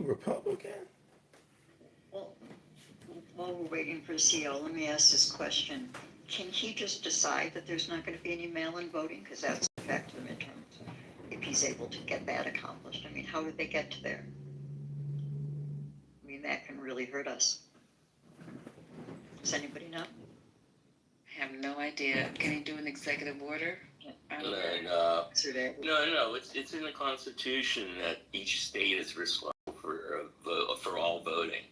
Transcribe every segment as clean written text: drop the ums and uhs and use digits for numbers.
Republican? Well, while we're waiting for CO, let me ask this question. Can he just decide that there's not going to be any mail-in voting? Because that's the fact of the midterms. If he's able to get that accomplished. I mean, how did they get to there? I mean, that can really hurt us. Does anybody know? I have no idea. Can he do an executive order? No, it's in the Constitution that each state is responsible for all voting.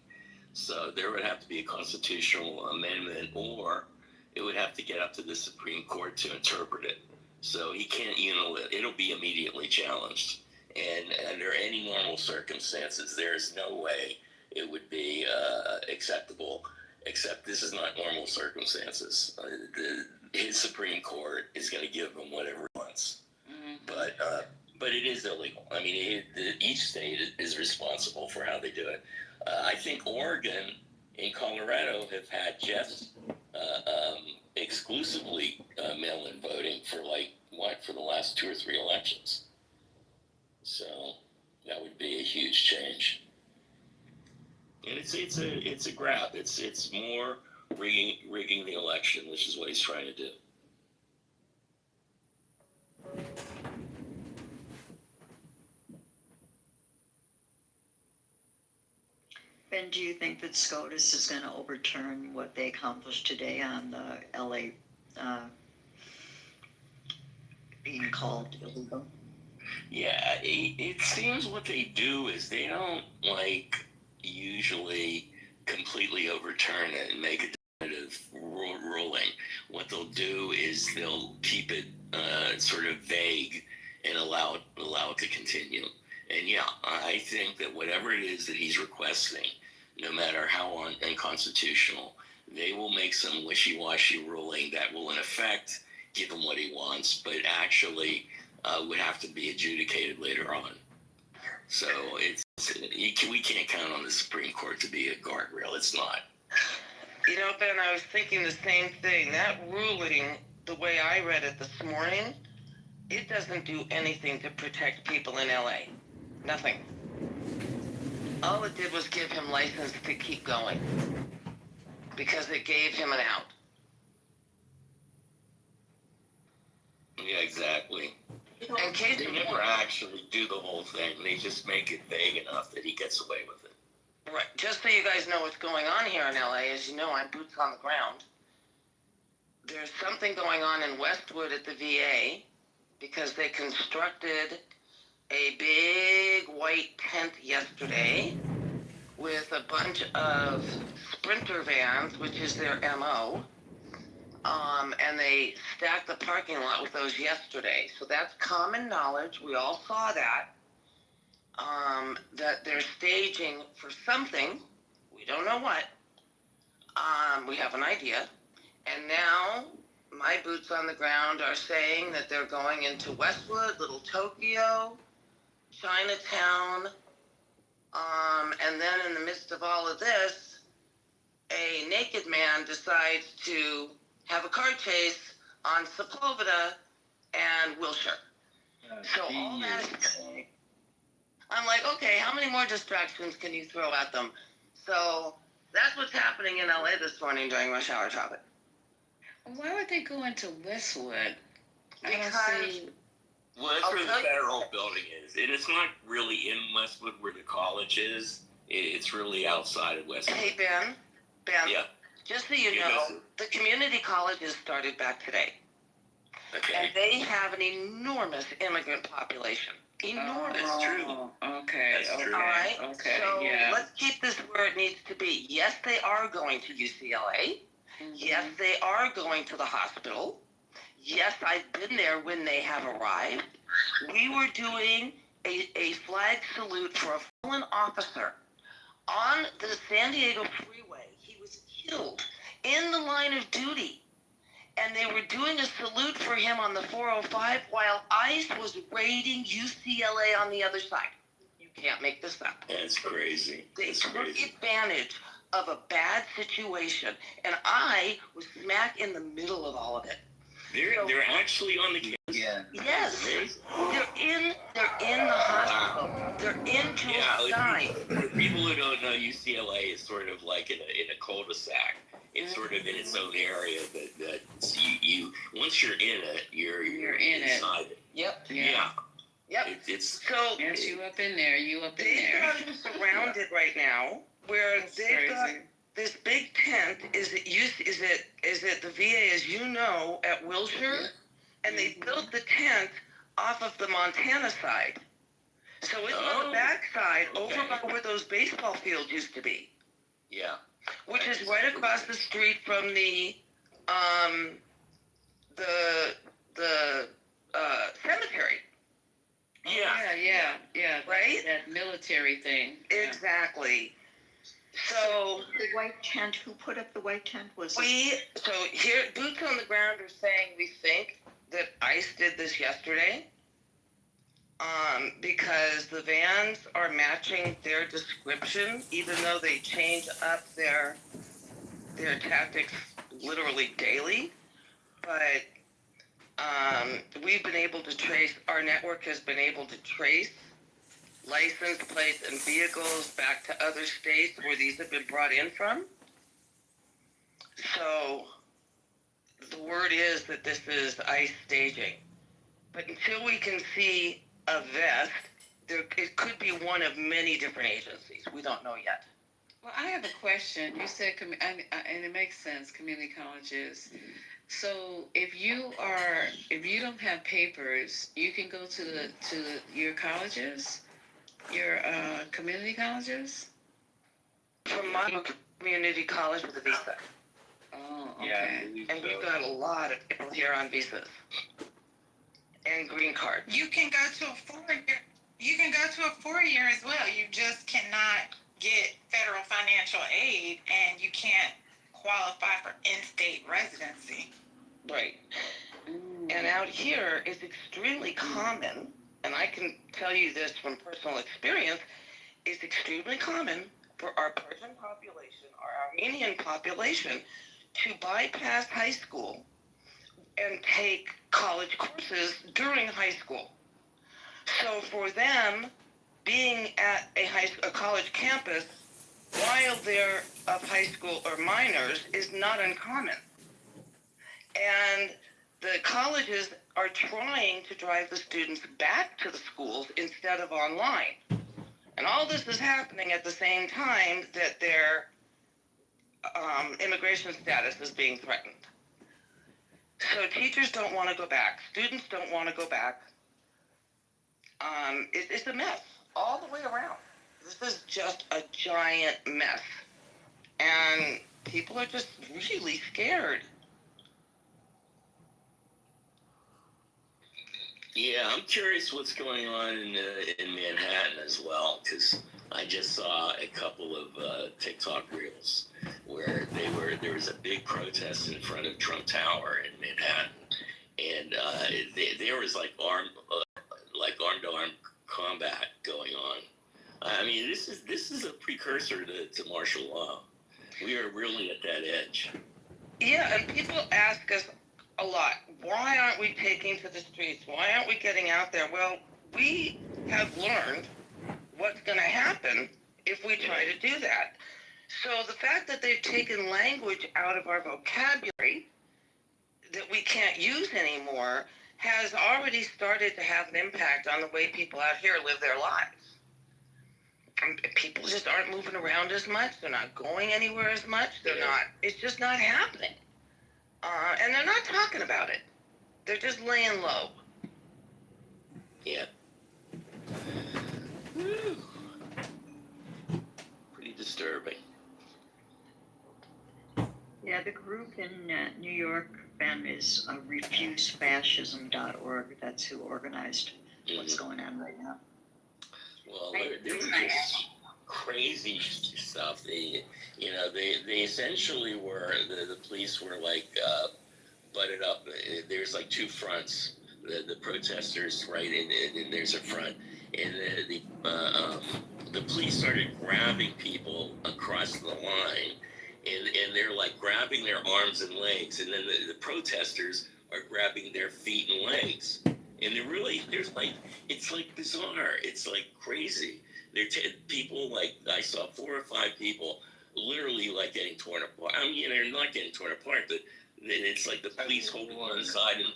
So there would have to be a constitutional amendment, or it would have to get up to the Supreme Court to interpret it. So he can't, it'll be immediately challenged. And under any normal circumstances, there's no way it would be acceptable, except this is not normal circumstances. His Supreme Court is going to give him whatever he wants. Mm-hmm. But it is illegal. I mean, each state is responsible for how they do it. I think Oregon and Colorado have had just exclusively mail-in voting for for the last 2 or 3 elections. So that would be a huge change. And it's a grab. It's more rigging the election, which is what he's trying to do. Ben, do you think that SCOTUS is going to overturn what they accomplished today on the LA being called illegal? Yeah, it seems what they do is they don't usually completely overturn it and make a definitive ruling. What they'll do is they'll keep it sort of vague and allow it to continue. And yeah, I think that whatever it is that he's requesting, no matter how unconstitutional, they will make some wishy-washy ruling that will in effect give him what he wants, but actually would have to be adjudicated later on. So we can't count on the Supreme Court to be a guardrail. It's not. Ben, I was thinking the same thing. That ruling, the way I read it this morning, it doesn't do anything to protect people in LA. Nothing. All it did was give him license to keep going because it gave him an out. Yeah, exactly. In case they never actually do the whole thing. They just make it vague enough that he gets away with it. Right. Just so you guys know what's going on here in LA, as you know, I'm boots on the ground. There's something going on in Westwood at the VA because they constructed a big white tent yesterday with a bunch of Sprinter vans, which is their MO. And they stacked the parking lot with those yesterday. So that's common knowledge. We all saw that. That they're staging for something. We don't know what. We have an idea. And now my boots on the ground are saying that they're going into Westwood, Little Tokyo, Chinatown, and then in the midst of all of this, a naked man decides to have a car chase on Sepulveda and Wilshire. So all that is, I'm like, okay, how many more distractions can you throw at them? So that's what's happening in LA this morning during rush hour traffic. Why would they go into Westwood? Because well, that's where the federal building is. And it's not really in Westwood where the college is. It's really outside of Westwood. Hey, Ben. Yeah. Just so you know, the community colleges started back today. Okay. And they have an enormous immigrant population. Enormous. That's true. Okay. That's true. All right. Okay. So yeah. let's keep this where it needs to be. Yes, they are going to UCLA. Mm-hmm. Yes, they are going to the hospital. Yes, I've been there when they have arrived. We were doing a flag salute for a fallen officer on the San Diego freeway. He was killed in the line of duty. And they were doing a salute for him on the 405 while ICE was raiding UCLA on the other side. You can't make this up. That's crazy. They took advantage of a bad situation. And I was smack in the middle of all of it. They're actually on the campus. Yeah. Yes. They're in the hospital. They're into Yeah, a sign. for people who don't know, UCLA is sort of like in a cul-de-sac. It's sort of in its own area that you once you're in it, you're in inside it. Yep. Yeah. Yep. It's So Yes, you up in there. You up in they've there. got them surrounded right now, where That's they've got crazy. this big tent. Is it the VA, as you know, at Wilshire, and they built the tent off of the Montana side. So it's on the back side, over by where those baseball fields used to be. Yeah. Which is right across the street from the cemetery. Yeah. Right? That military thing. Yeah. Exactly. So The white tent, who put up the white tent? Was so here, boots on the ground are saying we think that ICE did this yesterday. Because the vans are matching their description, even though they change up their tactics literally daily. But we've been able to trace, our network has been able to trace license plates and vehicles back to other states where these have been brought in from. So the word is that this is ICE staging. But until we can see a vest, it could be one of many different agencies. We don't know yet. Well, I have a question. You said, and it makes sense, community colleges. So if you don't have papers, you can go to your colleges, your community colleges. From my community college with a visa. Oh, okay. Yeah, And we've got a lot of people here on visas and green cards. You can go to a 4-year. You can go to a 4-year as well. You just cannot get federal financial aid, and you can't qualify for in-state residency. Right. And out here, it's extremely common, and I can tell you this from personal experience, it's extremely common for our Persian population, our Armenian population, to bypass high school and take college courses during high school. So for them, being at a college campus while they're of high school or minors is not uncommon. And the colleges are trying to drive the students back to the schools instead of online. And all this is happening at the same time that their immigration status is being threatened. So teachers don't want to go back. Students don't want to go back. It's a mess all the way around. This is just a giant mess. And people are just really scared. Yeah, I'm curious what's going on in Manhattan as well, because I just saw a couple of TikTok reels where there was a big protest in front of Trump Tower in Manhattan, and there was like arm-to-arm combat going on. I mean, this is a precursor to martial law. We are really at that edge. Yeah, and people ask us a lot, why aren't we taking to the streets? Why aren't we getting out there? Well, we have learned what's going to happen if we try to do that. So the fact that they've taken language out of our vocabulary that we can't use anymore has already started to have an impact on the way people out here live their lives. And people just aren't moving around as much. They're not going anywhere as much. It's just not happening. And they're not talking about it. They're just laying low. Yeah. Woo. Pretty disturbing. Yeah, the group in New York, Ben, is refusefascism.org. That's who organized what's going on right now. Well, there's just crazy stuff. They essentially were, the police were like butted up. There's like two fronts. The protesters, right, and there's a front, and the police started grabbing people across the line, and they're like grabbing their arms and legs, and then the protesters are grabbing their feet and legs. And there's like, it's like bizarre. It's like crazy. People, like, I saw 4 or 5 people literally like getting torn apart. I mean, they're not getting torn apart, but then it's like the police holding one side. And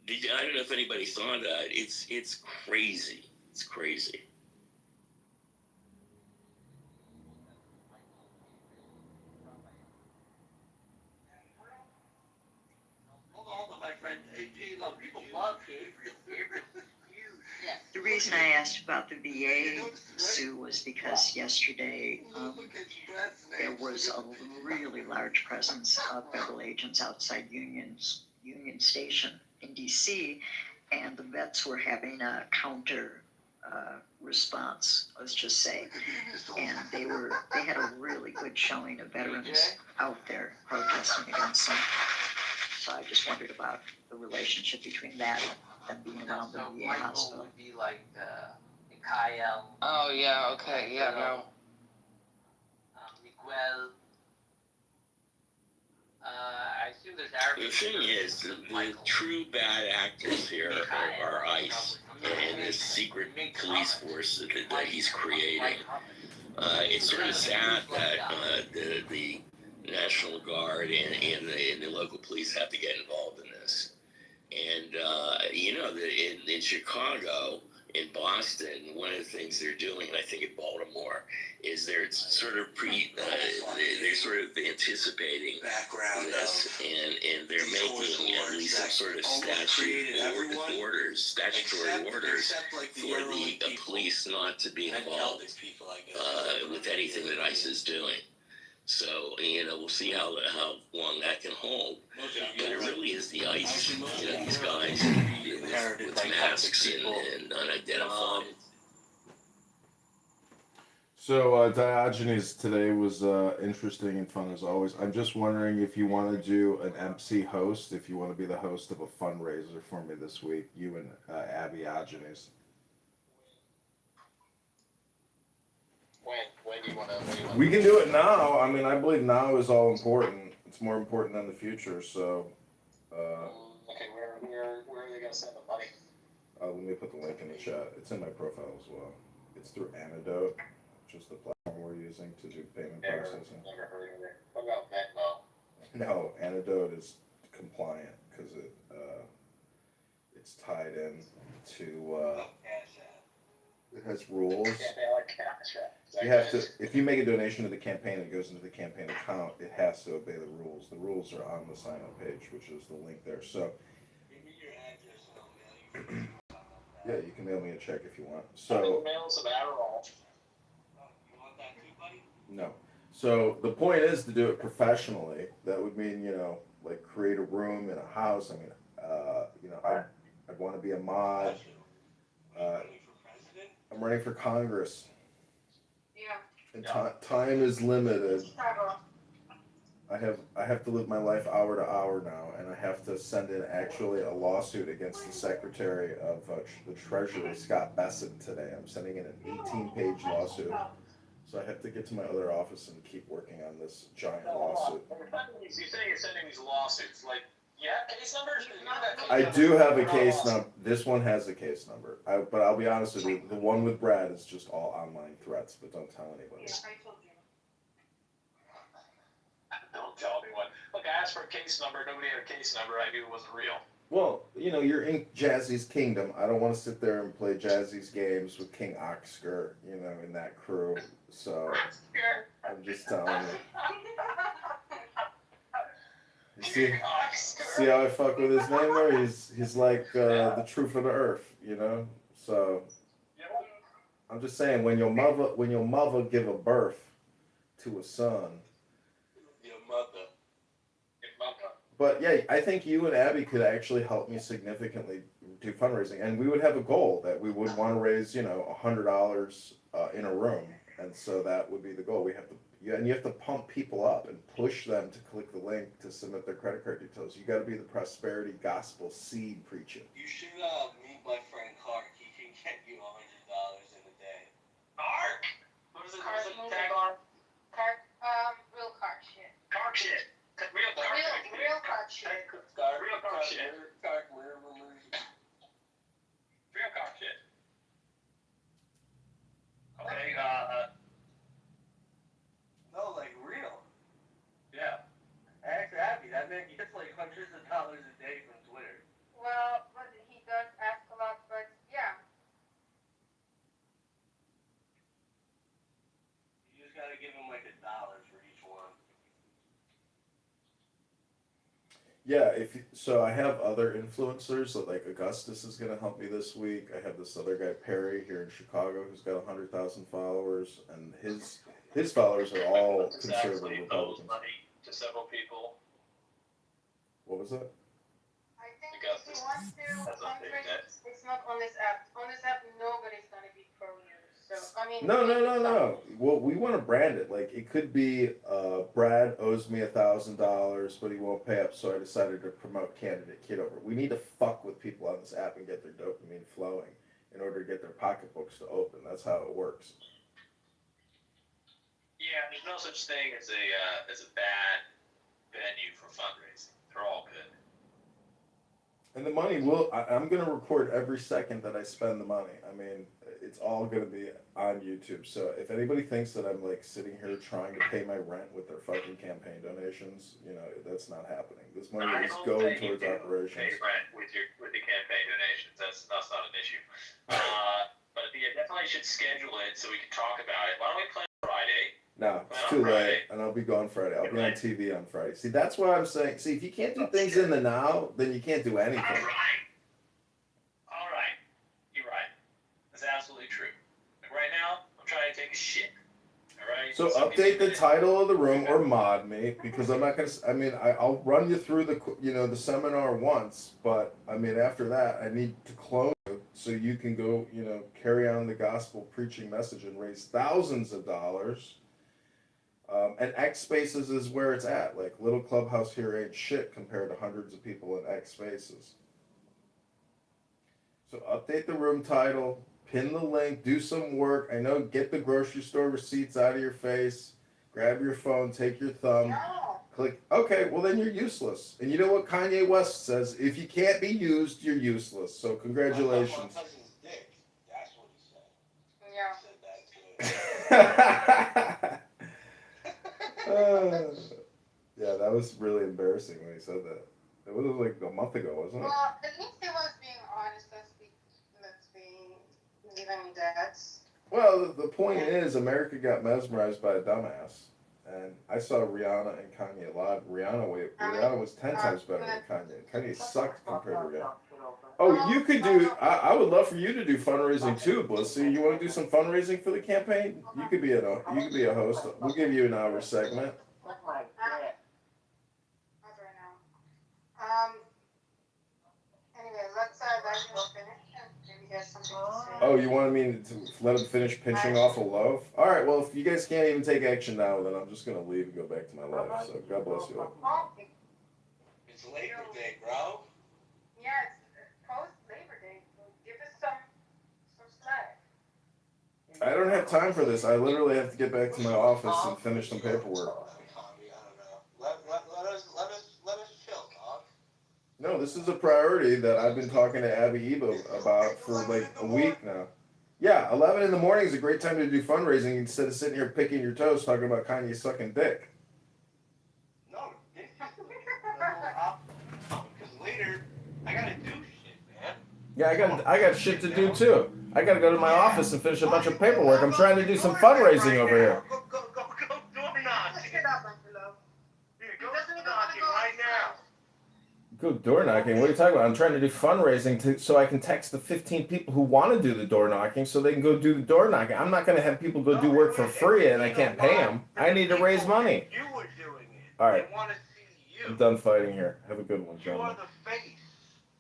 I don't know if anybody saw that. It's crazy. It's crazy. My friend AG, people love The reason I asked about the VA, Sue, was because yesterday there was a really large presence of federal agents outside Union Station in DC, and the vets were having a counter response, let's just say, and they had a really good showing of veterans out there protesting against them. So I just wondered about the relationship between that and them being around the VA hospital. Would be like the Kyle. Oh, yeah, okay, yeah, no. Miguel. I assume there's Arabic. The thing is, the true bad actors here are ICE and this secret police force that he's creating. It's sort of sad that the National Guard and the local police have to get involved in this. And, in Chicago, in Boston, one of the things they're doing, and I think in Baltimore, is they're sort of they're sort of anticipating this, and they're making at least some sort of statutory orders for the police not to be involved with anything that ICE is doing. So, we'll see how long that can hold. But it really is the ICE, these guys with masks and unidentified. So Diogenes today was interesting and fun as always. I'm just wondering if you want to do an MC host, if you want to be the host of a fundraiser for me this week, you and Abby Diogenes. When do you want to? We can do it now. I mean, I believe now is all important. It's more important than the future. So. Okay, where are they gonna send the money? Let me put the link in the chat. It's in my profile as well. It's through Antidote, which is the platform we're using to do payment processing. Never heard of it. What about Venmo? No, Antidote is compliant because it's tied in to. It has rules. Yeah, they like cash. You have to, if you make a donation to the campaign, it goes into the campaign account. It has to obey the rules. The rules are on the sign-up page, which is the link there. So. Give me your address and I'll mail you. Yeah, you can mail me a check if you want. So. Mail some Adderall. You want that too, buddy? No. So the point is to do it professionally. That would mean, like create a room in a house. I mean, I'd want to be a mod. I'm running for Congress. Yeah. And time is limited. I have to live my life hour to hour now, and I have to send in actually a lawsuit against the Secretary of the Treasury, Scott Bessent, today. I'm sending in an 18-page lawsuit. So I have to get to my other office and keep working on this giant lawsuit. You say you're sending these lawsuits, like, you have case numbers? I do have a case number. This one has a case number. But I'll be honest with you, the one with Brad is just all online threats, but don't tell anybody. Yeah, I told you. Don't tell anyone. Look, I asked for a case number. Nobody had a case number. I knew it wasn't real. Well, you're in Jazzy's kingdom. I don't want to sit there and play Jazzy's games with King Oxker, in that crew. So I'm just telling you. See how I fuck with his name there? He's like the truth of the earth, So I'm just saying, when your mother give a birth to a son. Your mother. But yeah, I think you and Abby could actually help me significantly do fundraising, and we would have a goal that we would want to raise, $100 in a room, and so that would be the goal. You have to pump people up and push them to click the link to submit their credit card details. You got to be the prosperity gospel seed preacher. You should meet my friend Clark. He can get you $100 in a day. Clark? What is it? Clark, Tag on? Real card shit. Clark shit. Real Clark. Real card shit. Real Clark shit. Clark, Yeah, so I have other influencers. So like Augustus is gonna help me this week. I have this other guy Perry here in Chicago who's got 100,000 followers, and his followers are all conservative Republicans. Money to several people. What was that? I think Because if you want to that's not big fundraise, debt. it's not on this app. On this app, nobody's gonna be pro you. So I mean. No. Well, we want to brand it. Like it could be, Brad owes me $1,000, but he won't pay up, so I decided to promote candidate Kitover. We need to fuck with people on this app and get their dopamine flowing in order to get their pocketbooks to open. That's how it works. Yeah, there's no such thing as a bad venue for fundraising. They're all good. And the money I'm going to record every second that I spend the money. I mean, it's all going to be on YouTube. So if anybody thinks that I'm like sitting here trying to pay my rent with their fucking campaign donations, that's not happening. This money is going towards operations. Pay rent with the campaign donations. That's not an issue. But you definitely should schedule it so we can talk about it. Why don't we plan Friday? No, it's too late, and I'll be gone Friday. I'll be on TV on Friday. See, that's why I'm saying. See, if you can't do things in the now, then you can't do anything. All right. You're right. That's absolutely true. Like right now, I'm trying to take a shit. All right. So update the title of the room or mod me, because I'm not gonna. I mean, I'll run you through the seminar once, but I mean after that, I need to clone you so you can go carry on the gospel preaching message and raise thousands of dollars. And X Spaces is where it's at. Like, little clubhouse here ain't shit compared to hundreds of people in X Spaces. So update the room title, pin the link, do some work. I know, get the grocery store receipts out of your face, grab your phone, take your thumb, click. Okay, well then you're useless. And you know what Kanye West says? If you can't be used, you're useless. So congratulations. My cousin's dick. That's what he said. Yeah. He said that good. Yeah, that was really embarrassing when he said that. It was like a month ago, wasn't it? Well, at least he was being honest. Let's be giving that. Well, the point is, America got mesmerized by a dumbass. And I saw Rihanna and Kanye live. Rihanna was 10 times better than Kanye. Kanye sucked compared to Rihanna. Oh, you could do, I would love for you to do fundraising too, Blissy. You want to do some fundraising for the campaign? You could be a host. We'll give you an hour segment. Not right now. Anyway, let's let him finish and maybe he has something to say. Oh, you wanted me to let him finish pinching off a loaf? All right, well, if you guys can't even take action now, then I'm just going to leave and go back to my life. So God bless you all. It's Labor Day, bro. Yeah, it's post Labor Day. Give us some slack. I don't have time for this. I literally have to get back to my office and finish some paperwork. I don't know. Let us chill, dog. No, this is a priority that I've been talking to Abby Ebo about for like a week now. Yeah, 11 in the morning is a great time to do fundraising instead of sitting here picking your toes talking about Kanye sucking dick. No, because later I gotta do shit, man. Yeah, I got shit to do too. I gotta go to my office and finish a bunch of paperwork. I'm trying to do some fundraising over here. Go door knocking. Get up, my beloved. Here, go knocking right now. Go door knocking? What are you talking about? I'm trying to do fundraising so I can text the 15 people who want to do the door knocking so they can go do the door knocking. I'm not going to have people go do work for free and I can't pay them. I need to raise money. You were doing it. All right. They want to see you. I'm done fighting here. Have a good one, You are gentlemen. the face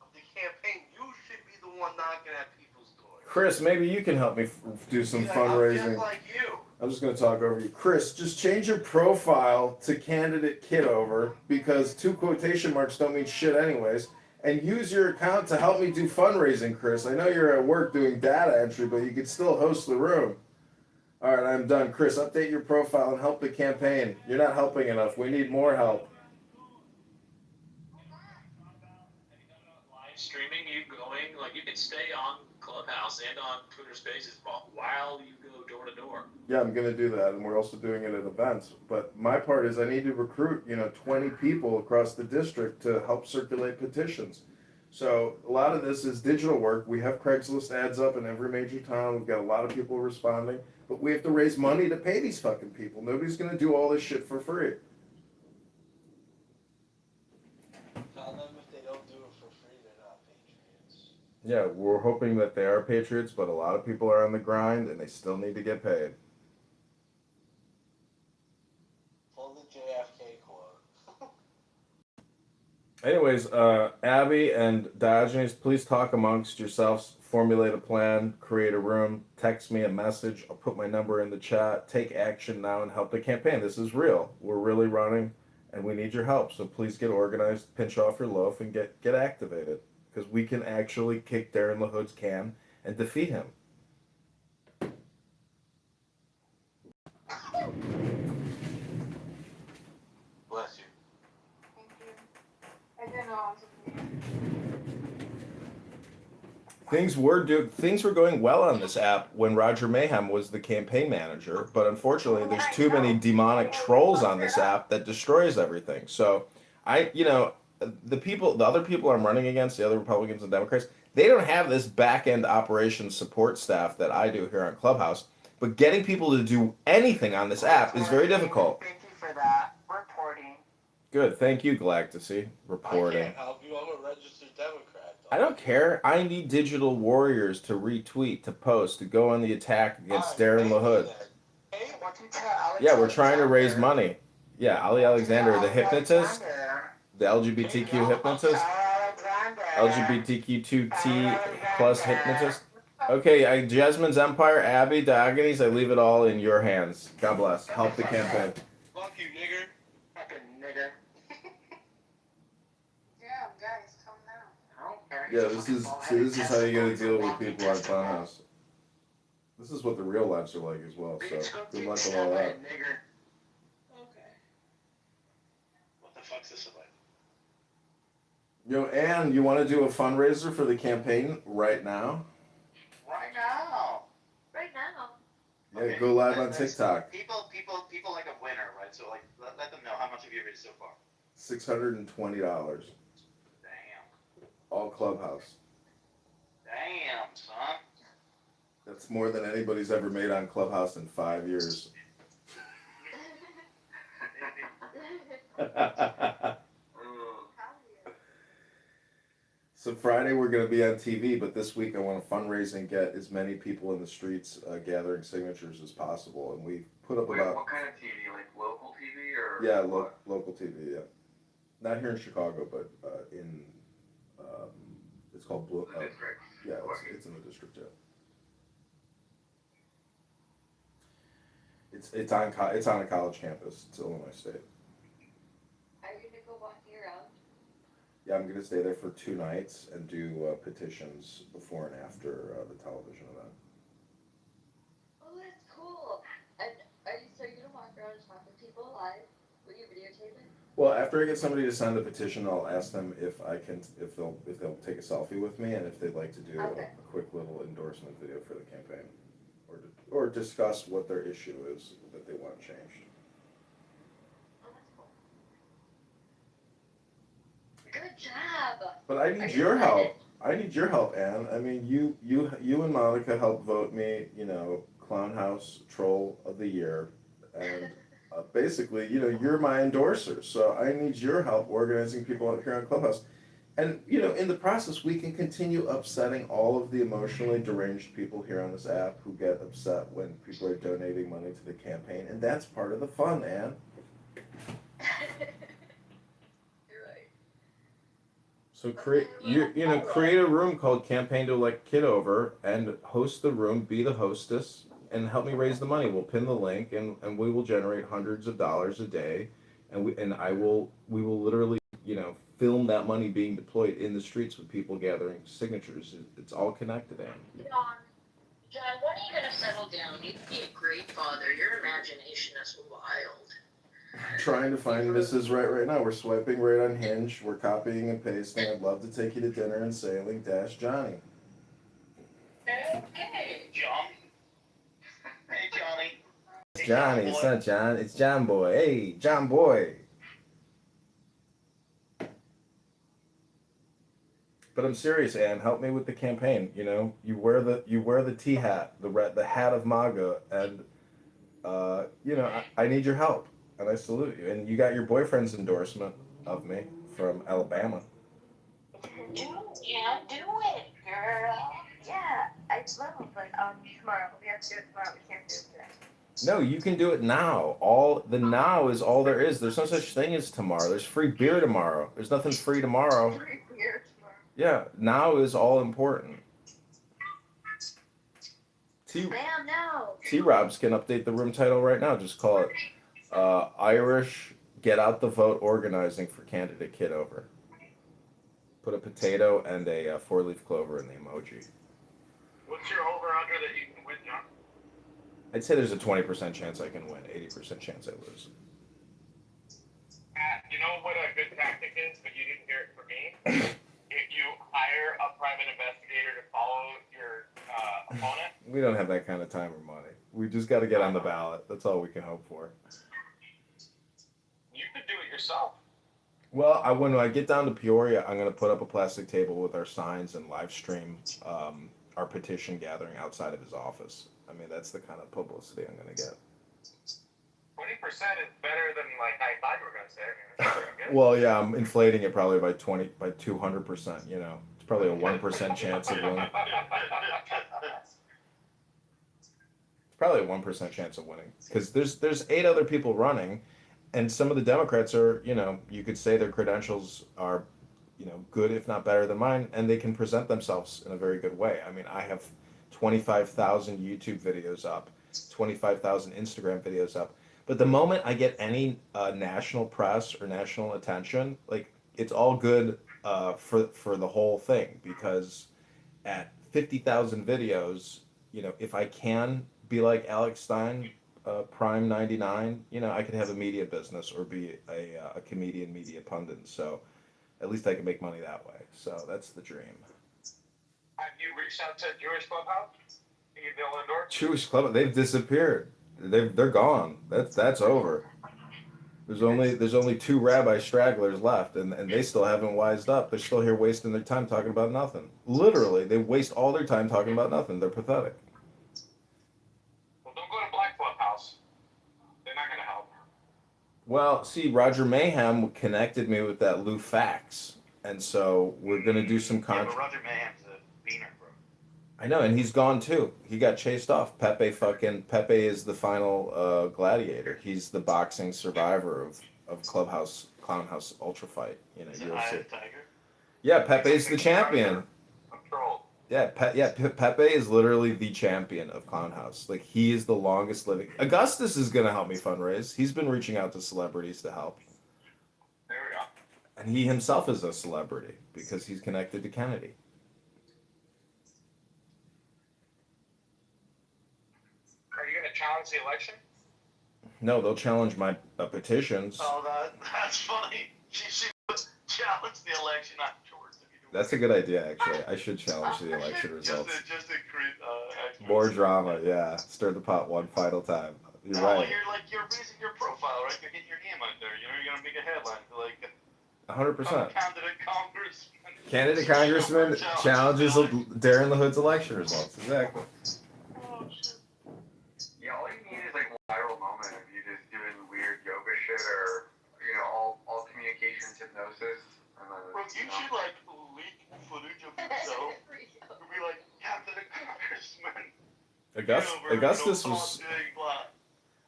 of the campaign. You should be the one knocking at people's doors. Chris, maybe you can help me do some I'm fundraising. just like you. I'm just going to talk over you. Chris, just change your profile to candidate Kitover because 2 quotation marks don't mean shit anyways. And use your account to help me do fundraising, Chris. I know you're at work doing data entry, but you can still host the room. All right, I'm done. Chris, update your profile and help the campaign. You're not helping enough. We need more help. Live streaming, you going, like you can stay on Clubhouse and on Twitter Spaces while you go door to door. Yeah, I'm going to do that, and we're also doing it at events. But my part is I need to recruit, 20 people across the district to help circulate petitions. So a lot of this is digital work. We have Craigslist ads up in every major town. We've got a lot of people responding. But we have to raise money to pay these fucking people. Nobody's going to do all this shit for free. So Yeah, we're hoping that they are patriots, but a lot of people are on the grind and they still need to get paid. Pull the JFK quote. Anyways, Abby and Diogenes, please talk amongst yourselves, formulate a plan, create a room, text me a message. I'll put my number in the chat. Take action now and help the campaign. This is real. We're really running, and we need your help. So please get organized, pinch off your loaf, and get activated, because we can actually kick Darren LaHood's can and defeat him. Bless you. Thank you. I didn't know I was Things were going well on this app when Roger Mayhem was the campaign manager, but unfortunately there's too many demonic trolls on this app that destroys everything. So the other people I'm running against, the other Republicans and Democrats, they don't have this back end operations support staff that I do here on Clubhouse. But getting people to do anything on this app is very difficult. Thank you for that. Reporting. Good, thank you, Galactasy. Reporting. I can't help you. I'm a registered Democrat. I don't care. I need digital warriors to retweet, to post, to go on the attack against Darren LaHood. Hey, what you tell Alex Yeah, we're trying to raise Alexander? money. Yeah, Ali Alexander, the hypnotist, the LGBTQ hypnotist, LGBTQ2T plus hypnotist. Okay, Jasmine's Empire, Abby, Diogenes, I leave it all in your hands. God bless. Help the campaign. Fuck you, nigger. Fucking nigger. Yeah, guys, come down. I don't care. Yeah, this is how you gotta deal with people on Funhouse. This is what the real lives are like as well, so good luck with all that. Okay. What the fuck's this about? Yo, Ann, you want to do a fundraiser for the campaign right now? Right now. Right now. Yeah, go live on TikTok. People like a winner, right? So like, let them know how much have you raised so far. $620. Damn. All Clubhouse. Damn, son. That's more than anybody's ever made on Clubhouse in 5 years. So Friday we're going to be on TV, but this week I want to fundraise and get as many people in the streets gathering signatures as possible. And we put up about... What kind of TV? Like local TV or? Yeah, local TV, yeah. Not here in Chicago, but in... it's called Blue... The district. Yeah, it's in the district, yeah. It's on a college campus. It's Illinois State. Are you gonna go walking around? Yeah, I'm gonna stay there for 2 nights and do petitions before and after the television event. Oh, that's cool. And so you're gonna walk around and talk with people live? Will you videotape it? Well, after I get somebody to sign the petition, I'll ask them if they'll take a selfie with me and if they'd like to do Okay. a quick little endorsement video for the campaign, or discuss what their issue is that they want changed. Oh, that's cool. Good job. But I Are need you your help. excited? I need your help, Ann. I mean, you and Monica helped vote me, Clown House Troll of the Year, and basically, you're my endorser. So I need your help organizing people out here on Clubhouse. And, in the process, we can continue upsetting all of the emotionally deranged people here on this app who get upset when people are donating money to the campaign. And that's part of the fun, Ann. You're right. So create a room called Campaign to Elect Kitover and host the room, be the hostess, and help me raise the money. We'll pin the link and we will generate hundreds of dollars a day, and we will literally film that money being deployed in the streets with people gathering signatures. It's all connected, Ann. John, when are you gonna settle down? You'd be a great father. Your imagination is wild. Trying to find Mrs. Right now. We're swiping right on Hinge. We're copying and pasting. I'd love to take you to dinner and sailing - Johnny. Okay. John. Hey, Johnny. It's Johnny. It's not John. It's John Boy. Hey, John Boy. But I'm serious, Ann. Help me with the campaign. You wear the T hat, the hat of MAGA, and I need your help, and I salute you. And you got your boyfriend's endorsement of me from Alabama. Do it. Yeah, I will, but tomorrow. We have to do it tomorrow. We can't do it today. No, you can do it now. All the now is all there is. There's no such thing as tomorrow. There's free beer tomorrow. There's nothing free tomorrow. Free beer tomorrow. Yeah, now is all important. Damn, no. T-Robs can update the room title right now. Just call it Irish Get Out the Vote Organizing for Candidate Kitover. Put a potato and a four-leaf clover in the emoji. What's your over-under that you can win, John? I'd say there's a 20% chance I can win, 80% chance I lose. You know what a good tactic is, but you didn't hear it from me? If you hire a private investigator to follow your opponent. We don't have that kind of time or money. We just got to get on the ballot. That's all we can hope for. You could do it yourself. Well, when I get down to Peoria, I'm going to put up a plastic table with our signs and live stream our petition gathering outside of his office. I mean, that's the kind of publicity I'm going to get. 20% is better than like I thought you were going to say. I mean, that's pretty good. Well, yeah, I'm inflating it probably by 200%. You know, it's probably a 1% chance of winning. It's probably a 1% chance of winning because there's 8 other people running, and some of the Democrats are, you know, you could say their credentials are, you know, good if not better than mine, and they can present themselves in a very good way. I mean, I have 25,000 YouTube videos up, 25,000 Instagram videos up. But the moment I get any national press or national attention, like it's all good for the whole thing, because at 50,000 videos, you know, if I can be like Alex Stein, Prime 99, you know, I could have a media business or be a comedian media pundit. So at least I can make money that way. So that's the dream. Have you reached out to Jewish Clubhouse? You Bill Indoor? Jewish Club, they've disappeared. They're gone. That's over. There's only 2 rabbi stragglers left, and they still haven't wised up. They're still here wasting their time talking about nothing. Literally, they waste all their time talking about nothing. They're pathetic. Well, don't go to Black Clubhouse. They're not going to help. Well, see, Roger Mayhem connected me with that Lou Fax, and so we're gonna do some Yeah, but Roger Mayhem's a beaner, bro. I know, and he's gone too. He got chased off. Pepe is the final gladiator. He's the boxing survivor of Clown House Ultra Fight. You know, UFC. Tiger? Yeah, Pepe's the champion. I'm trolled. Yeah, Pepe is literally the champion of Clown House. Like, he is the longest living. Augustus is gonna help me fundraise. He's been reaching out to celebrities to help. There we go. And he himself is a celebrity because he's connected to Kennedy. Are you going to challenge the election? No, they'll challenge my petitions. Oh, that's funny. She should challenge the election afterwards. That's a good idea, actually. I should challenge the election results. Just to create More drama, yeah. Stir the pot one final time. You're right. You're raising your profile, right? You're getting your name out there. You know, you're gonna make a headline like 100%. Candidate Congressman. Candidate Congressman challenges Darren LaHood's election results. Exactly. Oh shit. Yeah, all you need is like a viral moment of you just doing weird yoga shit or, you know, all communications hypnosis. And then, Bro, you should like leak footage of yourself and be like, Candidate Congressman.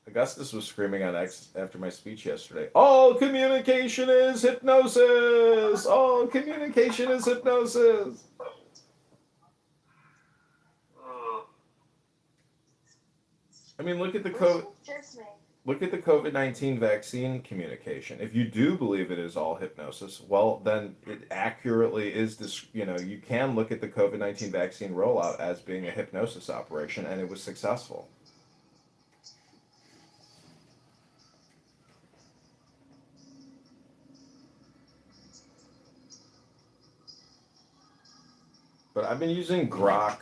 Augustus was screaming on X after my speech yesterday. All communication is hypnosis. All communication is hypnosis. I mean, look at the COVID-19 vaccine communication. If you do believe it is all hypnosis, well, then it accurately is this. You know, you can look at the COVID-19 vaccine rollout as being a hypnosis operation, and it was successful. But I've been using Grok.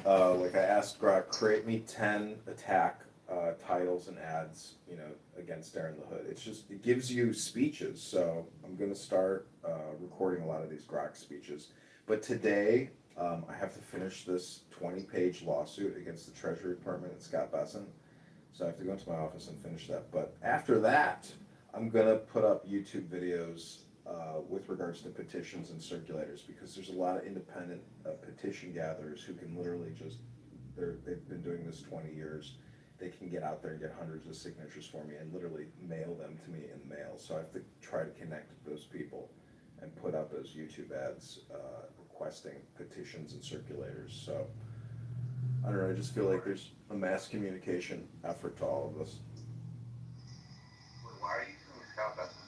Like I asked Grok, create me 10 attack titles and ads, you know, against Darren LaHood. It gives you speeches. So I'm going to start recording a lot of these Grok speeches. But today, I have to finish this 20-page lawsuit against the Treasury Department and Scott Besson. So I have to go into my office and finish that. But after that, I'm going to put up YouTube videos with regards to petitions and circulators, because there's a lot of independent petition gatherers who can literally just, they've been doing this 20 years. They can get out there and get hundreds of signatures for me and literally mail them to me in the mail. So I have to try to connect with those people and put out those YouTube ads requesting petitions and circulators. So I don't know, I just feel like there's a mass communication effort to all of this. Why are you doing Scott Besson?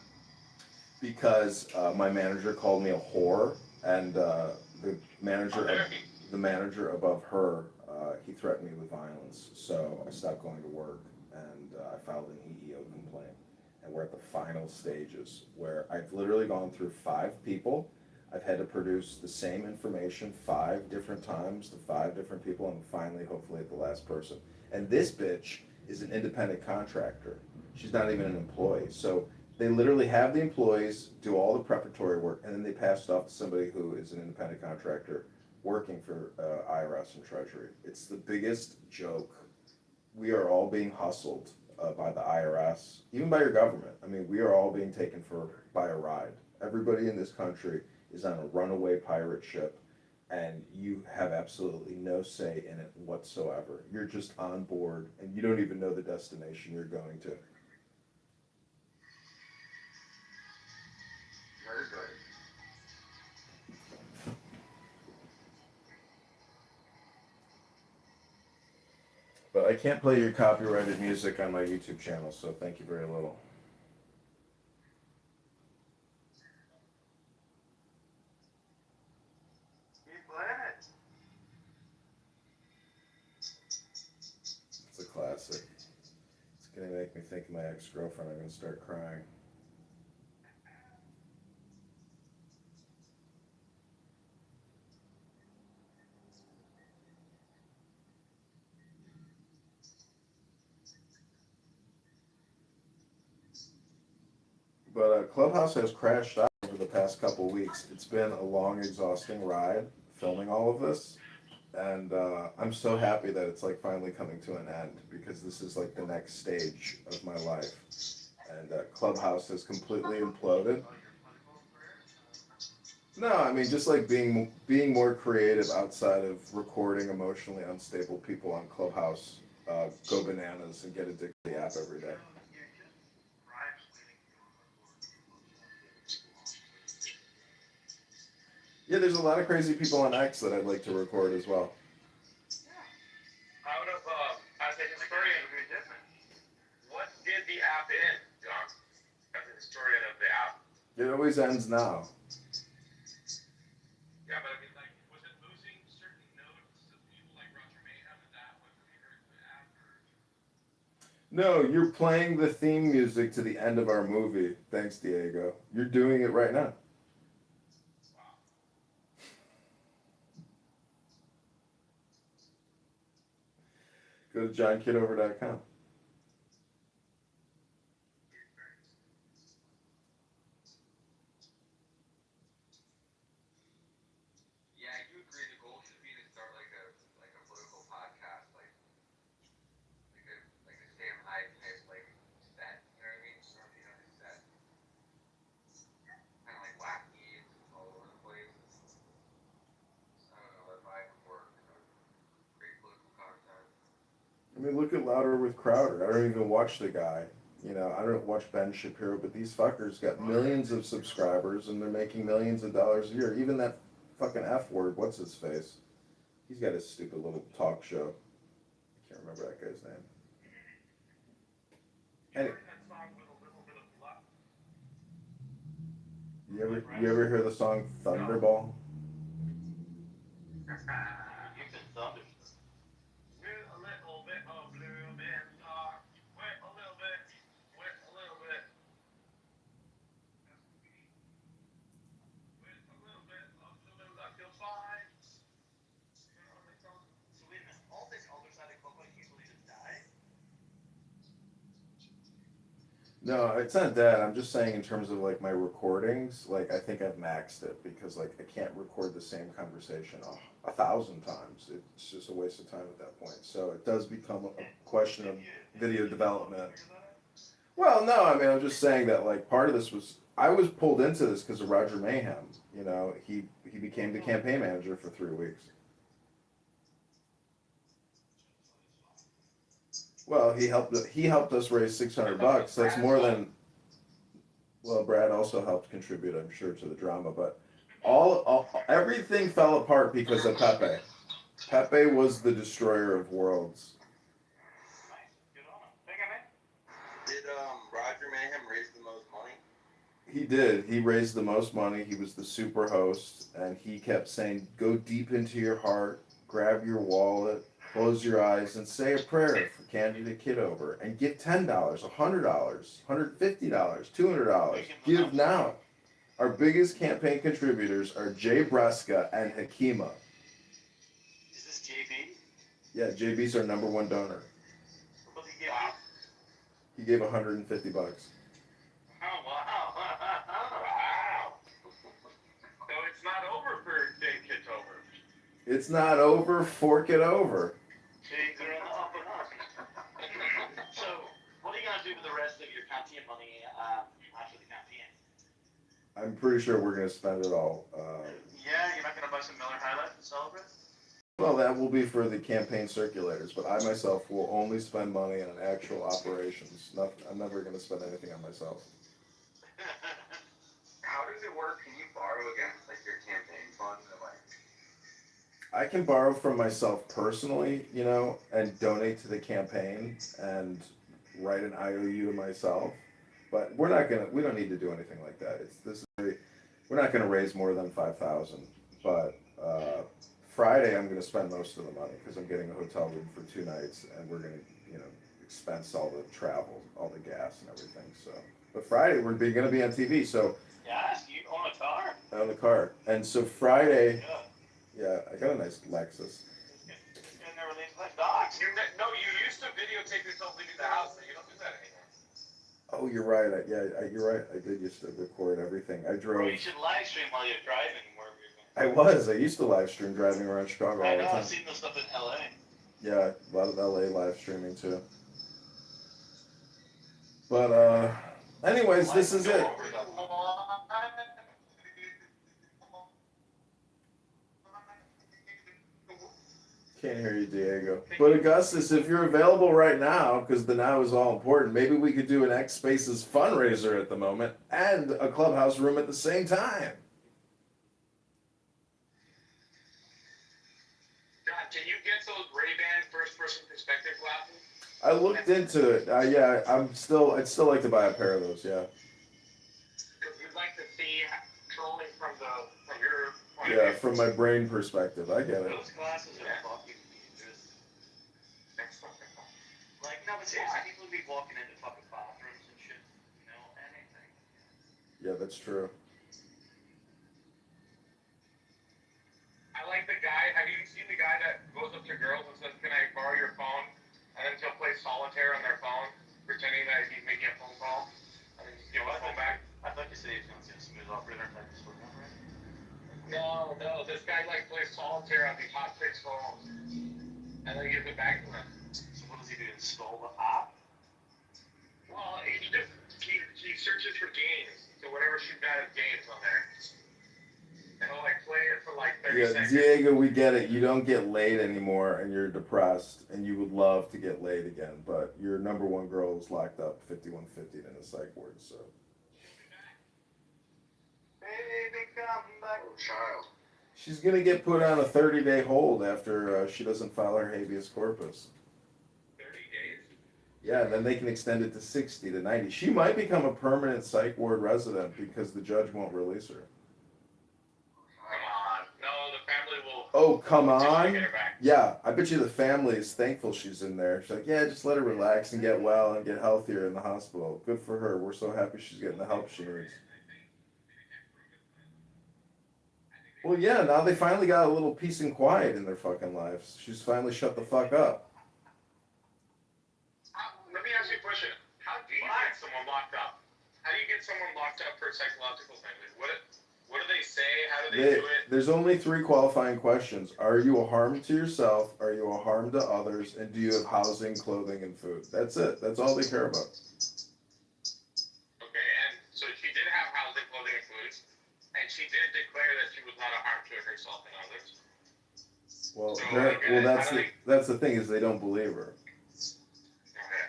Because my manager called me a whore, and the manager above her, he threatened me with violence. So I stopped going to work, and I filed an EEO complaint. And we're at the final stages where I've literally gone through 5 people. I've had to produce the same information 5 different times to 5 different people, and finally, hopefully, at the last person. And this bitch is an independent contractor. She's not even an employee. So they literally have the employees do all the preparatory work, and then they pass it off to somebody who is an independent contractor working for IRS and Treasury. It's the biggest joke. We are all being hustled by the IRS, even by your government. I mean, we are all being taken by a ride. Everybody in this country is on a runaway pirate ship, and you have absolutely no say in it whatsoever. You're just on board, and you don't even know the destination you're going to. Very good. But I can't play your copyrighted music on my YouTube channel, so thank you very little. Keep playing it. It's a classic. It's gonna make me think of my ex-girlfriend. I'm gonna start crying. But Clubhouse has crashed out over the past couple weeks. It's been a long, exhausting ride filming all of this. And I'm so happy that it's like finally coming to an end, because this is like the next stage of my life. And Clubhouse has completely imploded. No, I mean, just like being more creative outside of recording emotionally unstable people on Clubhouse, go bananas and get addicted to the app every day. Yeah, there's a lot of crazy people on X that I'd like to record as well. Out of, as a historian, what did the app end, John? As a historian of the app. It always ends now. Yeah, but I mean, like, was it losing certain notes to people like Roger Mayhem and that when we heard the app? No, you're playing the theme music to the end of our movie. Thanks, Diego. You're doing it right now. Go to johnkitover.com. Yeah, I do agree. The goal should be to start like a political podcast, like a Sam Hyde type like set. You know what I mean? Sort of, set. Kind of like wacky, it's all over the place. I don't know. That vibe would work. Great political content. I mean, look at Louder with Crowder. I don't even watch the guy. You know, I don't watch Ben Shapiro, but these fuckers got millions of subscribers and they're making millions of dollars a year. Even that fucking F word, what's his face? He's got his stupid little talk show. I can't remember that guy's name. Anyway. You ever hear the song Thunderball? You can thunder. With a little bit of blue man talk. Wait a little bit. Wait a little bit. With a little bit of blue luck you'll find. So wait a minute. All this other side of Coco usually just die? No, it's not that. I'm just saying in terms of like my recordings, like I think I've maxed it, because like I can't record the same conversation 1,000 times. It's just a waste of time at that point. So it does become a question of video development. Well, no, I mean, I'm just saying that like part of this was I was pulled into this because of Roger Mayhem. You know, he became the campaign manager for 3 weeks. Well, he helped us raise $600. That's more than. Well, Brad also helped contribute, I'm sure, to the drama, but everything fell apart because of Pepe. Pepe was the destroyer of worlds. Did Roger Mayhem raise the most money? He did. He raised the most money. He was the super host, and he kept saying, "Go deep into your heart, grab your wallet, close your eyes, and say a prayer for candidate Kitover, and give $10, $100, $150, $200. Give now." Our biggest campaign contributors are Jay Breska and Hakima. Is this JB? Yeah, JB's our number one donor. What did he give you? He gave $150. Oh, wow. Wow. So it's not over for Dave Kitover. It's not over, fork it over. Things are on the up and up. So, what are you going to do with the rest of your campaign money after the campaign? I'm pretty sure we're going to spend it all. Yeah, you're not going to buy some Miller High Life and celebrate? Well, that will be for the campaign circulators, but I myself will only spend money on actual operations. I'm never going to spend anything on myself. How does it work? Can you borrow against like your campaign fund or like? I can borrow from myself personally, you know, and donate to the campaign and write an IOU to myself. But we don't need to do anything like that. We're not gonna raise more than 5,000. But Friday I'm gonna spend most of the money because I'm getting a hotel room for 2 nights, and we're gonna, you know, expense all the travel, all the gas and everything. So, but Friday we're gonna be on TV. So. Yeah, you own a car? I own the car, and so Friday. Yeah, I got a nice Lexus. You never leave the dogs. You used to videotape yourself leaving the house, but you don't do that anymore. Oh, you're right. You're right. I did used to record everything. I drove. Bro, you should live stream while you're driving wherever you're I going. used to live stream driving around Chicago all the time. I've seen the stuff in LA. Yeah, a lot of LA live streaming too. But anyways, this is it. Can't hear you, Diego. But Augustus, if you're available right now, because the now is all important, maybe we could do an X Spaces fundraiser at the moment and a clubhouse room at the same time. God, can you get those Ray-Ban first-person perspective glasses? I looked into it. Yeah, I'd still like to buy a pair of those. Yeah. Because you'd like to see trolling from your point of Yeah, view. from my brain perspective, I get it. Those glasses are fucking dangerous. Like, no, but seriously, people would be walking into fucking bathrooms and shit. You know, anything. Yeah, that's true. I like the guy. Have you seen the guy that goes up to girls and says, "Can I borrow your phone?" And then he'll play solitaire on their phone, pretending that he's making a phone call, and then just give his phone back. I thought you said he was going to see a smooth operator type of story, right? No. This guy like plays solitaire on these hot chicks' phones, and then he gives it back to them. So what does he do? Install the app? Well, he searches for games. So whatever she's got is games on there. And he'll like play it for like 30 Yeah, seconds. Diego, we get it. You don't get laid anymore, and you're depressed, and you would love to get laid again, but your number one girl is locked up 5150 in a psych ward, so. Baby, come back. Oh, child. She's gonna get put on a 30-day hold after she doesn't file her habeas corpus. 30 days. Yeah, and then they can extend it to 60 to 90. She might become a permanent psych ward resident because the judge won't release her. Come on. No, the family will. Oh, come on. Get her back. Yeah, I bet you the family is thankful she's in there. She's like, yeah, just let her relax and get well and get healthier in the hospital. Good for her. We're so happy she's getting the help she needs. Well, yeah, now they finally got a little peace and quiet in their fucking lives. She's finally shut the fuck up. Let me ask you a question. How do you get someone locked up? How do you get someone locked up for psychological things? What do they say? How do they do it? There's only 3 qualifying questions. Are you a harm to yourself? Are you a harm to others? And do you have housing, clothing, and food? That's it. That's all they care about. Okay, and so she did have housing. she did declare that she was not a harm to herself and others. Well, So, that's the thing is they don't believe her. Okay.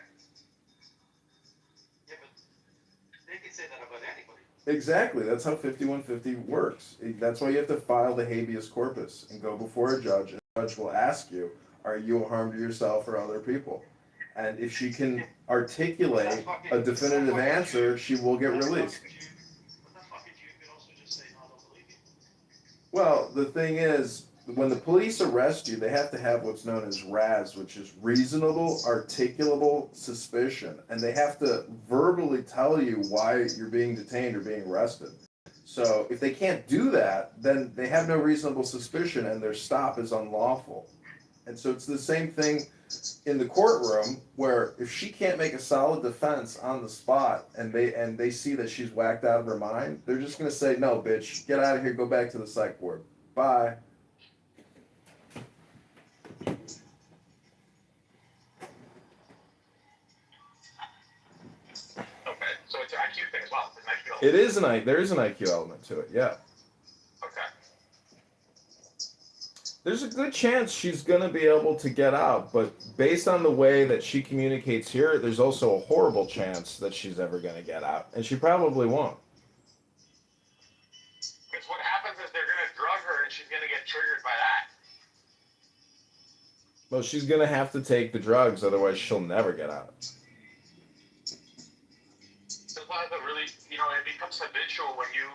Yeah, but they can say that about anybody. Exactly. That's how 5150 works. That's why you have to file the habeas corpus and go before a judge. And the judge will ask you, are you a harm to yourself or other people? And if she can articulate a definitive answer, she will get released. But that's fucking you. You could also just say, no, I don't believe you. Well, the thing is, when the police arrest you, they have to have what's known as RAS, which is reasonable, articulable suspicion. And they have to verbally tell you why you're being detained or being arrested. So if they can't do that, then they have no reasonable suspicion and their stop is unlawful. And so it's the same thing in the courtroom where if she can't make a solid defense on the spot and they see that she's whacked out of her mind, they're just going to say, no, bitch, get out of here, go back to the psych ward. Bye. Okay, so it's an IQ thing as well. It's an IQ. It is there is an IQ element to it, yeah. Okay. There's a good chance she's going to be able to get out, but based on the way that she communicates here, there's also a horrible chance that she's ever going to get out, and she probably won't. Because what happens is they're going to drug her and she's going to get triggered by that. Well, she's going to have to take the drugs, otherwise she'll never get out. Sometimes it really, it becomes habitual when you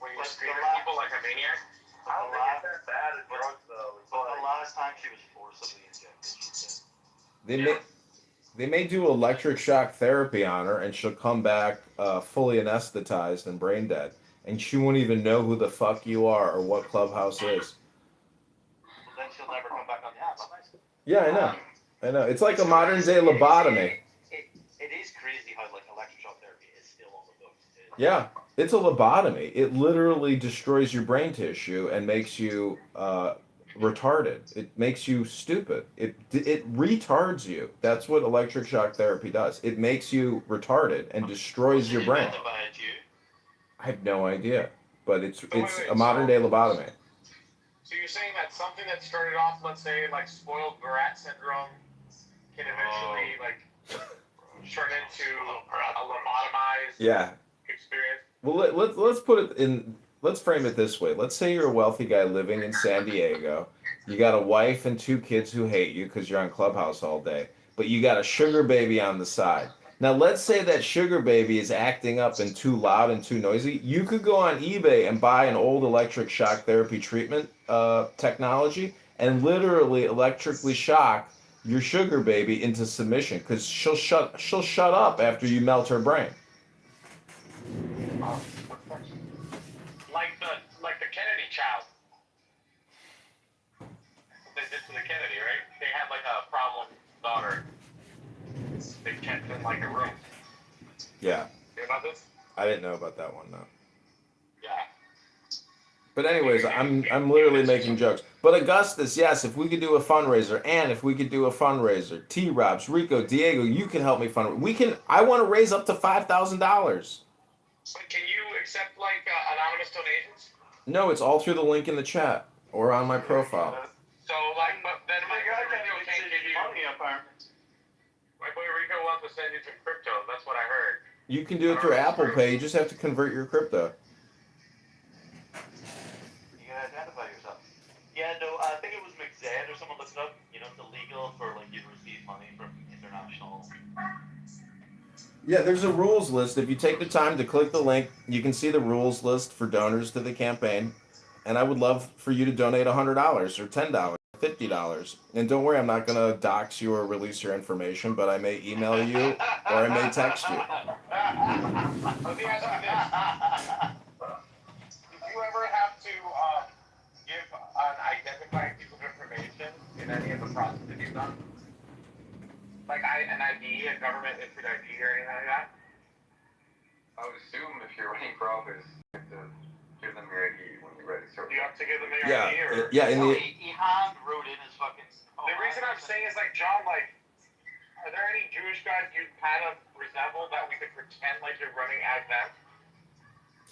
treat people like a maniac. I don't think it's that bad as drugs, though. But the last time she was forcibly injected, she said. They may do electric shock therapy on her, and she'll come back fully anesthetized and brain dead, and she won't even know who the fuck you are or what Clubhouse is. Well, then she'll never come back on the app. Yeah, I know. It's like a modern day lobotomy. It is crazy how electric shock therapy is still on the books. Yeah, it's a lobotomy. It literally destroys your brain tissue and makes you retarded. It makes you stupid. It retards you. That's what electric shock therapy does. It makes you retarded and destroys your brain. I have no idea, but it's a modern day lobotomy. So you're saying that something that started off, let's say, like spoiled brat syndrome, can eventually turn into a lobotomized experience? Well, let's put it in. Let's frame it this way. Let's say you're a wealthy guy living in San Diego. You got a wife and 2 kids who hate you because you're on Clubhouse all day, but you got a sugar baby on the side. Now, let's say that sugar baby is acting up and too loud and too noisy. You could go on eBay and buy an old electric shock therapy treatment technology and literally electrically shock your sugar baby into submission because she'll shut up after you melt her brain. Like the Kennedy child. They did to the Kennedy, right? They had like a problem daughter. They kept in like a room. Yeah. You know about this? I didn't know about that one, no. Yeah. But anyways, I'm literally making jokes. But Augustus, yes, if we could do a fundraiser, and if we could do a fundraiser, T-Robs, Rico, Diego, you can help me fundraise. I want to raise up to $5,000. But can you accept like anonymous donations? No, it's all through the link in the chat or on my profile. So like, but then my guy can't give you money apparently. My boy Rico wants to send you some crypto. That's what I heard. You can do it through Apple Pay. You just have to convert your crypto. You gotta identify yourself. Yeah, no, I think it was McZed or someone looked it up. It's illegal for you to receive money from international. Yeah, there's a rules list. If you take the time to click the link, you can see the rules list for donors to the campaign. And I would love for you to donate $100 or $10, $50. And don't worry, I'm not going to dox you or release your information, but I may email you or I may text you. Let me ask you this. Did you ever have to give an identifying piece of information in any of the processes you've done? Like an ID, a government-issued ID or anything like that? I would assume if you're running for office, you have to give them your ID when you're ready. So Do you have to give them your Yeah, ID? Or? He hand wrote in his fucking. The reason I'm saying is like, John, like, are there any Jewish guys you kind of resemble that we could pretend like you're running as them?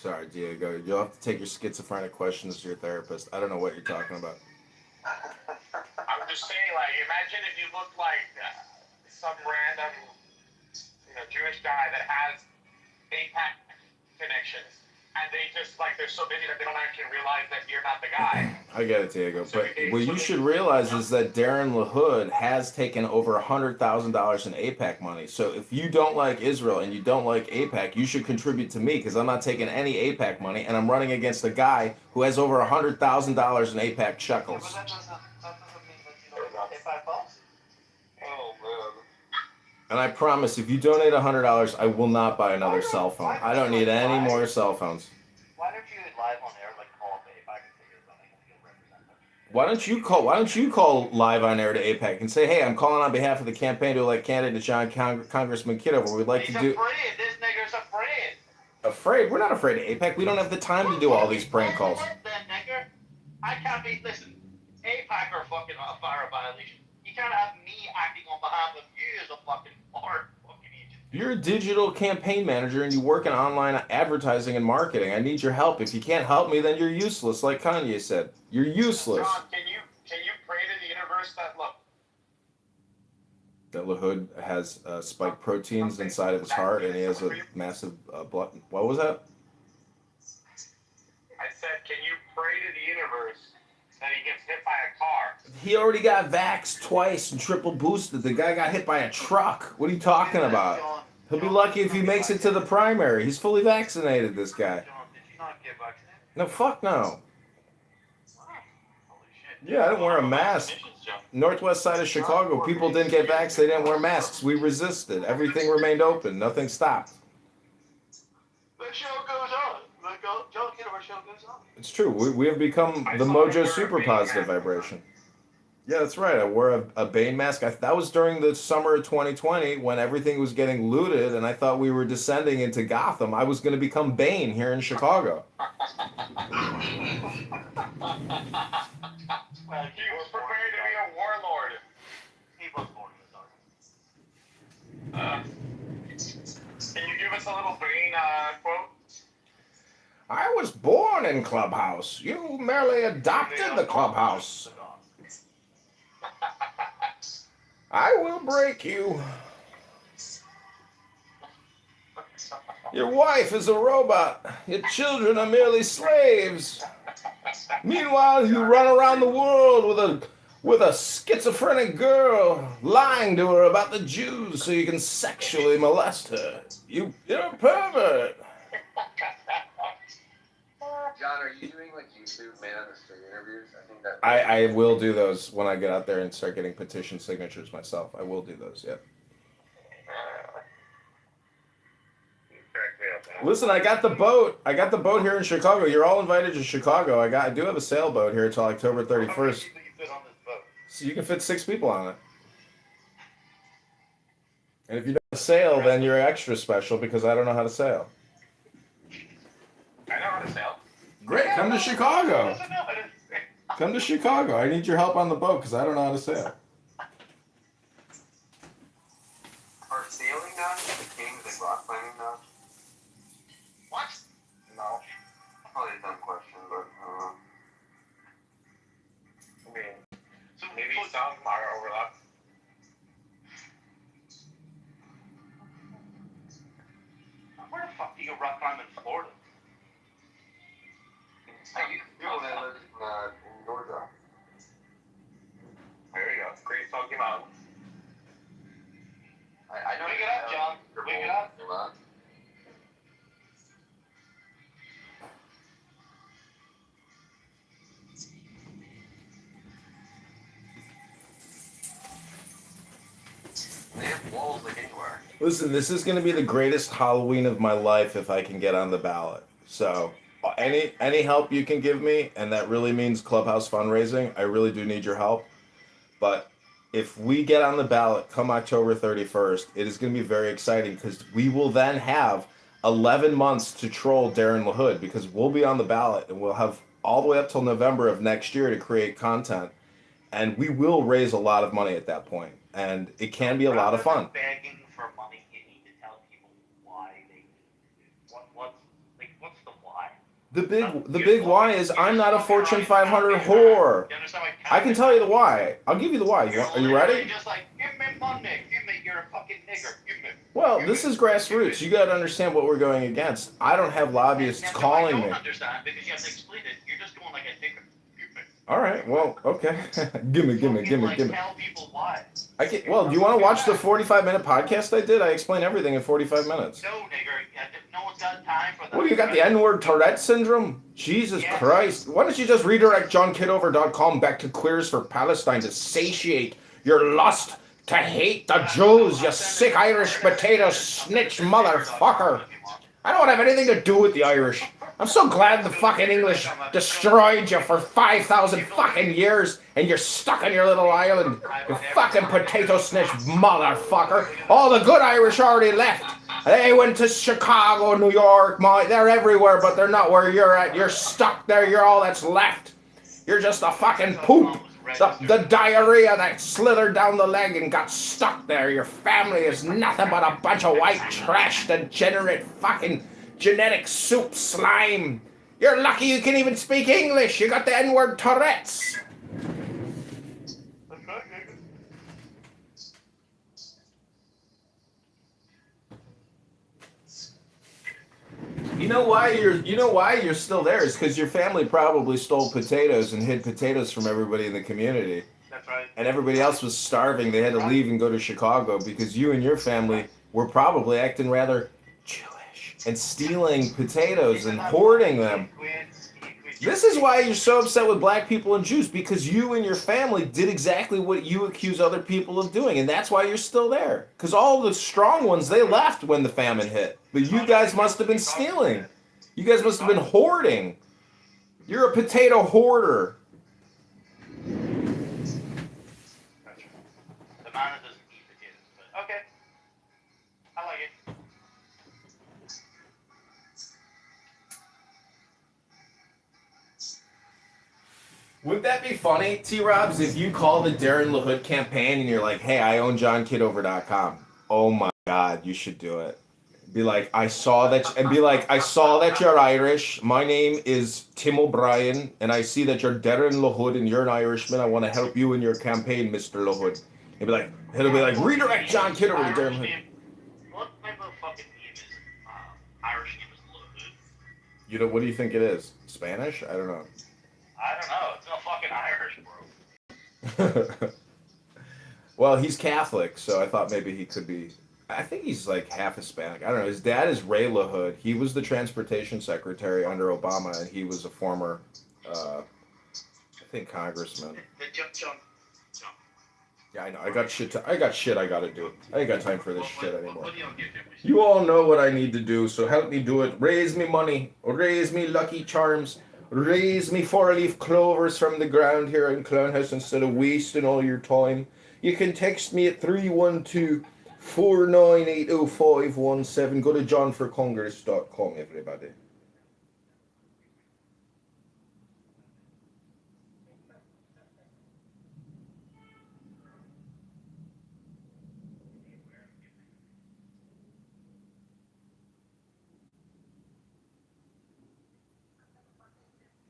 Sorry, Diego. You'll have to take your schizophrenic questions to your therapist. I don't know what you're talking about. I'm just saying, like, imagine if you looked like some random, Jewish guy that has APAC connections, and they just, like, they're so busy that they don't actually realize that you're not the guy. I get it, Diego. But what you should realize is that Darren LaHood has taken over $100,000 in APAC money. So if you don't like Israel and you don't like APAC, you should contribute to me because I'm not taking any APAC money, and I'm running against a guy who has over $100,000 in APAC shekels. But that doesn't mean that you don't have APAC phones. Oh, man. And I promise, if you donate $100, I will not buy another cell phone. I don't need any more cell phones. Why don't you live on air, like call up APAC and say you're running and you'll represent them? Why don't you call live on air to APAC and say, hey, I'm calling on behalf of the campaign to elect candidate Congressman Kitover. We'd like He's to do. afraid. This nigger's afraid. Afraid? We're not afraid of APAC. We don't have the time to do all these prank calls. Then, nigger, I can't be. Listen, APAC are fucking a fire violation. You can't have me acting on behalf of you as a fucking hard fucking agent. You're a digital campaign manager and you work in online advertising and marketing. I need your help. If you can't help me, then you're useless, like Kanye said. You're useless. John, can you pray to the universe that, look, That LaHood has spike proteins inside of his heart and he has a massive blood. What was that? I said, can you pray to the universe that he gets hit by a car? He already got vaxxed twice and triple boosted. The guy got hit by a truck. What are you talking about? He'll be lucky if he makes it to the primary. He's fully vaccinated, this guy. John, did you not get vaccinated? No, fuck no. Wow. Holy shit. Yeah, I didn't wear a mask. Northwest side of Chicago, people didn't get vaxxed. They didn't wear masks. We resisted. Everything remained open. Nothing stopped. The show goes on. The John Kitover show goes on. It's true. We have become the Mojo Super Positive vibration. Yeah, that's right. I wore a Bane mask. That was during the summer of 2020 when everything was getting looted and I thought we were descending into Gotham. I was going to become Bane here in Chicago. Well, He was prepared to be a warlord. He was born in the dark. Can you give us a little Bane quote? I was born in Clubhouse. You merely adopted the Clubhouse. I will break you. Your wife is a robot. Your children are merely slaves. Meanwhile, you run around the world with a schizophrenic girl, lying to her about the Jews so you can sexually molest her. You're a pervert. John, are you doing like YouTube man on the street interviews? I think that. I will do those when I get out there and start getting petition signatures myself. I will do those, yeah. Listen, I got the boat. I got the boat here in Chicago. You're all invited to Chicago. I do have a sailboat here until October 31st. How many people you fit on this boat? So you can fit 6 people on it. And if you don't sail, then you're extra special because I don't know how to sail. I know how to sail. Great, come to Chicago. Come to Chicago. I need your help on the boat because I don't know how to sail. Are sailing done? Games like rock climbing done? What? No. Probably a dumb question, but I mean, maybe some are overlapped. Where the fuck do you rock climb in Florida? people that live in Georgia. There you go. Great Smoky Mountain. I know. Wake it up, John. Wake it up. They have walls like anywhere. Listen, this is going to be the greatest Halloween of my life if I can get on the ballot. So any help you can give me, and that really means Clubhouse fundraising, I really do need your help. But if we get on the ballot come October 31st, it is going to be very exciting because we will then have 11 months to troll Darren LaHood because we'll be on the ballot and we'll have all the way up till November of next year to create content. And we will raise a lot of money at that point. And it can be a lot of fun. Begging for money, you need to tell people why they. What's the why? The big why is I'm not a Fortune 500 whore. You understand my I can tell you the why. I'll give you the why. Are you ready? Just like, give me money. Give me, you're a fucking nigger. Give me. Well, this is grassroots. You got to understand what we're going against. I don't have lobbyists calling me. I don't understand because you have to explain it. You're just going like a nigger. Give me. All right. Well, okay. gimme. Tell people why. Well, do you want to watch the 45-minute podcast I did? I explain everything in 45 minutes. No, nigger. No one's got time for that. What do you got, the N-word Tourette syndrome? Jesus Christ. Why don't you just redirect JohnKitover.com back to Queers for Palestine to satiate your lust to hate the Jews, you sick Irish potato snitch motherfucker. I don't have anything to do with the Irish. I'm so glad the fucking English destroyed you for 5,000 fucking years and you're stuck on your little island. You fucking potato snitch motherfucker. All the good Irish already left. They went to Chicago, New York, they're everywhere, but they're not where you're at. You're stuck there, you're all that's left. You're just a fucking poop. The diarrhea that slithered down the leg and got stuck there. Your family is nothing but a bunch of white trash, degenerate fucking genetic soup slime. You're lucky you can even speak English. You got the N-word Tourette's. You know why you're still there is because your family probably stole potatoes and hid potatoes from everybody in the community. That's right. And everybody else was starving. They had to leave and go to Chicago because you and your family were probably acting rather Jewish and stealing potatoes and hoarding them. This is why you're so upset with black people and Jews, because you and your family did exactly what you accuse other people of doing, and that's why you're still there. Because all the strong ones, they left when the famine hit. But you guys must have been stealing. You guys must have been hoarding. You're a potato hoarder. The man that doesn't eat potatoes, but okay. I like it. Wouldn't that be funny, T-Robs, if you call the Darren LaHood campaign and you're like, hey, I own JohnKitover.com. Oh my God, you should do it. Be like, I saw that you're Irish. My name is Tim O'Brien, and I see that you're Darren LaHood and you're an Irishman. I want to help you in your campaign, Mr. LaHood. He'll be like, redirect John Kitover to Darren LaHood. What type of fucking name is Irish name is LaHood? You know, what do you think it is? Spanish? I don't know. I don't know. It's not fucking Irish, bro. Well, he's Catholic, so I thought maybe he could be. I think he's like half Hispanic. I don't know. His dad is Ray LaHood. He was the transportation secretary under Obama, and he was a former, I think, congressman. Jump. Yeah, I know. I got shit I gotta do. I ain't got time for this shit anymore. You all know what I need to do, so help me do it. Raise me money. Raise me Lucky Charms. Raise me 4-leaf clovers from the ground here in Clownhouse instead of wasting all your time. You can text me at 312-4980517. Go to johnforcongress.com, everybody.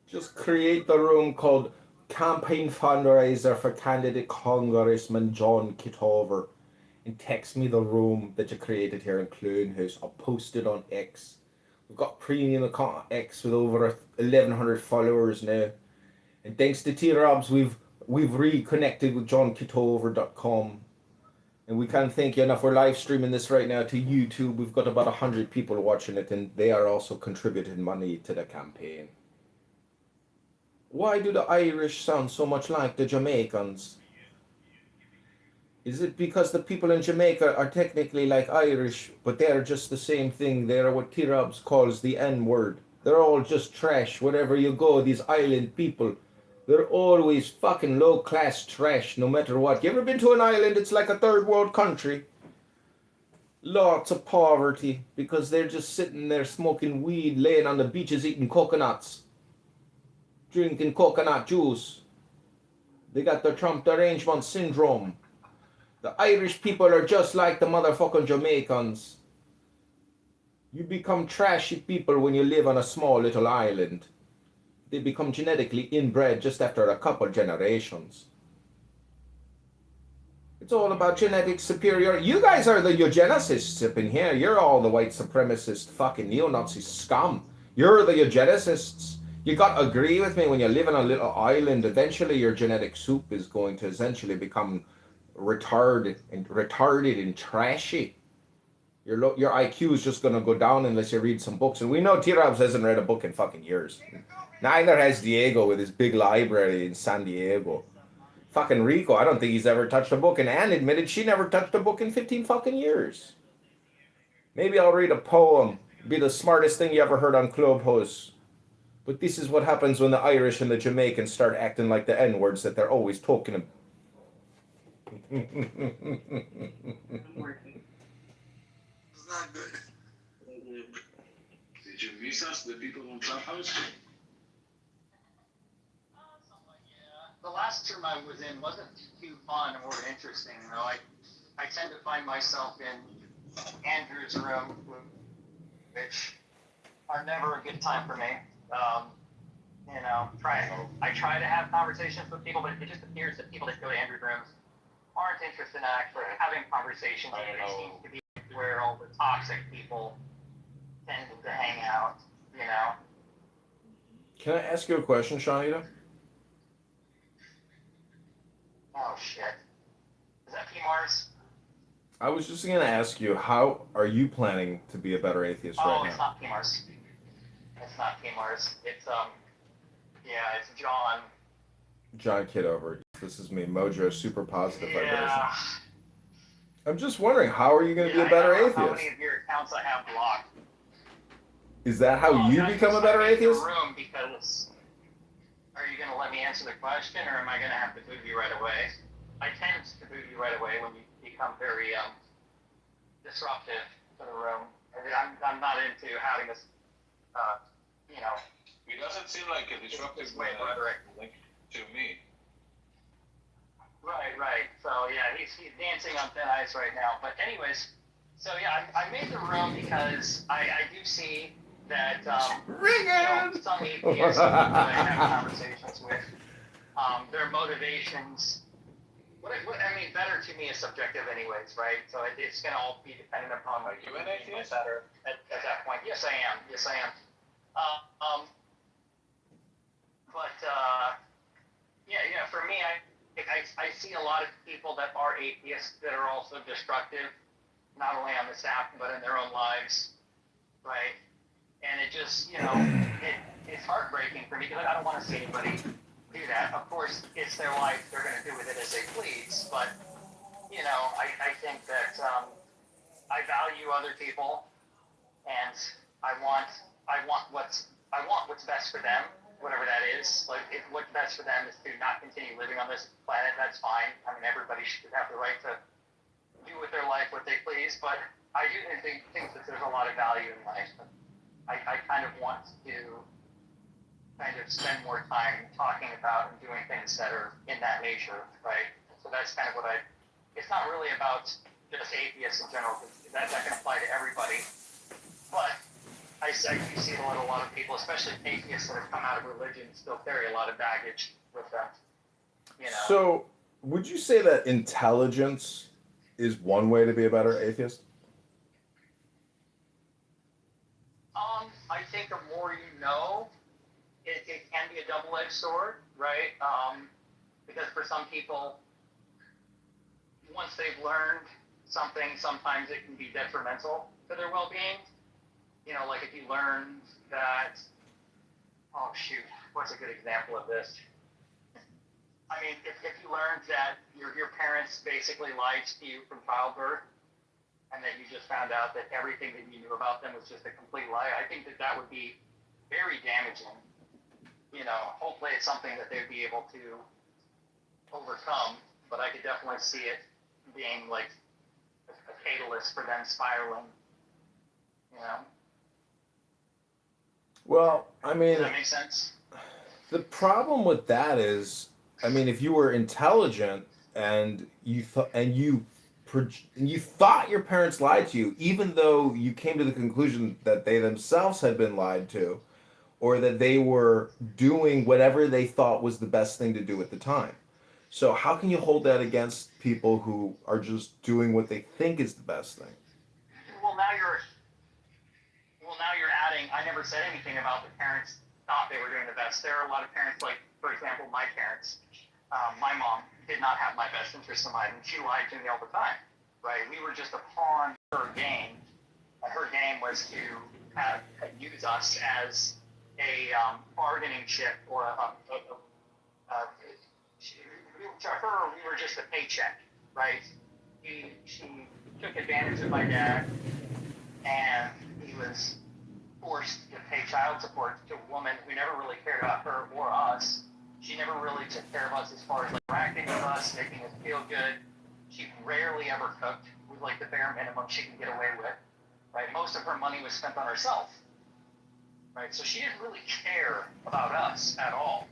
Just create the room called Campaign Fundraiser for Candidate Congressman John Kitover and text me the room that you created here in Clownhouse. I'll post it on X. We've got premium account X with over 1,100 followers now. And thanks to T-Robs, we've reconnected with JohnKitover.com. And we can't thank you enough. We're live streaming this right now to YouTube. We've got about 100 people watching it, and they are also contributing money to the campaign. Why do the Irish sound so much like the Jamaicans? Is it because the people in Jamaica are technically like Irish, but they're just the same thing? They're what T-Robs calls the N-word. They're all just trash. Wherever you go, these island people, they're always fucking low-class trash, no matter what. You ever been to an island? It's like a third world country. Lots of poverty, because they're just sitting there smoking weed, laying on the beaches eating coconuts. Drinking coconut juice. They got the Trump derangement syndrome. The Irish people are just like the motherfucking Jamaicans. You become trashy people when you live on a small little island. They become genetically inbred just after a couple generations. It's all about genetic superiority. You guys are the eugenicists up in here. You're all the white supremacist fucking neo-Nazi scum. You're the eugenicists. You got to agree with me, when you live on a little island, eventually your genetic soup is going to essentially become retarded and trashy. Your IQ is just going to go down unless you read some books. And we know T-Robs hasn't read a book in fucking years. Neither has Diego with his big library in San Diego. Fucking Rico, I don't think he's ever touched a book. And Anne admitted she never touched a book in 15 fucking years. Maybe I'll read a poem. Be the smartest thing you ever heard on Clubhouse. But this is what happens when the Irish and the Jamaicans start acting like the N-words that they're always talking about. It's not good. Did you miss us, the people on Clubhouse? The last term I was in wasn't too fun or interesting. You know, I tend to find myself in Andrew's room, which are never a good time for me. You know, I try to have conversations with people, but it just appears that people that go to Andrew's rooms aren't interested in actually having conversations. It seems to be where all the toxic people tend to hang out, you know. Can I ask you a question, Shanita? Oh, shit. Is that P. Mars? I was just going to ask you, how are you planning to be a better atheist right now? Oh, it's not P. Mars. It's not P. Mars. It's, yeah, it's John. John Kitover. This is me, Mojo, super positive vibration. Yeah. I'm just wondering, how are you going to be a better I don't know atheist? how many of your accounts I have blocked. Is that how you become a better atheist? Room because are you going to let me answer the question, or am I going to have to boot you right away? I tend to boot you right away when you become very disruptive to the room. I'm not into having this, you know. It doesn't seem like a disruptive rhetoric to me. Right. So yeah, he's dancing on thin ice right now. But anyways, so yeah, I made the room because I do see that you know, some atheists that I have conversations with, their motivations. I mean, better to me is subjective, anyways, right? So it's going to all be dependent upon Are you an atheist? better at that point. Yes, I am. But yeah. For me, I see a lot of people that are atheists that are also destructive, not only on this app but in their own lives, right? And it just, you know, it's heartbreaking for me because I don't want to see anybody do that. Of course, it's their life; they're going to do with it as they please. But you know, I think that I value other people, and I want what's best for them, whatever that is. Like, if what's best for them is to not continue living on this planet, that's fine. I mean, everybody should have the right to do with their life what they please. But I do think that there's a lot of value in life. I kind of want to kind of spend more time talking about and doing things that are in that nature, right? So that's kind of what it's not really about just atheists in general, because that can apply to everybody. But I do see a lot of people, especially atheists that have come out of religion, still carry a lot of baggage with them. You know? So, would you say that intelligence is one way to be a better atheist? I think the more you know, it can be a double-edged sword, right? Because for some people, once they've learned something, sometimes it can be detrimental to their well-being. You know, like if you learn that, oh shoot, what's a good example of this? I mean, if you learned that your parents basically lied to you from childbirth, and that you just found out that everything that you knew about them was just a complete lie, I think that would be very damaging. You know, hopefully it's something that they'd be able to overcome, but I could definitely see it being like a catalyst for them spiraling, you know? Well, I mean, does that make sense? The problem with that is, I mean, if you were intelligent and you you thought your parents lied to you, even though you came to the conclusion that they themselves had been lied to, or that they were doing whatever they thought was the best thing to do at the time. So how can you hold that against people who are just doing what they think is the best thing? Well, now you're adding. I never said anything about the parents thought they were doing the best. There are a lot of parents, like for example, my parents. My mom did not have my best interest in mind, and she lied to me all the time. Right? We were just a pawn in her game. Her game was to use us as a bargaining chip or to her, we were just a paycheck, right? She took advantage of my dad, and he was forced to pay child support to a woman who never really cared about her or us. She never really took care of us as far as like interacting with us, making us feel good. She rarely ever cooked with like the bare minimum she could get away with, right? Most of her money was spent on herself, right? So she didn't really care about us at all,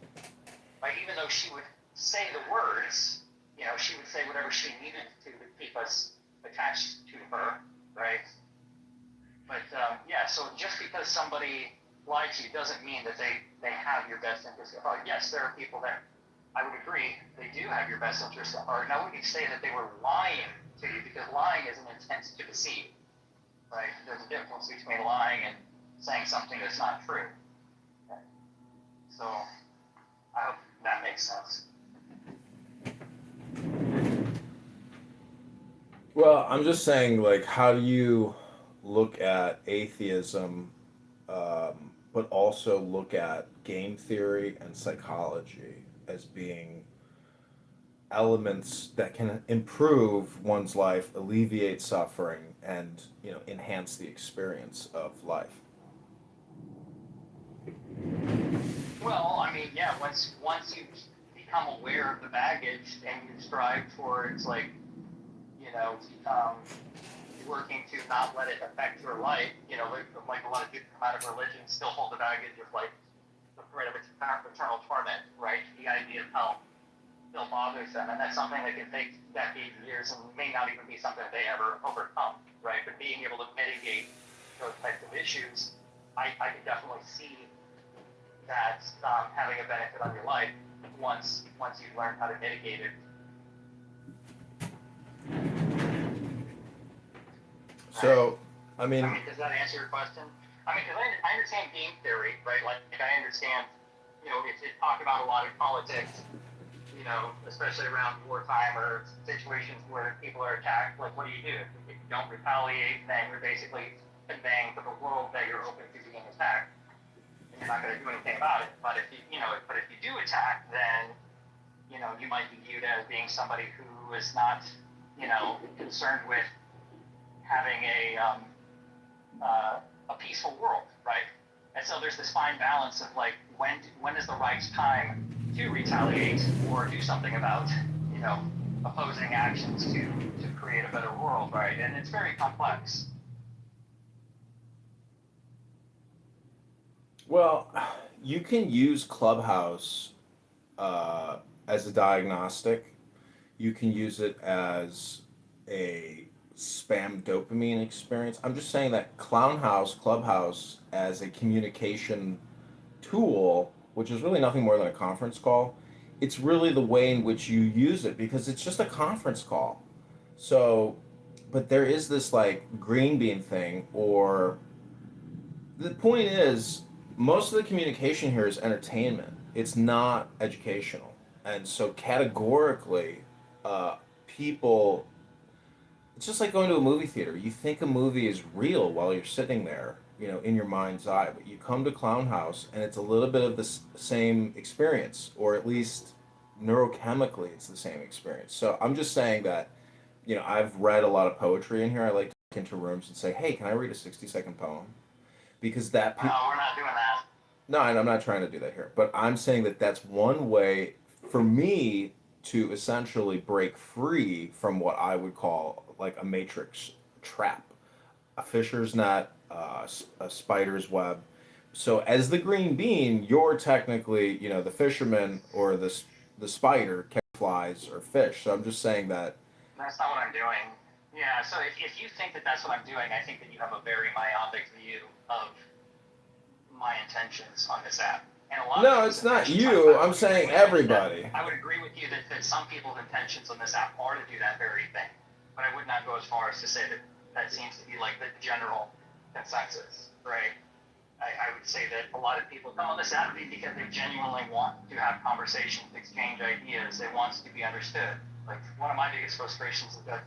right? Even though she would say the words, she would say whatever she needed to keep us attached to her, right? But yeah, so just because somebody lied to you doesn't mean that they have your best interest at heart. Yes, there are people that I would agree they do have your best interest at heart. Now we could say that they were lying to you because lying is an intent to deceive, right? There's a difference between lying and saying something that's not true. Okay. So I hope that makes sense. Well, I'm just saying, like, how do you look at atheism, but also look at game theory and psychology as being elements that can improve one's life, alleviate suffering, and enhance the experience of life? Well, I mean, yeah. Once you become aware of the baggage and you strive towards working to not let it affect your life, like a lot of people come out of religion still hold the baggage of like the threat of eternal torment, right? The idea of hell still bothers them, and that's something that can take decades, years, and may not even be something they ever overcome, right? But being able to mitigate those types of issues, I can definitely see that having a benefit on your life once you learn how to mitigate it. So, I mean, does that answer your question? I mean, because I understand game theory, right? Like I understand, if you talk about a lot of politics, especially around wartime or situations where people are attacked, like what do you do? If you don't retaliate, then you're basically conveying to the world that you're open to being attacked. And you're not going to do anything about it. But if you do attack, then, you might be viewed as being somebody who is not, concerned with having a peaceful world, right? And so there's this fine balance of like when is the right time to retaliate or do something about opposing actions to create a better world, right? And it's very complex. Well, you can use Clubhouse as a diagnostic. You can use it as a spam dopamine experience. I'm just saying that Clubhouse, as a communication tool, which is really nothing more than a conference call, it's really the way in which you use it because it's just a conference call. So, but there is this like green bean thing, or the point is, most of the communication here is entertainment. It's not educational. And so categorically, people, it's just like going to a movie theater. You think a movie is real while you're sitting there, in your mind's eye, but you come to Clown House and it's a little bit of the same experience, or at least neurochemically it's the same experience. So I'm just saying that, I've read a lot of poetry in here. I like to walk into rooms and say, hey, can I read a 60-second poem? Because that... No, we're not doing that. No, and I'm not trying to do that here, but I'm saying that that's one way for me to essentially break free from what I would call like a matrix trap, a fisher's net, a spider's web. So as the green bean, you're technically, the fisherman or the spider catch flies or fish. So I'm just saying that. That's not what I'm doing. Yeah, so if you think that that's what I'm doing, I think that you have a very myopic view of my intentions on this app. And a lot No, of it's people's not intentions, you. I I'm would saying agree with that. everybody. I would agree with you that some people's intentions on this app are to do that very thing. But I would not go as far as to say that that seems to be like the general consensus, right? I would say that a lot of people come on this app because they genuinely want to have conversations, exchange ideas. They want to be understood. Like, one of my biggest frustrations is that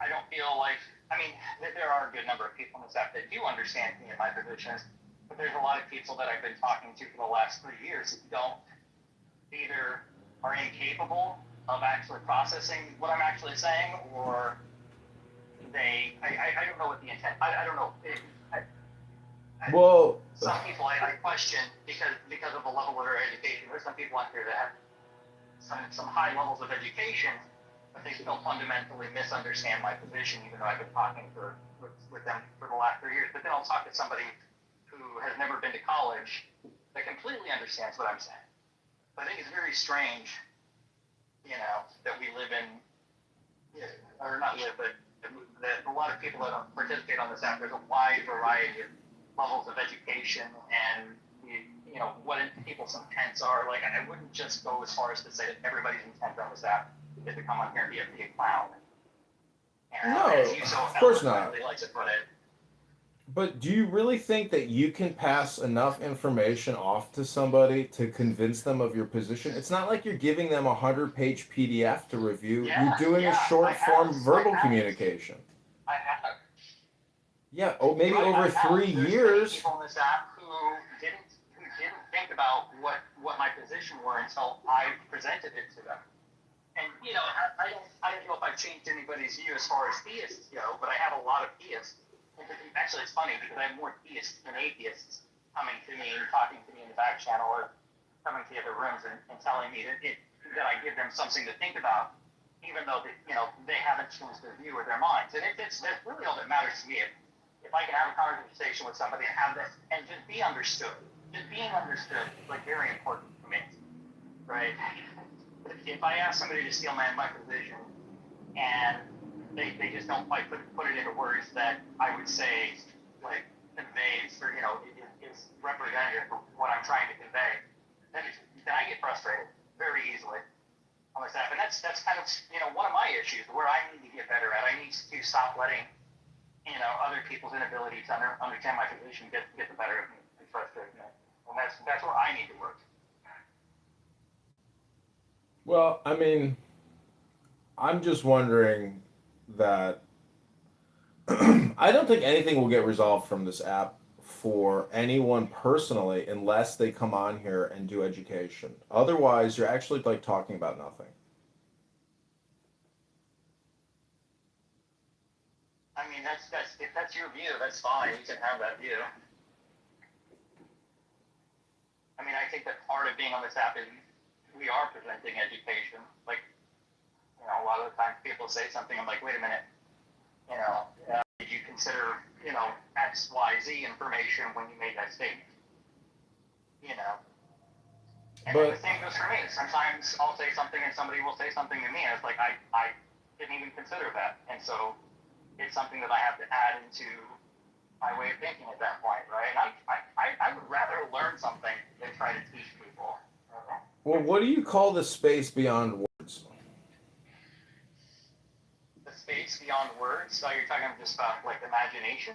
I don't feel like, I mean, there are a good number of people on this app that do understand me and my positions, but there's a lot of people that I've been talking to for the last 3 years that don't, either are incapable of actually processing what I'm actually saying, or I don't know what the intent, I don't know. Well, some people I question because of the level of their education. There's some people out there that have some high levels of education, but they still fundamentally misunderstand my position, even though I've been talking with them for the last 3 years. But then I'll talk to somebody who has never been to college that completely understands what I'm saying. I think it's very strange, that we live in, or not live, but that a lot of people that participate on this app, there's a wide variety of levels of education and what people's intents are. Like, I wouldn't just go as far as to say that everybody's intent on this app is to come on here and be a clown. No, As you so of course not. eloquently like to put it. But do you really think that you can pass enough information off to somebody to convince them of your position? It's not like you're giving them a 100-page PDF to review. You're doing a short-form verbal communication. I have. Yeah, maybe over 3 years. There's people on this app who didn't think about what my position were until I presented it to them. And I don't know if I've changed anybody's view as far as theists go, but I have a lot of theists. Actually, it's funny because I have more theists than atheists coming to me and talking to me in the back channel or coming to the other rooms and telling me that I give them something to think about, even though they haven't changed their view or their minds. And that's really all that matters to me. If I can have a conversation with somebody and have that and just be understood. Just being understood is like very important to me, right? If I ask somebody to steal my position and they just don't quite put it into words that I would say like conveys or is representative of what I'm trying to convey, then I get frustrated very easily on this app. And that's kind of one of my issues where I need to get better at. I need to stop letting other people's inability to understand my position get the better of me and frustrate me. And that's where I need to work. Well, I mean, I'm just wondering that I don't think anything will get resolved from this app for anyone personally unless they come on here and do education. Otherwise, you're actually like talking about nothing. I mean, if that's your view, that's fine. You can have that view. I mean, I think that part of being on this app is we are presenting education. Like, a lot of the times people say something, I'm like, wait a minute, did you consider, X, Y, Z information when you made that statement? And then the same goes for me. Sometimes I'll say something and somebody will say something to me, and it's like, I didn't even consider that. And so it's something that I have to add into my way of thinking at that point, right? And I would rather learn something than try to teach people. Well, what do you call the space beyond words? The space beyond words? So you're talking just about like imagination?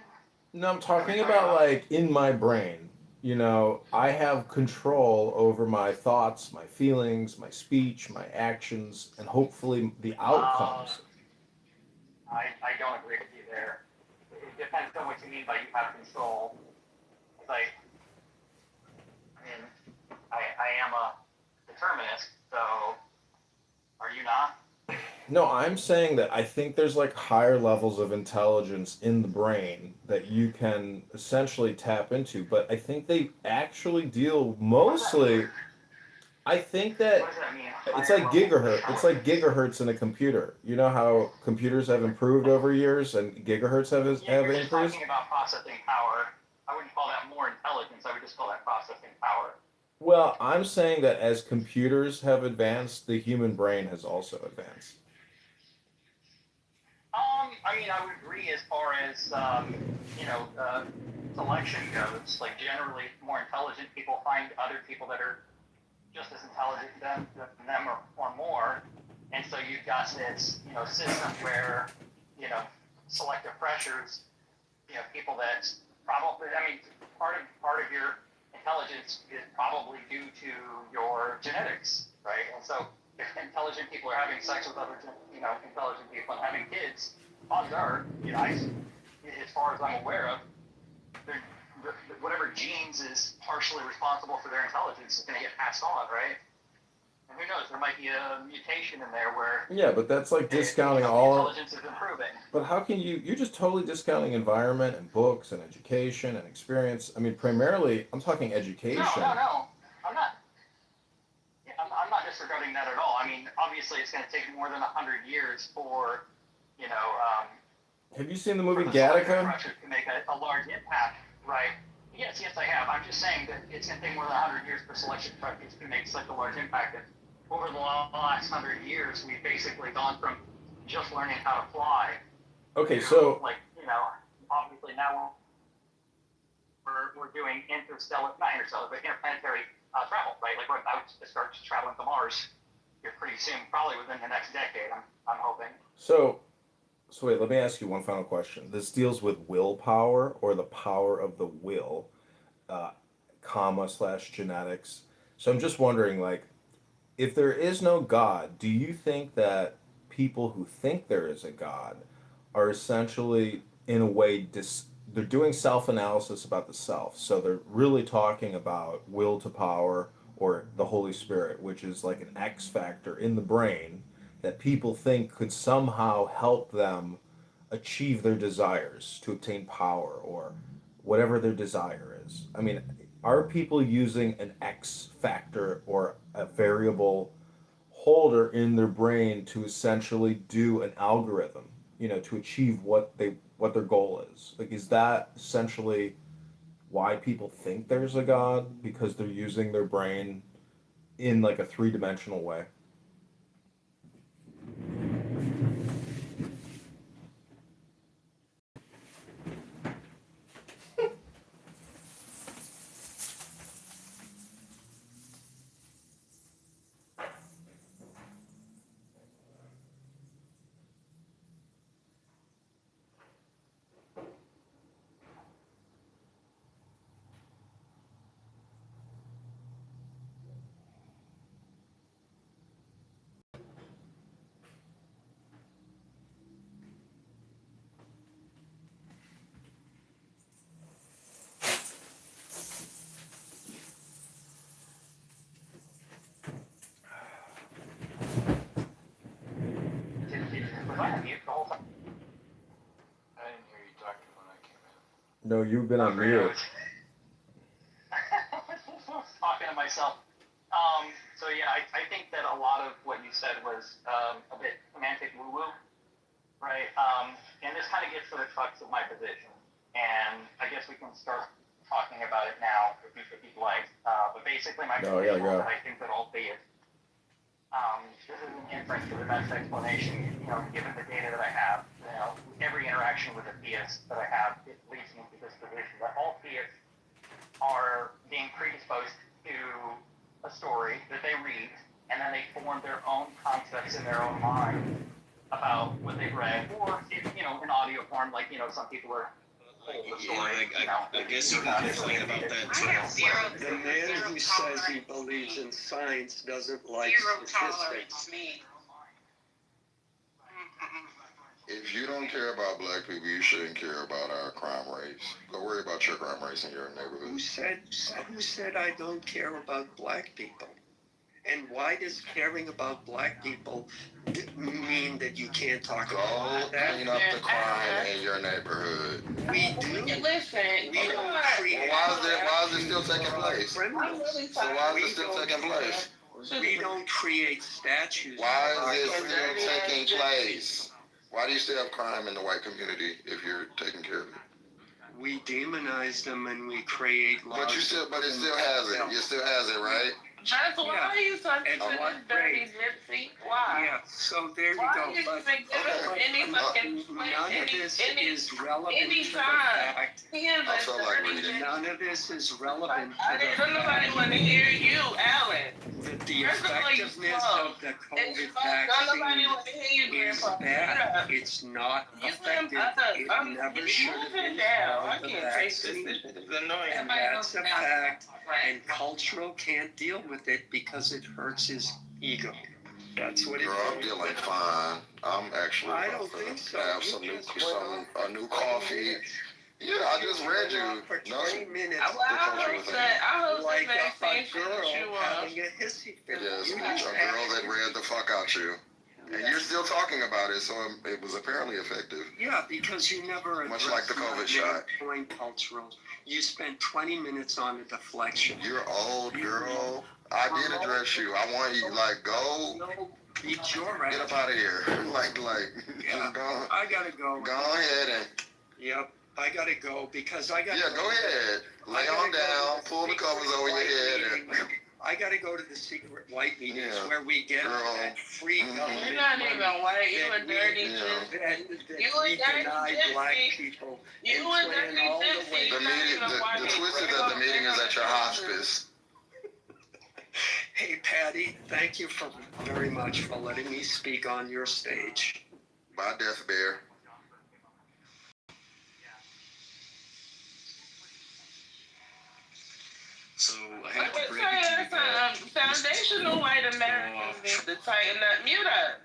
No, I'm talking about like in my brain. I have control over my thoughts, my feelings, my speech, my actions, and hopefully the outcomes. I don't agree with you there. It depends on what you mean by you have control. Like, I am a determinist, so are you not? No, I'm saying that I think there's like higher levels of intelligence in the brain that you can essentially tap into, but I think they actually deal mostly. I think that What does that mean? it's like gigahertz. It's like gigahertz in a computer. You know how computers have improved over years and gigahertz have You're just increased? talking about processing power. I wouldn't call that more intelligence. I would just call that processing power. Well, I'm saying that as computers have advanced, the human brain has also advanced. I mean, I would agree as far as, selection goes. Like, generally, more intelligent people find other people that are just as intelligent than them or more. And so you've got this, system where, selective pressures, people that probably, I mean, part of your intelligence is probably due to your genetics, right? And so if intelligent people are having sex with other, intelligent people and having kids, odds are, as far as I'm aware of, whatever genes is partially responsible for their intelligence is going to get passed on, right? And who knows? There might be a mutation in there where Yeah, but that's like discounting all. Intelligence is improving. But how can you're just totally discounting environment and books and education and experience. I mean, primarily, I'm talking education. No. I'm not. Yeah, I'm not disregarding that at all. I mean, obviously, it's going to take more than 100 years for, Have you seen the movie for the selective Gattaca? pressure to make a large impact, right? Yes, I have. I'm just saying that it's going to take more than 100 years for selection pressures to make such a large impact. And over the last 100 years, we've basically gone from just learning how to fly. Okay, to, so obviously now we're doing not interstellar, but interplanetary travel, right? Like we're about to start traveling to Mars here pretty soon, probably within the next decade. I'm hoping. So wait, let me ask you one final question. This deals with willpower or the power of the will, /genetics. So I'm just wondering, like, if there is no God, do you think that people who think there is a God are essentially, in a way, they're doing self-analysis about the self. So they're really talking about will to power or the Holy Spirit, which is like an X factor in the brain that people think could somehow help them achieve their desires, to obtain power or whatever their desire is. I mean, are people using an X factor or a variable holder in their brain to essentially do an algorithm, to achieve what their goal is? Like, is that essentially why people think there's a God? Because they're using their brain in like a three-dimensional way? Was I on mute the whole time? I didn't hear you talking when I came in. No, you've been on Okay, mute. I was talking to myself. So yeah, I think that a lot of what you said was a bit semantic woo-woo, right? And this kind of gets to the crux of my position. And I guess we can start talking about it now if you'd like. But basically my position is that I think that all theists, this is an inference to the best explanation, given the data that I have, every interaction with a theist that I have, it leads me to this position that all theists are being predisposed to a story that they read, and then they form their own concepts in their own mind about what they've read, or, in audio form, like, some people are I guess you can complain about that too. The man who says he believes in science doesn't like statistics. If you don't care about black people, you shouldn't care about our crime rates. Go worry about your crime rates in your neighborhood. Who said I don't care about black people? And why does caring about black people mean that you can't talk about that? Clean up the crime in your neighborhood. We do. Listen, We don't create. Why is it still taking place? So why is it still taking place? We don't create statues. Why is it still taking place? Why do you still have crime in the white community if you're taking care of it? We demonize them and we create laws. But it still has it. It still has it, right? Just why are you talking At to what this dirty rate? gypsy? Why? Yeah, so there you Why go. you But even give us any fucking none of this is relevant to the anytime? fact. He is I a feel like dirty reading. gypsy. None of this is relevant I to the didn't nobody want to hear you, Alan. that the First of all, you effectiveness slow. of the And COVID nobody vaccine want to hear you, is Grandpa. bad. It's not You effective. It never you should have moving been down. I called the can't take this. vaccine. This is annoying. And that's a fact. And cultural can't deal with it because it hurts his ego. That's what it Girl, I'm is. feeling fine. I'm actually I about don't to think so. have You some new, just went on a new coffee. Yeah, I just read you. For No, 20 minutes. I hope that Like vaccine a girl finish you having a hissy fit. yes, You bitch, just a had girl that read the fuck out you. And you're still talking about it, so it was apparently effective. Yeah, because you never Much like the COVID addressed shot. the main point cultural. You spent 20 minutes on a deflection. You're old, girl. I did address you. I want you, like, go. Beat your Get ass. up out of here. like, Yeah. go. I gotta go. Go ahead and. Yep, I gotta go because I gotta. Yeah, go ahead. Lay on down. Pull the covers over your head. And, I gotta go to the secret white meetings Yeah. where we get Girl. that free government. You're not money even white. You a that we- dirty Yeah. gypsy. that You a we dirty deny gypsy. black people. You and a plan dirty all the gypsy. way- the meeting, the twist is that the meeting is at your hospice. Hey Patty, thank you for very much for letting me speak on your stage. Bye, Death Bear. So I Let hate me to break tell it to you you guys. something. Foundational white Americans need to tighten up. Mute up.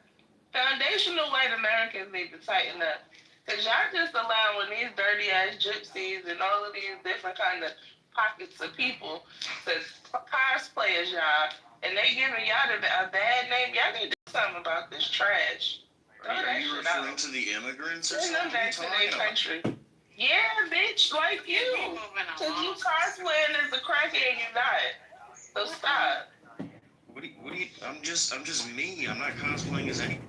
Foundational white Americans need to tighten up. Because y'all just allowing these dirty ass gypsies and all of these different kind of pockets of people to cosplay as y'all. And they giving y'all a bad name. Y'all need to do something about this trash. Throw Are that you shit referring out. to the immigrants or Send them something? What are you back to their talking about? country. Yeah, bitch, like you. Because you cosplaying as a crackhead, you not. So stop. What do you, I'm just me. I'm not cosplaying as any.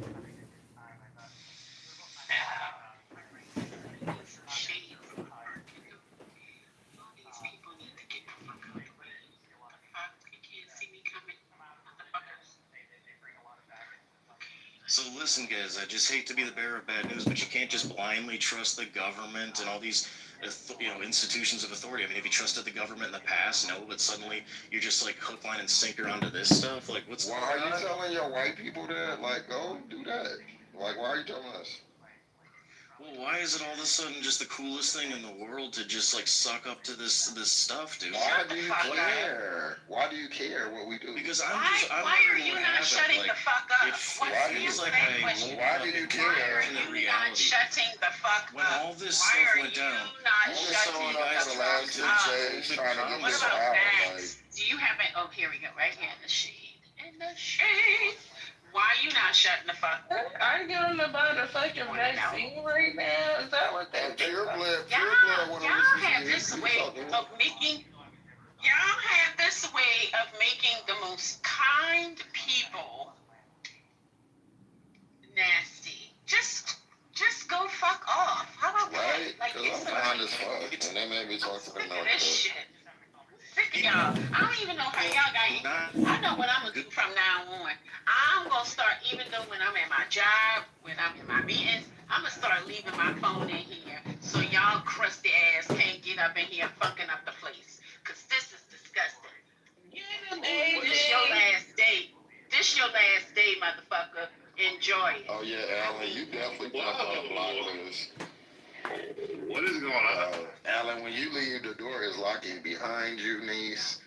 So listen, guys, I just hate to be the bearer of bad news, but you can't just blindly trust the government and all these, institutions of authority. I mean, have you trusted the government in the past? No, but suddenly you're just like hook, line, and sinker onto this stuff. Like, what's Why going are you on? telling your white people that? Like, go do that. Like, why are you telling us? Well, why is it all of a sudden just the coolest thing in the world to just like suck up to this stuff, dude? Why do you care? Why do you care what we do? Because I'm Why are you not shutting the fuck up? It feels like I woke Why up do you in care? alternate Not reality. shutting the fuck When up. all this Why stuff are went you down, not Only shutting someone the up for the last fuck two up? days trying to get What this about out. facts? Do you have it? Oh, here we go. Right here in the shade. In the shade. Why are you not shutting the fuck up? Arguing about a fucking vaccine right now? Is that what And they pure blood Y'all wanna have listen to this you. way You talking. of making. Y'all have this way of making the most kind people nasty. Just go fuck off. How about Right? that? Like Because it's I'm kind as fuck. And they made me talk to them sick of like this that. shit. Sick of y'all. I don't even know how y'all got. I know what I'm gonna do from now on. I'm gonna start, even though when I'm at my job, when I'm in my meetings, I'm gonna start leaving my phone in here so y'all crusty ass can't get up in here fucking up the place. Cause this is disgusting. This your last day. This your last day, motherfucker. Enjoy it. Oh yeah, Alan, you definitely jumped on a block list. What is going on? Alan, when you leave, the door is locking behind you, niece.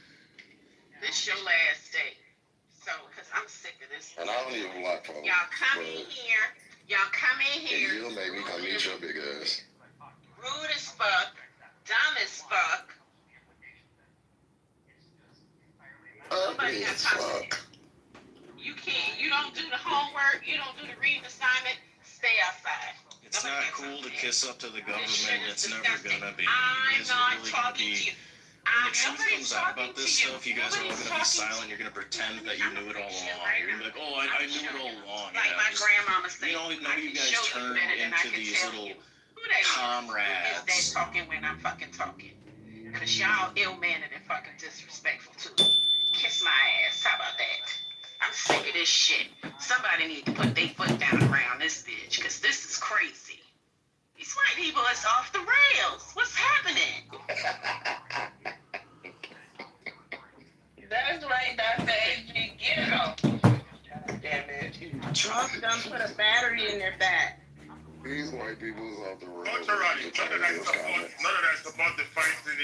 This your last day. So, cause I'm sick of this. And I don't even lock folks. Y'all come in here. Y'all come in here. And you'll make me come meet your big ass. Rude as fuck. Dumb as fuck. Nobody got time for that. You don't do the homework. You don't do the reading assignment. Stay outside. It's not cool to kiss up to the government. It's never disgusting. gonna be. I'm You guys are not really gonna talking be. to you. When the truth Nobody's comes out talking about this to you. stuff, you guys are all Nobody's gonna be talking silent. to You're gonna pretend that you knew it all along. You're gonna be like, oh, I knew it all along. Like Yeah, my just, grandmama said, you know I you can guys show you turn better than I into can these tell little you. Who that is? comrades. Who is that talking when I'm fucking talking? Cause y'all ill-mannered and fucking disrespectful too. kiss my ass. How about that? I'm sick of this shit. Somebody need to put their foot down around this bitch, because this is crazy. These white people is off the rails. What's happening? That's right, Dr. A.G. Get it off. Damn it. Trump done put a battery in their back. These white people is off the road. Culturally, none of that support the fights in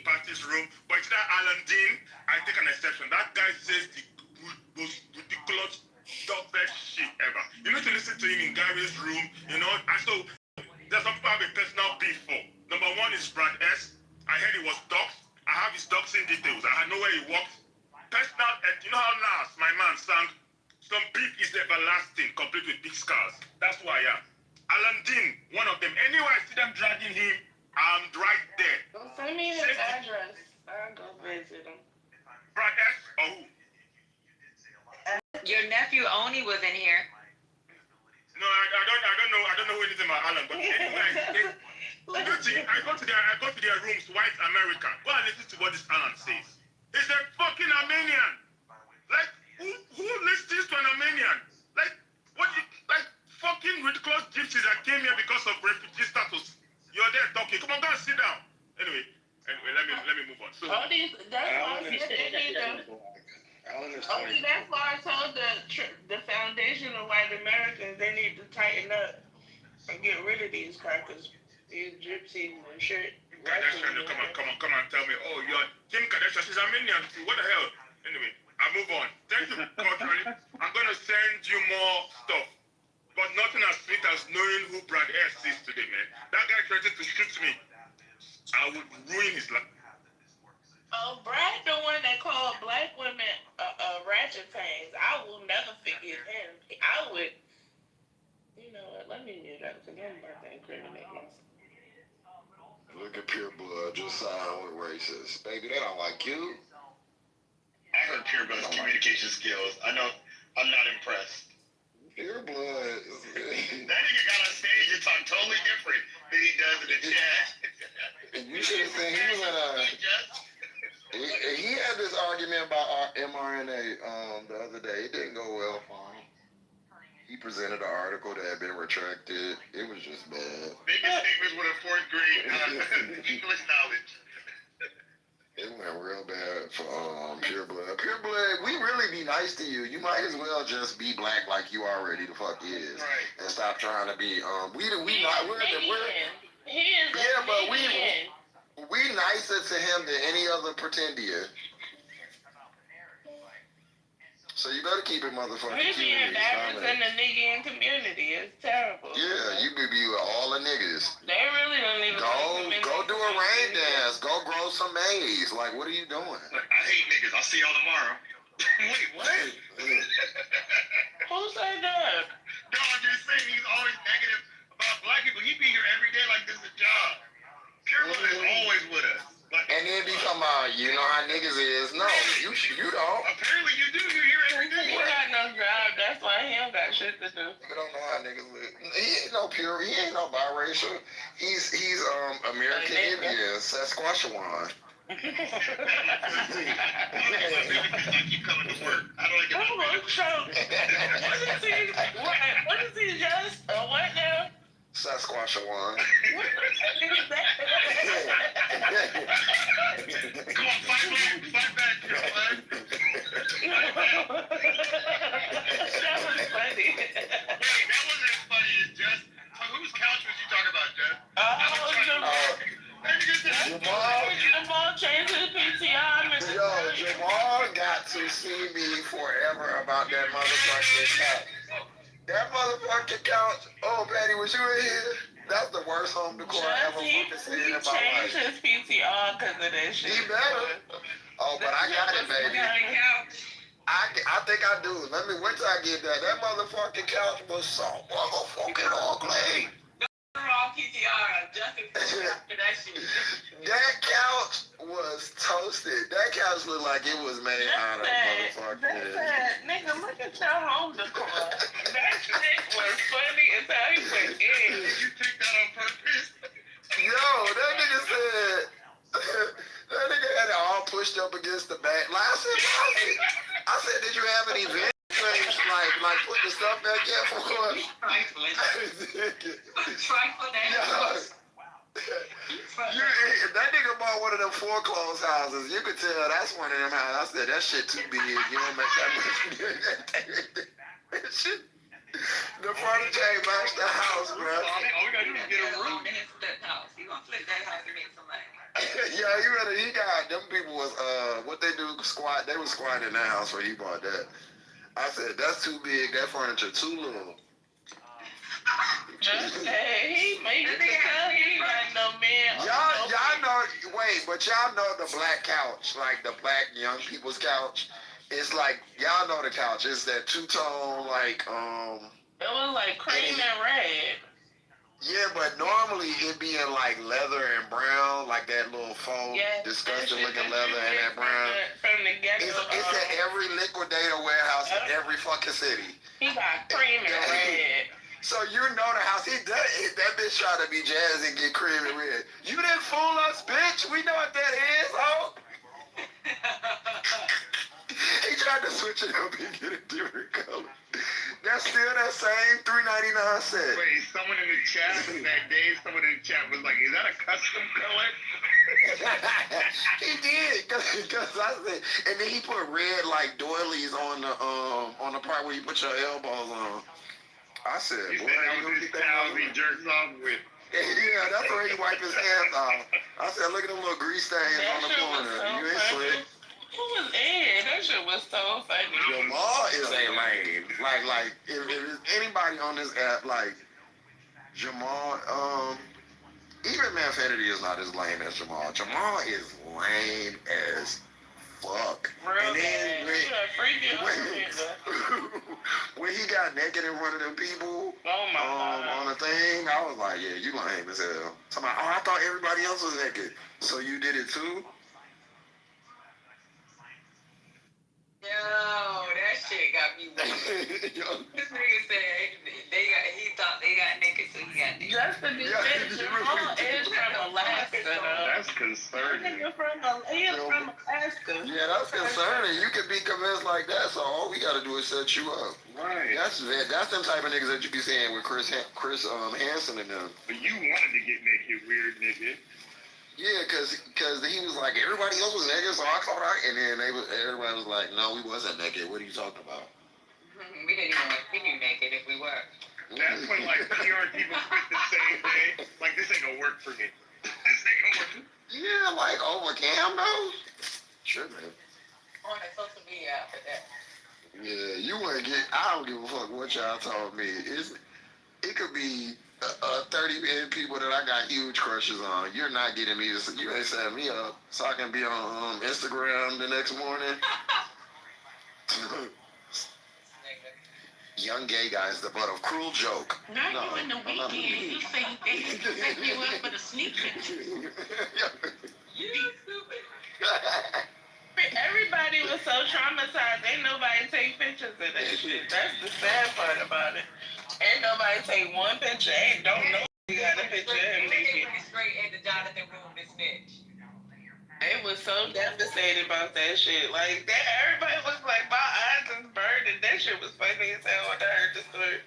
party's room. But it's that Alan Dean, I take an exception. That guy says the most ridiculous, dumbest shit ever. You need to listen to him in Gary's room, you know. And so there's some people I have a personal beef for. Number one is Brad S. I heard he was doxxed. I have his doxing details. I know where he works. Personal, and you know how last my man sang, some beef is everlasting, complete with big scars. That's who I am. Alan Dean, one of them. Anywhere I see them dragging him, I'm right there. Well, send me his address. I'll go visit him. Brad S. or who? Your nephew Oni was in here. No, I don't know anything about Alan, but anyway, I go to their rooms, white America. Go and listen to what this Alan says. He's a fucking Armenian. Like, who listens to an Armenian? Like, fucking ridiculous gypsies that came here because of refugee status. You're there talking. Come on, go and sit down. Anyway, let me move on. So, that's why I told the Foundation of White Americans they need to tighten up and get rid of these crackers, these gypsies and shit. Kardashian, come on, tell me, oh, you're Kim Kardashian, she's Armenian too. What the hell? Anyway, I move on. Thank you, culturally. I'm gonna send you more stuff. But nothing as sweet as knowing who Brad S is today, man. That guy threatened to shoot me. I would ruin his life. Oh, Brad, the one that called black women ratchet things. I will never forget him. I would, you know what, let me mute up because I'm about to incriminate myself. Look at Pure Blood, just siding with racist. Baby, they don't like you. I heard Pure Blood's communication skills. I know I'm not impressed. Pure Blood. That nigga got on stage and talked totally different than he does in the chat. You should have seen he was in he had this argument about mRNA the other day. It didn't go well for him. He presented an article that had been retracted. It was just bad. Biggest statements with a fourth grade English knowledge. It went real bad for Pure Blood. Pure Blood, we really be nice to you. You might as well just be black like you already the fuck is, right? And stop trying to be we nicer to him than any other pretender. So you better keep it motherfucking We be embarrassing the nigga community. It's terrible. Yeah, you be with all the niggas. They really don't even go do a rain dance. Go grow some maize. Like, what are you doing? I hate niggas. I'll see y'all tomorrow. Wait, what? Who said that? No, I'm just saying he's always negative about black people. He be here every day like this is a job. Pure Blood is always with us. Like, and then become you know how niggas is. No, you don't. Apparently you do. You hear every day. He got no job. That's why he don't got shit to do. You don't know how niggas live. He ain't no pure. He ain't no biracial. He's American Indian, Sasquatchuan. I keep coming to work. I don't like it. What is he just? What now? Sasquatchuan. What is that? Come on, fight back, bud. That was funny. Wait, that wasn't as funny as just. Whose couch was you talking about, Jeff? Jamal changed his PTR. Yo, Jamal got to see me forever about that motherfucking couch. That motherfucking couch. Oh, Patty, was you in here? That's the worst home decor I ever fucking seen in my life. He changed his PTR because of that shit. He better. Oh, but I got it, baby. I think I do. Wait till I get that. That motherfucking couch was so motherfucking ugly. That couch was toasted. That couch looked like it was made out of motherfucking. Nigga, look at your home decor. That shit was funny as how he went in. Did you take that on purpose? Yo, that nigga said. That nigga had it all pushed pushed up against the back. Like I said, did you have an event? Like put the stuff back there for us? That nigga bought one of them foreclosed houses. You could tell that's one of them houses. I said, that shit too big. You don't make that much. That shit. The furniture ain't match the house, bro. All we gotta do is get a room. That house. He gonna flip that house and make some money. Yeah, he got them people was what they do squat. They was squatting in that house where he bought that. I said that's too big. That furniture too little. Hey, he made it to tell he like no man. Y'all know. Wait, but y'all know the black couch, like the black young people's couch. It's like y'all know the couch. It's that two-tone like It was like cream and red. Yeah, but normally it be in like leather and brown, like that little faux, disgusting looking leather and that brown. From the ghetto. It's at every liquidator warehouse in every fucking city. He got cream and red. So you know the house. He does. That bitch tried to be jazzy and get cream and red. You didn't fool us, bitch. We know what that is, oh. He tried to switch it up and get a different color. That's still that same $3.99 set. Wait, someone in the chat that day, someone in the chat was like, "Is that a custom color?" He did, cause I said, and then he put red like doilies on the part where you put your elbows on. I said, He boy, said that you was his towel he jerks off with. Yeah, that's where he wiped his hands off. I said, look at them little grease stains on the corner. You ain't slick. Who was Ed? That shit was so funny. Jamal is a lame. Like if there's anybody on this app, like Jamal, even Manfinity is not as lame as Jamal. Jamal is lame as fuck. Real and then when when he got naked in front of them people on a thing, I was like, yeah, you lame as hell. Somebody, I thought everybody else was naked. So you did it too? Yo, that shit got me weak. This nigga said he thought they got naked, so he got naked. Just to be fair, Jamal is from Alaska, though. That's concerning. He is from Alaska. Yeah, that's concerning. You can be convinced like that, so all we gotta do is set you up. Right. That's them type of niggas that you be seeing with Chris Hansen and them. But you wanted to get naked, weird nigga. Yeah, cause he was like, everybody else was naked, so I thought and then everybody was like, no, we wasn't naked. What are you talking about? We didn't even see you naked if we were. That's when like PR people quit the same day. Like, this ain't gonna work for me. This ain't gonna work. Yeah, like over cam though. Sure, man. On the social media after that. Yeah, you wouldn't get. I don't give a fuck what y'all told me. It could be 30 people that I got huge crushes on. You're not getting me. You ain't setting me up so I can be on Instagram the next morning. Young gay guy is the butt of cruel joke. Not you in the weekend. You say they set you up for the sneak picture. You stupid. Everybody was so traumatized. Ain't nobody take pictures of that shit. That's the sad part about it. Ain't nobody take one picture. Don't know you got a picture of him naked. Straight into Jonathan room, this bitch. They was so devastated about that shit. Like that, everybody was like, my eyes just burned, and that shit was funny as hell when I heard the story.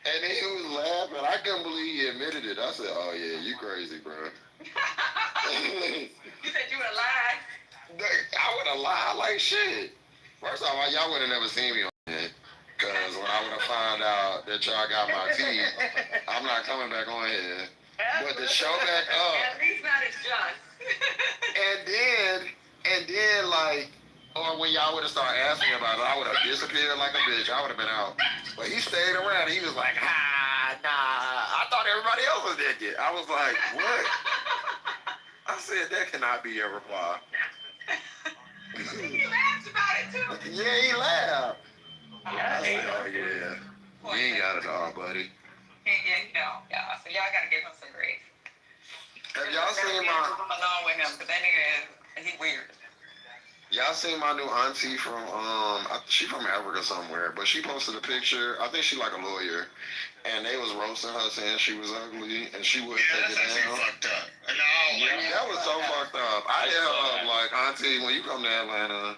And then he was laughing. I couldn't believe he admitted it. I said, "Oh yeah, you crazy, bro." You said you would have lied. I would have lied like shit. First of all, y'all would have never seen me on it. Because when I would have found out that y'all got my teeth, I'm not coming back on here. But to show back up. At least not as just. and then like, or when y'all would have started asking me about it, I would have disappeared like a bitch. I would have been out. But he stayed around. He was like, nah. I thought everybody else was naked. I was like, what? I said, that cannot be a reply. He laughed about it too. Yeah, he laughed. I said, oh yeah. You ain't got it all, buddy. Yeah, y'all. So y'all gotta give him some grace. Have y'all seen my... I'm along with him, but that nigga he weird. Y'all seen my new auntie from, she from Africa somewhere, but she posted a picture. I think she like a lawyer. And they was roasting her saying she was ugly and she wouldn't take it down. Fucked up. That was so fucked up. up. I hit her up like, Auntie, when you come to Atlanta,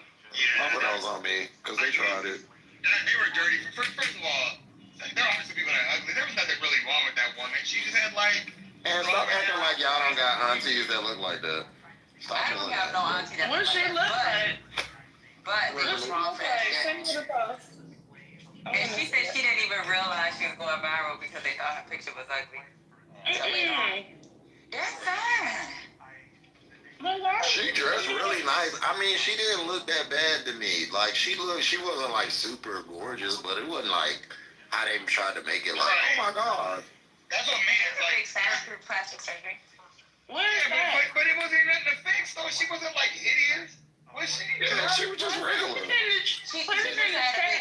pump those on me, because they tried it. They were dirty. First of all, there are obviously people that are ugly. There was nothing really wrong with that woman. She just had like. And stop acting like y'all don't got aunties that look like that. Stop I don't have no auntie that What she look like? But it was wrong for that shit. And she said she didn't even realize she was going viral because they thought her picture was ugly. Until later on. That's sad. She dressed really nice. I mean, she didn't look that bad to me. Like, she wasn't like super gorgeous, but it wasn't like how they tried to make it like, oh my God. That's what made it like. Through plastic surgery. What is that? But it wasn't nothing to fix, though. She wasn't like hideous. Was she? Yeah, she was just regular. She had a big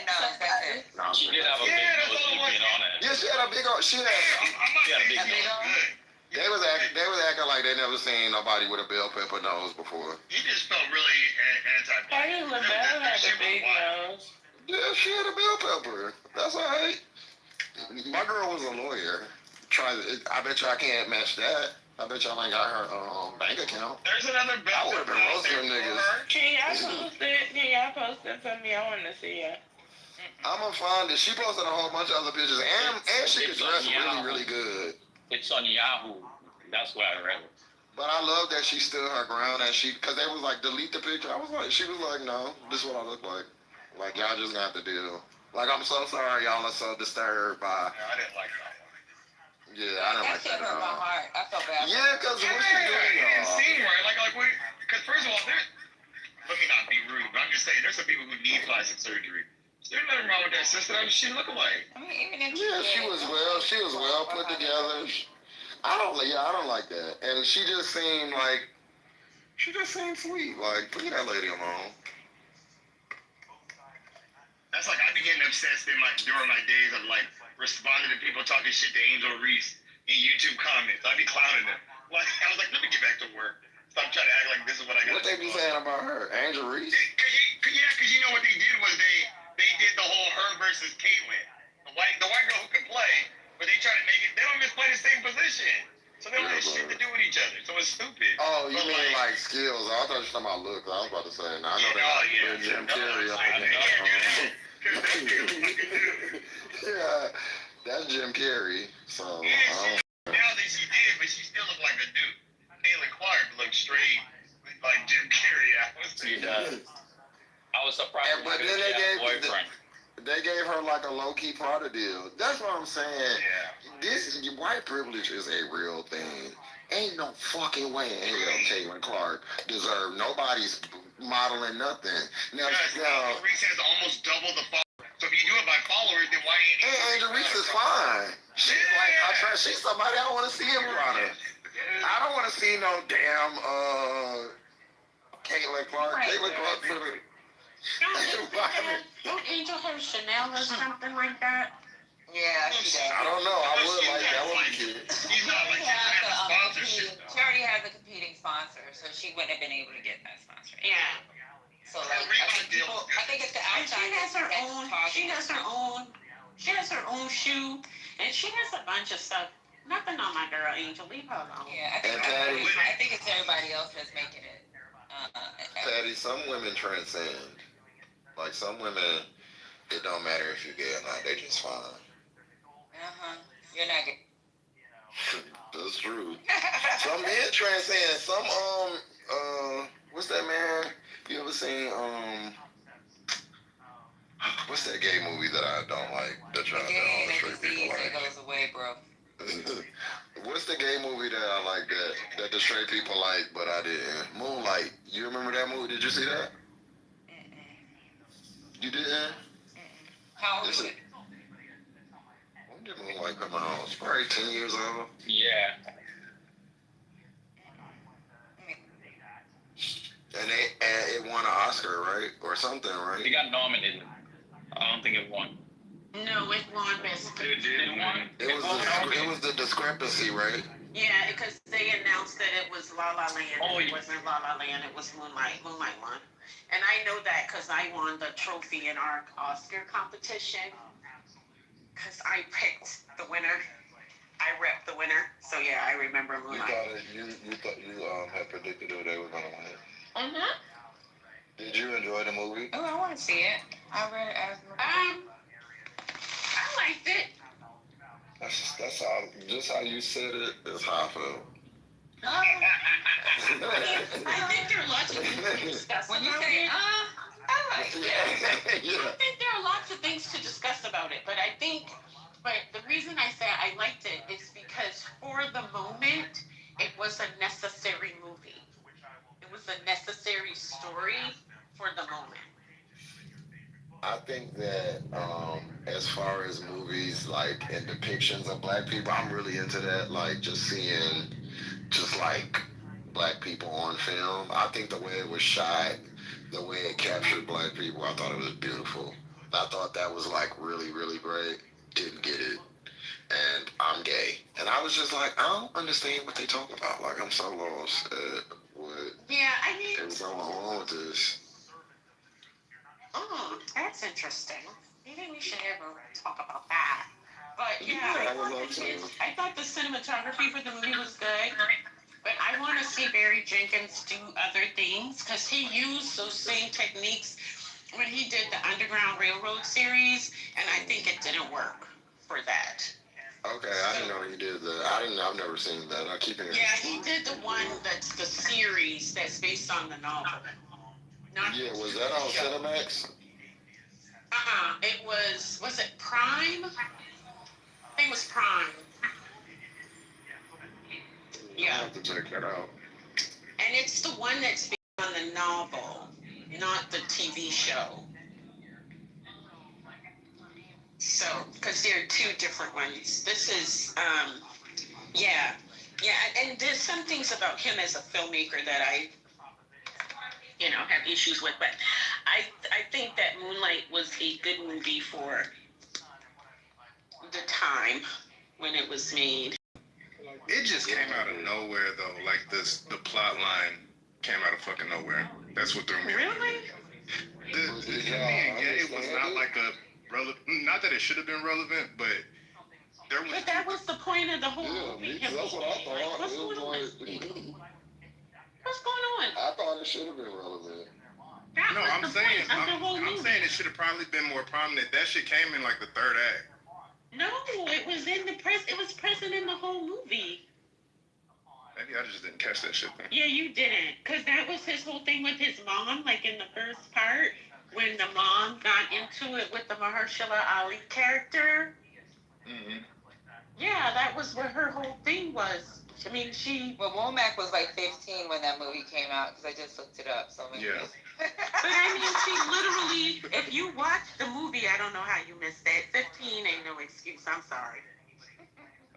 nose, that's it. She did have a big nose, to be honest. Yeah, she had a big old, She had a big nose. They was acting like they never seen nobody with a bell pepper nose before. He just felt really anti. Why did LaBelle have a big nose? Yeah, she had a bell pepper. That's all right. My girl was a lawyer. I bet you I can't match that. I bet y'all ain't got her bank account. There's another bell. I would have been roasting niggas. Can y'all post it for me? I want to see it. I'm gonna find it. She posted a whole bunch of other pictures, and she could dress really, really good. It's on Yahoo. That's where I read it. But I love that she stood her ground and because they was like, delete the picture. She was like, no, this is what I look like. Like, y'all just gonna have to deal. Like, I'm so sorry y'all are so disturbed by. Yeah, I didn't like that one. Yeah, I didn't like that at hurt my all. heart. I felt bad. Yeah, because what's she doing, It didn't y'all? seem right. Because first of all, let me not be rude, but I'm just saying, there's some people who need plastic surgery. There's nothing wrong with that sister. She look alike. I mean, even if She was well put together. I don't like that. And she just seemed sweet. Like, leave that lady alone. That's like I began obsessed during my days of responding to people talking shit to Angel Reese in YouTube comments. I'd be clowning them. Like I was like, let me get back to work. Stop trying to act like this is what I got. What they be saying about her, Angel Reese? Because you know what they did was they did the whole her versus Caitlyn. The white girl who can play, but they try to make it. They don't even play the same position. So they don't have shit to do with each other. So it's stupid. Oh, you mean like skills? I thought you were talking about looks. I was about to say, I know they Jim Carrey up in there. Yeah, that's Jim Carrey. So, now that she did, but she still looked like a dude. Caitlyn Clark looked straight like Jim Carrey. She does. I was surprised. But then they gave her like a low-key Prada deal. That's what I'm saying. Yeah. White privilege is a real thing. Ain't no fucking way in hell Caitlyn Clark deserve nobody's modeling nothing. Now, Reese has almost double the followers. So if you do it by followers, then why ain't and Angel Reese is fine. She's she's somebody I want to see in Prada. I don't want to see no damn Caitlyn Clark. Caitlyn Clark for Don't Angel have Chanel or something like that? Yeah, she does. I don't know. I would like that one kid. She's not like she doesn't have a sponsorship. She already has a competing sponsor, so she wouldn't have been able to get that sponsor. Yeah. So I think it's the outside. She has her own. She has her own shoe, and she has a bunch of stuff. Nothing on my girl Angel. Leave her alone. Yeah, I think it's everybody else that's making it. Patty, some women transcend. Like some women, it don't matter if you're gay or not. They just fine. You're not gay. That's true. Some men transcend. Some what's that man? You ever seen what's that gay movie that I don't like? That y'all all the straight people like. Goes away, bro. What's the gay movie that I like that the straight people like but I didn't? Moonlight. You remember that movie? Did you see that? You didn't? How old is it? When did Moonlight come out? It's probably 10 years old. Yeah. And it won an Oscar, right? Or something, right? It got nominated. I don't think it won. No, it won Best Picture. It was the discrepancy, right? Yeah, because they announced that it was La La Land. It wasn't La La Land. It was Moonlight. Moonlight won. And I know that because I won the trophy in our Oscar competition. Because I picked the winner. I repped the winner. So yeah, I remember Moonlight. You thought you had predicted who they were gonna win. can see it. I read it as I liked it. That's how, just how you said it is how I feel. I think there are lots of things to discuss. When you say, I like it. Yeah. I think there are lots of things to discuss about it, but the reason I say I liked it is because for the moment, it was a necessary movie. It was a necessary story for the moment. I think that as far as movies like and depictions of black people, I'm really into that. Like just seeing just like black people on film. I think the way it was shot, the way it captured black people, I thought it was beautiful. I thought that was like really, really great. Didn't get it. And I'm gay. And I was just like, I don't understand what they talk about. Like I'm so lost at what is going on with this. That's interesting. Maybe we should ever talk about that. But I thought the cinematography for the movie was good. But I want to see Barry Jenkins do other things because he used those same techniques when he did the Underground Railroad series, and I think it didn't work for that. Okay, I didn't know he did that. I've never seen that. I keep hearing. Yeah, he did the one that's the series that's based on the novel. Yeah, was that on Cinemax? It was it Prime? I think it was Prime. Yeah. I'll have to check that out. And it's the one that's based on the novel, not the TV show. So, because there are two different ones. This is, yeah, and there's some things about him as a filmmaker that I have issues with, but I think that Moonlight was a good movie for the time when it was made. It just came out of nowhere though. Like the plot line came out of fucking nowhere. That's what threw me. Really? The being gay was not like a relevant. Not that it should have been relevant, but there was. But that was the point of the whole movie. That's what I thought. Like, what's going on? What's going on? I thought it should have been relevant. I'm saying it should have probably been more prominent. That shit came in like the third act. No, it was in the press. It was present in the whole movie. Maybe I just didn't catch that shit then. Yeah, you didn't, because that was his whole thing with his mom. Like in the first part, when the mom got into it with the Mahershala Ali character. Mm-hmm. Yeah, that was what her whole thing was. I mean, Well, Womack was like 15 when that movie came out, because I just looked it up. So maybe. Yeah. But I mean, she literally, if you watch the movie, I don't know how you missed that. 15 ain't no excuse. I'm sorry.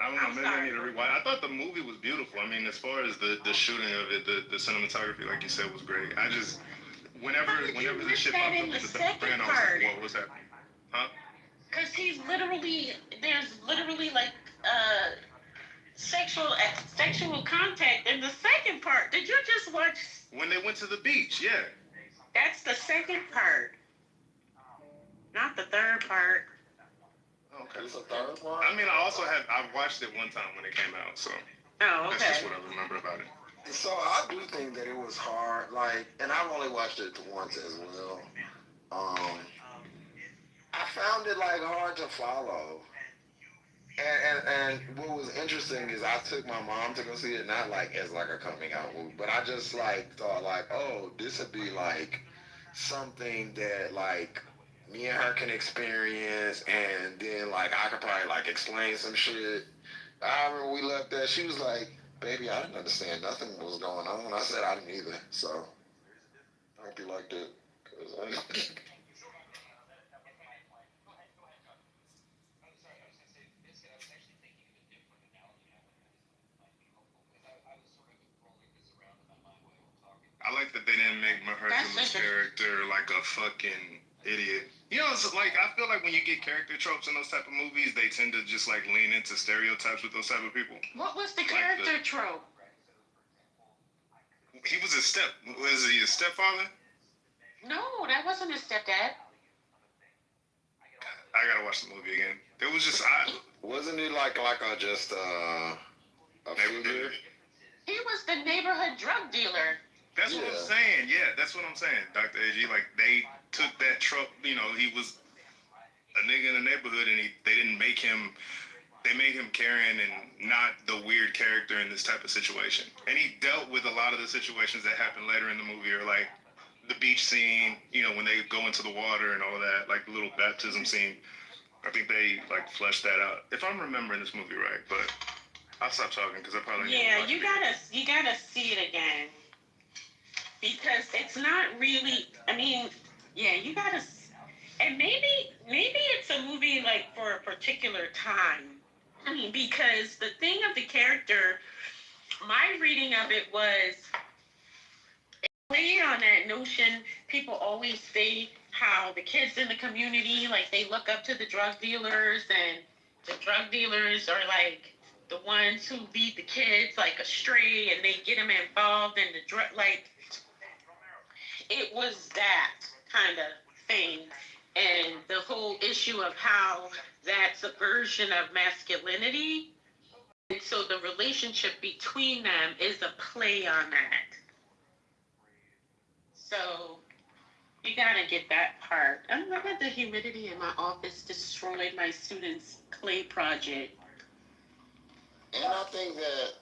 I don't know, maybe I need to rewatch. I thought the movie was beautiful. I mean, as far as the shooting of it, the cinematography, like you said, was great. I just, whenever the shit popped up with the friend, I was like, whoa, what's happening? Huh? Because there's literally like sexual contact in the second part. Did you just watch? When they went to the beach, yeah. That's the second part, not the third part. Okay. It's a third one? I mean, I watched it one time when it came out, so. Oh, okay. That's just what I remember about it. So I do think that it was hard, like, and I've only watched it once as well. I found it like hard to follow. And what was interesting is I took my mom to go see it, not like as like a coming out movie, but I just like thought like, oh, this would be like something that like me and her can experience, and then like I could probably like explain some shit. I remember we left that, she was like, baby, I didn't understand nothing was going on. I said I didn't either, so I hope you liked it. I like that they didn't make Mahershala's character like a fucking idiot. You know, it's like, I feel like when you get character tropes in those type of movies, they tend to just like lean into stereotypes with those type of people. What was the character trope? He was was he a stepfather? No, that wasn't his stepdad. I gotta watch the movie again. It was just, wasn't it like a just a figure? He was the neighborhood drug dealer. That's what I'm saying. Yeah, that's what I'm saying, Dr. AG. Like, they took that truck. You know, he was a nigga in the neighborhood, and they didn't make him. They made him caring and not the weird character in this type of situation. And he dealt with a lot of the situations that happen later in the movie, or like the beach scene, you know, when they go into the water and all that, like the little baptism scene. I think they like fleshed that out. If I'm remembering this movie right, but I'll stop talking because I probably you gotta see it again, because it's not really. I mean, yeah, you gotta. And maybe it's a movie like for a particular time. I mean, because the thing of the character, my reading of it was it played on that notion. People always say how the kids in the community, like, they look up to the drug dealers, and the drug dealers are like the ones who lead the kids like astray, and they get them involved in the drug. Like, it was that kind of thing. And the whole issue of how that's a version of masculinity. And so the relationship between them is a play on that. So you gotta get that part. I remember the humidity in my office destroyed my students' clay project. And I think that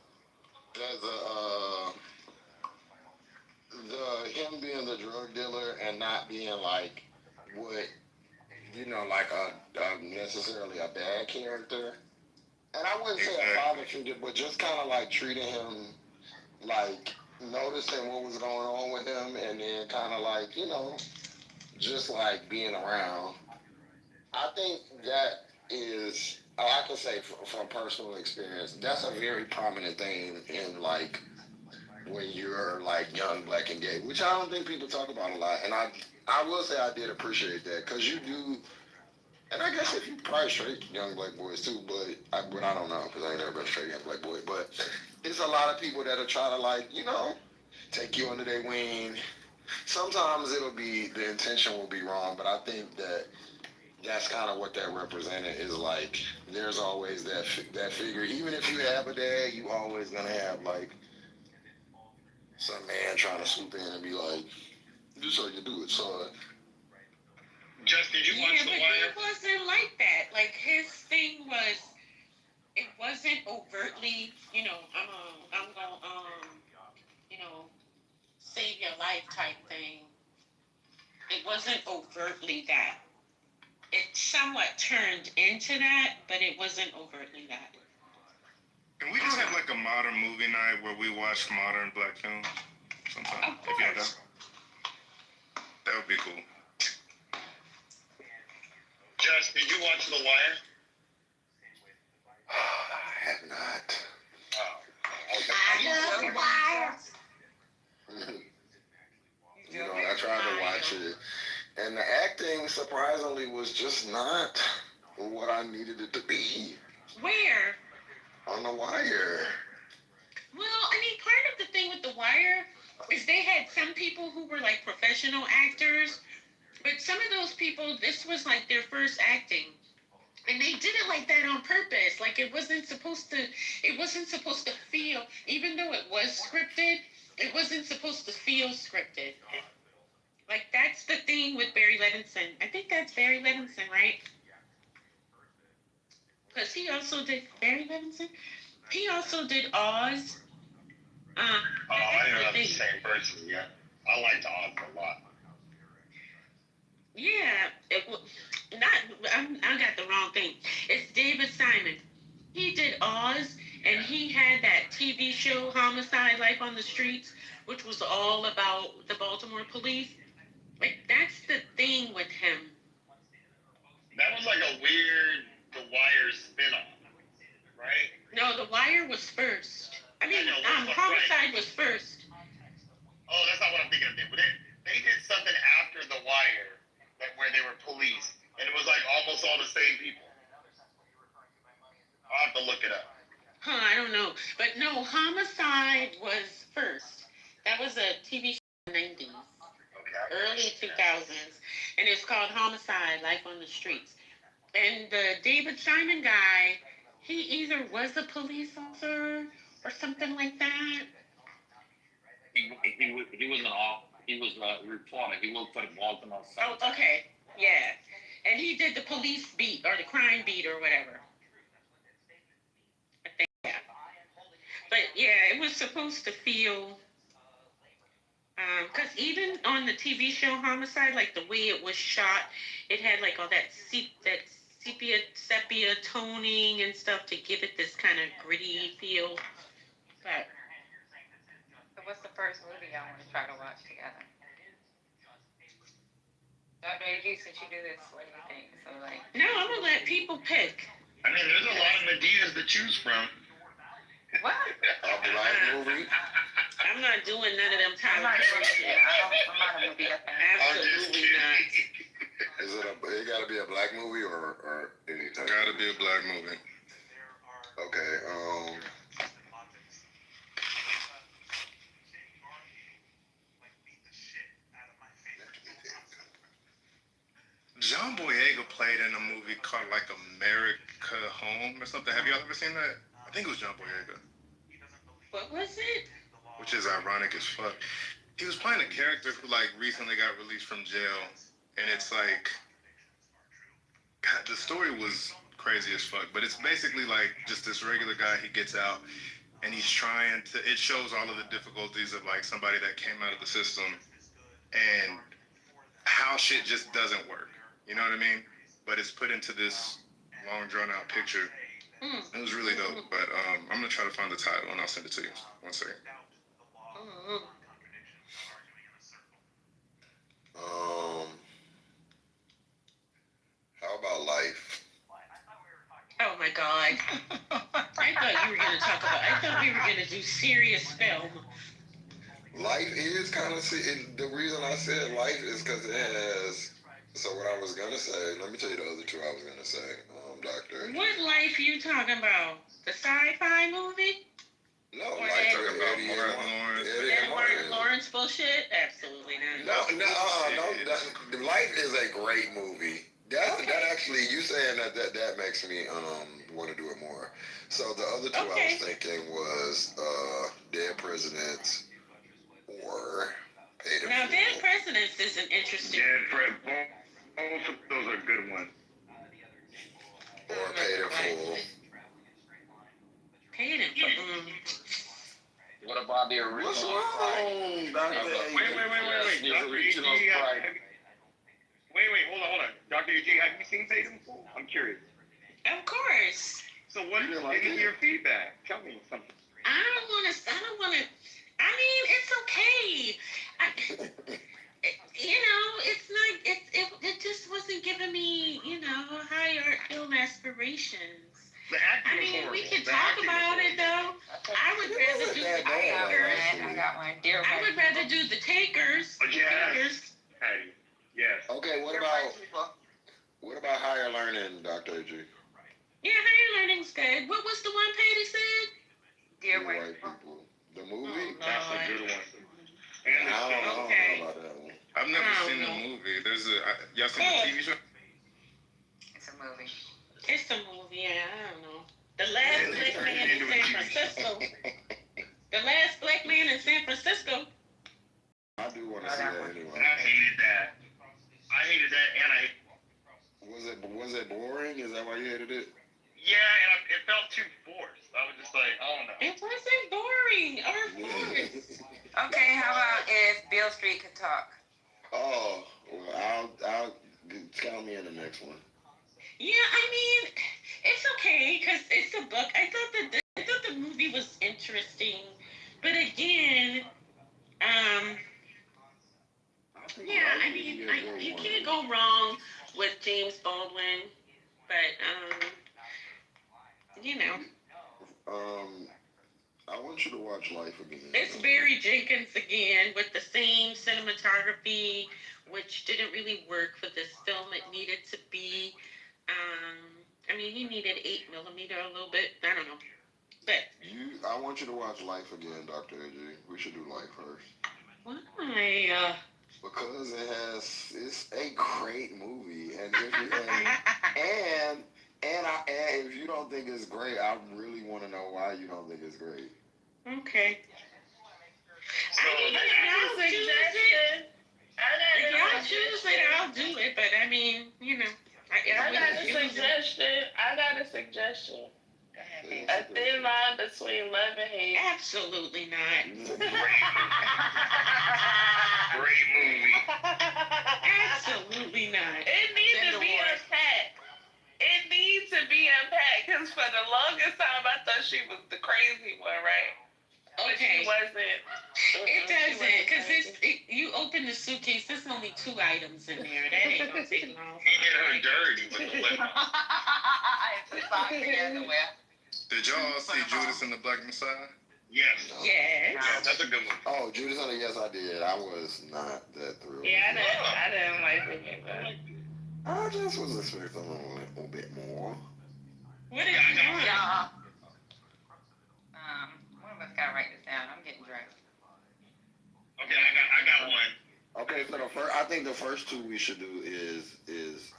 him being the drug dealer and not being like what, you know, like a necessarily a bad character. And I wouldn't say a father figure, but just kind of like treating him, like noticing what was going on with him, and then kind of like, you know, just like being around. I think that is, I can say from personal experience, that's a very prominent thing in like when you're like young, black, and gay, which I don't think people talk about a lot. And I will say I did appreciate that, because you do. And I guess if you probably straight young black boys too, but I don't know, because I ain't never been a straight young black boy. But it's a lot of people that are trying to, like, you know, take you under their wing. Sometimes the intention will be wrong, but I think that that's kind of what that represented is like. There's always that figure. Even if you have a dad, you always gonna have like some man trying to swoop in and be like, "This is how you do it, son." Just did you watch The Wire? Yeah, but it wasn't like that. Like, his thing was, it wasn't overtly, you know, I'm gonna, you know, save your life type thing. It wasn't overtly that. It somewhat turned into that, but it wasn't overtly that. Can we just have like a modern movie night where we watch modern black films sometime? Of course. That would be cool. Just, did you watch The Wire? I have not. Oh, okay. I love The Wire. You know, I tried to watch it, and the acting surprisingly was just not what I needed it to be. Where? On The Wire. Well, I mean, part of the thing with The Wire is they had some people who were like professional actors, but some of those people, this was like their first acting. And they did it like that on purpose. Like, it wasn't supposed to feel, even though it was scripted, it wasn't supposed to feel scripted. Like, that's the thing with Barry Levinson. I think that's Barry Levinson, right? Because he also did, Barry Levinson? He also did Oz. I don't know the same person yet. I liked Oz a lot. Yeah, I got the wrong thing. It's David Simon. He did Oz, and he had that TV show, Homicide: Life on the Streets, which was all about the Baltimore police. Like, that's the thing with him. That was like a weird The Wire spin-off, right? No, The Wire was first. I mean, Homicide was first. Oh, that's not what I'm thinking of. They did something after The Wire, where they were police, and it was like almost all the same people. I'll have to look it up. I don't know. But no, Homicide was first. That was a TV show in the 90s. Okay. Early 2000s. And it's called Homicide: Life on the Streets. And the David Simon guy, he either was a police officer or something like that. He was an He was reforming. He worked for the Baltimore Sun. Oh, okay. Yeah. And he did the police beat or the crime beat or whatever. I think, yeah. But yeah, it was supposed to feel, because even on the TV show Homicide, like the way it was shot, it had like all that sepia toning and stuff to give it this kind of gritty feel. But So what's the first movie y'all want to try to watch together? Dr. AG, since you do this, what do you think? So like, no, I'm gonna let people pick. I mean, there's a lot of ideas to choose from. what? A black movie? I'm not doing none of them I'm Tyler not Perry shit. I'm not a movie fan. Absolutely not. Is it gotta be a black movie or anything? Gotta be a black movie. Okay, John Boyega played in a movie called like America Home or something. Have y'all ever seen that? I think it was John Boyega. What was it? Which is ironic as fuck. He was playing a character who like recently got released from jail, and it's like, God, the story was crazy as fuck. But it's basically like just this regular guy. He gets out, and he's trying to. It shows all of the difficulties of like somebody that came out of the system, and how shit just doesn't work. You know what I mean? But it's put into this long drawn out picture. It was really dope. But I'm gonna try to find the title and I'll send it to you. One second. How about Life? Oh my God. I thought you were gonna talk about. I thought we were gonna do serious film. Life is kind of, the reason I said Life is because it has, so what I was gonna say, let me tell you the other two I was gonna say, Doctor. What Life you talking about? The sci-fi movie? No, Or Life that- of Eddie and Martin Lawrence bullshit? Absolutely not. No, Life is a great movie. That actually, you saying that makes me want to do it more. So the other two I was thinking was Dead Presidents or Paid in Now, Full. Dead Presidents is an interesting. Both of those are good ones. Or Paid in Full. Paid in Full. What about the original? What's wrong, Dr. Wait. The original Sprite. Wait, hold on. Dr. AG, have you seen Paid in Full? I'm curious. Of course. So what is your feedback? Tell me something. I don't want to. I mean, it's okay. It's not. It just wasn't giving me, high art film aspirations. I mean, we can talk about it though. I would rather do the Takers. I got one. I would rather do the Takers. Takers. Patty. Yes. Okay, what about Higher Learning, Dr. AG? Yeah, Higher Learning's good. What was the one Patty said? Dear White People. The movie? That's a good one. I don't know about that one. I've never seen the movie. Y'all seen the TV show? It's a movie. It's a movie, yeah, I don't know. The Last Black Man in San Francisco. The Last Black Man in San Francisco. I do want to see that anyway. I hated that. And Was it boring? Is that why you hated it? yeah, and it felt too forced. I was just like, oh no. It wasn't boring or forced. Okay, how about if Beale Street could talk? Oh, well, I'll count me in the next one. Yeah, I mean, it's okay because it's a book. I thought the movie was interesting, but again, yeah, I mean, you can't go wrong with James Baldwin, but I want you to watch Life again. it's Barry Jenkins again with the same cinematography, which didn't really work for this film. It needed to be. I mean, he needed 8mm a little bit. I don't know. But I want you to watch Life again, Dr. AG. We should do Life first. why? Because it's a great movie, and if you don't think it's great, I really want to know why you don't think it's great. Okay. So, I didn't know, Susan. suggestion? A thin line between love and hate. Absolutely not. Great movie. Absolutely not. It needs to be unpacked. It needs to be unpacked because for the longest time I thought she was the crazy one, right? But Okay. she wasn't. It doesn't, because you open the suitcase, there's only 2 items in there. That ain't gonna take long. He did her dirty with the lip. It's a sock everywhere. Did y'all see Judas and the Black Messiah? Yes. Yes. Yeah, that's a good one. Oh, Judas on the yes, I did. I was not that thrilled. Yeah, I didn't like it either. I just was expecting a little bit more. What did you want? Y'all. One of us gotta write this down. I'm getting dressed. Okay, I got one. Okay, so I think the first 2 we should do is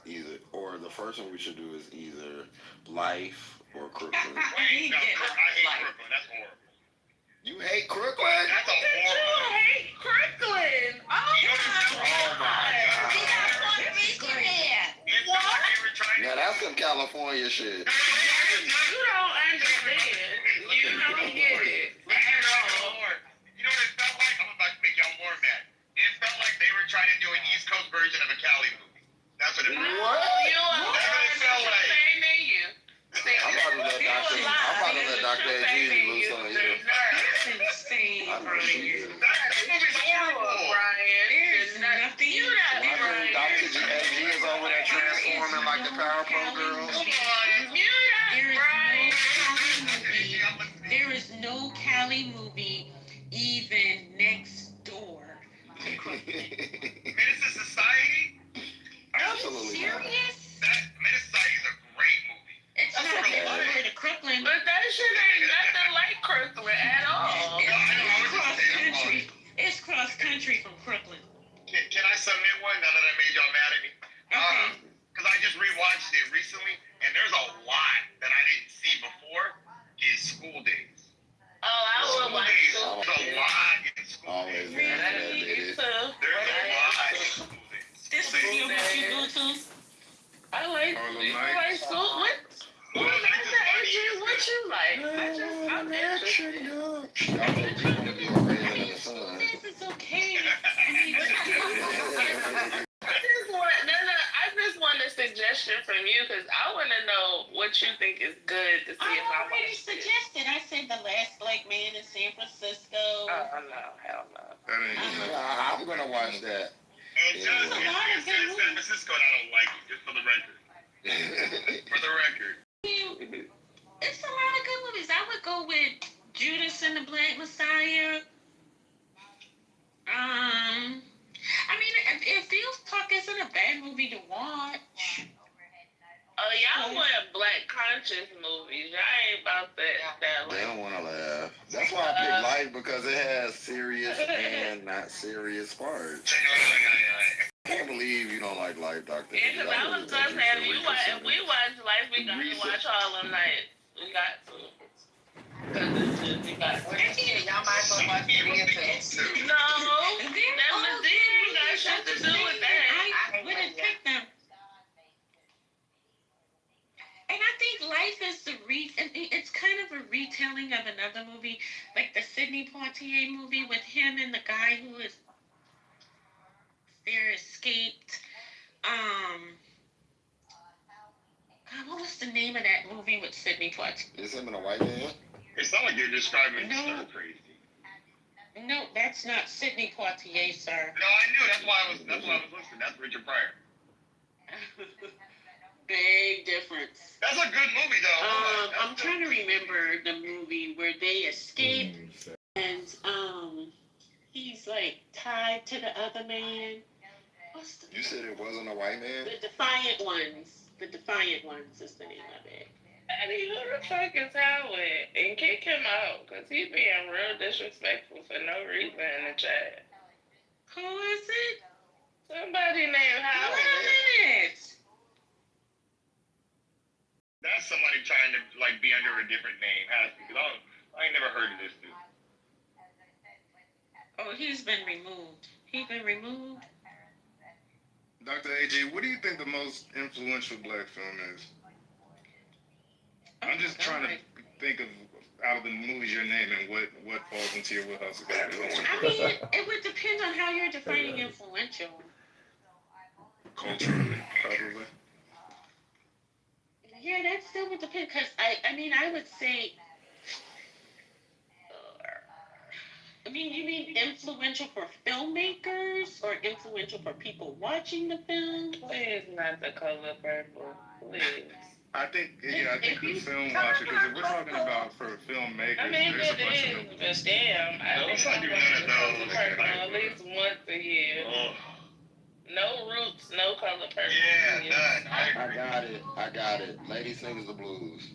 either, or the first one we should do is either Life or Crooklyn. Wait, no, I hate Brooklyn. That's horrible. You hate Crooklyn? That's a horrible. You hate Crooklyn. Oh my God. Now that's some California shit. You don't understand. You don't get it at all. You know what it felt like? I'm about to make y'all more mad. It felt like they were trying to do an East Coast version of a Cali movie. That's what it felt like. What? You are That's what it felt like. same than you. I'm about to let Dr. AG loose on you. That's insane, Brian. That movie's horrible. Brian. There's nothing. You not Brian. Dr. AG is over there transforming like the Powerpuff Girls. There is no Cali movie even next door to Crooklyn. Menace to Society? Absolutely not. Serious? Menace to Society is a great movie. It's not next door to Crooklyn. But that shit ain't nothing like Crooklyn at all. It's cross country. It's cross country from Crooklyn. Can I submit one now that I made y'all mad at me? Okay. Because I just rewatched it recently, and there's a lot that I didn't see before is School Days. Oh, I would watch School Days. There's a lot in School Days. Me too. There's a lot in School Days. This is what you go to? I like school. What you like? I'm interested. This is okay. I just want a suggestion from you because I want to know what you think is good to see I if I already watch it. suggested. I said The Last Black Man in San Francisco. Oh, no, hell no. I'm gonna watch that. And just San Francisco, I don't like it, just for the record. For the record. It's a lot of good movies. I would go with Judas and the Black Messiah. I mean, it feels like isn't a bad movie to watch. Oh, y'all want black conscious movies. Y'all ain't about that They don't want to laugh. That's why I picked Life, because it has serious and not serious parts. I can't believe you don't like Life, Dr. Yeah, because I was gonna say, if we watch Life, we gotta watch all them nights. We got to. Because we got to. Y'all might go watch the video. No, that was it. We got shit to do with that. I wouldn't pick them. And I think Life is it's kind of a retelling of another movie, like the Sidney Poitier movie with him and the guy who is there escaped. God, what was the name of that movie with Sidney Poitier? Is him and a white man? It sounds like you're describing stir crazy. No, that's not Sidney Poitier, sir. No, I knew. That's why I was listening. That's Richard Pryor. Big difference. That's a good movie, though. I'm trying to remember the movie where they escape and he's like tied to the other man. What's the You said it wasn't a white man? The Defiant Ones. The Defiant Ones is the name of it. Eddie, who the fuck is Howard? And kick him out, because he's being real disrespectful for no reason in the chat. Who is it? Somebody named Howard. Wait a minute. That's somebody trying to like be under a different name. Has to, because I ain't never heard of this dude. Oh, he's been removed. He's been removed. Dr. AJ, what do you think the most influential black film is? I'm just trying to think of out of the movies you're naming, what falls into your wheelhouse. I mean, it would depend on how you're defining influential. Culturally, probably. Yeah, that still would depend, because I mean, I would say, I mean, you mean influential for filmmakers or influential for people watching the film? Please, not The Color Purple. Please. I think the film watcher, because if we're talking about for filmmakers, I mean, there's a it bunch is, of them. but damn, I think I'm going to Color Purple at least once a year. No Roots, no Color Purple. Yeah, I got it. Lady Sings the Blues.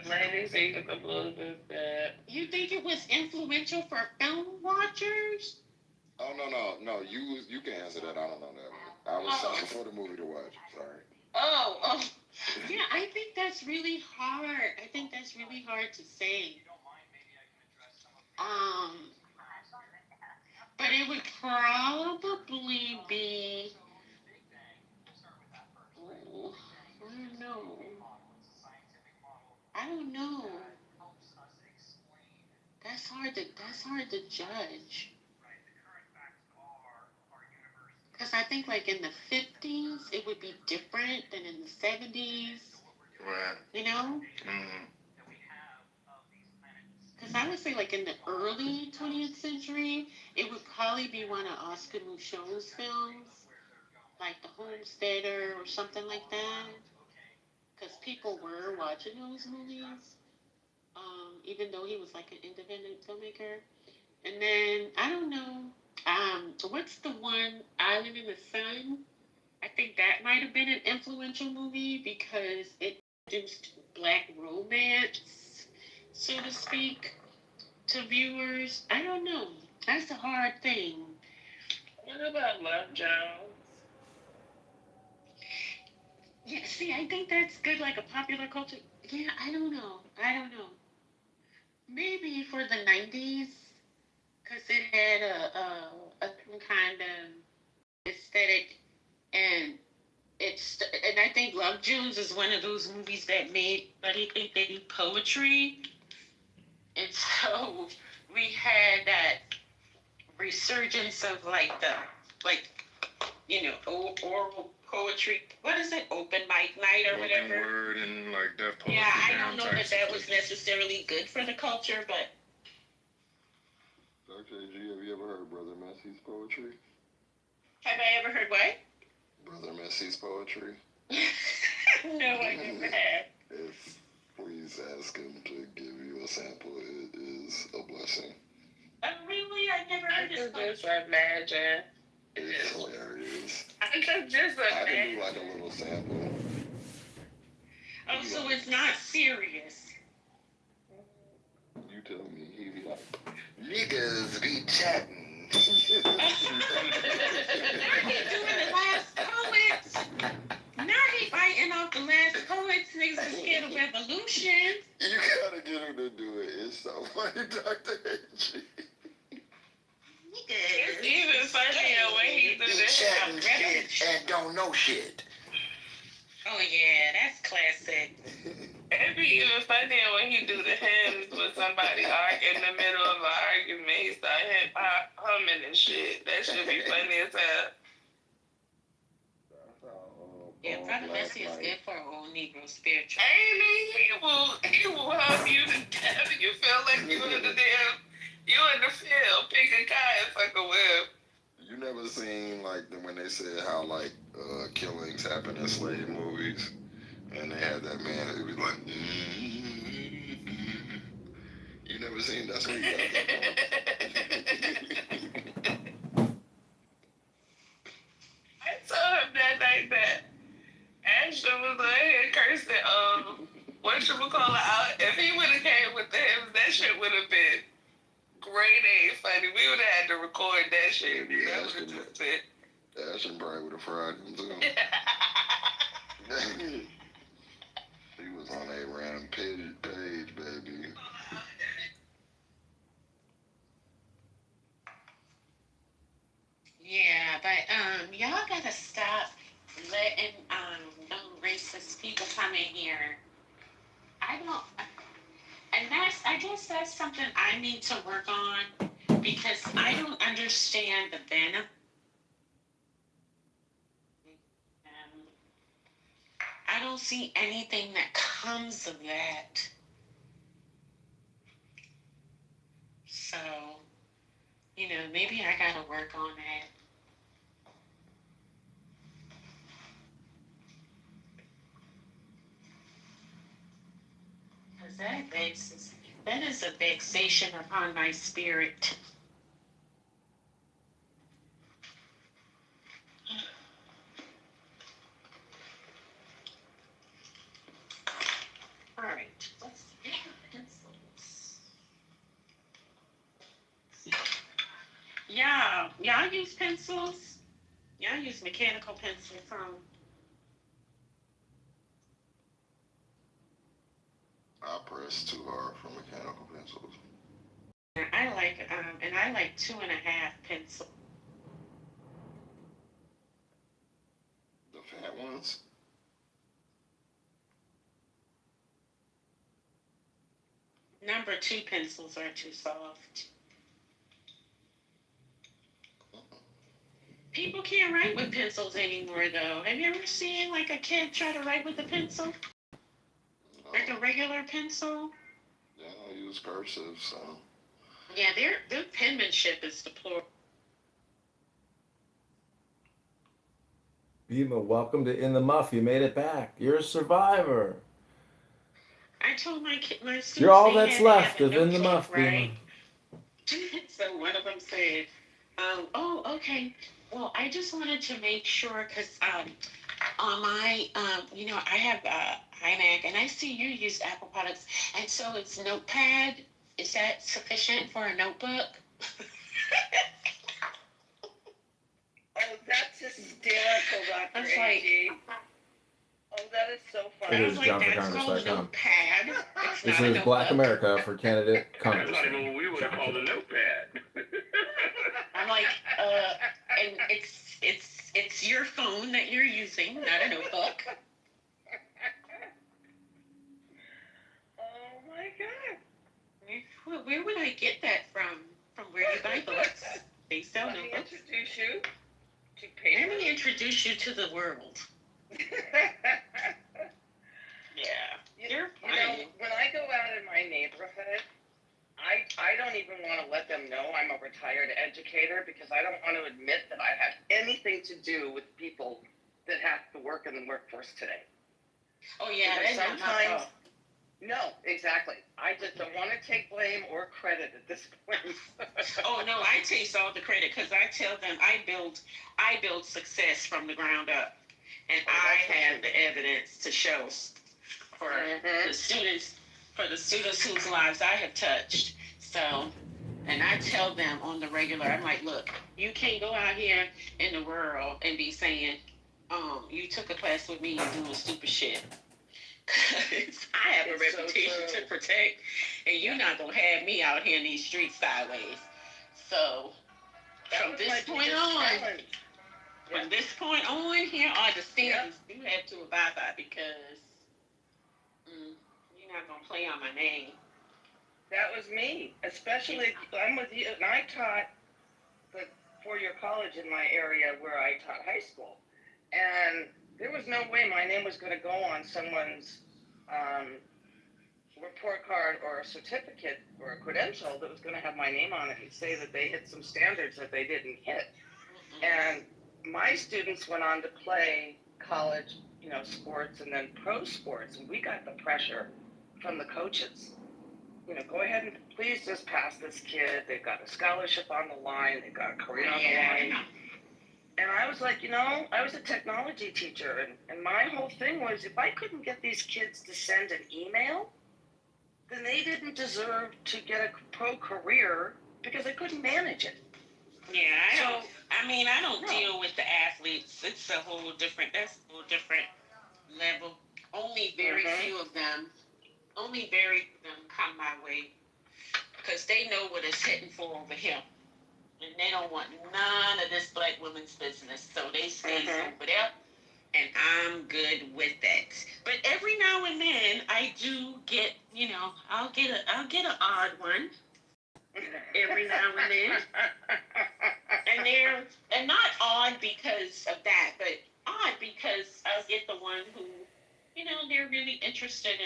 Lady Sings the Blues is bad. You think it was influential for film watchers? Oh no. You can answer that. I don't know that. I was saying before the movie to watch. Sorry. Oh. Yeah, I think that's really hard. I think that's really hard to say. But it would probably be. Oh, I don't know. That's hard to judge. Because I think like in the 50s, it would be different than in the 70s. Right. You know? Mm-hmm. Because I would say like in the early 20th century, it would probably be one of Oscar Micheaux's films, like The Homesteader or something like that. Because people were watching those movies, even though he was like an independent filmmaker. And then, I don't know, what's the one, Island in the Sun? I think that might have been an influential movie because it introduced black romance, so to speak, to viewers. I don't know. That's a hard thing. What about Love Jones? Yeah, see, I think that's good, like a popular culture. Yeah, I don't know. Maybe for the 90s, because it had a kind of aesthetic, and and I think Love Jones is one of those movies that made everybody think they need poetry. And so we had that resurgence of like oral poetry. What is it? Open mic night or whatever. Word and like Def Poetry. Yeah, I don't know that was necessarily good for the culture, but. Dr. AG, have you ever heard Brother Messie's poetry? Have I ever heard what? Brother Messie's poetry? No, I never have. Please ask him to give you a sample. It is a blessing. Oh, really? I never heard this poetry. Just imagine. It's hilarious. I can just I can imagine. do like a little sample. Oh, so it's not serious. You tell me. He be like, niggas be chatting. Now he doing the last poets. Now he biting off the last poets. Niggas is scared of revolution. You gotta get him to do it. It's so funny, Dr. H. It's even funnier when he do this. Chatting shit and don't know shit. Oh yeah, that's classic. It'd be even funnier when he do the hymns with somebody in the middle of an argument. He start humming and shit. That should be funny as hell. Yeah, Brother Messi is good for a whole Negro spiritual. He will hum you to death. You feel like you in the field picking cotton fucking whip. You never seen like when they said how like killings happen in slave movies, and they had that man who was like, You never seen that's what he got. I told him that night that Ashton was like here cursing whatchamacallit out. If he would have came with the hymns, that shit would have been grade A funny. We would have had to record that shit. That would have just been. Ashton probably would have fried him too. He was on a rampage, baby. Yeah, but y'all gotta stop letting racist people come in here. I don't, and I guess that's something I need to work on because I don't understand the benefit. I don't see anything that comes of that. So, maybe I gotta work on that. Because that is a vexation upon my spirit. All right, let's get the pencils. Yeah, y'all use pencils? Y'all use mechanical pencils, I press too hard for mechanical pencils. I like 2.5 pencils. The fat ones? Number 2 pencils are too soft. People can't write with pencils anymore, though. Have you ever seen like a kid try to write with a pencil? Like a regular pencil? Yeah, I use cursive, so. Yeah, their penmanship is deplorable. Bima, welcome to In the Muff. You made it back. You're a survivor. I told my students You're all they that's had to left have of a In the notebook, Muff, right? Bima. So one of them said, "Oh, okay. Well, I just wanted to make sure because on my I have iMac and I see you use Apple products, and so it's Notepad. Is that sufficient for a notebook?" Oh, that's hysterical, Dr. I was like, A.G. Oh, that is so funny. It I is was like, that's called JohnForCongress.com. Notepad. It's This not a is Black notebook. America for candidate That's not Congressman. even what we would have called a notepad. I'm like, and it's your phone that you're using, not a notebook. Oh my God. Where would I get that from? From where you buy books? They sell Let me notebooks. introduce you to Let paper. me introduce you to the world. Yeah. You're funny. When I go out in my neighborhood, I don't even want to let them know I'm a retired educator because I don't want to admit that I have anything to do with people that have to work in the workforce today. Oh yeah, Because that's not my fault. No, exactly. I just don't want to take blame or credit at this point. Oh no, I take all the credit because I tell them I build success from the ground up, and I have the evidence to show for the students whose lives I have touched. So, and I tell them on the regular, I'm like, look, you can't go out here in the world and be saying, you took a class with me and doing stupid shit. Cause I have a reputation to protect, and you're not gonna have me out here in these streets sideways. So from this point on, here are the standards you have to abide by because you're not gonna play on my name. That was me, especially I'm with you, and I taught the four-year college in my area where I taught high school, and there was no way my name was going to go on someone's report card or a certificate or a credential that was going to have my name on it and say that they hit some standards that they didn't hit. And my students went on to play college, sports and then pro sports, and we got the pressure from the coaches. Go ahead and please just pass this kid. They've got a scholarship on the line. They've got a career on the line. And I was like, I was a technology teacher, and my whole thing was if I couldn't get these kids to send an email, then they didn't deserve to get a pro career because I couldn't manage it. Yeah, I don't deal with the athletes. It's that's a whole different level. Only very few of them come my way because they know what it's hitting for over here. And they don't want none of this black women's business. So they stay over there and I'm good with that. But every now and then, I do get, I'll get an odd one every now and then, and not odd because of that, but odd because I'll get the one who, they're really interested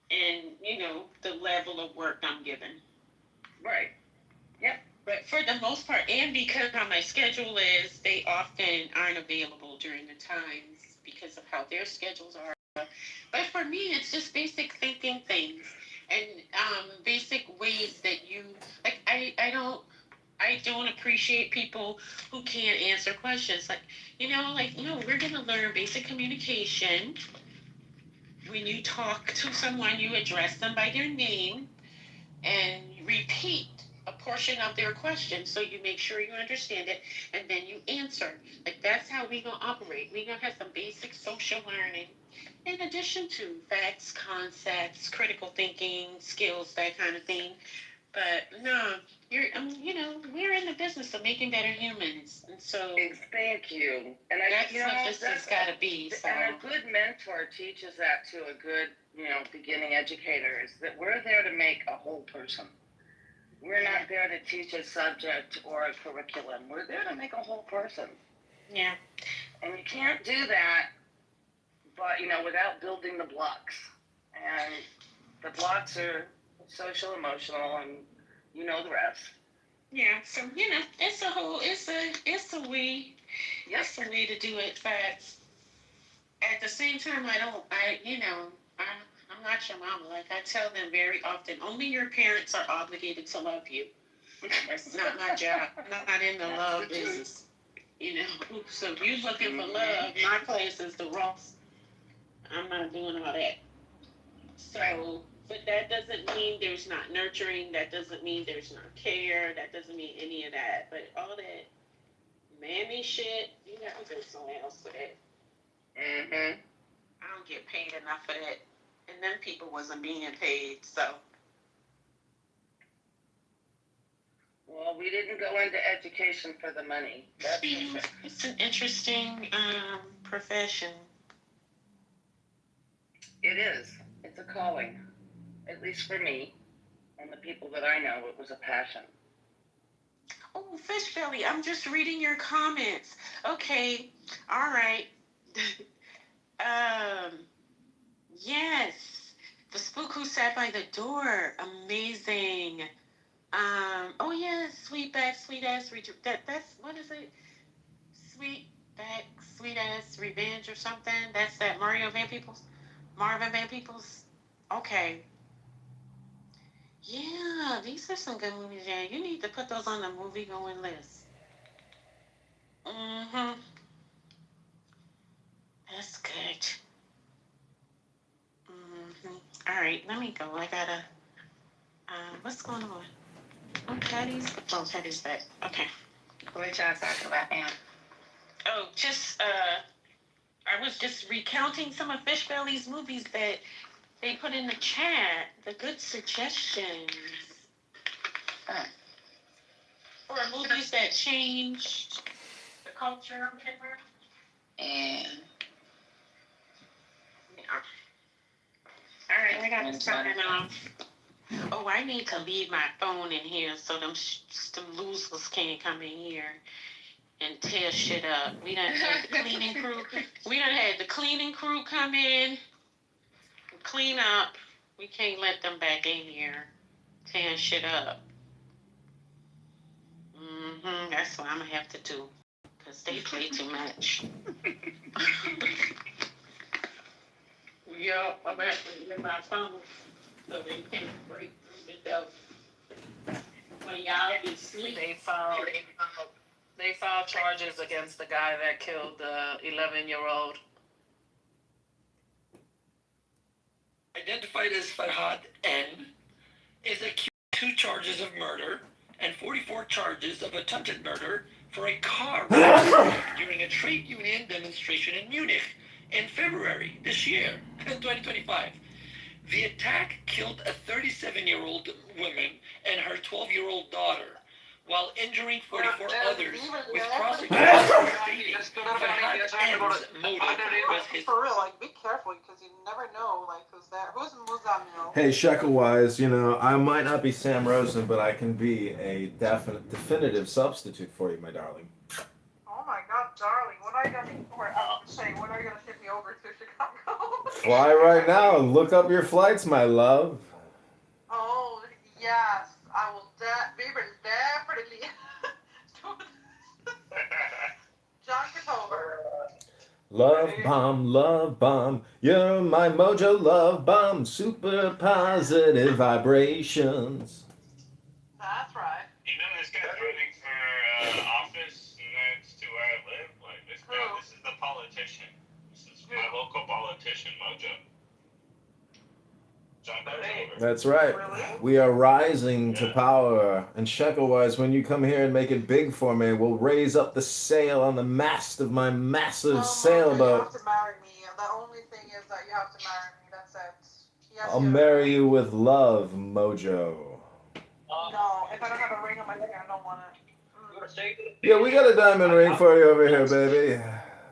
in the level of work I'm given. Right. Yep. But for the most part, and because how my schedule is, they often aren't available during the times because of how their schedules are. But for me, it's just basic thinking things and basic ways that you like. I don't appreciate people who can't answer questions. We're gonna learn basic communication. When you talk to someone, you address them by their name and repeat a portion of their question so you make sure you understand it and then you answer. Like that's how we gonna operate. We gonna have some basic social learning in addition to facts, concepts, critical thinking, skills, that kind of thing. But no, we're in the business of making better humans, and so Thank you. And that's what this has got to be. So. And a good mentor teaches that to a good, beginning educator is that we're there to make a whole person. We're not there to teach a subject or a curriculum. We're there to make a whole person. Yeah. And you can't do that, but, without building the blocks. And the blocks are social, emotional, and the rest. Yeah, so it's a way to do it, but at the same time, I'm not your mama. Like I tell them very often, only your parents are obligated to love you. That's not my job. I'm not in the love business. So if you're looking for love, my place is the Ross. I'm not doing all that. So, but that doesn't mean there's not nurturing. That doesn't mean there's not care. That doesn't mean any of that. But all that mammy shit, you got to go somewhere else for that. Mm-hmm. I don't get paid enough for that. And then people wasn't being paid, so. Well, we didn't go into education for the money. That's It's an interesting profession. It is. It's a calling. At least for me and the people that I know, it was a passion. Oh, Fish Belly, I'm just reading your comments. Okay, all right. Yes, the spook who sat by the door, amazing. Oh yes, sweet ass, that's what is it? Sweet ass revenge or something. That's that Marvin Van Peebles. Okay. Yeah, these are some good movies. Yeah, you need to put those on the movie going list. Mm-hmm. That's good. Mm-hmm. All right, let me go. I gotta. What's going on? Oh, Patty's back. Okay. What y'all talking about now? Oh, I was just recounting some of Fish Belly's movies that they put in the chat. The good suggestions. For movies that changed the culture, whatever. And all right, I got to sign off. Oh, I need to leave my phone in here so them losers can't come in here and tear shit up. We done had the cleaning crew. We done had the cleaning crew come in, clean up. We can't let them back in here tearing shit up. That's what I'm gonna have to do, cause they play too much. Yo, I'm actually in my phone, so they can't break through the door. When y'all be sleeping. They filed charges against the guy that killed the 11-year-old. Identified as Farhad N, is accused of 2 charges of murder and 44 charges of attempted murder for a car wreck during a trade union demonstration in Munich in February this year, 2025. The attack killed a 37-year-old woman and her 12-year-old daughter. while injuring 44 others, with Yeah. prosecutors stating Fahad M's motive was his. For real, like, be careful, because you never know, like, who's there. Who's Muzamil? Hey, shekel-wise, you know, I might not be Sam Rosen, but I can be a definitive substitute for you, my darling. Oh my God, darling, what are you gonna say? When are you gonna ship me over to Chicago? Fly right now and look up your flights, my love. Oh yes, I will. Definitely. John Kitover. Love bomb, you're my mojo love bomb, super positive vibrations. That's right. You know this guy's running for office next to where I live? Like, this guy, this is the politician. This is my local politician, Mojo. John Kitover. That's right. We are rising to power. And shekel-wise, when you come here and make it big for me, we'll raise up the sail on the mast of my massive sailboat. You have to marry me. The only thing is that you have to marry me. That's it. Yes, I'll marry you with love, Mojo. No, if I don't have a ring on my finger, I don't want it. Yeah, we got a diamond ring for you over here, baby.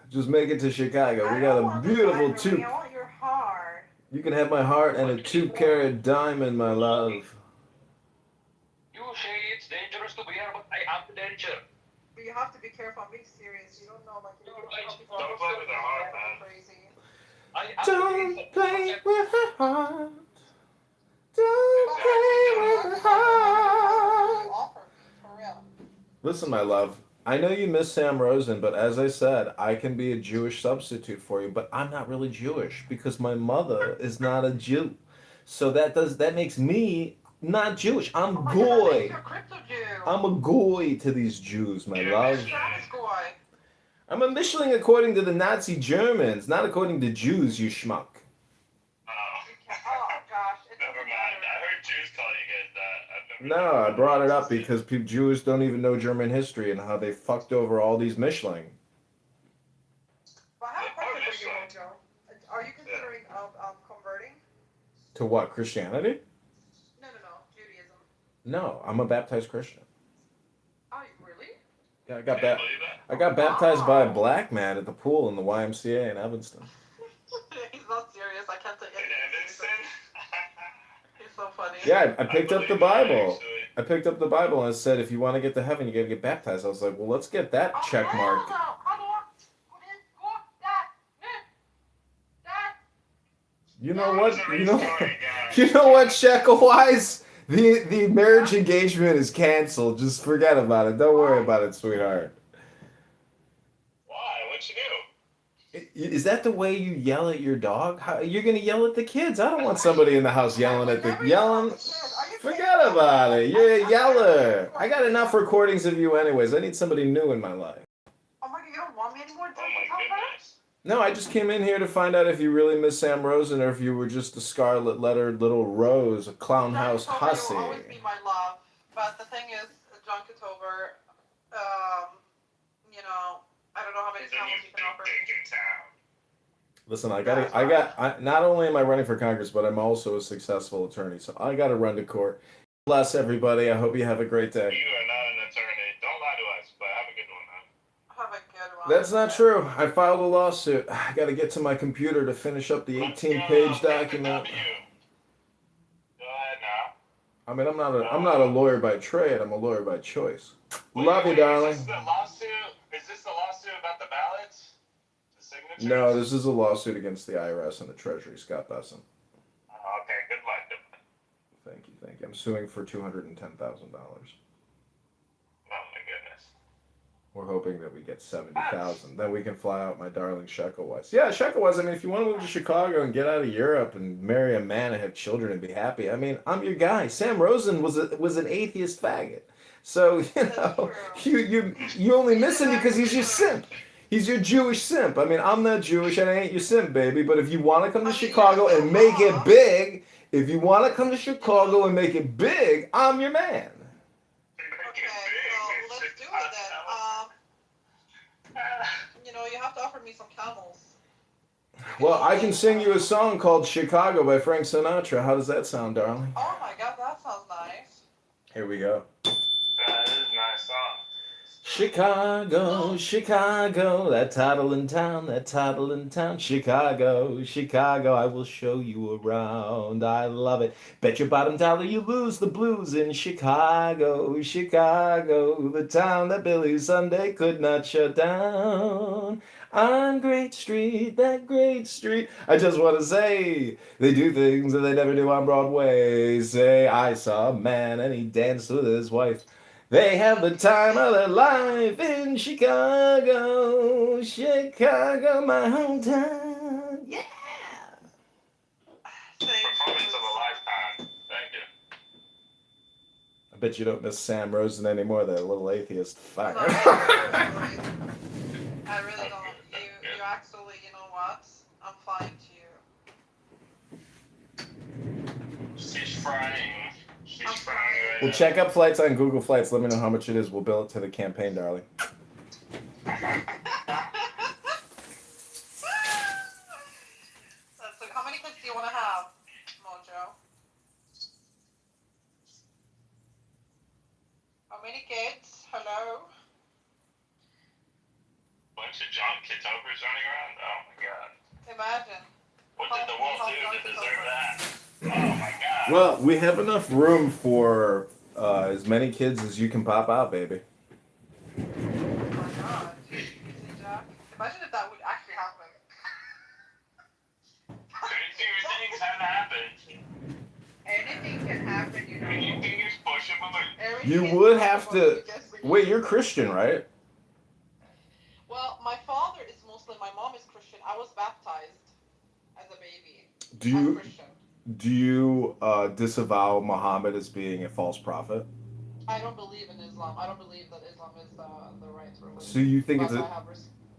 Just make it to Chicago. We got a beautiful two. I want your heart. You can have my heart and a 2-carat diamond, my love. You say it's dangerous to be here, but I have the danger. But you have to be careful. I'm being serious. You don't know, like, you don't play with her heart, man. Crazy. Don't play with her heart. Don't play with her heart. Listen, my love, I know you miss Sam Rosen, but as I said, I can be a Jewish substitute for you, but I'm not really Jewish because my mother is not a Jew. So that makes me not Jewish. I'm goy. I'm a goy to these Jews, my love. I'm a Michelin according to the Nazi Germans, not according to Jews, you schmuck. No, I brought it up because Jews don't even know German history and how they fucked over all these Michelin. But I have a question for you, Mojo. Are you considering converting? To what, Christianity? No, Judaism. No, I'm a baptized Christian. Oh, really? Yeah, I got baptized by a black man at the pool in the YMCA in Evanston. He's not serious. I can't take it. He's so funny. Yeah, I picked up the Bible. I picked up the Bible and it said, if you want to get to heaven, you got to get baptized. I was like, well, let's get that check mark. You know what? You know what, shekel-wise? The marriage engagement is canceled. Just forget about it. Don't worry about it, sweetheart. Why? What'd you do? Is that the way you yell at your dog? You're gonna yell at the kids. I don't want somebody in the house yelling at the yelling. Forget about it. You're a yeller. I got enough recordings of you anyways. I need somebody new in my life. Oh my God, you don't want me anymore? Oh my goodness. No, I just came in here to find out if you really miss Sam Rosen or if you were just a scarlet-lettered little rose, a clown house hussy. You'll always be my love. But the thing is, John Kitover, you know, I don't know how many times you can offer me. Listen, not only am I running for Congress, but I'm also a successful attorney. So I got to run to court. Bless everybody. I hope you have a great day. You are not an attorney. Don't lie to us, but have a good one, man. Have a good one. That's not true. I filed a lawsuit. I got to get to my computer to finish up the 18-page document. Go ahead now. I mean, I'm not a lawyer by trade. I'm a lawyer by choice. Love you, darling. Is this the lawsuit about the ballots? The signatures? No, this is a lawsuit against the IRS and the Treasury, Scott Besson. Okay, good luck. Thank you. I'm suing for $210,000. Oh my goodness. We're hoping that we get 70,000. Then we can fly out my darling shekel-wise. Yeah, shekel-wise, I mean, if you want to move to Chicago and get out of Europe and marry a man and have children and be happy, I mean, I'm your guy. Sam Rosen was an atheist faggot. So, you only miss him because he's your simp. He's your Jewish simp. I mean, I'm not Jewish and I ain't your simp, baby. But if you want to come to Chicago and make it big, I'm your man. You know, you have to offer me some camels. Well, I can sing you a song called Chicago by Frank Sinatra. How does that sound, darling? Oh my God, that sounds nice. Here we go. That is nice. Chicago, Chicago, that title in town, that title in town. Chicago, Chicago, I will show you around. I love it. Bet your bottom dollar you lose the blues in Chicago, Chicago, the town that Billy Sunday could not shut down. On Great Street, that great street. I just want to say, they do things that they never do on Broadway. Say, I saw a man and he danced with his wife. They have the time of their life in Chicago, Chicago, my hometown. Yeah. Performance of a lifetime. Thank you. I bet you don't miss Sam Rosen anymore, that little atheist. Fuck. I really don't. You actually, you know what? I'm flying to you. She's frying. She's frying right We'll now. check up flights on Google Flights. Let me know how much it is. We'll bill it to the campaign, darling. So how many kids do you want to have, Mojo? How many kids? Hello? Bunch of John Kitovers running around. Oh my god. Imagine. What did the world do to deserve that? Oh my god. Well, we have enough room for as many kids as you can pop out, baby. Oh my god. Imagine if that would actually happen. Crazy things have happened. Anything can happen, you know. Anything is possible. You would have to. Wait, you're Christian, right? Well, my father is Muslim, my mom is Christian. I was baptized as a baby. Do I'm you Christian. disavow Muhammad as being a false prophet? I don't believe in Islam. I don't believe that Islam is the right religion. So you think it's But a. I have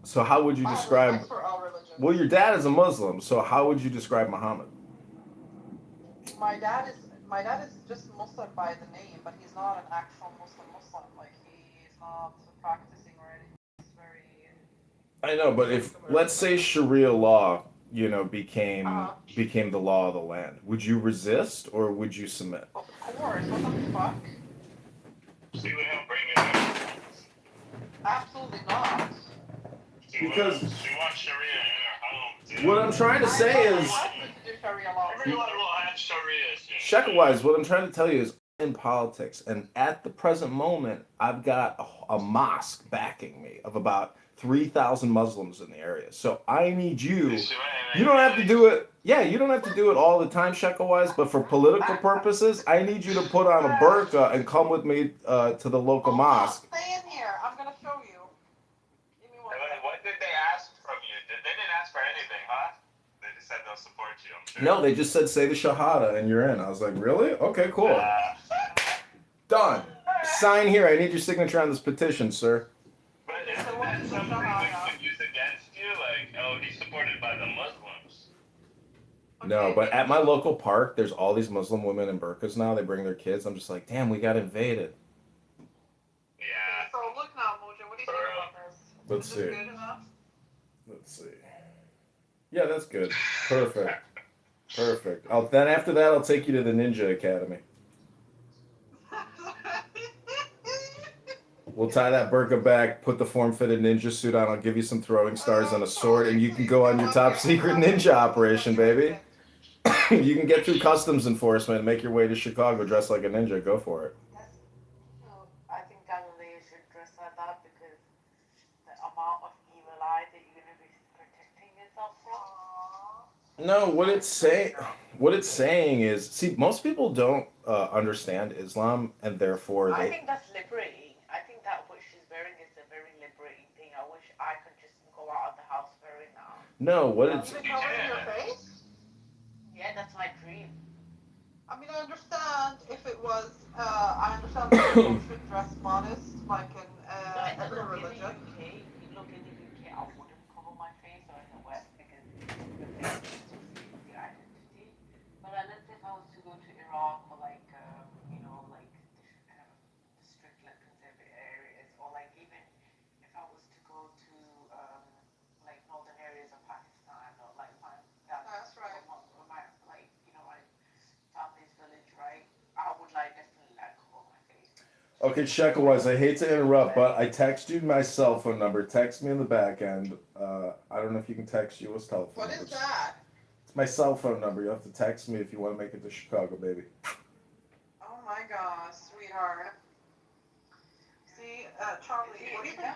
So how would you I have describe? respect for all religions. Well, your dad is a Muslim, so how would you describe Muhammad? My dad is just Muslim by the name, but he's not an actual Muslim. Like he's not practicing or anything. He's very. I know, but if let's say Sharia law, became the law of the land, would you resist or would you submit? Of course. What the fuck? See what he'll bring in. Absolutely not. Because she wants Sharia in her home. what I'm trying to say is, Everyone will have Sharia. Shekel-wise, what I'm trying to tell you is in politics, and at the present moment, I've got a mosque backing me of about 3,000 Muslims in the area. So I need you. You don't have to do it. Yeah, you don't have to do it all the time, Shekel-wise, but for political purposes, I need you to put on a burqa and come with me to the local mosque. Stay in here. I'm gonna show you. Give me one. What did they ask from you? They didn't ask for anything, huh? They just said they'll support you, I'm sure. No, they just said say the Shahada and you're in. I was like, really? Okay, cool. Done. Sign here. I need your signature on this petition, sir. But isn't that something that could use against you? Like, oh, he's supported by the Muslims. No, but at my local park, there's all these Muslim women in burqas now. They bring their kids. I'm just like, damn, we got invaded. Yeah. So look now, Mojo. What do you think about this? Let's Is see. this good enough? Let's see. Yeah, that's good. Perfect. Perfect. Then after that, I'll take you to the Ninja Academy. We'll tie that burqa back, put the form-fitted ninja suit on. I'll give you some throwing stars and a sword, and you can go on your top secret ninja operation, baby. You can get through customs enforcement and make your way to Chicago dressed like a ninja. Go for it. I think Galileo should dress like that because the amount of evil eye that you're gonna be protecting yourself from. No, what it's saying is, see, most people don't understand Islam, and therefore I they. think that's liberating. I think that what she's wearing is a very liberating thing. I wish I could just go out of the house wearing that. No, what it's. Even covering your face? Yeah, that's my dream. I mean, I understand if it was. I understand that people should dress modest, like in every religion. Look in the UK, I wouldn't cover my face or in the West because the face is the identity. But let's say if I was to go to Iran or like, like kind of strict, like conservative areas, or like even if I was to go to like northern areas of Pakistan or like that's right. My like my family's village, right? I would like definitely like cover my face. Okay, Shekawise, I hate to interrupt, but I text you my cell phone number. Text me in the back end. I don't know if you can text US telephone What numbers. is that? It's my cell phone number. You have to text me if you want to make it to Chicago, baby. Oh my gosh, sweetheart. See, Charlie, what do you think?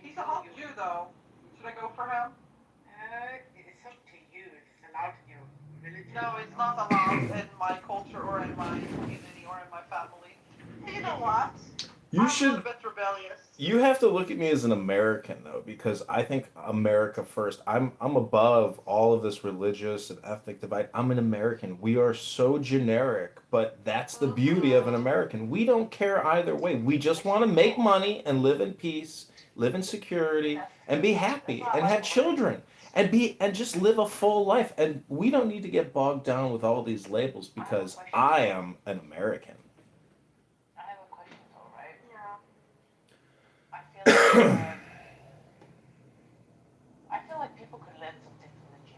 He's a hot Jew, though. Should I go for him? It's up to you. It's allowed in your religion. No, it's not allowed in my culture or in my community or in my family. Hey, you know what? You I'm a should. little bit rebellious. You have to look at me as an American though, because I think America first. I'm above all of this religious and ethnic divide. I'm an American. We are so generic, but that's the beauty of an American. We don't care either way. We just want to make money and live in peace, live in security, and be happy and have children and just live a full life. And we don't need to get bogged down with all these labels because I am an American. I have a question though, right? Yeah. I feel like people could learn something from the Jews,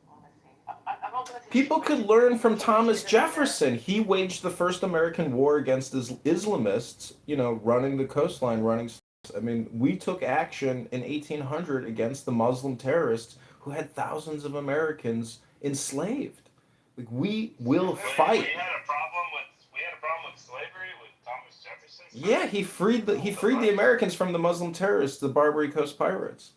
honestly. I'm not gonna say People could learn from Thomas Jefferson. He waged the first American war against Islamists, running the coastline, I mean, we took action in 1800 against the Muslim terrorists who had thousands of Americans enslaved. Like, we will fight. We had a problem with slavery with Thomas Jefferson. Yeah, he freed the Americans from the Muslim terrorists, the Barbary Coast pirates.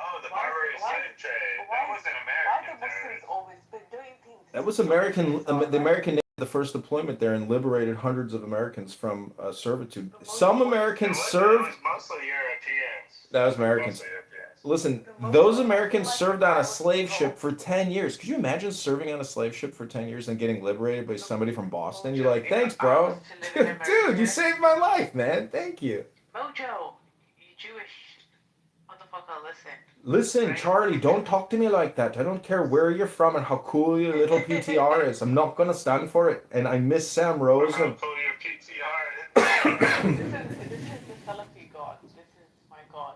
Oh, the Barbary slave trade. That was an American terrorist. always been doing things. That was American. The American Navy, the first deployment there, and liberated hundreds of Americans from servitude. Some Americans served. It was mostly Europeans. That was Americans. Mostly Europeans. Listen, those Americans served on a slave ship for 10 years. Could you imagine serving on a slave ship for 10 years and getting liberated by somebody from Boston? You're like, thanks, bro. Dude, you saved my life, man. Thank you. Mojo, you Jewish motherfucker, listen. Listen, Charlie, don't talk to me like that. I don't care where you're from and how cool your little PTR is. I'm not gonna stand for it. And I miss Sam Rose. How cool your PTR is. This is the Salafi God. This is my God.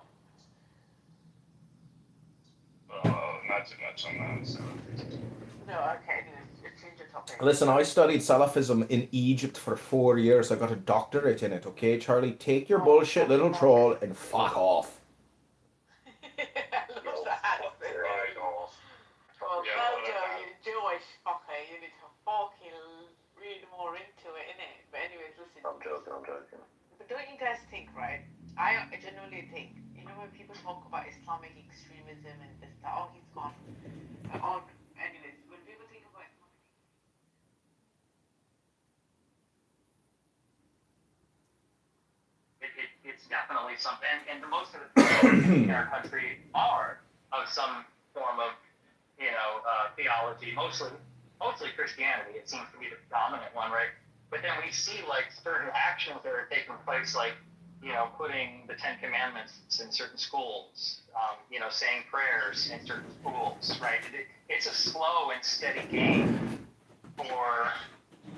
Oh, not too much on that. So. No, okay, change the topic. Listen, I studied Salafism in Egypt for 4 years. I got a doctorate in it, okay, Charlie? Take your bullshit little troll and fuck off. Well, Mojo, you Jewish fucker, you need to fucking read more into it, innit? But anyways, listen. I'm joking. But don't you guys think, right? I genuinely think, when people talk about Islamic extremism and this, that, oh, he's gone. Anyways, when people think about it's definitely something, and most of the people in our country are of some form of, theology, mostly Christianity. It seems to be the dominant one, right? But then we see like certain actions that are taking place, like, putting the 10 Commandments in certain schools, saying prayers in certain schools, right? It's a slow and steady game for,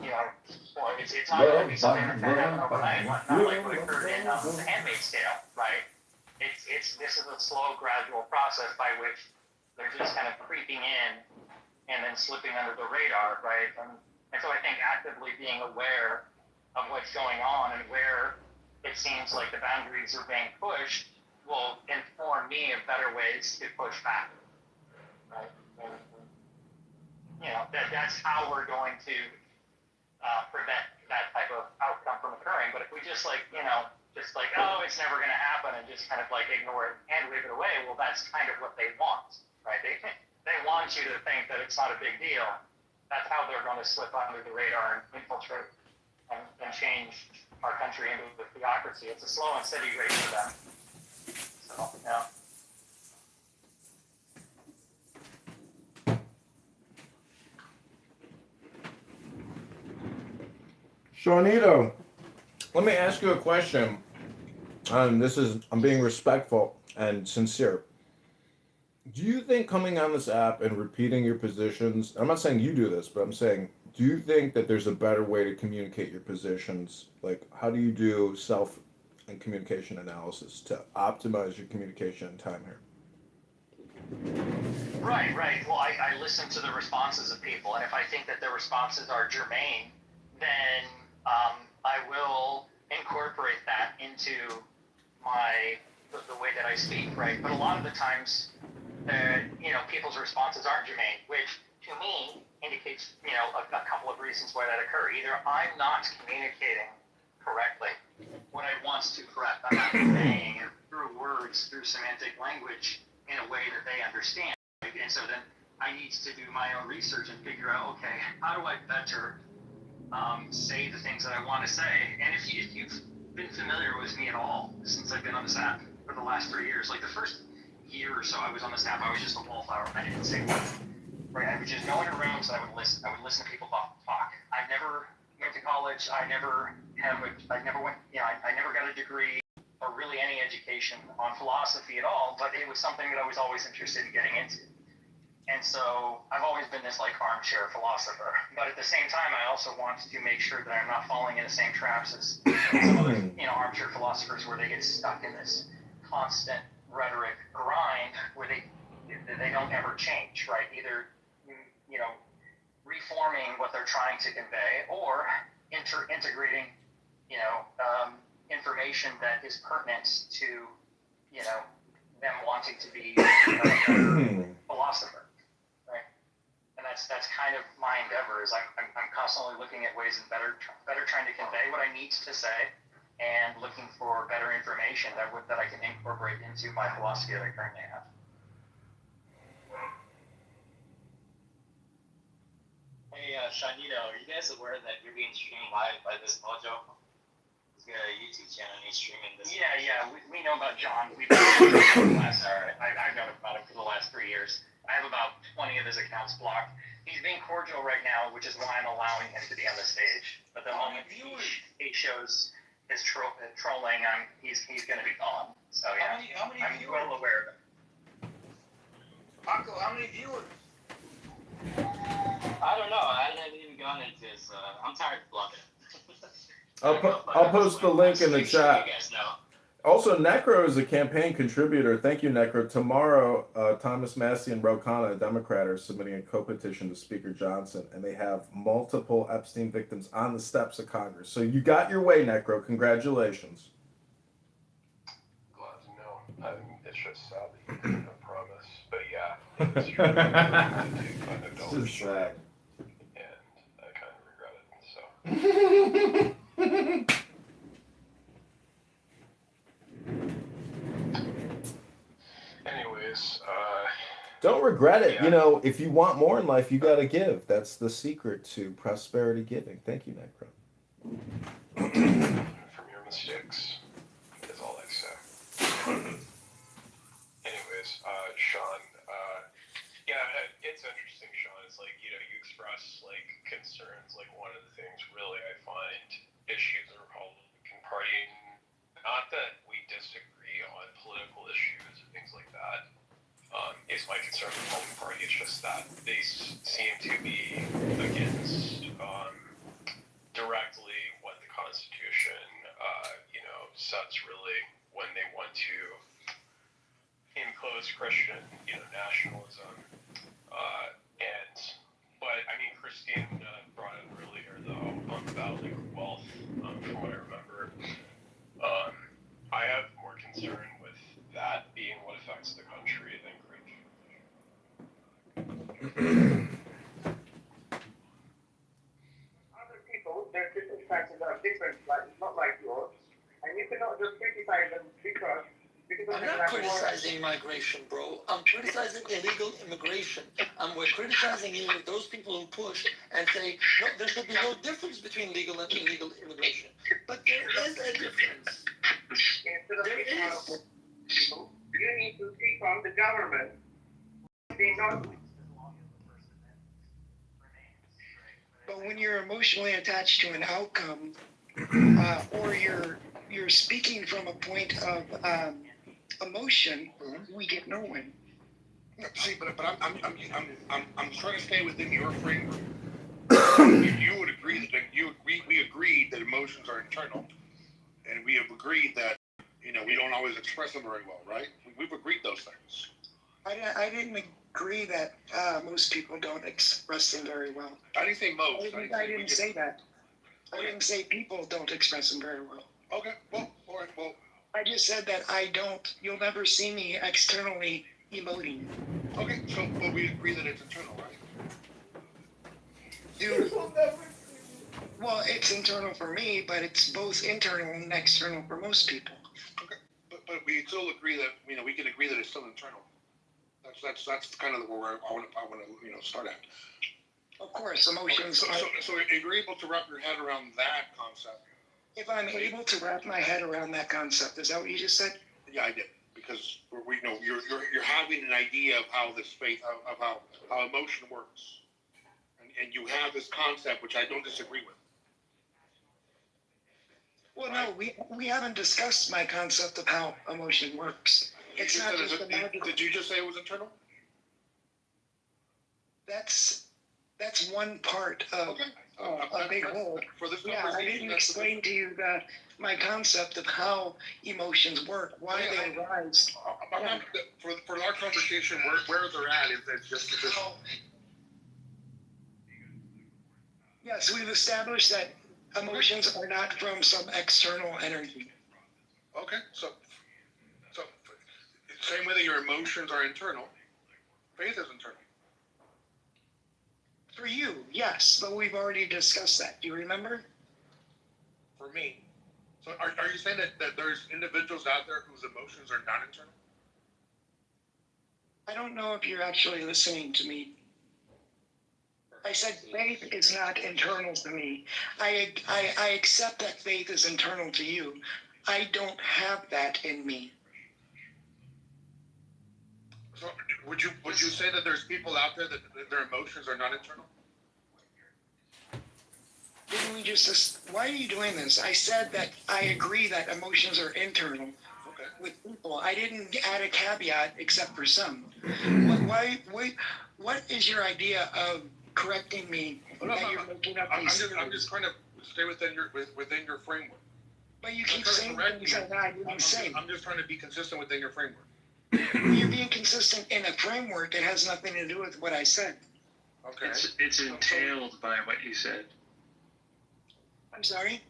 it's not going to be something that's going to happen overnight, not like what occurred in The Handmaid's Tale, right? This is a slow, gradual process by which they're just kind of creeping in and then slipping under the radar, right? And so I think actively being aware of what's going on and where it seems like the boundaries are being pushed will inform me of better ways to push back, right? And, that's how we're going to prevent that type of outcome from occurring. But if we just oh, it's never going to happen and just kind of like ignore it and leave it away, well, that's kind of what they want, right? They want you to think that it's not a big deal. That's how they're going to slip under the radar and infiltrate and change our country into a theocracy. It's a slow and steady race for them. So, yeah. Shawnito, let me ask you a question. I'm being respectful and sincere. Do you think coming on this app and repeating your positions, I'm not saying you do this, but I'm saying, do you think that there's a better way to communicate your positions? Like, how do you do self and communication analysis to optimize your communication and time here? Right. Well, I listen to the responses of people, and if I think that their responses are germane, then I will incorporate that into the way that I speak, right? But a lot of the times, people's responses aren't germane, which to me indicates, a couple of reasons why that occur. Either I'm not communicating correctly what I want to correct. I'm not conveying it through words, through semantic language in a way that they understand. Right? And so then I need to do my own research and figure out, okay, how do I better say the things that I want to say? And if you've been familiar with me at all since I've been on this app for the last 3 years, like the first year or so I was on this app, I was just a wallflower. I didn't say one. Right? I would just go into rooms and I would listen. I would listen to people talk. I never went to college. I never got a degree or really any education on philosophy at all, but it was something that I was always interested in getting into. And so I've always been this like armchair philosopher. But at the same time, I also want to make sure that I'm not falling in the same traps as some other, armchair philosophers where they get stuck in this constant rhetoric grind where they don't ever change, right? Either, reforming what they're trying to convey or integrating, information that is pertinent to, them wanting to be a philosopher. And that's kind of my endeavor. Is I'm constantly looking at ways and better trying to convey what I need to say, and looking for better information that I can incorporate into my philosophy that I currently have. Hey, Shanito, are you guys aware that you're being streamed live by this mojo? He's got a YouTube channel and he's streaming this. Yeah, we know about John. We've known I've known about him for the last 3 years. I have about 20 of his accounts blocked. He's being cordial right now, which is why I'm allowing him to be on the stage. But the moment he shows his trolling, he's going to be gone. So yeah, how many I'm viewers? well aware of it. Paco, how many viewers? I don't know. I haven't even gone into this. I'm tired of blocking. I'll post the link in the chat. You guys know. Also, Necro is a campaign contributor. Thank you, Necro. Tomorrow, Thomas Massey and Ro Khanna, a Democrat, are submitting a co-petition to Speaker Johnson, and they have multiple Epstein victims on the steps of Congress. So you got your way, Necro. Congratulations. Glad to know. It's just sad that you didn't have promise. But yeah, it's true. This is sad. And I kind of regret it. So. Anyways, Don't regret it. Yeah. If you want more in life, you got to give. That's the secret to prosperity giving. Thank you, Necro. From your mistakes is all I say. Anyways, Sean, it's interesting, Sean. It's like, you express concerns. One of the things really I find issues in the Republican Party, not that we disagree on political issues and things like that, is my concern with the Republican Party. It's just that they seem to be against directly what the Constitution, sets really when they want to impose Christian, nationalism. But I mean, Christine brought it earlier though about wealth, from what I remember. I have more concern with that being what affects the country than Christian. Other people, their circumstances are different, not like yours, and you cannot just criticize them because I'm not criticizing migration, bro. I'm criticizing illegal immigration. And we're criticizing those people who push and say, no, there should be no difference between legal and illegal immigration. But there is a difference. There is. You need to see from the government. They not. But when you're emotionally attached to an outcome, or you're speaking from a point of emotion, we get nowhere. See, but I'm trying to stay within your framework. You would agree that we agreed that emotions are internal, and we have agreed that we don't always express them very well, right? We've agreed those things. I didn't agree that most people don't express them very well. I didn't say most. I didn't say that. I didn't say people don't express them very well. Okay, well, all right, well. I just said that I don't. You'll never see me externally emoting. Okay, so, but we agree that it's internal, right? Well, it's internal for me, but it's both internal and external for most people. Okay, but we still agree that, we can agree that it's still internal. That's kind of where I want to, start at. Of course, emotions. Okay, so you're able to wrap your head around that concept. If I'm able to wrap my head around that concept, is that what you just said? Yeah, I did, because you're having an idea of how this faith, of how emotion works, and you have this concept which I don't disagree with. Well, no, we haven't discussed my concept of how emotion works. It's not just a magical. Did you just say it was internal? That's one part of a big whole. For this Yeah, I didn't explain to you my concept of how emotions work, why they arise. For our conversation, where they're at is just. Yes, we've established that emotions are not from some external energy. Okay, so same way that your emotions are internal, faith is internal. For you, yes, but we've already discussed that. Do you remember? For me. So are you saying that there's individuals out there whose emotions are not internal? I don't know if you're actually listening to me. I said faith is not internal to me. I accept that faith is internal to you. I don't have that in me. So would you say that there's people out there that their emotions are not internal? Didn't we just? Why are you doing this? I said that I agree that emotions are internal with people. I didn't add a caveat except for some. What is your idea of correcting me that you're making up these theories? I'm just trying to stay within your framework. But you keep saying things that I didn't say. I'm just trying to be consistent within your framework. You're being consistent in a framework that has nothing to do with what I said. Okay. It's entailed by what you said. I'm sorry?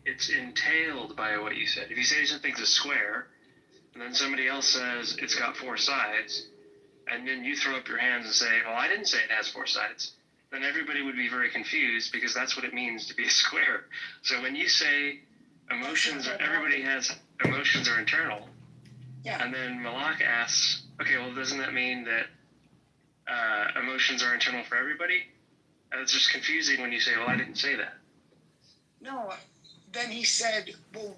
It's entailed by what you said. If you say something's a square, and then somebody else says it's got four sides, and then you throw up your hands and say, well, I didn't say it has four sides, then everybody would be very confused because that's what it means to be a square. So when you say everybody has emotions are internal, yeah. And then Malak asks, okay, well, doesn't that mean that emotions are internal for everybody? And it's just confusing when you say, well, I didn't say that. No, then he said, well,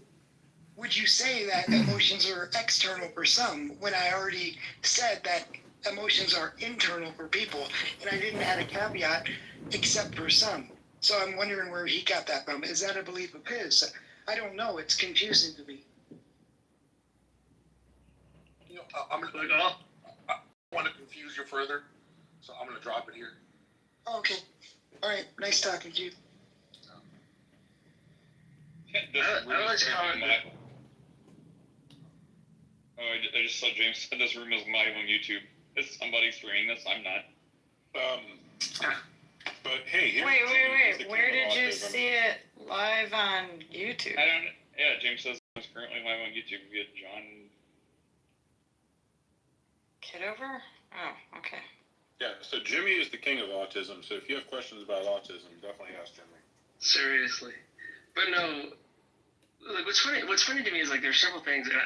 would you say that emotions are external for some when I already said that emotions are internal for people, and I didn't add a caveat except for some. So I'm wondering where he got that from. Is that a belief of his? I don't know. It's confusing to me. I don't want to confuse you further, so I'm going to drop it here. Okay. All right. Nice talking to you. I just saw James said this room is live on YouTube. Is somebody streaming this? I'm not. But hey, Wait. Where did you see it live on YouTube? Yeah, James says it's currently live on YouTube via John Kitover? Oh, okay. Yeah, so Jimmy is the king of autism, so if you have questions about autism, definitely ask Jimmy. Seriously. But no, like, what's funny to me is, like, there's several things, and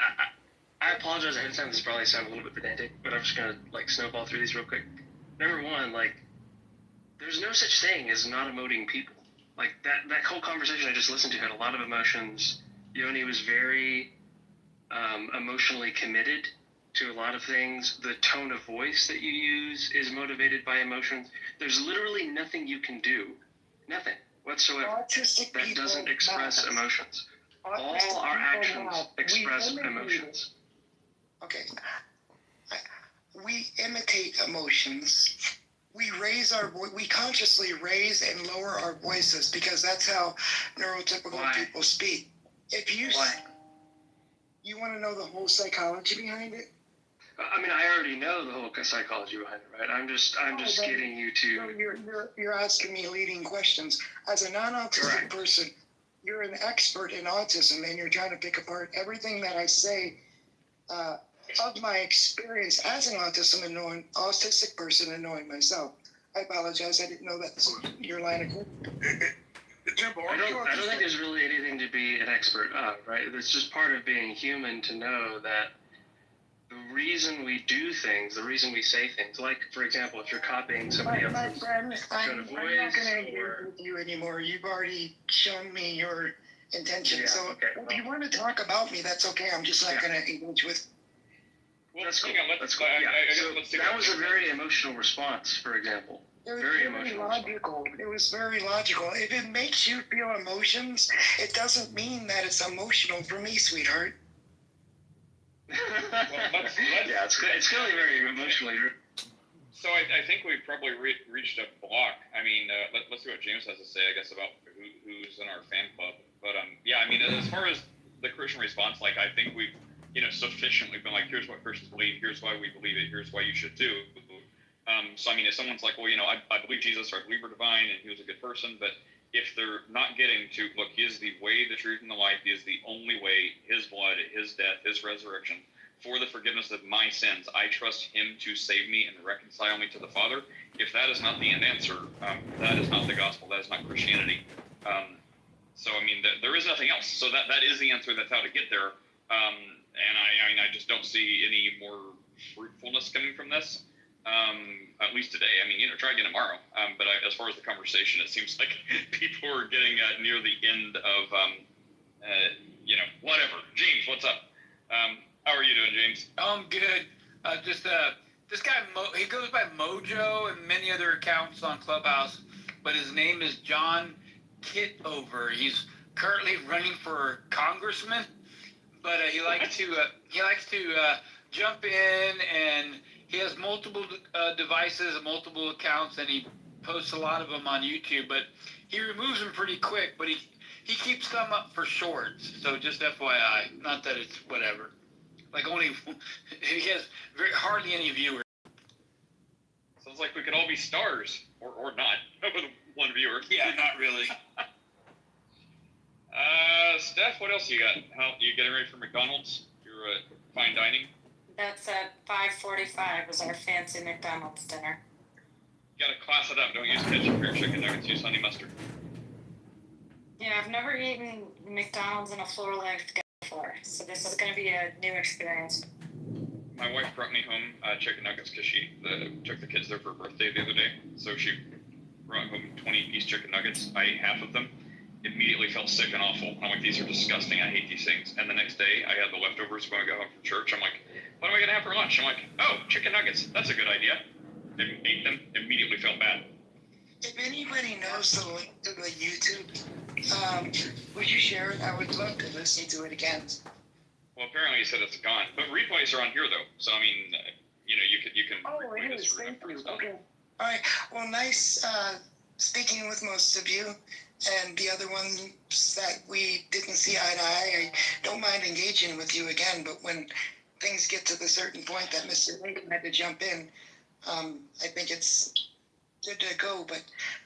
I apologize ahead of time, this probably sounds a little bit pedantic, but I'm just gonna, like, snowball through these real quick. Number one, like, there's no such thing as not emoting people. Like, that whole conversation I just listened to had a lot of emotions. Yoni was very emotionally committed to a lot of things. The tone of voice that you use is motivated by emotions. There's literally nothing you can do, nothing whatsoever, that doesn't express emotions. All our actions express emotions. Okay. We imitate emotions. We consciously raise and lower our voices because that's how neurotypical people speak. You want to know the whole psychology behind it? I mean, I already know the whole psychology behind it, right? I'm just getting you to. So you're asking me leading questions. As a non-autistic person, you're an expert in autism, and you're trying to pick apart everything that I say of my experience as an autistic person and knowing myself. I apologize. I didn't know that's your line of work. I don't think there's really anything to be an expert of, right? It's just part of being human to know that the reason we do things, the reason we say things, like, for example, if you're copying somebody My else's friend, I'm tone not of going voice, to engage with you anymore. You've already shown me your intention. Yeah, So okay, if you want to talk about me, that's okay. I'm just not going to engage with. Well, that's cool. hang on, That's cool. Yeah. So that was a very emotional response, for example. It was Very very emotional. logical. It was very logical. If it makes you feel emotions, it doesn't mean that it's emotional for me, sweetheart. Yeah, it's clearly very emotionally. So I think we've probably reached a block. I mean, let's see what James has to say, I guess, about who's in our fan club. But yeah, I mean, as far as the Christian response, like, I think we've, sufficiently been like, here's what Christians believe, here's why we believe it, here's why you should do. So I mean, if someone's like, well, I believe Jesus, or I believe we're divine, and he was a good person, but if they're not getting to, look, he is the way, the truth, and the life, he is the only way, his blood, his death, his resurrection, for the forgiveness of my sins, I trust him to save me and reconcile me to the Father. If that is not the end answer, that is not the gospel, that is not Christianity. So I mean, there is nothing else. So that is the answer. That's how to get there. And I just don't see any more fruitfulness coming from this. At least today. I mean, try again tomorrow. But as far as the conversation, it seems like people are getting near the end of, whatever. James, what's up? How are you doing, James? I'm good. This guy, he goes by Mojo and many other accounts on Clubhouse, but his name is John Kitover. He's currently running for Congressman, but he likes to jump in, and he has multiple devices, multiple accounts, and he posts a lot of them on YouTube. But he removes them pretty quick. But he keeps some up for shorts. So just FYI, not that it's whatever. Like he has hardly any viewers. Sounds like we could all be stars, or not, with one viewer. Yeah, not really. Steph, what else you got? How you getting ready for McDonald's? Your fine dining? That's at 5:45 is our fancy McDonald's dinner. You gotta class it up. Don't use ketchup for your chicken nuggets. Use honey mustard. Yeah, I've never eaten McDonald's in a floor-length before, so this is going to be a new experience. My wife brought me home chicken nuggets because she took the kids there for her birthday the other day. So she brought home 20-piece chicken nuggets. I ate half of them. Immediately felt sick and awful. I'm like, these are disgusting. I hate these things. And the next day, I had the leftovers when I got home from church. I'm like, what am I going to have for lunch? I'm like, oh, chicken nuggets. That's a good idea. I ate them. Immediately felt bad. If anybody knows the link to the YouTube, would you share it? I would love to listen to it again. Well, apparently you said it's gone. But replays are on here, though. So, I mean, you can Oh, it is. Thank you. Okay. All right. Well, nice speaking with most of you. And the other ones that we didn't see eye to eye, I don't mind engaging with you again. But when things get to the certain point that Mr. Lincoln had to jump in, I think it's good to go. But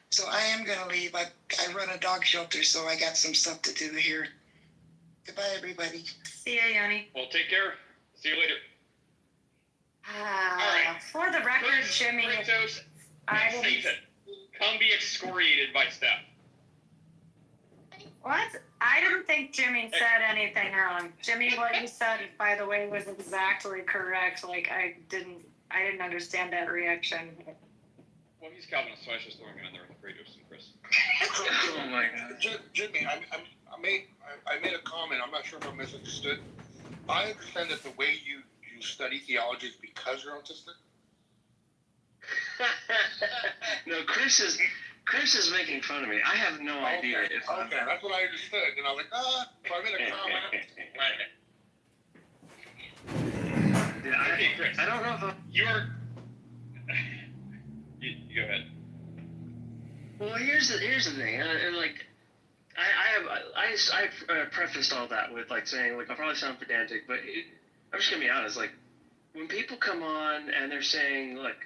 so I am going to leave. I run a dog shelter, so I got some stuff to do here. Goodbye, everybody. See ya, Yanni. Well, take care. See you later. For the record, Jimmy, I didn't... Satan, come be excoriated by Steph. What? I didn't think Jimmy said anything wrong. Jimmy, what you said, by the way, was exactly correct. Like, I didn't understand that reaction. Well, he's Calvinist, so I was just throwing him in there with Kratos and Chris. Oh my God. Jimmy, I made a comment. I'm not sure if I misunderstood. I understand that the way you study theology is because you're autistic. No, Chris is making fun of me. I have no idea. Okay, that's what I understood. And I was like, so I made a comment. Okay, Chris. I don't know if You're... You go ahead. Well, here's the thing. I prefaced all that with like saying like I'll probably sound pedantic, but I'm just gonna be honest. Like when people come on and they're saying, look,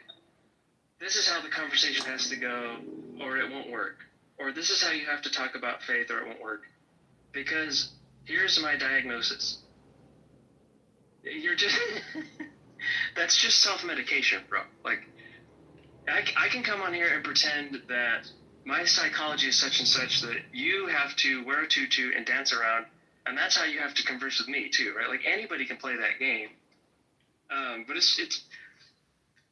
this is how the conversation has to go, or it won't work, or this is how you have to talk about faith, or it won't work, because here's my diagnosis. You're just that's just self-medication, bro. Like, I can come on here and pretend that my psychology is such and such that you have to wear a tutu and dance around, and that's how you have to converse with me too, right? Like, anybody can play that game. But it's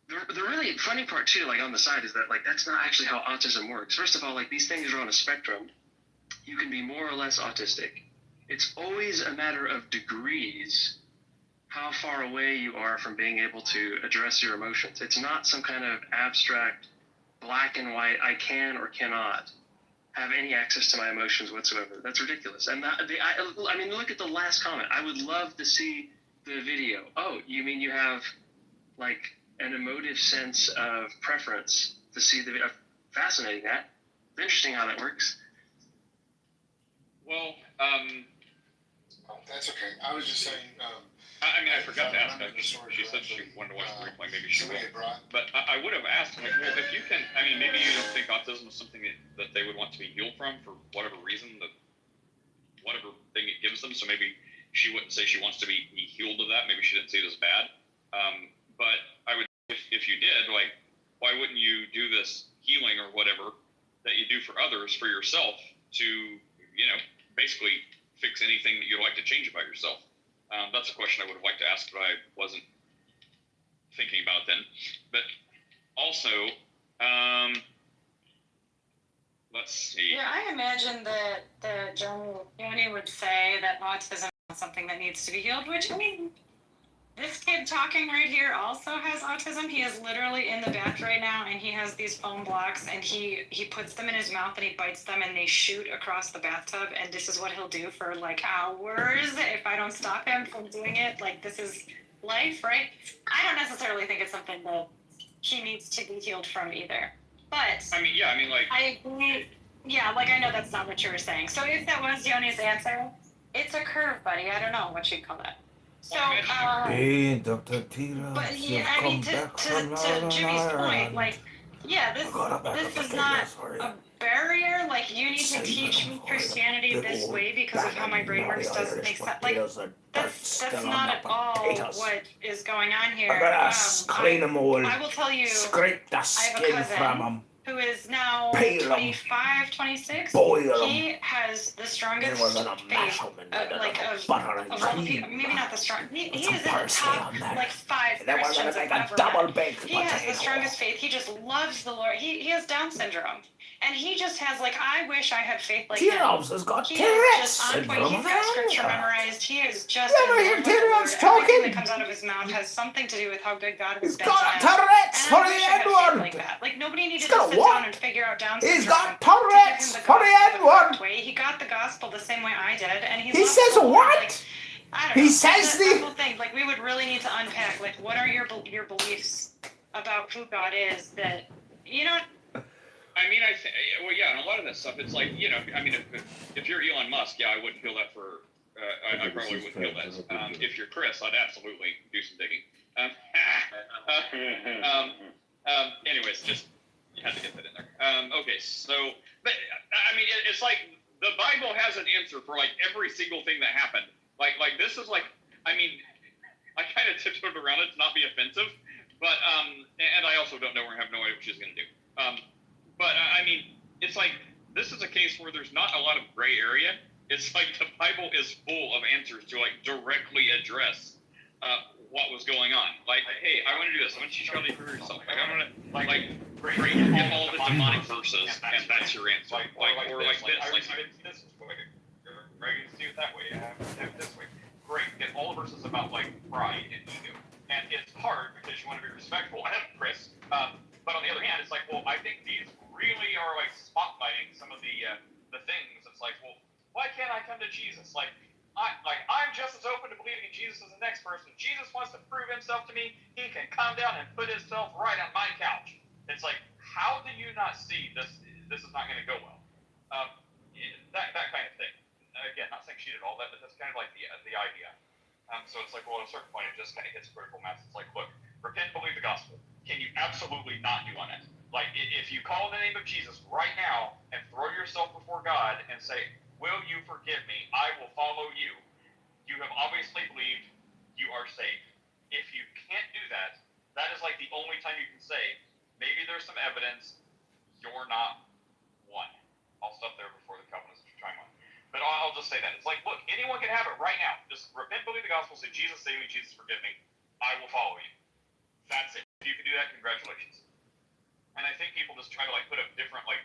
the really funny part too, like on the side, is that like that's not actually how autism works. First of all, like, these things are on a spectrum. You can be more or less autistic. It's always a matter of degrees how far away you are from being able to address your emotions. It's not some kind of abstract black and white, I can or cannot have any access to my emotions whatsoever. That's ridiculous. And I mean, look at the last comment. I would love to see the video. Oh, you mean you have like an emotive sense of preference to see the video? Fascinating. Interesting how that works. Well, That's okay. I was just saying. I mean, I forgot to ask. She said she wanted to watch the replay. Maybe she will. But I would have asked, like, well, if you can. I mean, maybe you don't think autism is something that they would want to be healed from for whatever reason, whatever thing it gives them. So maybe she wouldn't say she wants to be healed of that. Maybe she didn't see it as bad. But I would, if you did, like, why wouldn't you do this healing or whatever that you do for others for yourself to, basically fix anything that you'd like to change about yourself? That's a question I would have liked to ask, but I wasn't thinking about then. But also, let's see. Yeah, I imagine that Johnny would say that autism is something that needs to be healed, which, I mean, this kid talking right here also has autism. He is literally in the bath right now, and he has these foam blocks, and he puts them in his mouth, and he bites them, and they shoot across the bathtub, and this is what he'll do for, like, hours if I don't stop him from doing it. Like, this is life, right? I don't necessarily think it's something that he needs to be healed from either. But I mean, like, I agree. Yeah, like, I know that's not what you were saying. So if that was Yoni's answer, it's a curve, buddy. I don't know what you'd call that. So, Hey, Dr. Tira, but you've yeah, I come mean, back to from Jimmy's point, Ireland. like, yeah, this is not a barrier. Like, you need to teach me Christianity this way because of how my brain works doesn't make sense. Like, that's not at all what is going on here. I'm gonna clean them all. I will tell you, Scrape the I have a skin cousin from them. who is now Peel 'em. 25, 26. Boil 'em. He has the strongest We're gonna mash faith, 'em and like, of butter and all the cream. people. Maybe not the strong. He Put is some in the parsley top, on there. like, 5 Then we're gonna Christians make I've a ever double met. baked He has the potato. strongest faith. He just loves the Lord. He has Down syndrome. And he just has, like, I wish I had faith like him. T-Robs has got He is Tourette's just on point. syndrome. He's got scripture memorized. He is just You ever in hear love with the Lord. T-Robs Everything talking? that comes out of his mouth has something to do with how good God has been got to him. Tourette's And for I the wish I had faith N-word. like that. Like, nobody needed He's to got sit what? down and figure out Down syndrome. He's got to give him Tourette's the for the gospel N-word. correct way. He got the gospel the same way I did, and he Says the Lord. what? Like, I don't He know. says the whole thing. Like, we would really need to unpack, like, what are your beliefs about who God is that, I mean, well, yeah, and a lot of that stuff, it's like, I mean, if you're Elon Musk, yeah, I wouldn't feel that for, I probably wouldn't feel that. If you're Chris, I'd absolutely do some digging. Anyways, just, you had to get that in there. Okay, so, but, I mean, it's like, the Bible has an answer for, like, every single thing that happened. Like this is like, I mean, I kind of tiptoed around it to not be offensive, but, and I also don't know or have no idea what she's going to do. But I mean, it's like, this is a case where there's not a lot of gray area. It's like the Bible is full of answers to, like, directly address what was going on. Like, hey, I want to do this. I want you to try to for yourself. Like, I want to, like, great, get all the demonic verses, and that's your answer. Or like this. Like, I didn't see this way. Right? You see it that way. You have it this way. Great. Get all the verses about, like, pride and ego. And it's hard because you want to be respectful. I have Chris. But on the other hand, it's like, well, I think these really are, like, spotlighting some of the things. It's like, well, why can't I come to Jesus? Like, I'm just as open to believing in Jesus as the next person. Jesus wants to prove himself to me. He can come down and put himself right on my couch. It's like, how do you not see this? This is not going to go well. That kind of thing. Again, not saying she did all that, but that's kind of like the idea. So it's like, well, at a certain point, it just kind of hits critical mass. It's like, look, repent, believe the gospel. Can you absolutely not do on it? Like, if you call the name of Jesus right now and throw yourself before God and say, will you forgive me? I will follow you. You have obviously believed, you are saved. If you can't do that, that is like the only time you can say, maybe there's some evidence you're not one. I'll stop there before the Calvinists chime on. But I'll just say that. It's like, look, anyone can have it right now. Just repent, believe the gospel, say, Jesus save me, Jesus forgive me. I will follow you. That's it. If you can do that, congratulations. And I think people just try to like put up different like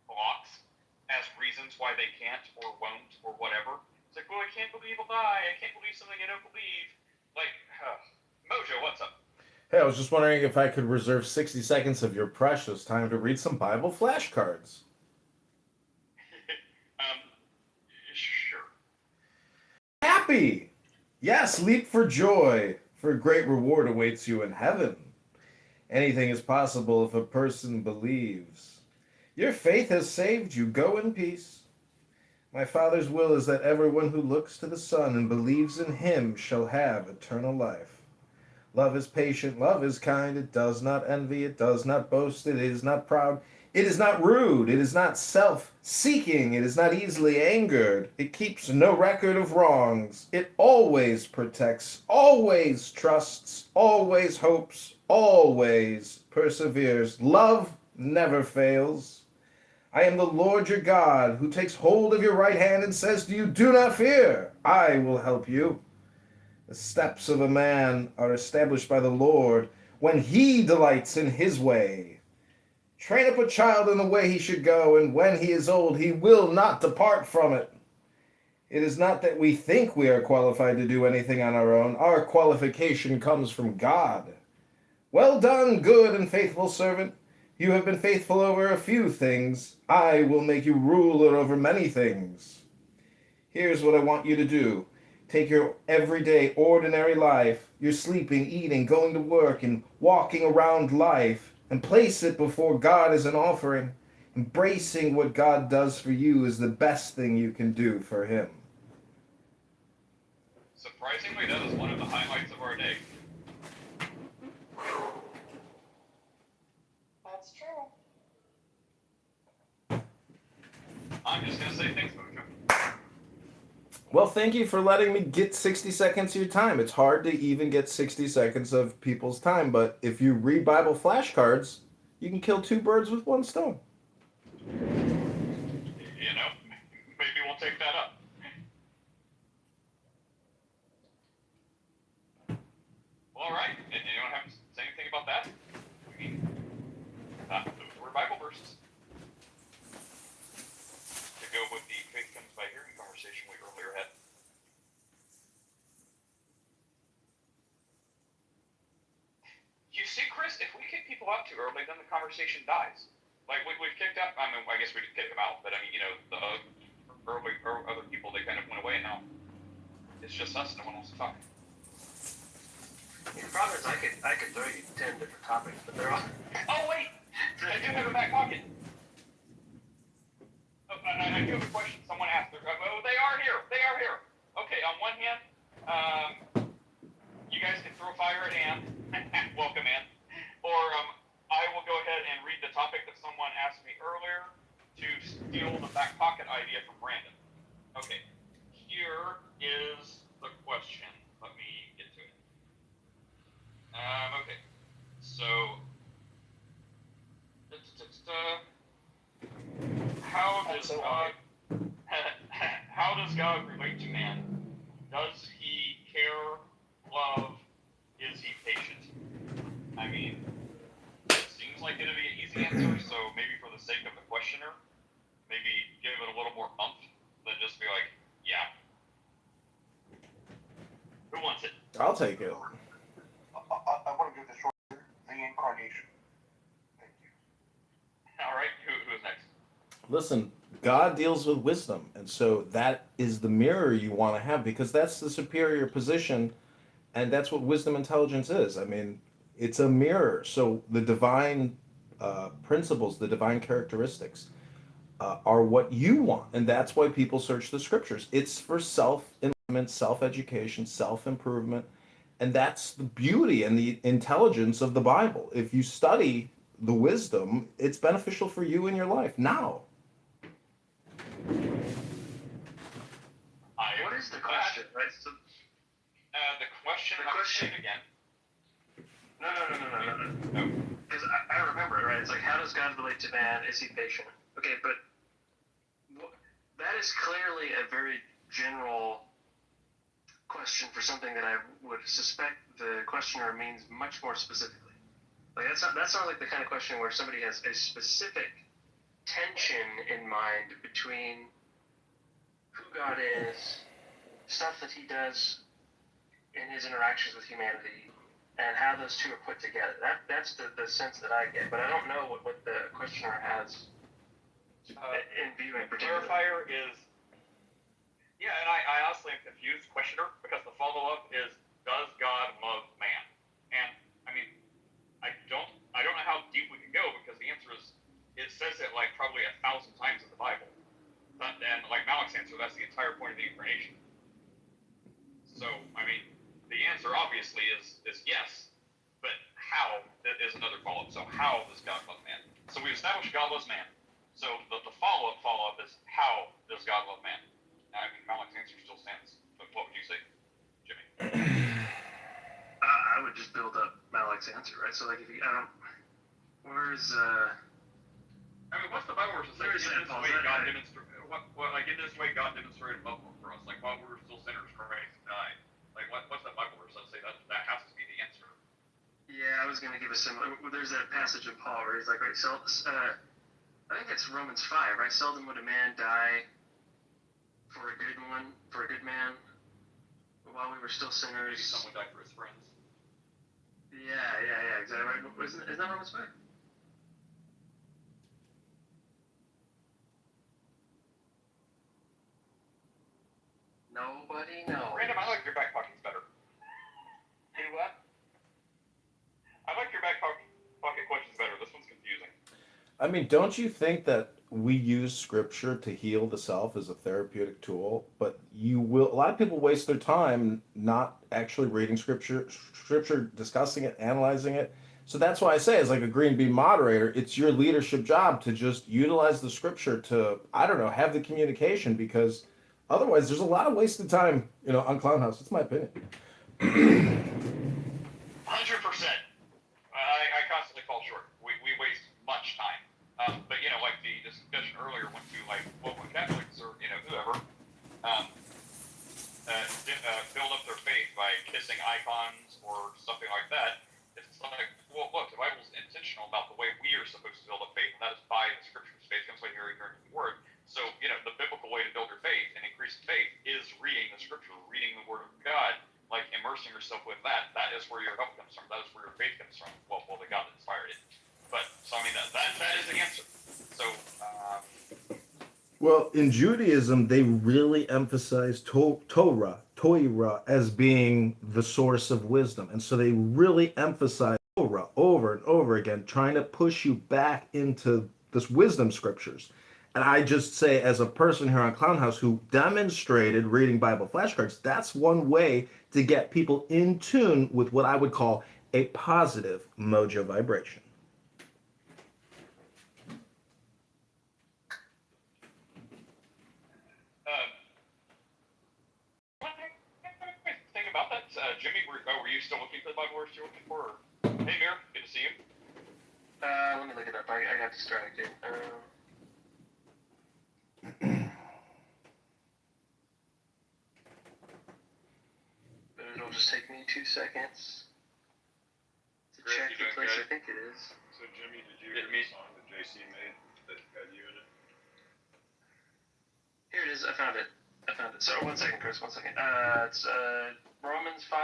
blocks as reasons why they can't or won't or whatever. It's like, well, I can't believe I'll die. I can't believe something I don't believe. Like, Mojo, what's up? Hey, I was just wondering if I could reserve 60 seconds of your precious time to read some Bible flashcards. Sure. Happy! Yes, leap for joy, for a great reward awaits you in heaven. Anything is possible if a person believes. Your faith has saved you. Go in peace. My Father's will is that everyone who looks to the Son and believes in him shall have eternal life. Love is patient, love is kind, it does not envy, it does not boast, it is not proud, it is not rude, it is not self-seeking, it is not easily angered, it keeps no record of wrongs, it always protects, always trusts, always hopes, always perseveres. Love never fails. I am the Lord your God, who takes hold of your right hand and says to you, do not fear, I will help you. The steps of a man are established by the Lord when he delights in his way. Train up a child in the way he should go, and when he is old, he will not depart from it. It is not that we think we are qualified to do anything on our own. Our qualification comes from God. Well done, good and faithful servant. You have been faithful over a few things. I will make you ruler over many things. Here's what I want you to do. Take your everyday, ordinary life, your sleeping, eating, going to work, and walking around life, and place it before God as an offering. Embracing what God does for you is the best thing you can do for him. Surprisingly, that is one of the highlights of our day. That's true. I'm just going to say thanks, Mojo. Well, thank you for letting me get 60 seconds of your time. It's hard to even get 60 seconds of people's time, but if you read Bible flashcards, you can kill two birds with one stone. You know, maybe we'll take that up. Well, all right. And you don't have to say anything about that? I mean, those were Bible verses. To go with the faith comes by hearing conversation we earlier had. You see, Chris, if we kick people out too early, then the conversation dies. Like, we've kicked out, I mean, I guess we didn't kick them out, but I mean, you know, the other people, they kind of went away, and now it's just us, no one wants to talk. The problem is I could throw you 10 different topics, but they're all... Oh, wait! I do have a back pocket. Oh, I do have a question. Someone asked. Oh, they are here. They are here. Okay, on one hand, you guys can throw fire at Ann. Welcome, Ann. Or I will go ahead and read the topic that someone asked me earlier to steal the back pocket idea from Brandon. Okay, here is the question. Let me get to it. Okay, so how does God relate to man? Does he care, love? Is he patient? I mean, it seems like it'd be an easy answer, so maybe for the sake of the questioner, maybe give it a little more oomph than just be like, yeah. Who wants it? I'll take it. I want to give the short answer, the incarnation. Thank you. All right, who's next? Listen, God deals with wisdom, and so that is the mirror you want to have, because that's the superior position, and that's what wisdom intelligence is. I mean, it's a mirror. So the divine principles, the divine characteristics are what you want, and that's why people search the scriptures. It's for self self-education, self-improvement, and that's the beauty and the intelligence of the Bible. If you study the wisdom, it's beneficial for you in your life now. What is the question? Right. So, the question. The question again. No. Because I remember it, right? It's like, how does God relate to man? Is he patient? Okay, but that is clearly a very general question for something that I would suspect the questioner means much more specifically. Like that sounds like the kind of question where somebody has a specific tension in mind between who God is, stuff that he does in his interactions with humanity, and how those two are put together. That's the sense that I get, but I don't know what the questioner has in view in particular. Clarifier is, yeah, and I honestly am confused, questioner, because the follow-up is, does God love man? And, I mean, I don't know how deep we can go, because the answer is, it says it like probably 1,000 times in the Bible. And like Malik's answer, that's the entire point of the incarnation. So, I mean, the answer obviously is yes, but how is another follow-up. So how does God love man? So we've established God loves man. So the follow-up is how does God love man? Now, I mean, Malik's answer still stands, but what would you say, Jimmy? I would just build up Malik's answer, right? So like if you, where's I mean, what's the Bible verse that says in this way God demonstrated? Like in this way God demonstrated love for us. Like while we were still sinners, Christ died. Like what's that Bible verse that say that has to be the answer? Yeah, I was going to give a similar. There's that passage in Paul where he's like, right, I think it's Romans 5, right? Seldom would a man die for a good man, while we were still sinners. Maybe someone died for his friends. Yeah, exactly right. Isn't that Romans 5? Nobody knows. Random, I like your back pockets better. Do what? I like your back pocket questions better. This one's confusing. I mean, don't you think that we use scripture to heal the self as a therapeutic tool? But a lot of people waste their time not actually reading scripture, discussing it, analyzing it. So that's why I say, as like a green bean moderator, it's your leadership job to just utilize the scripture to, I don't know, have the communication, because otherwise there's a lot of wasted time, on Clown House. It's my opinion. 100%. I constantly fall short. We waste much time. But like the discussion earlier went to like, well, when Catholics or whoever build up their faith by kissing icons or something like that, it's like, well, look, the Bible's intentional about the way we are supposed to build up faith, and that is by the scriptures. Faith comes by hearing the word. So the biblical way to build your faith and increase faith is reading the scripture, reading the word of God, like immersing yourself with that. That is where your help comes from. That is where your faith comes from. Well, the God that inspired it. But so I mean that is the answer. So. Well, in Judaism, they really emphasize Torah as being the source of wisdom, and so they really emphasize Torah over and over again, trying to push you back into this wisdom scriptures. And I just say, as a person here on Clown House who demonstrated reading Bible flashcards, that's one way to get people in tune with what I would call a positive mojo vibration. Thing about that, Jimmy, were you still looking for the Bible verse you're looking for? Hey, Mir, good to see you. Let me look it up. I got distracted. It'll just take me 2 seconds to check the place I think it is. So, Jimmy, did you hear the song that JC made that had you in it? Here it is. I found it. So, 1 second, Chris. 1 second. It's Romans 5,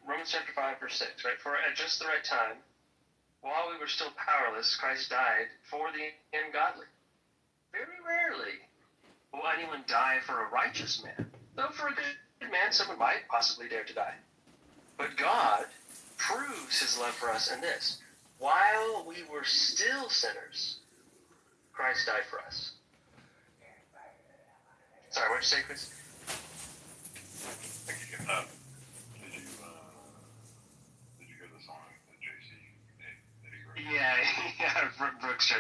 Romans chapter 5, verse 6, right? For at just the right time, while we were still powerless, Christ died for the ungodly. Very rarely will anyone die for a righteous man. Though for a good man, someone might possibly dare to die. But God proves his love for us in this. While we were still sinners, Christ died for us. Sorry, what did you say, Chris?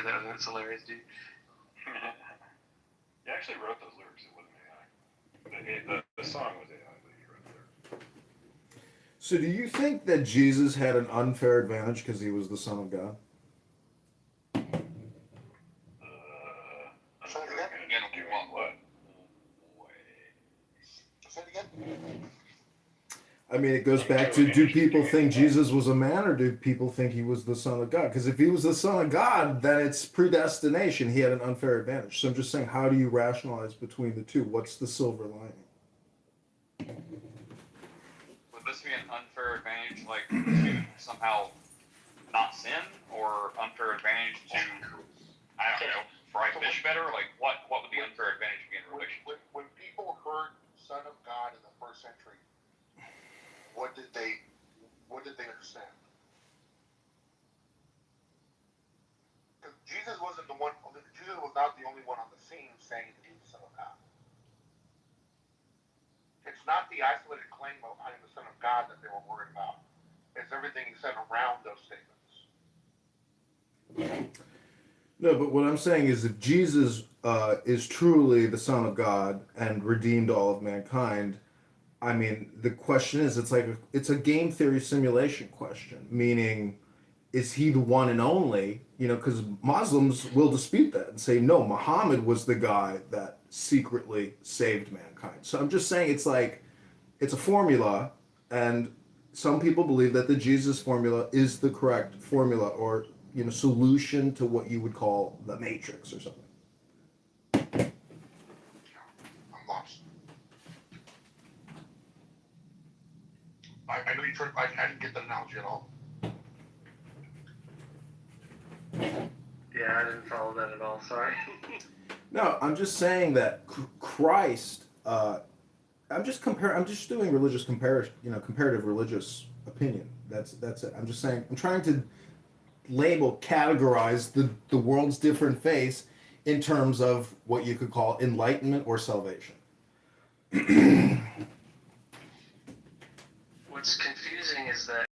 said that, and it's hilarious, dude. He actually wrote those lyrics. It wasn't AI. The song was AI, but he wrote the lyrics. So do you think that Jesus had an unfair advantage because he was the Son of God? Say it again. In what? Say it again. I mean, it goes back to, do people think Jesus was a man, or do people think he was the Son of God? Because if he was the Son of God, then it's predestination. He had an unfair advantage. So I'm just saying, how do you rationalize between the two? What's the silver lining? Would this be an unfair advantage, like to somehow not sin, or unfair advantage to, I don't know, fry fish better? Like, what would the unfair advantage be in relation? When people heard Son of God in the first century, what did they understand? Because Jesus wasn't the one. Jesus was not the only one on the scene saying that he was the Son of God. It's not the isolated claim of I am the Son of God that they were worried about. It's everything he said around those statements. No, but what I'm saying is, if Jesus is truly the Son of God and redeemed all of mankind, I mean, the question is, it's a game theory simulation question, meaning, is he the one and only? You know, because Muslims will dispute that and say, no, Muhammad was the guy that secretly saved mankind. So I'm just saying, it's a formula, and some people believe that the Jesus formula is the correct formula, or, you know, solution to what you would call the Matrix or something. I'm lost. I know you tried. I didn't get the analogy at all. Yeah, I didn't follow that at all. Sorry. No, I'm just saying that Christ. I'm just doing religious comparative religious opinion. That's it. I'm just saying. I'm trying to categorize the world's different faiths in terms of what you could call enlightenment or salvation. What's confusing is that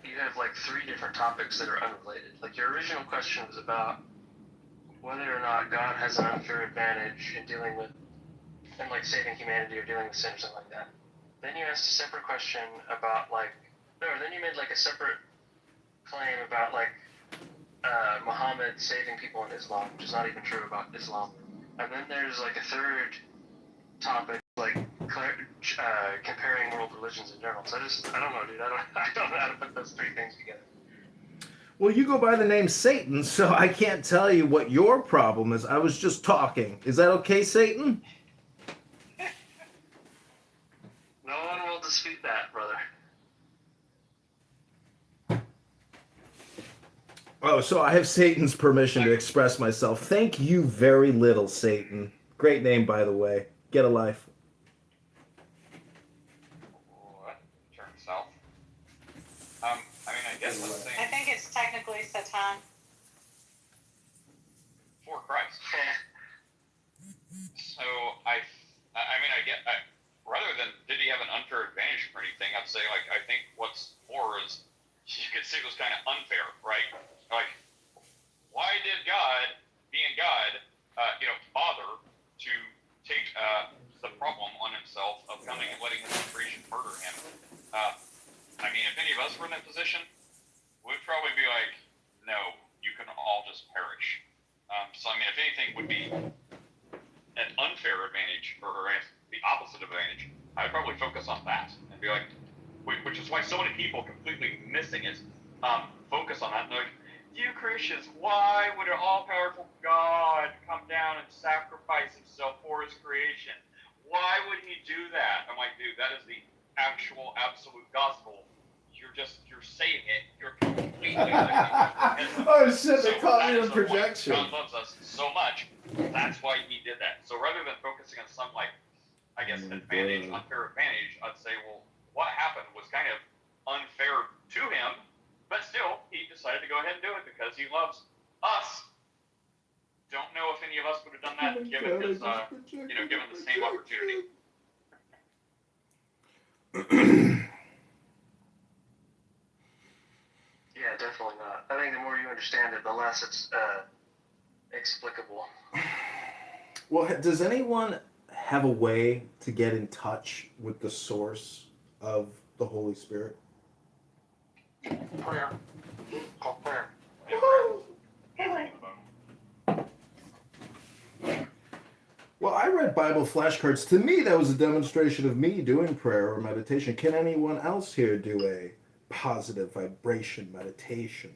you have like 3 different topics that are unrelated. Like your original question was about whether or not God has an unfair advantage in dealing with, and like saving humanity or dealing with sin or something like that. Then you asked a separate question about then you made like a separate claim about like Muhammad saving people in Islam, which is not even true about Islam. And then there's like a third topic, like comparing world religions in general. So I don't know, dude. I don't know how to put those 3 things together. Well, you go by the name Satan, so I can't tell you what your problem is. I was just talking. Is that okay, Satan? No one will dispute that, brother. Oh, so I have Satan's permission to express myself. Thank you very little, Satan. Great name, by the way. Get a life. What? Turn south. I mean, I guess let's say I think it's technically Satan. for Christ. So I mean, rather than did he have an unfair advantage for anything, I'd say I think what's more is you could say it was kind of unfair, right? Like, why did God, being God, bother to take the problem on himself of coming and letting his creation murder him? I mean, if any of us were in that position, we'd probably be like, no, you can all just perish. So I mean, if anything would be an unfair advantage, or the opposite advantage, I'd probably focus on that and be like, which is why so many people completely missing it, focus on that. And they're like, you Christians, why would an all-powerful God come down and sacrifice himself for his creation? Why would he do that? I'm like, dude, that is the actual absolute gospel. You're saying it. You're completely Oh shit, they caught me in projection. God loves us so much. That's why he did that. So rather than focusing on some unfair advantage, I'd say, well, what happened was kind of unfair to him, but still, he decided to go ahead and do it because he loves us. Don't know if any of us would have done that given his, given the same opportunity. Yeah, definitely not. I think the more you understand it, the less it's explicable. Well, does anyone have a way to get in touch with the source of the Holy Spirit? Prayer. Call prayer. Well, I read Bible flashcards. To me, that was a demonstration of me doing prayer or meditation. Can anyone else here do a positive vibration meditation?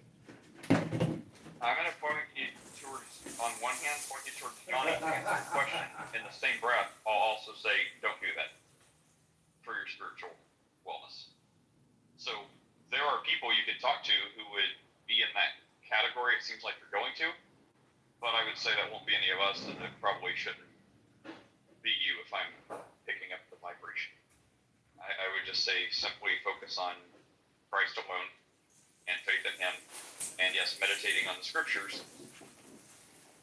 I'm going to point you towards, on one hand, point you towards Johnny to answer the question. In the same breath, I'll also say, don't do that for your spiritual wellness. So there are people you could talk to who would be in that category. It seems like you're going to, but I would say that won't be any of us, and it probably shouldn't be you if I'm picking up the vibration. I would just say simply focus on Christ alone and faith in Him, and yes, meditating on the scriptures.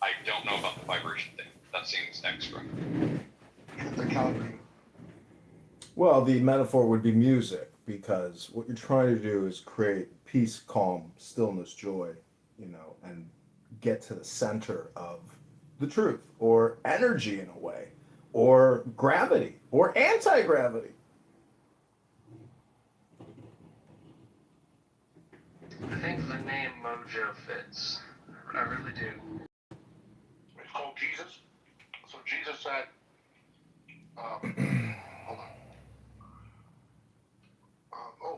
I don't know about the vibration thing. That seems extra. Well, the metaphor would be music, because what you're trying to do is create peace, calm, stillness, joy, and get to the center of the truth, or energy in a way, or gravity, or anti-gravity. I think the name Mojo fits. I really do. It's called Jesus. So Jesus said, hold on.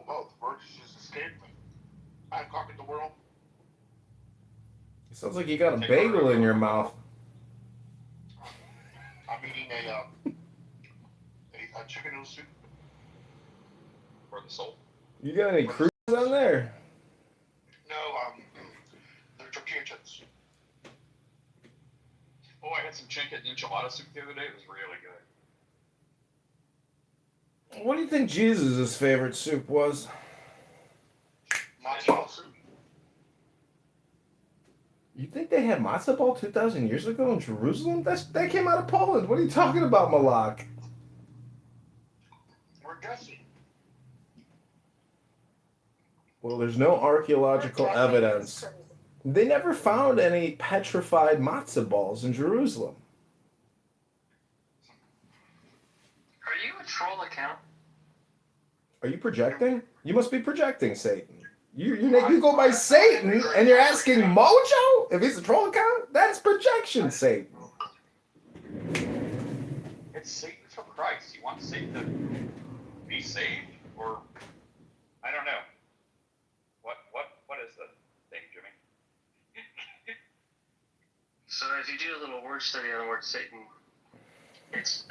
The word just escaped me. I conquered the world. It sounds like you got a bagel in your mouth. I'm eating a chicken noodle soup. For the soul. You got any cruises on there? No, they're tortilla chips. Oh, I had some enchilada soup the other day. It was really good. What do you think Jesus' favorite soup was? Matzo ball soup. You think they had matzo ball 2,000 years ago in Jerusalem? That came out of Poland. What are you talking about, Malak? We're guessing. Well, there's no archaeological evidence. They never found any petrified matzo balls in Jerusalem. Are you a troll account? Are you projecting? You must be projecting, Satan. You go by Satan, and you're asking Mojo if he's a troll account? That's projection, Satan. It's Satan for Christ. You want Satan to be saved? Or, I don't know. What is the thing, Jimmy? So if you do a little word study on the word Satan, it's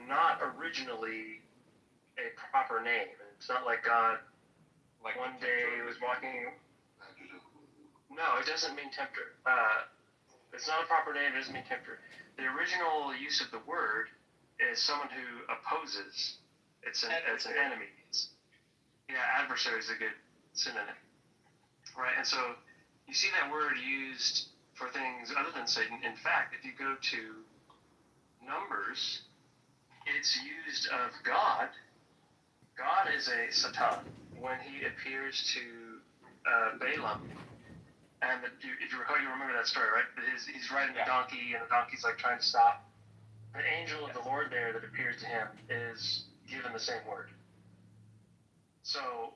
not originally a proper name. It's not like God, like one day was walking. No, it doesn't mean tempter. It's not a proper name. It doesn't mean tempter. The original use of the word is someone who opposes. It's an enemy. Adversary is a good synonym, right? And so you see that word used for things other than Satan. In fact, if you go to Numbers, it's used of God. God is a Satan when he appears to Balaam. And if you recall, you remember that story, right? He's riding the donkey, and the donkey's like trying to stop. The angel of the Lord there that appears to him is given the same word. So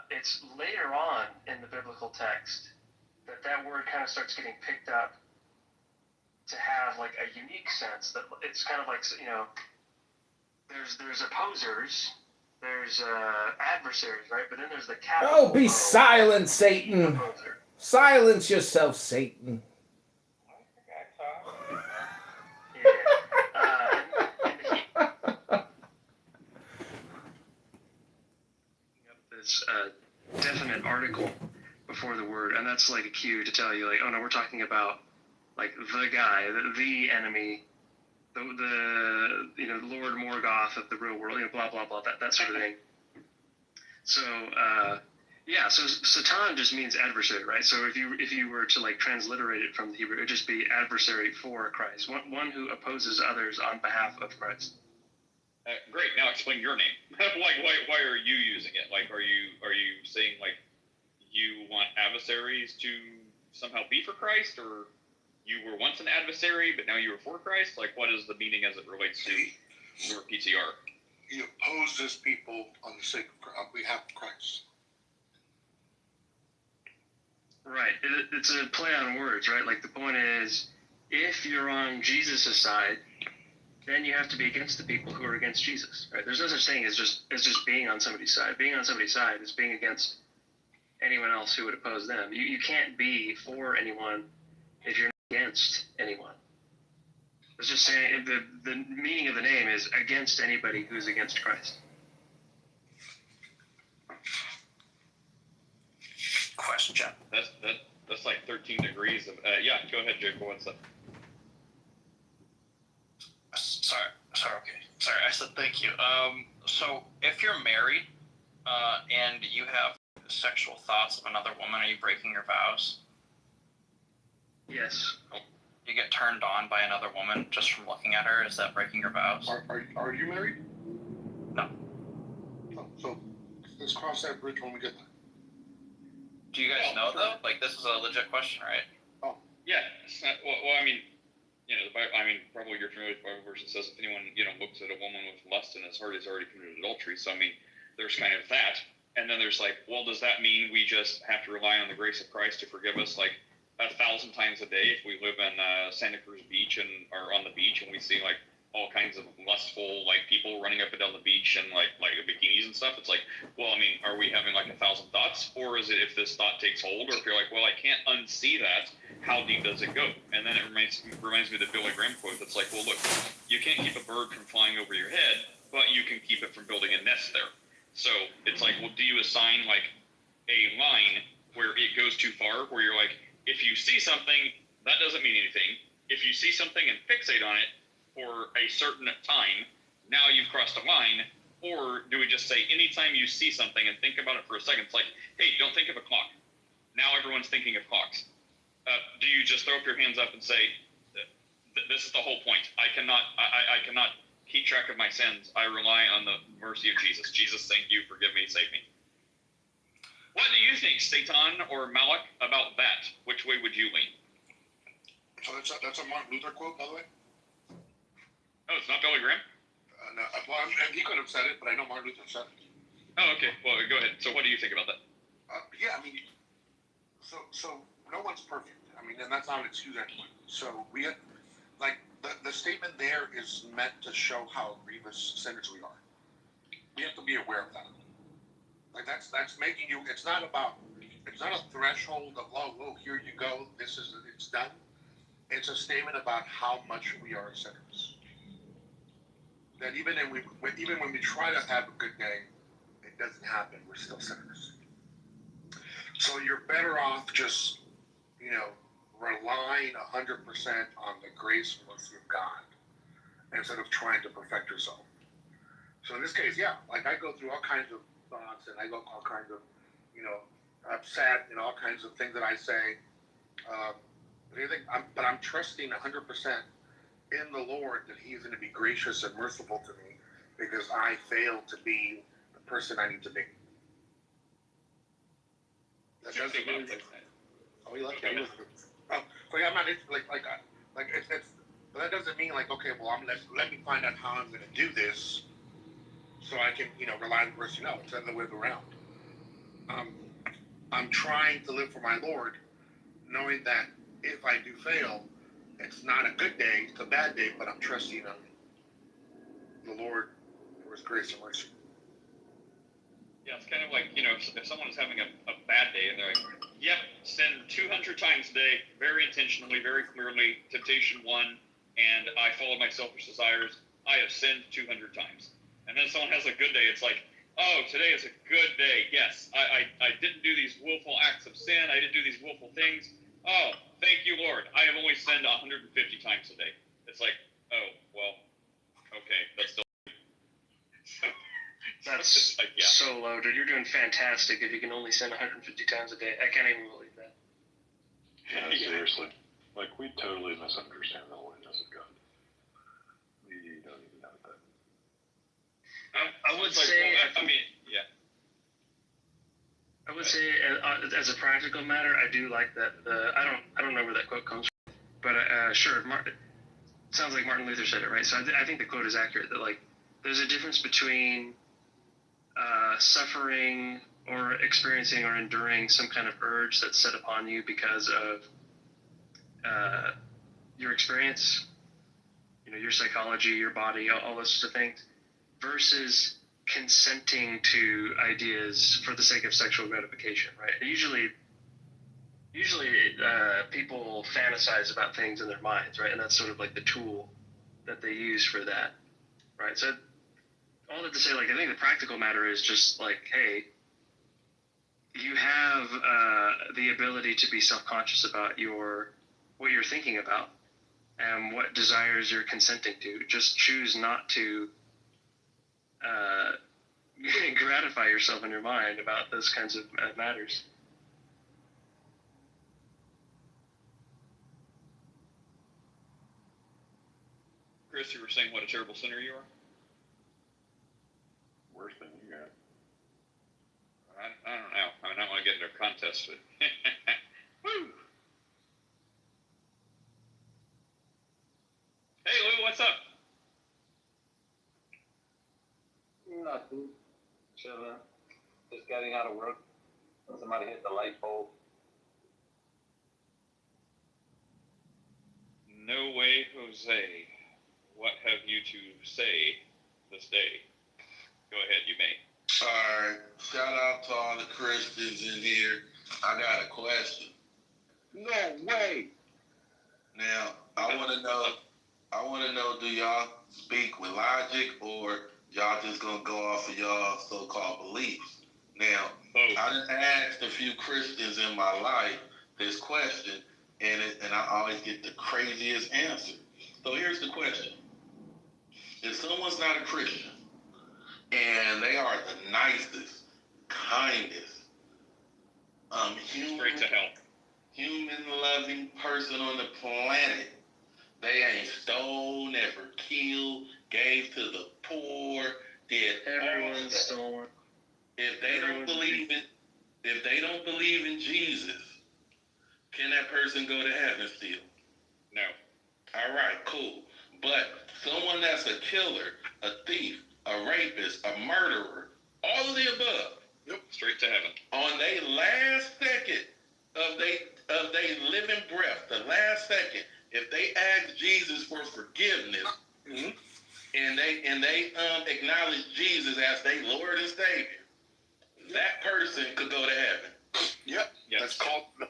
it's later on in the biblical text that word kind of starts getting picked up to have like a unique sense that it's kind of like, there's opposers, there's adversaries, right? But then there's the capital. Oh, be silent, Satan. Opposer. Silence yourself, Satan. This definite article before the word, and that's like a cue to tell you, like, oh no, we're talking about like the guy, the enemy, the Lord Morgoth of the real world, blah blah blah, that sort of thing. So so Satan just means adversary, right? So if you were to like transliterate it from the Hebrew, it would just be adversary for Christ, one who opposes others on behalf of Christ. Great. Now explain your name. Why are you using it? Like, are you saying like you want adversaries to somehow be for Christ, or you were once an adversary, but now you are for Christ? Like, what is the meaning as it relates to your PTR? He opposes people on behalf of Christ. Right. It's a play on words, right? Like the point is, if you're on Jesus' side, then you have to be against the people who are against Jesus, right? There's no such thing as just being on somebody's side. Being on somebody's side is being against anyone else who would oppose them. You can't be for anyone if you're not against anyone. It's just saying the meaning of the name is against anybody who's against Christ. Question. That's like 13 degrees of. Yeah, go ahead, Jacob. What's up? Sorry. Okay. Sorry. I said thank you. So if you're married, and you have sexual thoughts of another woman, are you breaking your vows? Yes. You get turned on by another woman just from looking at her. Is that breaking your vows? Are you married? No. No. So let's cross that bridge when we get there. Do you guys know though? Like, this is a legit question, right? Oh. Yeah. It's not, well, I mean, the Bible, probably you're familiar with the Bible verse that says if anyone, looks at a woman with lust in his heart, he's already committed adultery. So, there's kind of that. And then there's like, well, does that mean we just have to rely on the grace of Christ to forgive us like 1,000 times a day if we live in Santa Cruz Beach or on the beach and we see like all kinds of lustful like people running up and down the beach and like bikinis and stuff? It's like, well, are we having like 1,000 thoughts, or is it if this thought takes hold, or if you're like, well, I can't unsee that, how deep does it go? And then it reminds me of the Billy Graham quote that's like, well, look, you can't keep a bird from flying over your head, but you can keep it from building a nest there. So it's like, well, do you assign like a line where it goes too far, where you're like, if you see something, that doesn't mean anything. If you see something and fixate on it for a certain time, now you've crossed a line. Or do we just say, anytime you see something and think about it for a second, it's like, hey, don't think of a clock. Now everyone's thinking of clocks. Do you just throw up your hands up and say, this is the whole point. I cannot keep track of my sins. I rely on the mercy of Jesus. Jesus, thank you, forgive me, save me. What do you think, Satan or Malak, about that? Which way would you lean? So that's a Martin Luther quote, by the way? Oh, it's not Billy Graham? No, well, he could have said it, but I know Martin Luther said it. Oh, okay. Well, go ahead. So what do you think about that? So no one's perfect. And that's not an excuse anyway. So we have, like, the statement there is meant to show how grievous sinners we are. We have to be aware of that. Like, that's making you, it's not a threshold of, oh, here you go, it's done. It's a statement about how much we are sinners. That even when we try to have a good day, it doesn't happen. We're still sinners. So you're better off just, relying 100% on the grace and mercy of God instead of trying to perfect yourself. So in this case, like I go through all kinds of thoughts and I go all kinds of, upset and all kinds of things that I say. But I'm trusting 100% in the Lord that He's going to be gracious and merciful to me because I failed to be the person I need to be. That doesn't mean you like that. So I'm not but that doesn't mean like, okay, well, let me find out how I'm going to do this so I can, rely on the mercy. No, it's the other way around. I'm trying to live for my Lord, knowing that if I do fail, it's not a good day, it's a bad day, but I'm trusting on the Lord for His grace and mercy. Yeah, it's kind of like, if someone is having a bad day and they're like, yep, sin 200 times a day, very intentionally, very clearly, temptation 1, and I followed my selfish desires, I have sinned 200 times. And then someone has a good day, it's like, oh, today is a good day, yes, I didn't do these willful acts of sin, I didn't do these willful things, oh, thank you, Lord, I have only sinned 150 times a day. It's like, oh, well, okay, that's still... That's like, so low, dude. You're doing fantastic if you can only send 150 times a day. I can't even believe that. Yeah, seriously. Like, we totally misunderstand the holiness of God. We don't even know that. I would say... I would say, as a practical matter, I do like that. I don't know where that quote comes from. But sure, sounds like Martin Luther said it, right? So I think the quote is accurate, that like there's a difference between suffering or experiencing or enduring some kind of urge that's set upon you because of your experience, your psychology, your body, all those sorts of things, versus consenting to ideas for the sake of sexual gratification, right? Usually people fantasize about things in their minds, right? And that's sort of like the tool that they use for that, right? So all that to say, like, I think the practical matter is just like, hey, you have the ability to be self-conscious about what you're thinking about and what desires you're consenting to. Just choose not to gratify yourself in your mind about those kinds of matters. Chris, you were saying what a terrible sinner you are? Worse than you got. I don't know. I mean, I don't want to get into a contest, but woo! Hey, Lou, what's up? Nothing. Chilling. Just getting out of work. Somebody hit the light bulb. No way, Jose. What have you to say this day? Go ahead, you may. Alright, shout out to all the Christians in here. I got a question. No way. Now, I want to know, do y'all speak with logic or y'all just going to go off of y'all so-called beliefs? Now, I done asked a few Christians in my life this question, and I always get the craziest answer. So here's the question. If someone's not a Christian, and they are the nicest, kindest, human-loving person on the planet, they ain't stole, never killed, gave to the poor, did everyone stole. If they don't believe in Jesus, can that person go to heaven still? No. All right, cool. But someone that's a killer, a thief, a rapist, a murderer, all of the above. Yep. Straight to heaven. On their last second of they living breath, the last second, if they ask Jesus for forgiveness, and they acknowledge Jesus as their Lord and Savior, that person could go to heaven. Yep. Yes. That's called the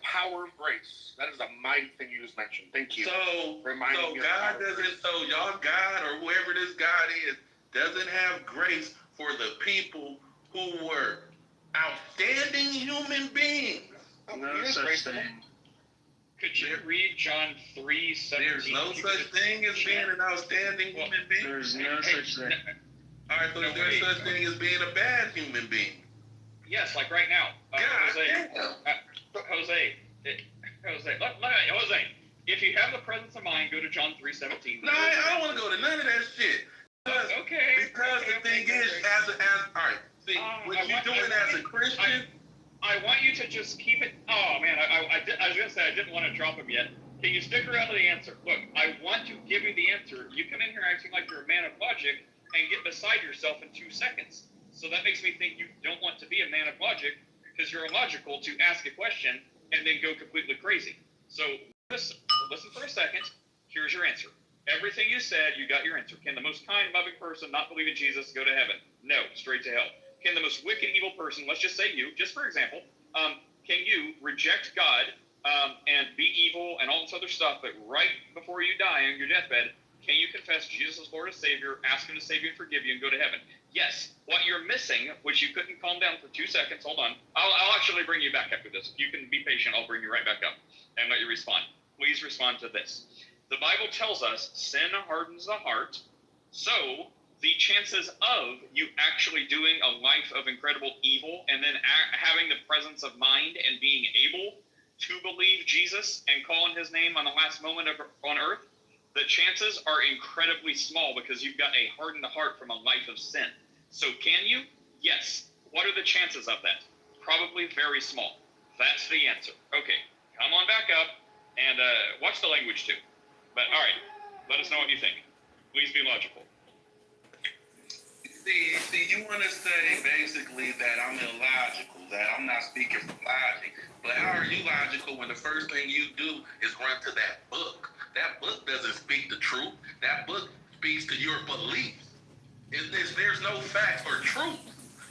power of grace. That is a mighty thing you just mentioned. Thank you. So y'all God or whoever this God is doesn't have grace for the people who were outstanding human beings. No such thing. Could you read John 3:17? There's no such thing as being an outstanding human being. There's no such thing. All right, so is there such thing as being a bad human being? Yes, like right now. Jose, if you have the presence of mind, go to John 3:17. No, I don't want to go to none of that shit. Because the thing is, all right, see, what you're doing as a Christian. I want you to just keep it. Oh man, I was gonna say I didn't want to drop him yet. Can you stick around to the answer? Look, I want to give you the answer. You come in here acting like you're a man of logic and get beside yourself in 2 seconds. So that makes me think you don't want to be a man of logic because you're illogical to ask a question and then go completely crazy. So listen for a second. Here's your answer. Everything you said, you got your answer. Can the most kind, loving person not believe in Jesus go to heaven? No, straight to hell. Can the most wicked, evil person, let's just say you, just for example, can you reject God and be evil and all this other stuff, but right before you die on your deathbed, can you confess Jesus as Lord and Savior, ask Him to save you and forgive you, and go to heaven? Yes. What you're missing, which you couldn't calm down for 2 seconds, hold on. I'll actually bring you back after this. If you can be patient, I'll bring you right back up and let you respond. Please respond to this. The Bible tells us sin hardens the heart, so the chances of you actually doing a life of incredible evil and then having the presence of mind and being able to believe Jesus and call on His name on the last moment on earth, the chances are incredibly small because you've got a hardened heart from a life of sin. So can you? Yes. What are the chances of that? Probably very small. That's the answer. Okay, come on back up. And watch the language too. But all right, let us know what you think. Please be logical. See, you want to say basically that I'm illogical, that I'm not speaking from logic. But how are you logical when the first thing you do is run to that book? That book doesn't speak the truth. That book speaks to your beliefs. There's no fact or truth.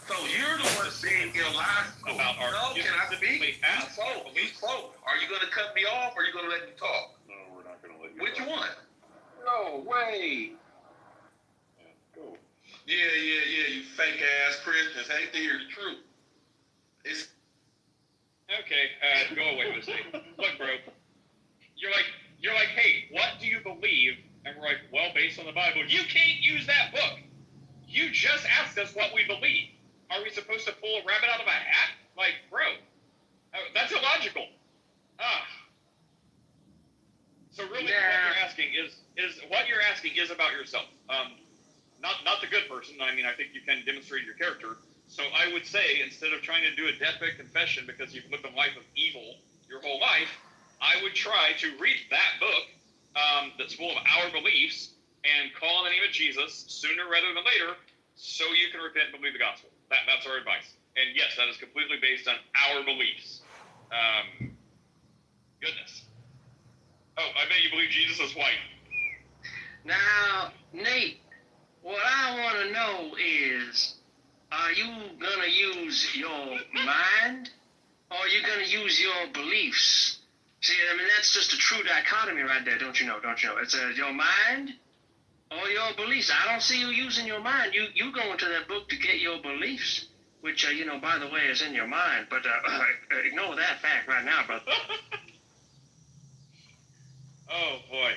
So you're the one being illogical. About our Can I speak? You spoke. Are you going to cut me off or are you going to let me talk? No, we're not gonna let you. Which talk. one? No way. Yeah, go. Yeah, you fake ass Christians hate to hear the truth. It's Okay, go away, Missy. Look, bro. You're like, hey, what do you believe? And we're like, well, based on the Bible. You can't use that book. You just asked us what we believe. Are we supposed to pull a rabbit out of a hat? Like, bro, that's illogical. So really, what you're asking is about yourself. Not the good person. I mean, I think you can demonstrate your character. So I would say, instead of trying to do a deathbed confession because you've lived a life of evil your whole life, I would try to read that book that's full of our beliefs and call on the name of Jesus sooner rather than later, so you can repent and believe the gospel. That's our advice. And yes, that is completely based on our beliefs. Goodness. Oh, I bet you believe Jesus is white. Now, Nate, what I want to know is, are you going to use your mind or are you going to use your beliefs? See, I mean, that's just a true dichotomy right there, don't you know? It's your mind or your beliefs. I don't see you using your mind. You go into that book to get your beliefs, which, by the way, is in your mind. But ignore that fact right now, brother. Oh, boy.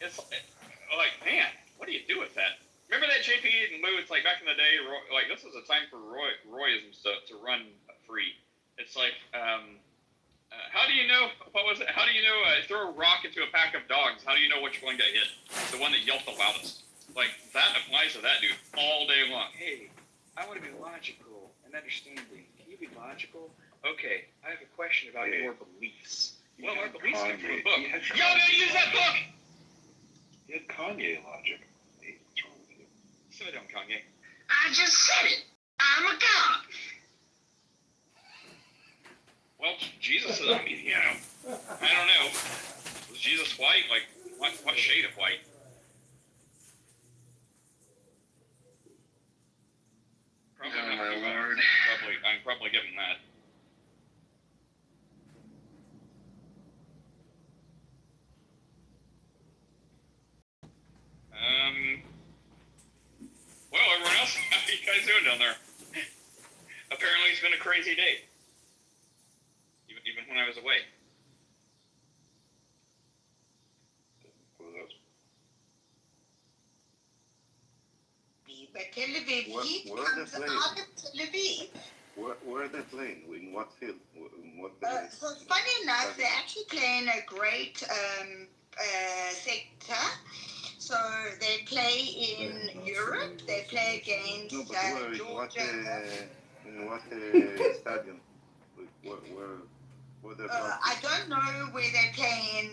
It's like, man, what do you do with that? Remember that JP and Lou? It's like back in the day, like this was a time for Royisms to run free. It's like, how do you know, what was it? How do you know, throw a rock into a pack of dogs, how do you know which one got hit? The one that yelped the loudest. Like, that applies to that dude all day long. Hey, I want to be logical and understanding. Can you be logical? Okay, I have a question about your beliefs. Well, our beliefs come from a book. Y'all gotta use that book! You had Kanye logic. Hey, what's wrong with you? Sit down, Kanye. I just said it. I'm a god. Well, Jesus is, I mean, I don't know. Was Jesus white? Like, what shade of white? Probably Oh, not. my Lord. I'm probably giving that. Well, everyone else, how are you guys doing down there? Apparently it's been a crazy day. Even when I was away. But Tel Aviv heat comes out of Tel Aviv. Where are they playing? In what field? In what So funny enough, they actually play in a great sector. So they play in Europe. They play against Georgia. In what stadium? Where they're I don't know where they play in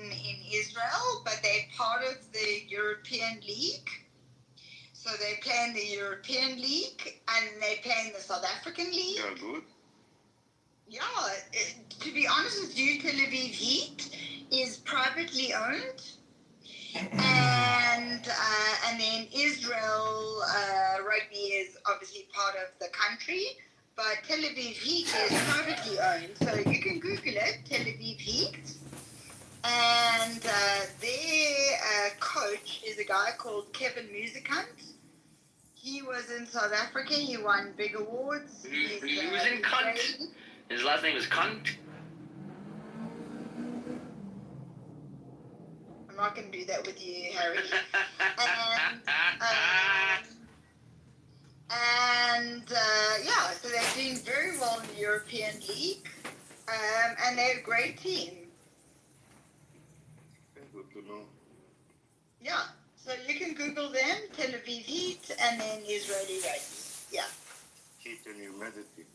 Israel, but they're part of the European League. So they play in the European League and they play in the South African League. Yeah, good. Yeah, to be honest with you, Tel Aviv Heat is privately owned. And then Israel Rugby is obviously part of the country, but Tel Aviv Heat is privately owned. So you can Google it, Tel Aviv Heat. And their coach is a guy called Kevin Musicant. He was in South Africa. He won big awards. He was in Cunt. His last name is Cunt. I'm not going to do that with you, Harry. Yeah, so they're doing very well in the European League. And they're a great team. Good to know. Yeah, so you can Google them, Tel Aviv Heat, and then Israeli Rugby. Yeah. Heat and humidity.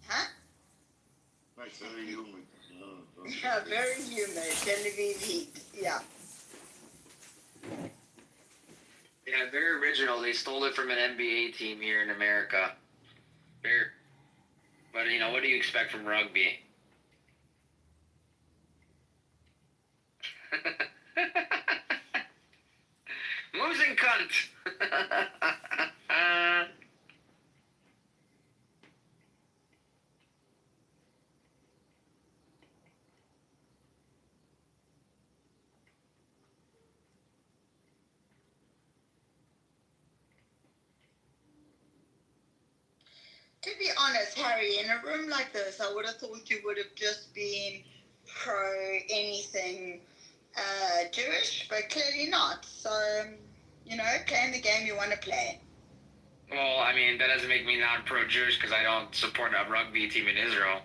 Huh? Nice, very humid. Yeah, very humid. Tel Aviv heat. Yeah. Yeah, very original. They stole it from an NBA team here in America. But you know, what do you expect from rugby? Losing cunt. To be honest, Harry, in a room like this, I would have thought you would have just been pro anything Jewish, but clearly not. So, playing the game you want to play. Well, I mean, that doesn't make me not pro-Jewish because I don't support a rugby team in Israel.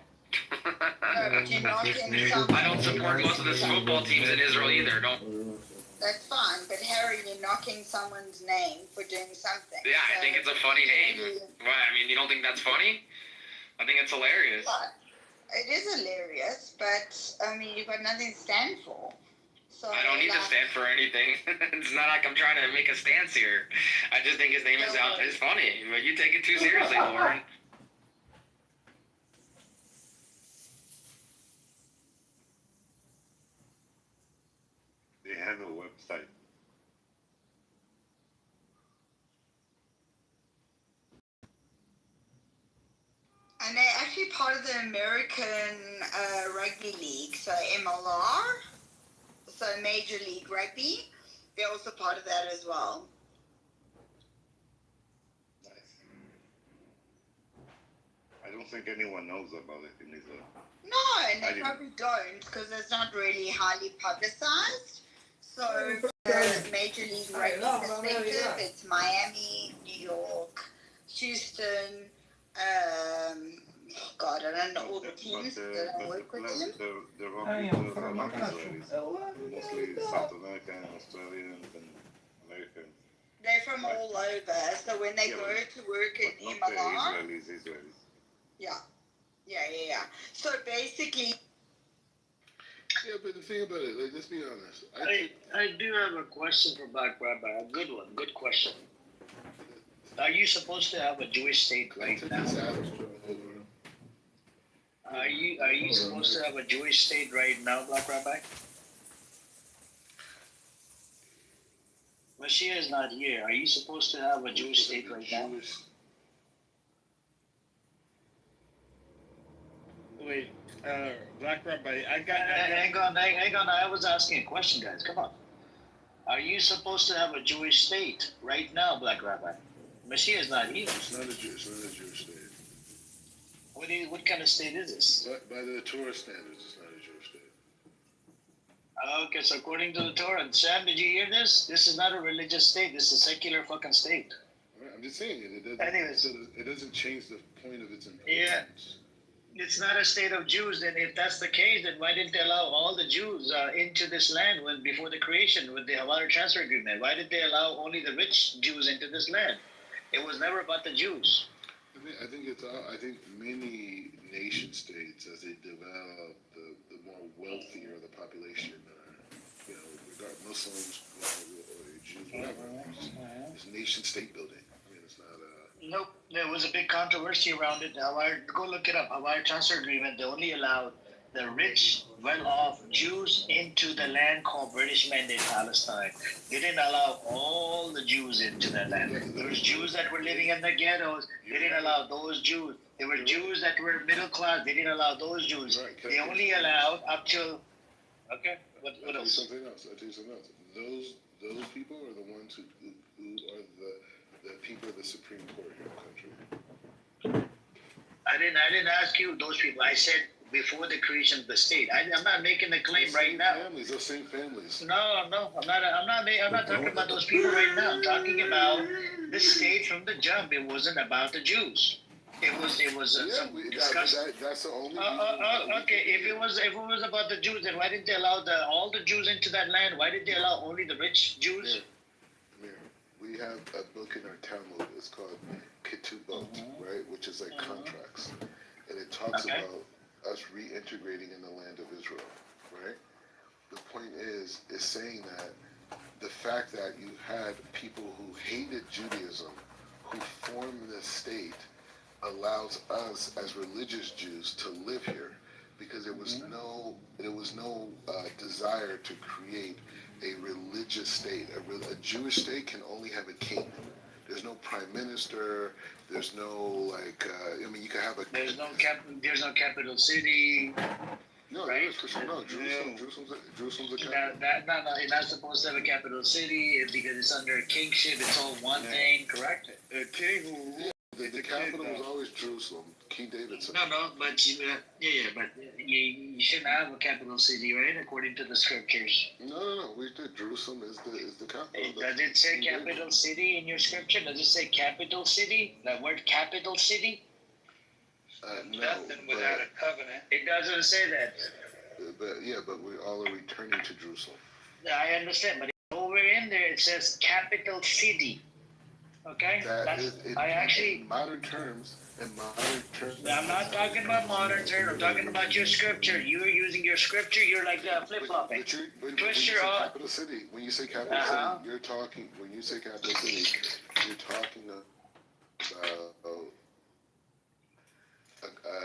No, but you're not in some... I don't support most of the football teams in Israel either. Don't. That's fine, but Harry, you're knocking someone's name for doing something. Yeah, I think it's a funny name. Why? I mean, you don't think that's funny? I think it's hilarious. It is hilarious, but I mean, you've got nothing to stand for. So I don't need to stand for anything. It's not like I'm trying to make a stance here. I just think his name is funny. But you take it too seriously, Lauren. They have a website. And they're actually part of the American Rugby League, so MLR, so Major League Rugby. They're also part of that as well. Nice. I don't think anyone knows about it in Israel. No, and they probably don't because it's not really highly publicized. So, the Major League Rugby perspective, it's Miami, New York, Houston, God, I don't know all the teams that I work with them. The rugby players are not Israelis. Mostly South American, Australian, and American. They're from all over. So when they go to work in MLR, Israelis. yeah. So basically, Yeah, but the thing about it, like, let's be honest. I do have a question for Black Rabbi. A good one. Good question. Are you supposed to have a Jewish state right now? Are you supposed to have a Jewish state right now, Black Rabbi? Mashiach is not here. Are you supposed to have a Jewish state right now? Wait, Black Rabbi, Hang on. I was asking a question, guys. Come on. Are you supposed to have a Jewish state right now, Black Rabbi? Mashiach is not here. It's not a Jewish state. What kind of state is this? By the Torah standards, it's not a Jewish state. Okay, so according to the Torah, and Sam, did you hear this? This is not a religious state. This is a secular fucking state. I'm just saying it. Anyways. It doesn't change the point of its importance. Yeah. It's not a state of Jews. Then if that's the case, then why didn't they allow all the Jews into this land before the creation with the Havar transfer agreement? Why did they allow only the rich Jews into this land? It was never about the Jews. I think many nation states, as they develop, the more wealthier the population are, regard Muslims, or Jews, whatever. It's nation state building. I mean, it's not a. Nope, there was a big controversy around it. Go look it up. Hawaii Transfer Agreement, they only allowed the rich, well-off Jews into the land called British Mandate Palestine. They didn't allow all the Jews into that land. There was Jews that were living in the ghettos. They didn't allow those Jews. There were Jews that were middle class. They didn't allow those Jews. They only allowed up till. Okay. What else? I'll tell you something else. Those people are the ones who are the people of the Supreme Court here in the country. I didn't ask you those people. I said before the creation of the state. I'm not making the claim right now. Those same families. No, I'm not talking about those people right now. I'm talking about the state from the jump. It wasn't about the Jews. It was some discussion. That's the only. Okay, if it was about the Jews, then why didn't they allow all the Jews into that land? Why did they allow only the rich Jews? We have a book in our Talmud. It's called Kitover, right? Which is like contracts, and it talks about us reintegrating in the land of Israel, right? The point is saying that the fact that you had people who hated Judaism, who formed this state, allows us as religious Jews to live here, because there was no desire to create a religious state. A Jewish state can only have a king. There's no prime minister. There's no you can have a. There's no capital city. No, right? Jerusalem's a capital. No, you're not supposed to have a capital city because it's under kingship. It's all one thing, correct? The king who the capital was always Jerusalem. King David said. No, but but you shouldn't have a capital city, right? According to the scriptures. No. We did. Jerusalem is the capital. Does it say capital city in your scripture? Does it say capital city? The word capital city? No. Nothing without a covenant. It doesn't say that. But we all are returning to Jerusalem. I understand, but over in there it says capital city. Okay? In modern terms. I'm not talking about modern terms. I'm talking about your scripture. You're using your scripture. You're like flip-flopping. Twist your arm. Capital city. When you say capital city, you're talking. When you say capital city, you're talking about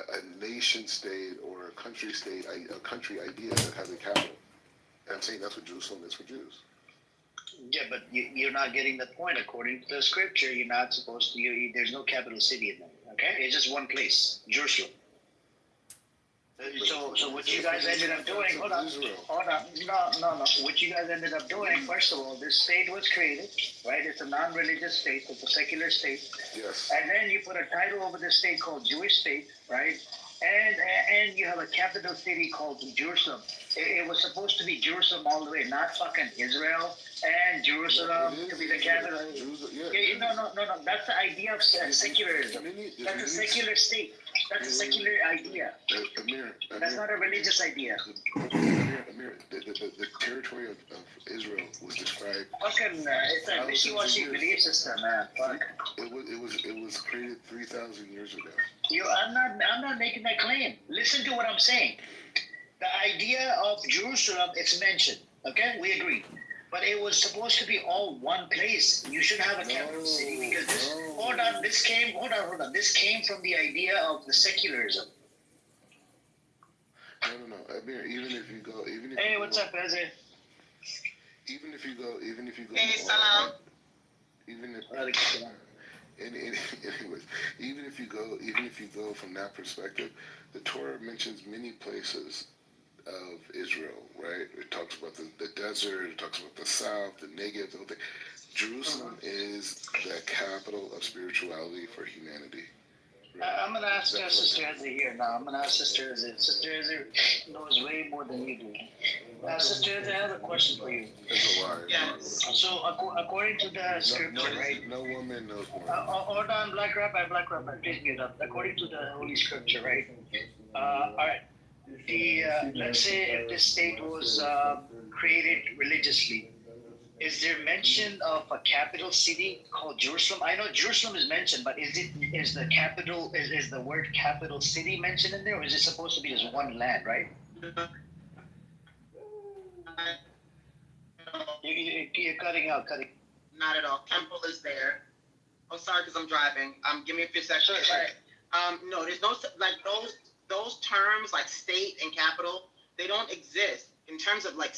a nation state or a country state, a country idea that has a capital. And I'm saying that's what Jerusalem is for Jews. Yeah, but you're not getting the point. According to the scripture, you're not supposed to. There's no capital city in there. Okay, it's just one place, Jerusalem. So what you guys ended up doing? Hold on. No. What you guys ended up doing? First of all, this state was created, right? It's a non-religious state. It's a secular state. Yes. And then you put a title over this state called Jewish state, right? And you have a capital city called Jerusalem. It was supposed to be Jerusalem all the way, not fucking Israel and Jerusalem to be the capital. No. That's the idea of secularism. That's a secular state. That's a secular idea. That's not a religious idea. Amir, the territory of Israel was described. Fucking, it's a wishy-washy belief system, man. Fuck. It was created 3,000 years ago. I'm not making that claim. Listen to what I'm saying. The idea of Jerusalem, it's mentioned. Okay, we agree. But it was supposed to be all one place. You should have a capital city because this came from the idea of the secularism. No. Amir, Hey, what's up, Ezra? Even if you go. Hey, salam. Anyways, even if you go from that perspective, the Torah mentions many places of Israel, right? It talks about the desert, it talks about the south, the Negev, the whole thing. Jerusalem is the capital of spirituality for humanity. I'm going to ask Sister Ezra here now. I'm going to ask Sister Ezra. Sister Ezra knows way more than you do. Sister Ezra, I have a question for you. It's a lie. Yes. So, according to the scripture, right? No woman knows more. Hold on, Black Rabbi, please mute up. According to the Holy Scripture, right? All right. Let's say if this state was created religiously, is there mention of a capital city called Jerusalem? I know Jerusalem is mentioned, but is the capital is the word capital city mentioned in there, or is it supposed to be just one land, right? You're cutting out. Not at all. Temple is there. Oh, sorry, because I'm driving. Give me a few seconds. Sure. No, there's no like those terms like state and capital. They don't exist in terms of like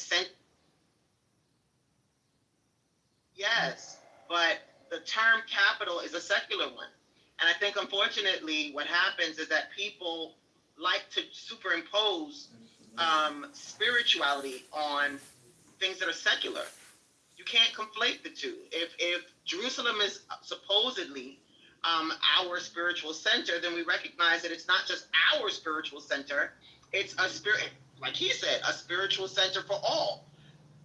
Yes, but the term capital is a secular one. And I think, unfortunately, what happens is that people like to superimpose spirituality on things that are secular. You can't conflate the two. If Jerusalem is supposedly our spiritual center, then we recognize that it's not just our spiritual center. It's a spirit, like he said, a spiritual center for all.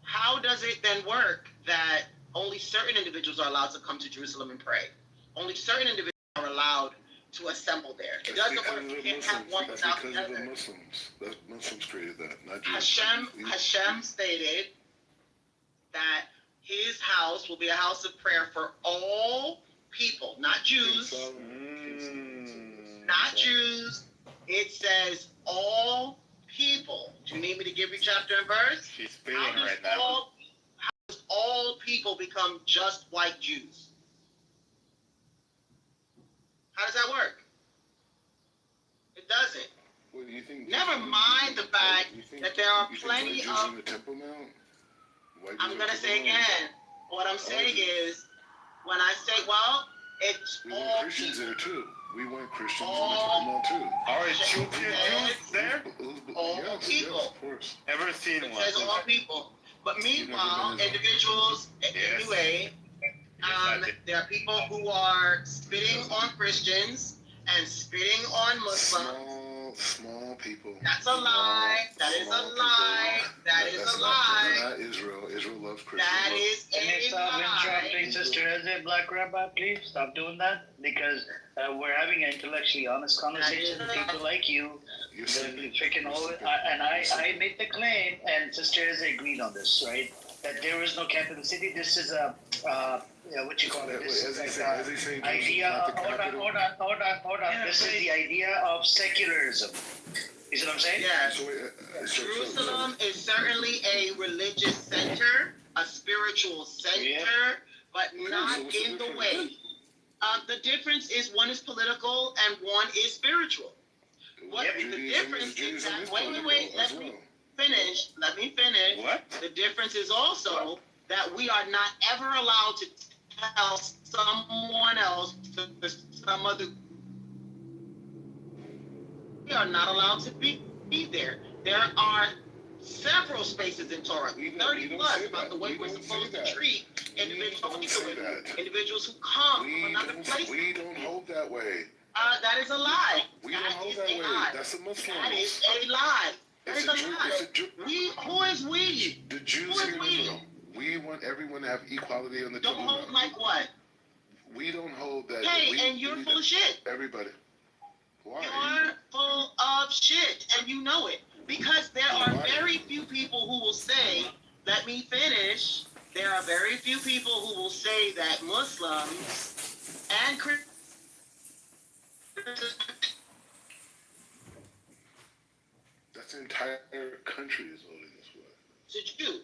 How does it then work that only certain individuals are allowed to come to Jerusalem and pray? Only certain individuals are allowed to assemble there. It doesn't work. You can't have one without the other. The Muslims created that, not Jews. Hashem stated that his house will be a house of prayer for all people, not Jews. Not Jews. It says all people, do you need me to give you chapter and verse? She's spitting right now. How does all people become just white Jews? How does that work? It doesn't. What do you think? Never mind the fact that there are plenty Jews of. in the Temple Mount? I'm gonna say again. What I'm saying is, when I say, well, it's we all want Christians people. there too. We want Christians in the Temple Mount too. Are Ethiopian Jews there? All Yes, people. yes, of course. Never seen It one. says all people. But meanwhile, individuals, anyway, there are people who are spitting on Christians and spitting on Muslims. Small people. That's a lie. That is a lie. That is a lie. That's not Israel. Israel loves Christians. That is Can you a stop interrupting lie. Sister Ezra, Black Rabbi, please? Stop doing that, because we're having an intellectually honest conversation with people like you. Freaking all, and I made the claim, and Sister Ezra agreed on this, right? That there is no capital city. This is a what you call it? This is like idea. Hold on. This is the idea of secularism. You see what I'm saying? Yes. Jerusalem is certainly a religious center, a spiritual center, but not in the way. The difference is one is political and one is spiritual. What the difference is that, wait, let me finish. What? The difference is also that we are not ever allowed to tell someone else to some other. We are not allowed to be there. There are several spaces in Torah, 30 plus, about the way we're supposed to treat individuals who come from another place. We don't hold that way. That is a lie. We don't hold that way. That's a Muslim. That is a lie. That is a lie. Who is we? The Jews here in Israel. We want everyone to have equality on the Don't Temple hold Mount. like what? We don't hold that. Hey, and you're full of shit. Everybody. Why? You're full of shit, and you know it. Because there are very few people who will say, let me finish. There are very few people who will say that Muslims and Christians. That's the entire country is voting this way. It's a Jew.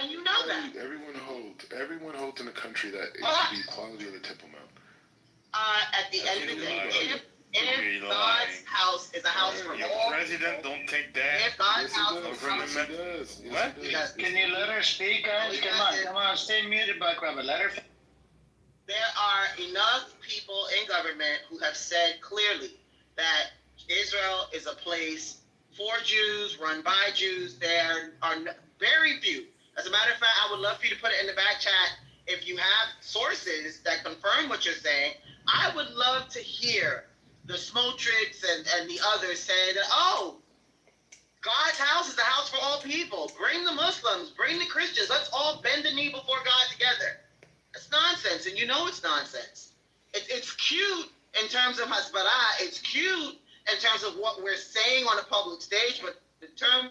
And you know that. Everyone holds in the country that it should be equality of the Temple Mount. At the end of the day, if God's house is a house for all, President don't take that. if God's house is from the what? Can you let her speak, guys? Come on, stay muted, Black Rabbi. Let her. There are enough people in government who have said clearly that Israel is a place for Jews, run by Jews. There are very few. As a matter of fact, I would love for you to put it in the back chat. If you have sources that confirm what you're saying, I would love to hear the Smotricks and the others saying that, oh, God's house is a house for all people. Bring the Muslims, bring the Christians. Let's all bend the knee before God together. That's nonsense, and you know it's nonsense. It's cute in terms of hasbara. It's cute in terms of what we're saying on a public stage, but the term...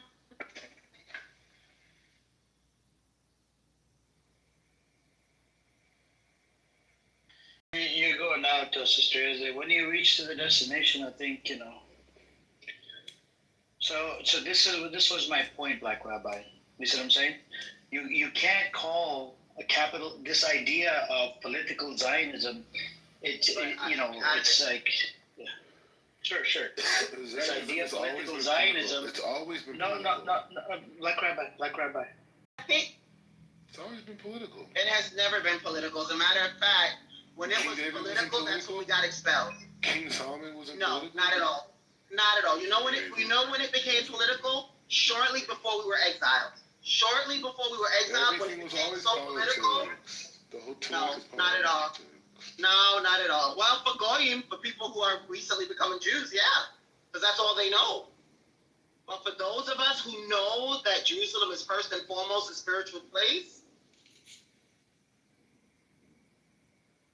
You're going out, Sister Ezra. When you reach to the destination, I think, you know. So this was my point, Black Rabbi. You see what I'm saying? You can't call a capital, this idea of political Zionism, it's like, yeah. Sure. This idea of political Zionism. It's always been no, Black Rabbi. It's always been political. It has never been political. As a matter of fact, when it was political, that's when we got expelled. King Solomon wasn't political? No, not at all. Not at all. You know when it became political? Shortly before we were exiled. When it became so political. No, not at all. No, not at all. Well, for Goyim, for people who are recently becoming Jews, yeah. Because that's all they know. But for those of us who know that Jerusalem is first and foremost a spiritual place.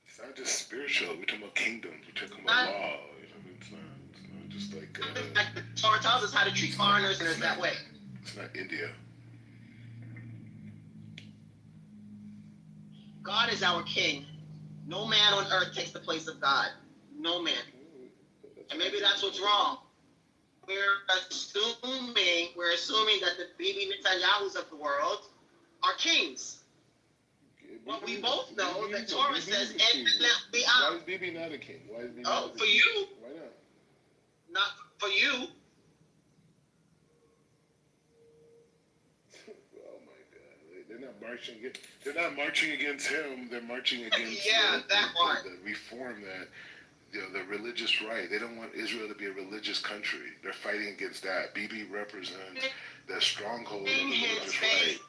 It's not just spiritual. We're talking about kingdoms. We're talking about law. It's not just like... the Torah tells us how to treat foreigners in that way. It's not India. God is our king. No man on earth takes the place of God. No man. And maybe that's what's wrong. we're assuming that the Bibi Netanyahus of the world are kings. But we both know that Torah says, why is Bibi not a king? Why is Bibi not a for king? you, Why not? not for you. Oh my God! They're not marching. They're not marching against him. They're marching against the reform that the religious right. They don't want Israel to be a religious country. They're fighting against that. Bibi represents the stronghold of the religious right.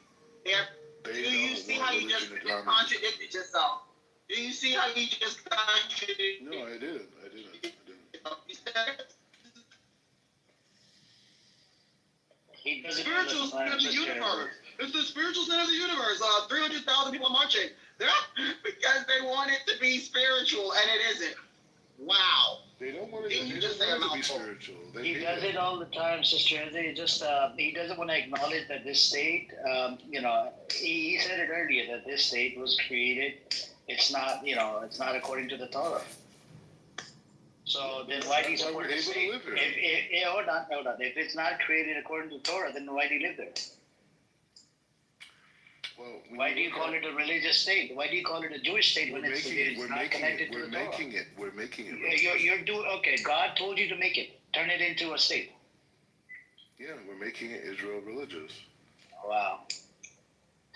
Do you see how you just contradicted yourself? Do you see how you just contradicted? No, I didn't. He doesn't Spiritual center of the universe. It's the spiritual center of the universe. 300,000 people marching. Because they want it to be spiritual, and it isn't. Wow. They don't want it, Didn't you just say a to be mouthful? spiritual. He does it all the time, Sister Ezra. He doesn't want to acknowledge that this state, he said it earlier that this state was created. It's not, it's not according to the Torah. So then why do you support the state? Hold on. If it's not created according to Torah, then why do you live there? Well, why do you call it a religious state? Why do you call it a Jewish state when it's not connected to the Torah? We're making it. You're doing okay. God told you to make it. Turn it into a state. Yeah, we're making it Israel religious. Wow.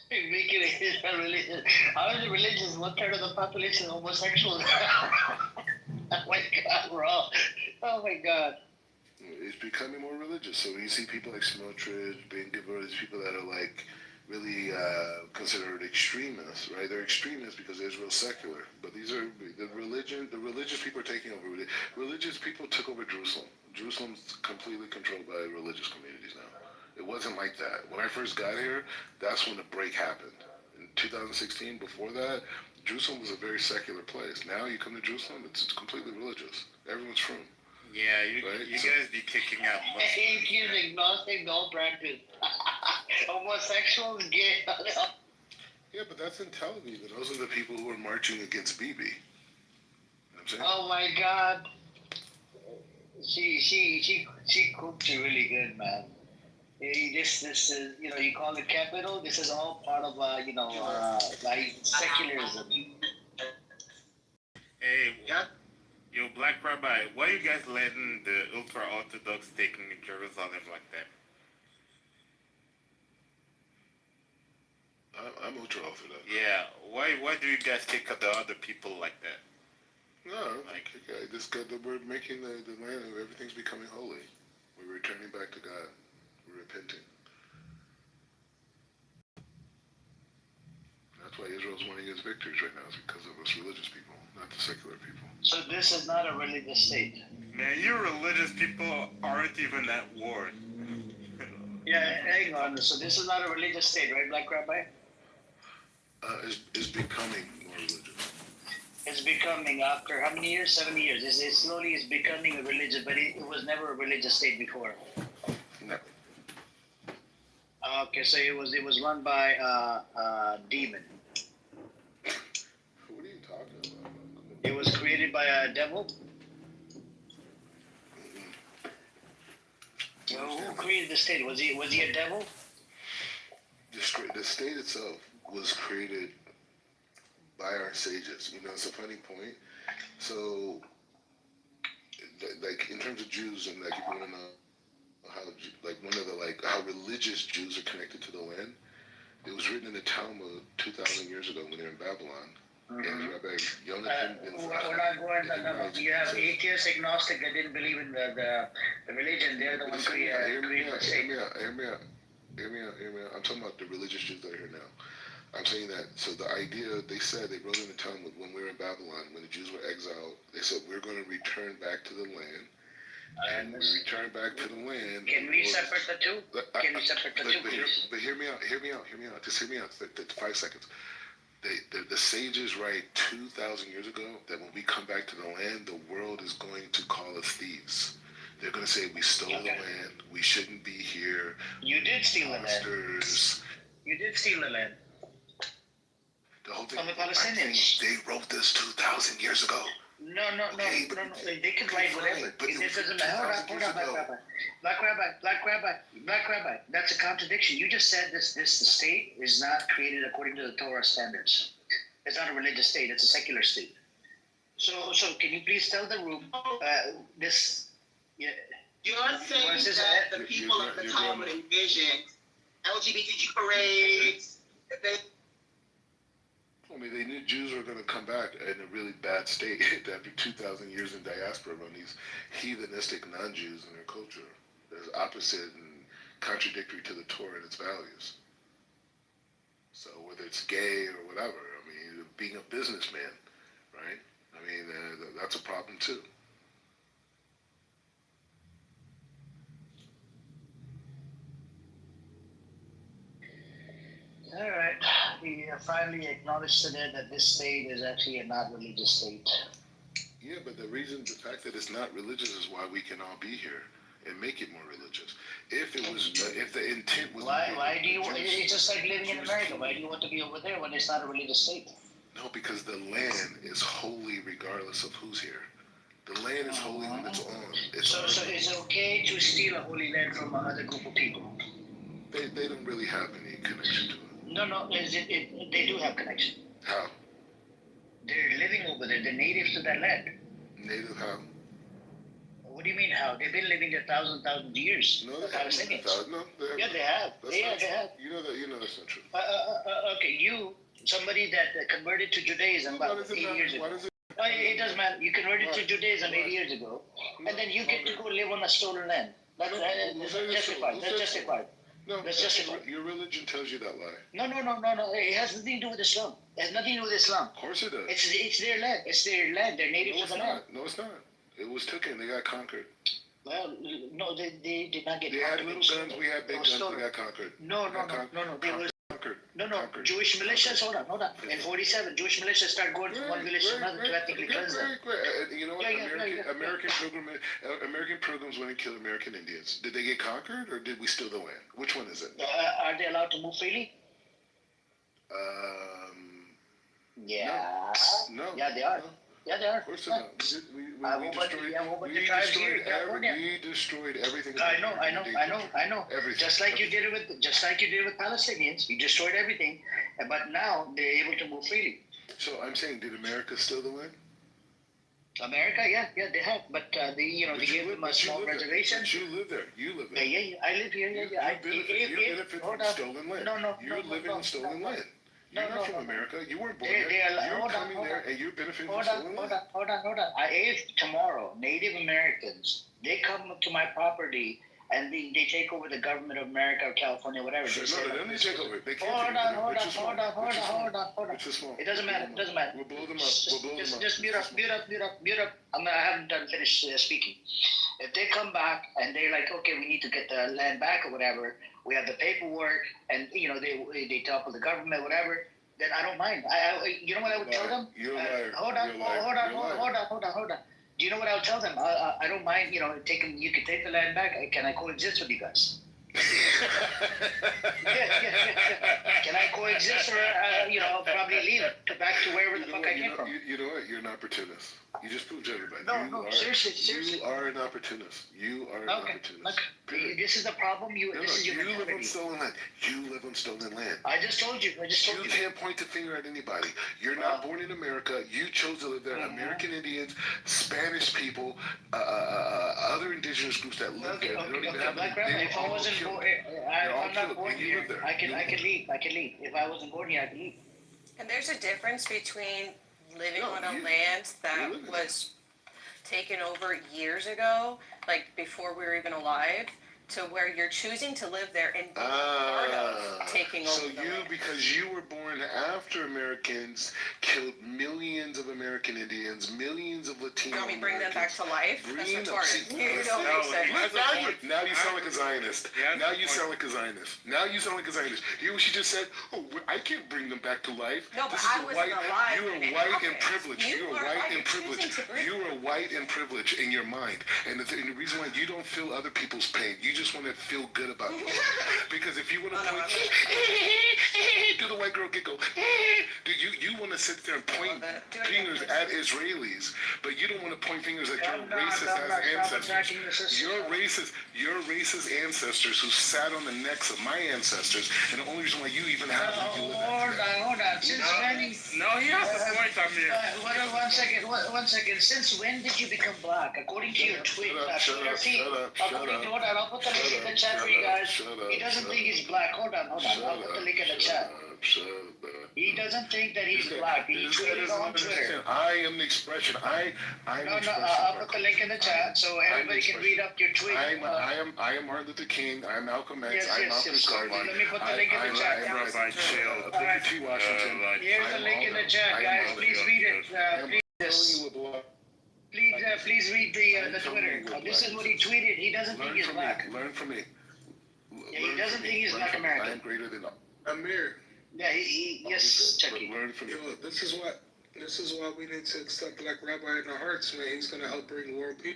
You're making it Israel religious. How is it religious? What part of the population is homosexual? Oh my God, bro. Oh my God. It's becoming more religious. So when you see people like Smotrich, Bingaber, these people that are like really considered extremists, right? They're extremists because Israel's secular. But these are the religious people are taking over. Religious people took over Jerusalem. Jerusalem's completely controlled by religious communities now. It wasn't like that. When I first got here, that's when the break happened. In 2016, before that, Jerusalem was a very secular place. Now you come to Jerusalem, it's completely religious. Everyone's from. Yeah, you guys be kicking out Muslims. Accusing nothing, no practice. Homosexuals, gay. Yeah, but that's in Tel Aviv. And those are the people who are marching against Bibi. You know what I'm saying? Oh my God. She cooked you really good, man. This is, you call it capital. This is all part of, like secularism. Hey, yo, Black Rabbi, why are you guys letting the ultra-Orthodox taking Jerusalem like that? I'm ultra-Orthodox. Yeah, why do you guys kick out the other people like that? No, we're making the land, everything's becoming holy. We're returning back to God. We're repenting. That's why Israel's winning its victories right now, is because of us religious people, not the secular people. So this is not a religious state. Man, you religious people aren't even that word. Yeah, hang on. So this is not a religious state, right, Black Rabbi? It's becoming more religious. It's becoming after how many years? 7 years. It slowly is becoming a religion, but it was never a religious state before. No. Okay, so it was run by a demon. What are you talking about? It was created by a devil. Who created the state? Was he a devil? The state itself was created by our sages. It's a funny point. So, like in terms of Jews, and like if you want to know how, like one of the how religious Jews are connected to the land, it was written in the Talmud 2,000 years ago when they were in Babylon. And Rabbi Jonathan you have atheists, agnostic that didn't believe in the religion. They're the ones created the state. Hear me out. I'm talking about the religious Jews that are here now. I'm saying that, so the idea, they wrote in the Talmud when we were in Babylon, when the Jews were exiled, they said, we're going to return back to the land. And we return back to the land. Can we separate the two? Please? But hear me out. Just hear me out. 5 seconds. The sages write 2,000 years ago that when we come back to the land, the world is going to call us thieves. They're going to say we stole the land. We shouldn't be here. You did steal the land. You did steal the land. The whole thing. From the Palestinians. They wrote this 2,000 years ago. No. They can write whatever. It doesn't matter. Hold on, Black Rabbi. That's a contradiction. You just said this the state is not created according to the Torah standards. It's not a religious state. It's a secular state. So can you please tell the room this? Yeah. You're saying that the people of the Talmud envisioned LGBTQ parades. I mean, they knew Jews were going to come back in a really bad state after 2,000 years in diaspora on these heathenistic non-Jews in their culture. That's opposite and contradictory to the Torah and its values. So whether it's gay or whatever, I mean, being a businessman, right? I mean, that's a problem too. All right. We finally acknowledged today that this state is actually a not religious state. Yeah, but the fact that it's not religious is why we can all be here and make it more religious. If it was, if the intent was. Why do you? It's just like living in America. Why do you want to be over there when it's not a religious state? No, because the land is holy regardless of who's here. The land is holy on its own. So it's okay to steal a holy land from another group of people? They don't really have any connection to it. No, they do have connection. How? They're living over there. They're natives to that land. Native how? What do you mean how? They've been living there thousands of years. No, they Palestinians. haven't. No, they haven't. Yeah, they have. They have. You know that's not true. Okay, somebody that converted to Judaism about 8 years ago. It doesn't matter. You converted to Judaism 8 years ago, and then you get to go live on a stolen land. That's justified. That's justified. No, that's justified. Your religion tells you that lie. No. It has nothing to do with Islam. It has nothing to do with Islam. Of course it does. It's their land. It's their land. They're natives of the land. No, it's not. It was taken. They got conquered. Well, no, they did not get conquered. They had little guns. We had big guns. They got conquered. No. They were conquered. No. Jewish militias. Hold on. In '47, Jewish militias started going from one village to another to ethnically cleanse them. You know what? American pilgrims went and killed American Indians. Did they get conquered or did we steal the land? Which one is it? Are they allowed to move freely? Yeah. No. Yeah, they are. No. Yeah, they are. Of course not. We destroyed everything. I know. Everything. Just like you did with Palestinians, you destroyed everything, but now they're able to move freely. So I'm saying, did America steal the land? America, yeah, they have, but they gave them a small reservation. But you live there. Yeah, I live here. You benefit from stolen land. You're living on stolen land. You're not from America. You weren't born there. You're coming there and you're benefiting from stolen land. Hold on. If tomorrow Native Americans, they come to my property and they take over the government of America or California, whatever. Sure, they take over. They can't hold on. It's too small. It doesn't matter. We'll blow them up. Just mute up. I haven't finished speaking. If they come back and they're like, okay, we need to get the land back or whatever, we have the paperwork, and they topple the government, whatever, then I don't mind. You know what I would tell them? You're a liar. Hold on. Do you know what I'll tell them? I don't mind. You can take the land back. Can I coexist with you guys? Yeah. Can I coexist, or probably leave back to wherever the fuck I came from? You know what? You're an opportunist. You just proved to everybody. No, seriously. You are an opportunist. You are an opportunist. Okay. This is the problem. You live on stolen land. You live on stolen land. I just told you. You can't point the finger at anybody. You're not born in America. You chose to live there. American Indians, Spanish people, other indigenous groups that live there. They don't even have any. If I wasn't born, I'm not born here. I can leave. If I wasn't born here, I could leave. And there's a difference between living on a land that was taken over years ago, like before we were even alive, to where you're choosing to live there and be part of taking over the land. Because you were born after Americans killed millions of American Indians, millions of Latino You want me to bring them back to life? That's retarded. Now you sound like a Zionist. Now you sound like a Zionist. You hear what she just said? Oh, I can't bring them back to life. No, but I wasn't alive. You are white and privileged. You are white and privileged. You are white and privileged in your mind. And the reason why you don't feel other people's pain, you just want to feel good about it. Because if you want to point, do the white girl giggle, do you want to sit there and point fingers at Israelis, but you don't want to point fingers at your racist ancestors. Your racist ancestors who sat on the necks of my ancestors, and the only reason why you even have Hold on. Since when? No, he has a point, Amir. One second. Since when did you become black? According to your tweet, Twitter feed. Hold on, I'll put the link in the chat for you guys. He doesn't think he's black. Hold on. I'll put the link in the chat. He doesn't think that he's black. He tweeted on Twitter. I am the expression. I'll put the link in the chat so everybody can read up your tweet. I am Martin Luther King. I'm Malcolm X. I'm Malcolm Garvey. Let me put the link in the chat. Here's the link in the chat, guys. Please read it. Please read the Twitter. This is what he tweeted. He doesn't think he's black. Learn from me. Yeah, he doesn't think he's black American. I am greater than Amir. Yeah, yes, Chucky. Learn from me. This is why we need to accept Black Rabbi in our hearts, man. He's gonna help bring world peace.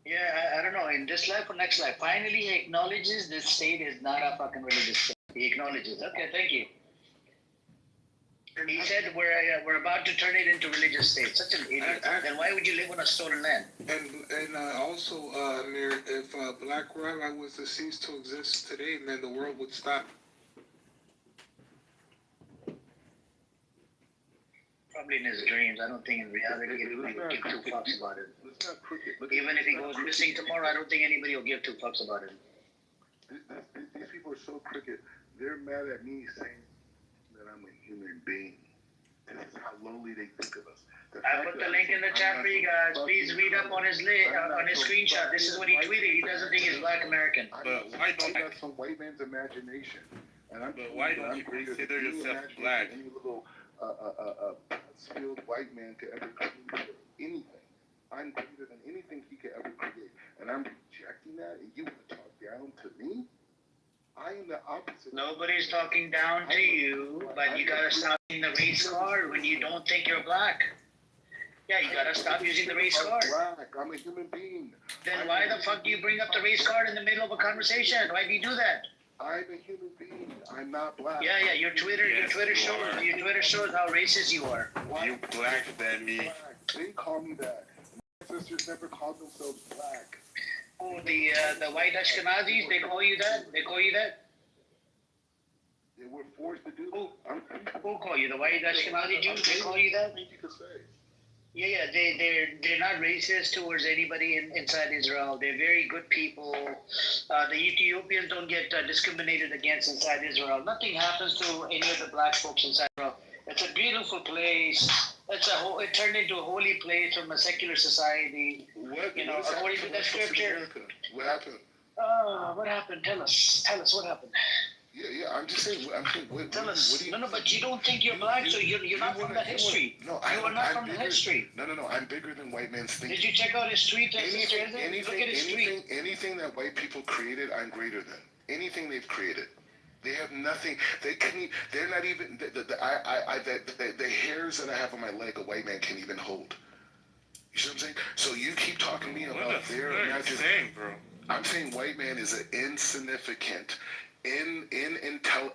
Yeah, I don't know. In this life or next life, finally he acknowledges this state is not a fucking religious state. He acknowledges. Okay, thank you. He said we're about to turn it into religious state. Such an idiot. Then why would you live on a stolen land? And also, Amir, if Black Rabbi was to cease to exist today, man, the world would stop. Probably in his dreams. I don't think in reality anybody would give two fucks about it. Even if he goes missing tomorrow, I don't think anybody will give two fucks about it. These people are so crooked. They're mad at me saying that I'm a human being. This is how lowly they think of us. I put the link in the chat for you guys. Please read up on his screenshot. This is what he tweeted. He doesn't think he's black American. But why don't that's some white man's imagination? And why don't you consider yourself black? Any little skilled white man could ever create anything. I'm greater than anything he could ever create. And I'm rejecting that, and you want to talk down to me? I am the opposite. Nobody's talking down to you, but you gotta stop using the race card when you don't think you're black. Yeah, you gotta stop using the race card. Black. I'm a human being. Then why the fuck do you bring up the race card in the middle of a conversation? Why do you do that? I'm a human being. I'm not black. Yeah. Your Twitter shows how racist you are. You black than me. They call me that. My sisters never called themselves black. Oh, the white Ashkenazis, they call you that? They were forced to do that. Who call you? The white Ashkenazi Jews? They call you that? You could say. Yeah, they're not racist towards anybody inside Israel. They're very good people. The Ethiopians don't get discriminated against inside Israel. Nothing happens to any of the black folks inside Israel. It's a beautiful place. It turned into a holy place from a secular society. According to the scripture. What happened? What happened? Tell us what happened. Yeah. I'm just saying. Tell us. No, but you don't think you're black, so you're not from the history. No, you are not from the history. No. I'm bigger than white man's thinking. Did you check out his tweet? Look at his tweet. Anything that white people created, I'm greater than. Anything they've created. They have nothing. They couldn't. They're not even. The hairs that I have on my leg, a white man can't even hold. You see what I'm saying? So you keep talking to me about their imagination, bro. I'm saying white man is an insignificant,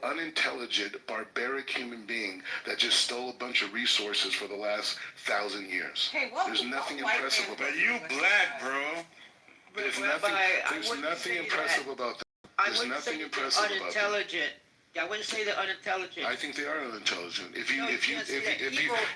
unintelligent, barbaric human being that just stole a bunch of resources for the last 1,000 years. Hey, There's nothing impressive about that. But you black, bro. There's nothing impressive about that. There's nothing impressive about that. Unintelligent. I wouldn't say they're unintelligent. I think they are unintelligent.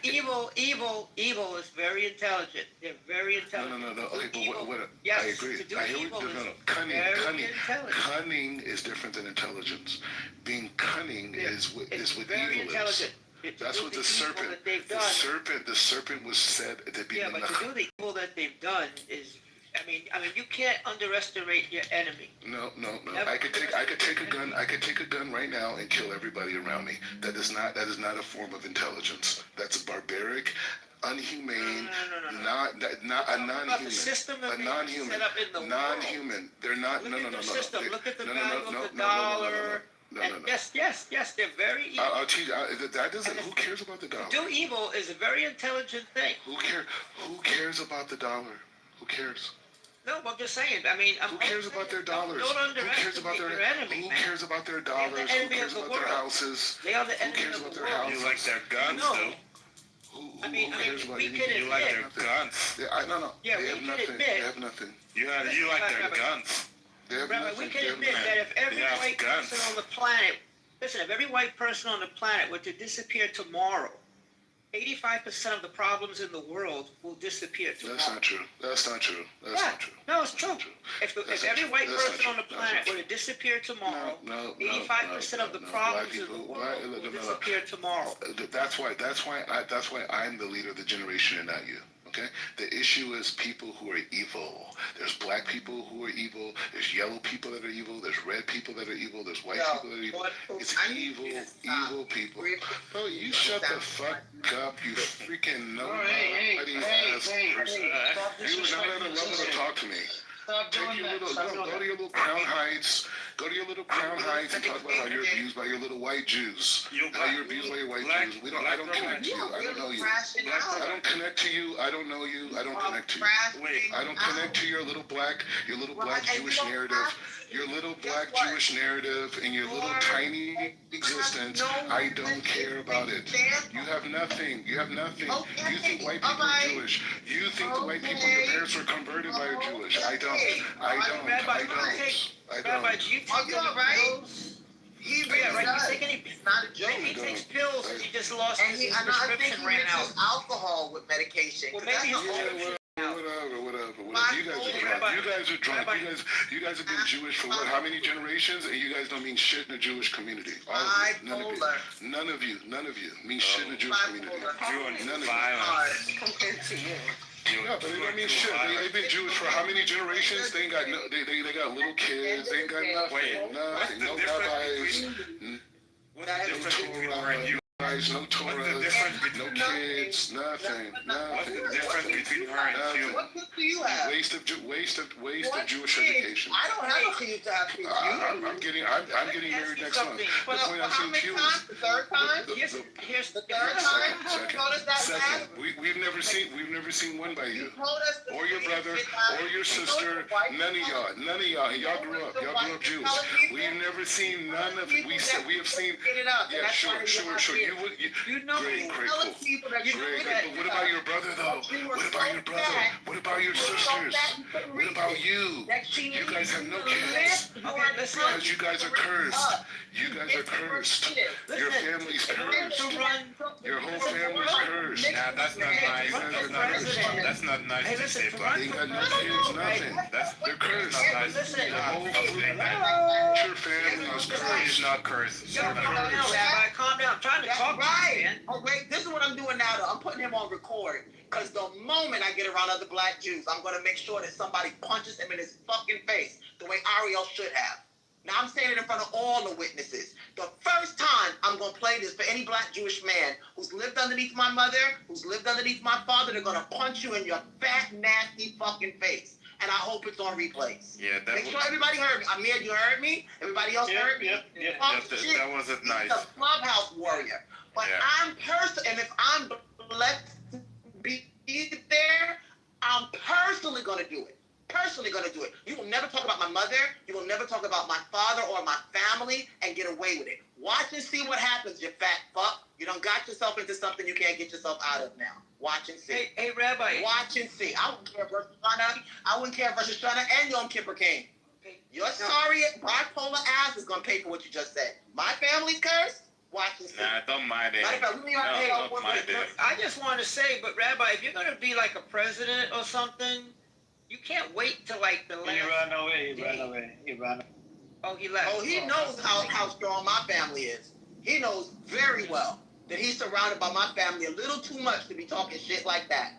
Evil is very intelligent. They're very intelligent. No. Okay, but what? Yes, I agree. to do I hear evil what. is Cunning is different than intelligence. Being cunning is what very evil intelligent. is. That's what the serpent. The serpent was said to be. Yeah, but to do the evil that they've done is. I mean, you can't underestimate your enemy. No. I could take a gun. I could take a gun right now and kill everybody around me. That is not a form of intelligence. That's a barbaric, unhumane, not a non-human. The system a non-human. set up in the non-human. They're not. Look at the system. Look at the value of the dollar. No. Yes, they're very evil. I'll teach you. That doesn't. Who cares about the dollar? To do evil is a very intelligent thing. Who cares about the dollar? Who cares? No, I'm just saying. I mean, Who cares about their dollars? Don't Who cares about their enemy, Who man. cares about their dollars? Who enemy cares of the about their world. houses? They are the Who enemy cares of about the their world. houses? You like their guns, No. though. Who cares about we anything? can You like admit. their guns. No. Yeah, they we have can nothing. admit. They have nothing. You like their Rabbi, guns. They have Rabbi, nothing. we They can have admit nothing. that if every They have white guns. person on the planet, listen, if every white person on the planet were to disappear tomorrow, 85% of the problems in the world will disappear tomorrow. That's not true. That's not true. That's not true. No, it's true. If every white That's not person on the true. planet were to disappear tomorrow, 85% of the problems in the world will disappear tomorrow. That's why I'm the leader of the generation and not you. Okay? The issue is people who are evil. There's black people who are evil. There's yellow people that are evil. There's red people that are evil. There's white people that are evil. It's evil people. Bro, you shut the fuck up, you freaking nobody ass person. You are not at a level to talk to me. Take your little, go to your little Crown Heights. Go to your little Crown Heights and talk about how you're abused by your little white Jews. How you're abused by your white Jews. I don't connect to you. I don't know you. I don't connect to you. I don't know you. I don't connect to you. I don't connect to your little black Jewish narrative. Your little black Jewish narrative and your little tiny existence. I don't care about it. You have nothing. You have nothing. You think white people are Jewish. You think the white people, your parents were converted by are Jewish. I don't. Rabbi, do you take any pills? Right, you take any pills? He takes pills and he just lost his prescription ran out. Alcohol with medication. Well, maybe whatever. You guys are drunk. You guys have been Jewish for what? How many generations? And you guys don't mean shit in the Jewish community. All of you. None of you mean shit in the Jewish community. None of you. Compared to you. Yeah, but I mean, shit. They've been Jewish for how many generations? They ain't got no. They got little kids. They ain't got nothing. Nothing. No rabbis. What's the difference between her and you? No Torah. No kids. Nothing. What's the difference between her and you? What kids do you have? Waste of Jewish education. I don't have a kid to have kids. I'm getting married next month. The point I'm How many saying times? The third time? Here's the third time? You told us that last. We've never seen one by you. Told us Or your brother, or your sister, none of y'all. Y'all grew up Jews. We've never seen none of. We have seen. Yeah, sure. You know Great, cool. Great, but what about your brother though? What about your brother? What about your sisters? What about you? You guys have no kids. Because you guys are cursed. You guys are cursed. Your family's cursed. Your whole family's cursed. Nah, that's not nice. That's not nice to say, but They ain't got no kids, nothing. They're cursed. Listen. The whole your family is cursed. He's not cursed. Calm down, Rabbi. Calm down. I'm trying to talk to you, man. Oh, wait, this is what I'm doing now, though. I'm putting him on record. Because the moment I get around other black Jews, I'm going to make sure that somebody punches him in his fucking face the way Ariel should have. Now, I'm saying it in front of all the witnesses. The first time I'm going to play this for any black Jewish man who's lived underneath my mother, who's lived underneath my father, they're going to punch you in your fat, nasty fucking face. And I hope it's on replays. Yeah, Make sure everybody heard me. Amir, you heard me? Everybody else heard me? That wasn't nice. He's a clubhouse warrior. But I'm and if I'm blessed to be there, I'm personally going to do it. You will never talk about my mother. You will never talk about my father or my family and get away with it. Watch and see what happens, you fat fuck. You done got yourself into something you can't get yourself out of now. Watch and see. Hey, Rabbi. Watch and see. I wouldn't care if Rosh Hashanah, Rosh Hashanah and Yom Kippur came. Your sorry bipolar ass is going to pay for what you just said. My family's cursed. Watch and see. Nah, don't mind it. Don't mind it. I just want to say, but Rabbi, if you're going to be like a president or something, you can't wait till like the last. He ran away. Oh, he left. Oh, he knows how strong my family is. He knows very well that he's surrounded by my family a little too much to be talking shit like that.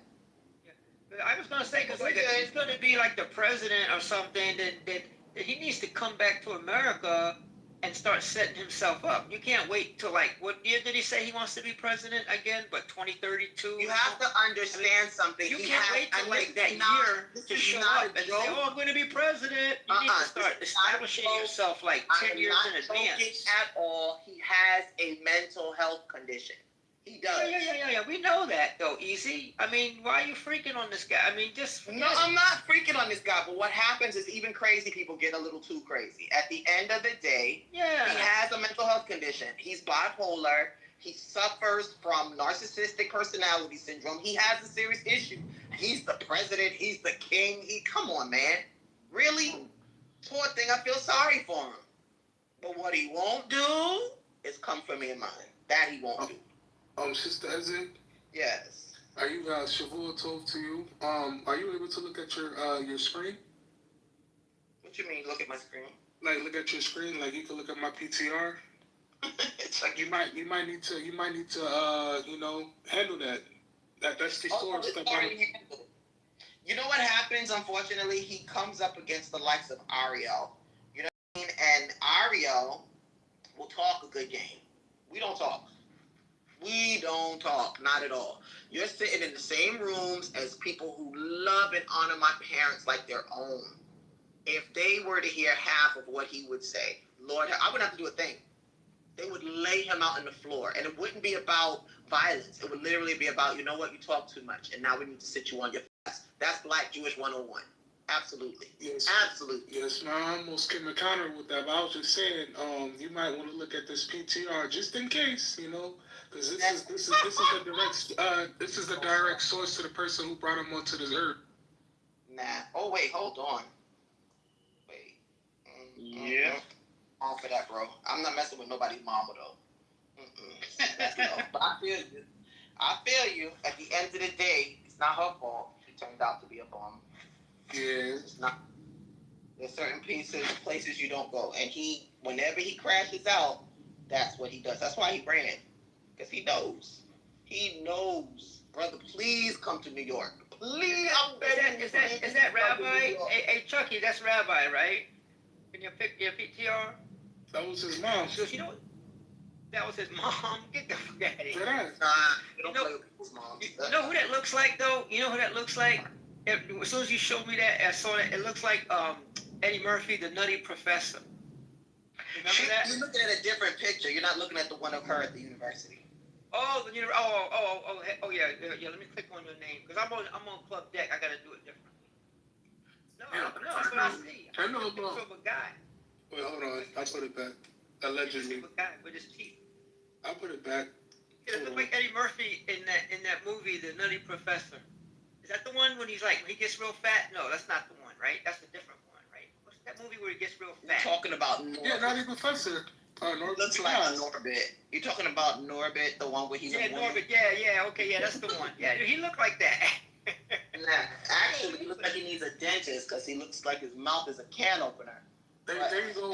I was going to say, because like, if he's going to be like the president or something, that he needs to come back to America and start setting himself up. You can't wait till like, what year did he say he wants to be president again? But 2032? You have to understand something. You can't wait till like that year to show up and say, oh, I'm going to be president. You need to start establishing yourself like 10 years in advance. At all. He has a mental health condition. He does. Yeah. We know that though, Easy. I mean, why are you freaking on this guy? I mean, just No, I'm not freaking on this guy, but what happens is even crazy people get a little too crazy. At the end of the day, he has a mental health condition. He's bipolar. He suffers from narcissistic personality syndrome. He has a serious issue. He's the president. He's the king. Come on, man. Really? Poor thing. I feel sorry for him. But what he won't do is come for me and mine. That he won't do. Sister Ezzy? Yes. Are you, Shavua told to you, are you able to look at your screen? What you mean, look at my screen? Like, look at your screen, like you can look at my PTR? It's like you might need to, handle that. That's the source. You know what happens, unfortunately? He comes up against the likes of Ariel. You know what I mean? And Ariel will talk a good game. We don't talk. Not at all. You're sitting in the same rooms as people who love and honor my parents like their own. If they were to hear half of what he would say, Lord, I wouldn't have to do a thing. They would lay him out on the floor. And it wouldn't be about violence. It would literally be about, you know what, you talk too much. And now we need to sit you on your face. That's Black Jewish 101. Absolutely. Yes. Absolutely. Yes, man, I almost came to counter with that, but I was just saying, you might want to look at this PTR just in case, because this is the direct source to the person who brought him onto this earth. Nah. Oh wait, hold on. Wait. Yeah. On for that, bro. I'm not messing with nobody's mama though. That's no. But I feel you. At the end of the day, it's not her fault. She turned out to be a bum. Yeah. It's not. There's certain places you don't go, and whenever he crashes out, that's what he does. That's why he ran, because he knows. He knows, brother. Please come to New York. Please, I'm begging you. Is that Rabbi? Hey, Chucky, that's Rabbi, right? Can you pick your PTR? That was his mom. So you know, that was his mom. Get the fuck out of here. You know who that looks like though? You know who that looks like? As soon as you showed me that, I saw it. It looks like Eddie Murphy, the Nutty Professor. Remember that? You're looking at a different picture. You're not looking at the one of her at the university. Oh, yeah. Let me click on your name because I'm on Club Deck. I gotta do it differently. No, that's what I see. I know, bro. Of a guy. Wait, hold on. I'll put it back. Allegedly. A guy with his teeth. I'll put it back. It looked like Eddie Murphy in that movie, The Nutty Professor. Is that the one when he gets real fat? No, that's not the one, right? That's a different one, right? What's that movie where he gets real fat? You're talking about Norbit. Yeah, Nutty Professor. Norbit. Looks like Norbit. You're talking about Norbit, the one where he's a woman? Norbit. Yeah. Okay, yeah, that's the one. Yeah, he looked like that. Actually, he looks like he needs a dentist because he looks like his mouth is a can opener. There you go.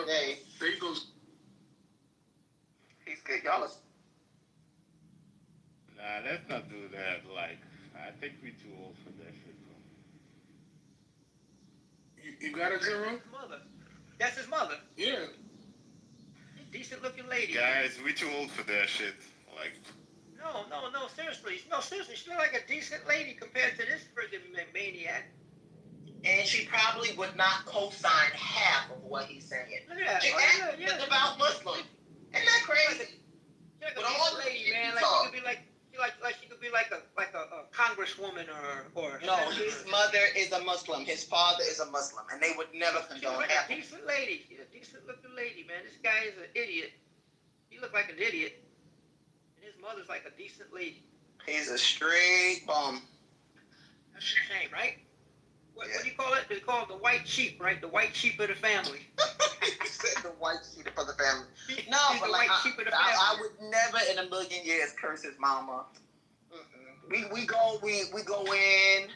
There you go. He's good. Y'all are... Nah, let's not do that. I think we're too old for that shit, bro. You got it, Zero? Mother. That's his mother. Yeah. Decent looking lady. Guys, we're too old for that shit. No, seriously. No, seriously. She look like a decent lady compared to this friggin' maniac. And she probably would not co-sign half of what he's saying. Look at that. It's about Muslim. Isn't that crazy? She's like a decent lady, man. She could be like a congresswoman or. No, his mother is a Muslim. His father is a Muslim, and they would never condone half. She's a decent lady. She's a decent looking lady, man. This guy is an idiot. He looked like an idiot. His mother's like a decent lady. He's a straight bum. That's a shame, right? What do you call it? They call it the white sheep, right? The white sheep of the family. You said the white sheep of the family. No, but the white sheep of the family. I would never in a million years curse his mama. We go in,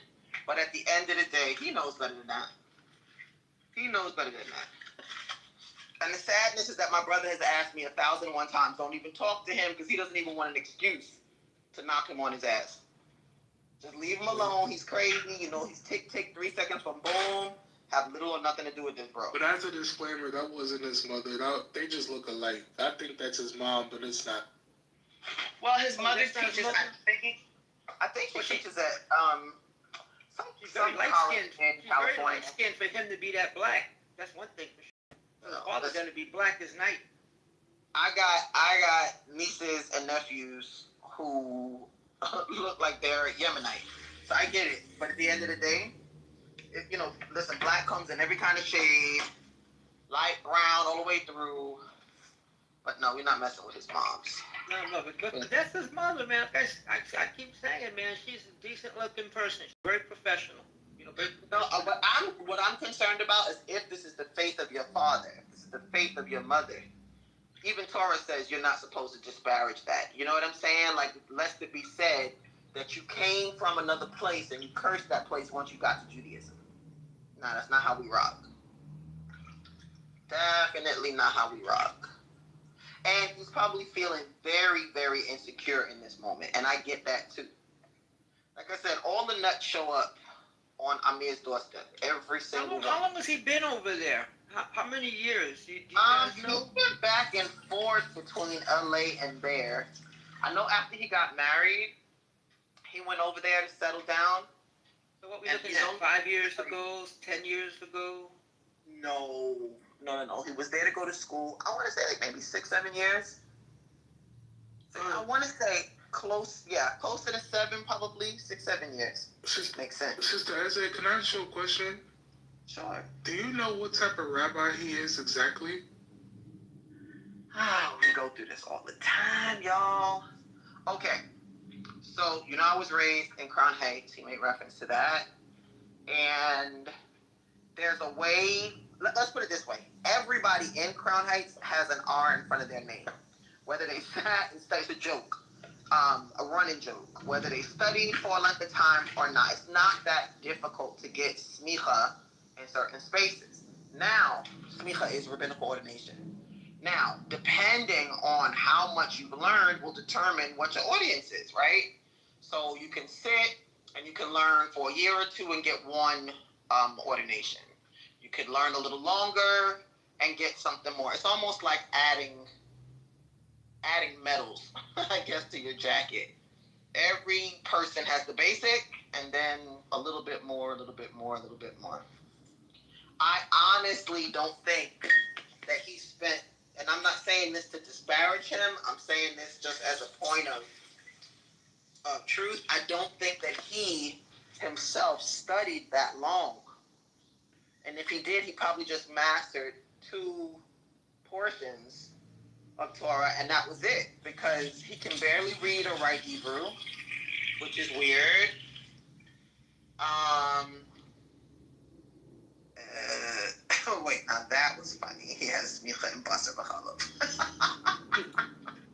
but at the end of the day, he knows better than that. He knows better than that. And the sadness is that my brother has asked me 1,001 times, don't even talk to him because he doesn't even want an excuse to knock him on his ass. Just leave him alone. He's crazy. He's tick, 3 seconds from boom. Have little or nothing to do with this, bro. But as a disclaimer, that wasn't his mother. They just look alike. I think that's his mom, but it's not. Well, his mother teaches, I think she teaches at She's very light-skinned. She's very light-skinned for him to be that black. That's one thing for sure. His father's gonna be black as night. I got nieces and nephews who look like they're Yemenite. So I get it. But at the end of the day, listen, black comes in every kind of shade, light brown all the way through. But no, we're not messing with his moms. No, but that's his mother, man. I keep saying, man, she's a decent looking person. She's very professional. What I'm concerned about is if this is the faith of your father, if this is the faith of your mother. Even Torah says you're not supposed to disparage that. You know what I'm saying? Like, lest it be said that you came from another place and you cursed that place once you got to Judaism. No, that's not how we rock. Definitely not how we rock. And he's probably feeling very, very insecure in this moment. And I get that too. Like I said, all the nuts show up on Amir's doorstep. Every single one. How long has he been over there? How many years? Do you He's been back and forth between LA and there. I know after he got married, he went over there to settle down. So what we looking at? 5 years ago? 10 years ago? No. He was there to go to school. I want to say like maybe 6-7 years. I want to say closer to 7, probably 6-7 years. Makes sense. Sister Isaiah, can I ask you a question? Sure. Do you know what type of rabbi he is exactly? We go through this all the time, y'all. Okay. So, I was raised in Crown Heights. He made reference to that. And there's a way, let's put it this way. Everybody in Crown Heights has an R in front of their name. Whether they sat and studied, it's a joke, a running joke. Whether they studied for a length of time or not. It's not that difficult to get smicha in certain spaces. Now, smicha is rabbinical ordination. Now, depending on how much you've learned will determine what your audience is, right? So you can sit and you can learn for a year or two and get one ordination. You could learn a little longer and get something more. It's almost like adding metals, I guess, to your jacket. Every person has the basic and then a little bit more, a little bit more, a little bit more. I honestly don't think that he spent, and I'm not saying this to disparage him, I'm saying this just as a point of truth. I don't think that he himself studied that long. And if he did, he probably just mastered 2 portions of Torah, and that was it, because he can barely read or write Hebrew, which is weird. Wait, now that was funny. He has smicha and basar v'chalav.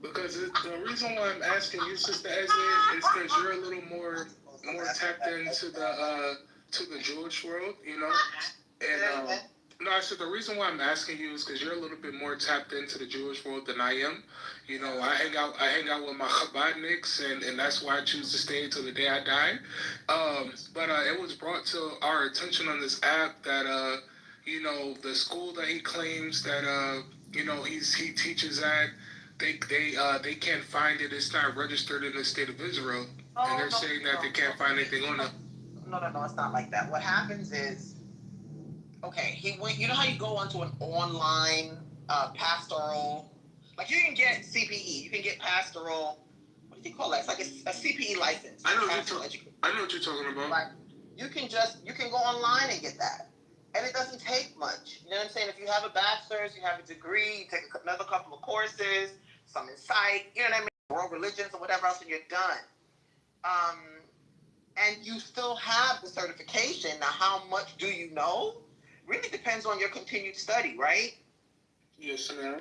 Because the reason why I'm asking you, Sister Isaiah, is because you're a little more tapped into the Jewish world, And I said the reason why I'm asking you is because you're a little bit more tapped into the Jewish world than I am. I hang out with my Chabadniks, and that's why I choose to stay until the day I die. But it was brought to our attention on this app that the school that he claims that he teaches at, they can't find it. It's not registered in the state of Israel, and they're saying that they can't find anything on it. No, it's not like that. What happens is, okay, he went. You know how you go onto an online pastoral, like you can get CPE, you can get pastoral. What do you call that? It's like a CPE license. I know what you're talking about. Like you can go online and get that, and it doesn't take much. You know what I'm saying? If you have a bachelor's, you have a degree, you take another couple of courses, some insight, you know what I mean, world religions or whatever else, and you're done. And you still have the certification. Now, how much do you know? Really depends on your continued study, right? Yes, ma'am.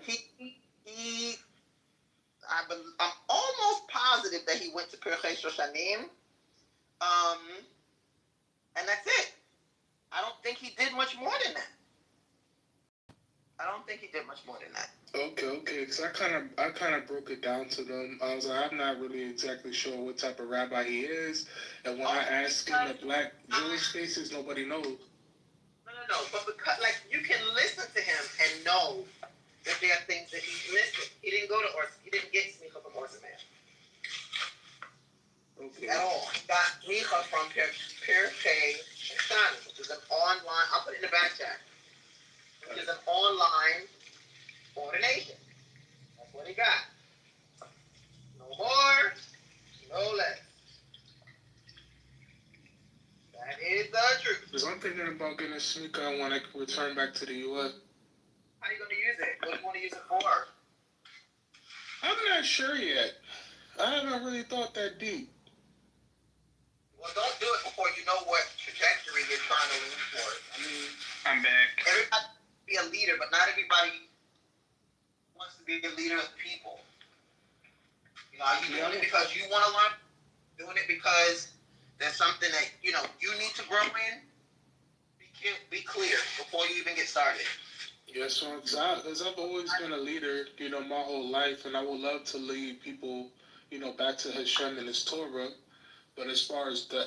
I'm almost positive that he went to Pirchei Shoshanim. And that's it. I don't think he did much more than that. Okay, because I kind of broke it down to them. I was like, I'm not really exactly sure what type of rabbi he is, and when I ask in the Black Jewish spaces, nobody knows. No, but because you can listen to him and know that there are things that he's missing. He didn't get smicha from Orsa Man. Okay. At all. He got smicha from Pirkei Shani, which is an online. I'll put it in the back chat. Which is an online ordination. That's what he got. No more, Because I'm thinking about getting a sneaker when I return back to the U.S. How are you going to use it? What do you want to use it for? I'm not sure yet. I haven't really thought that deep. Well, don't do it before you know what trajectory you're trying to move for. I mean, I'm back. everybody wants to be a leader, but not everybody wants to be a leader of people. You know, are you doing it because you want to learn? Doing it because there's something that, you know, you need to grow in? Be clear before you even get started. Yes, because I've always been a leader, you know, my whole life, and I would love to lead people, you know, back to Hashem and His Torah. But as far as the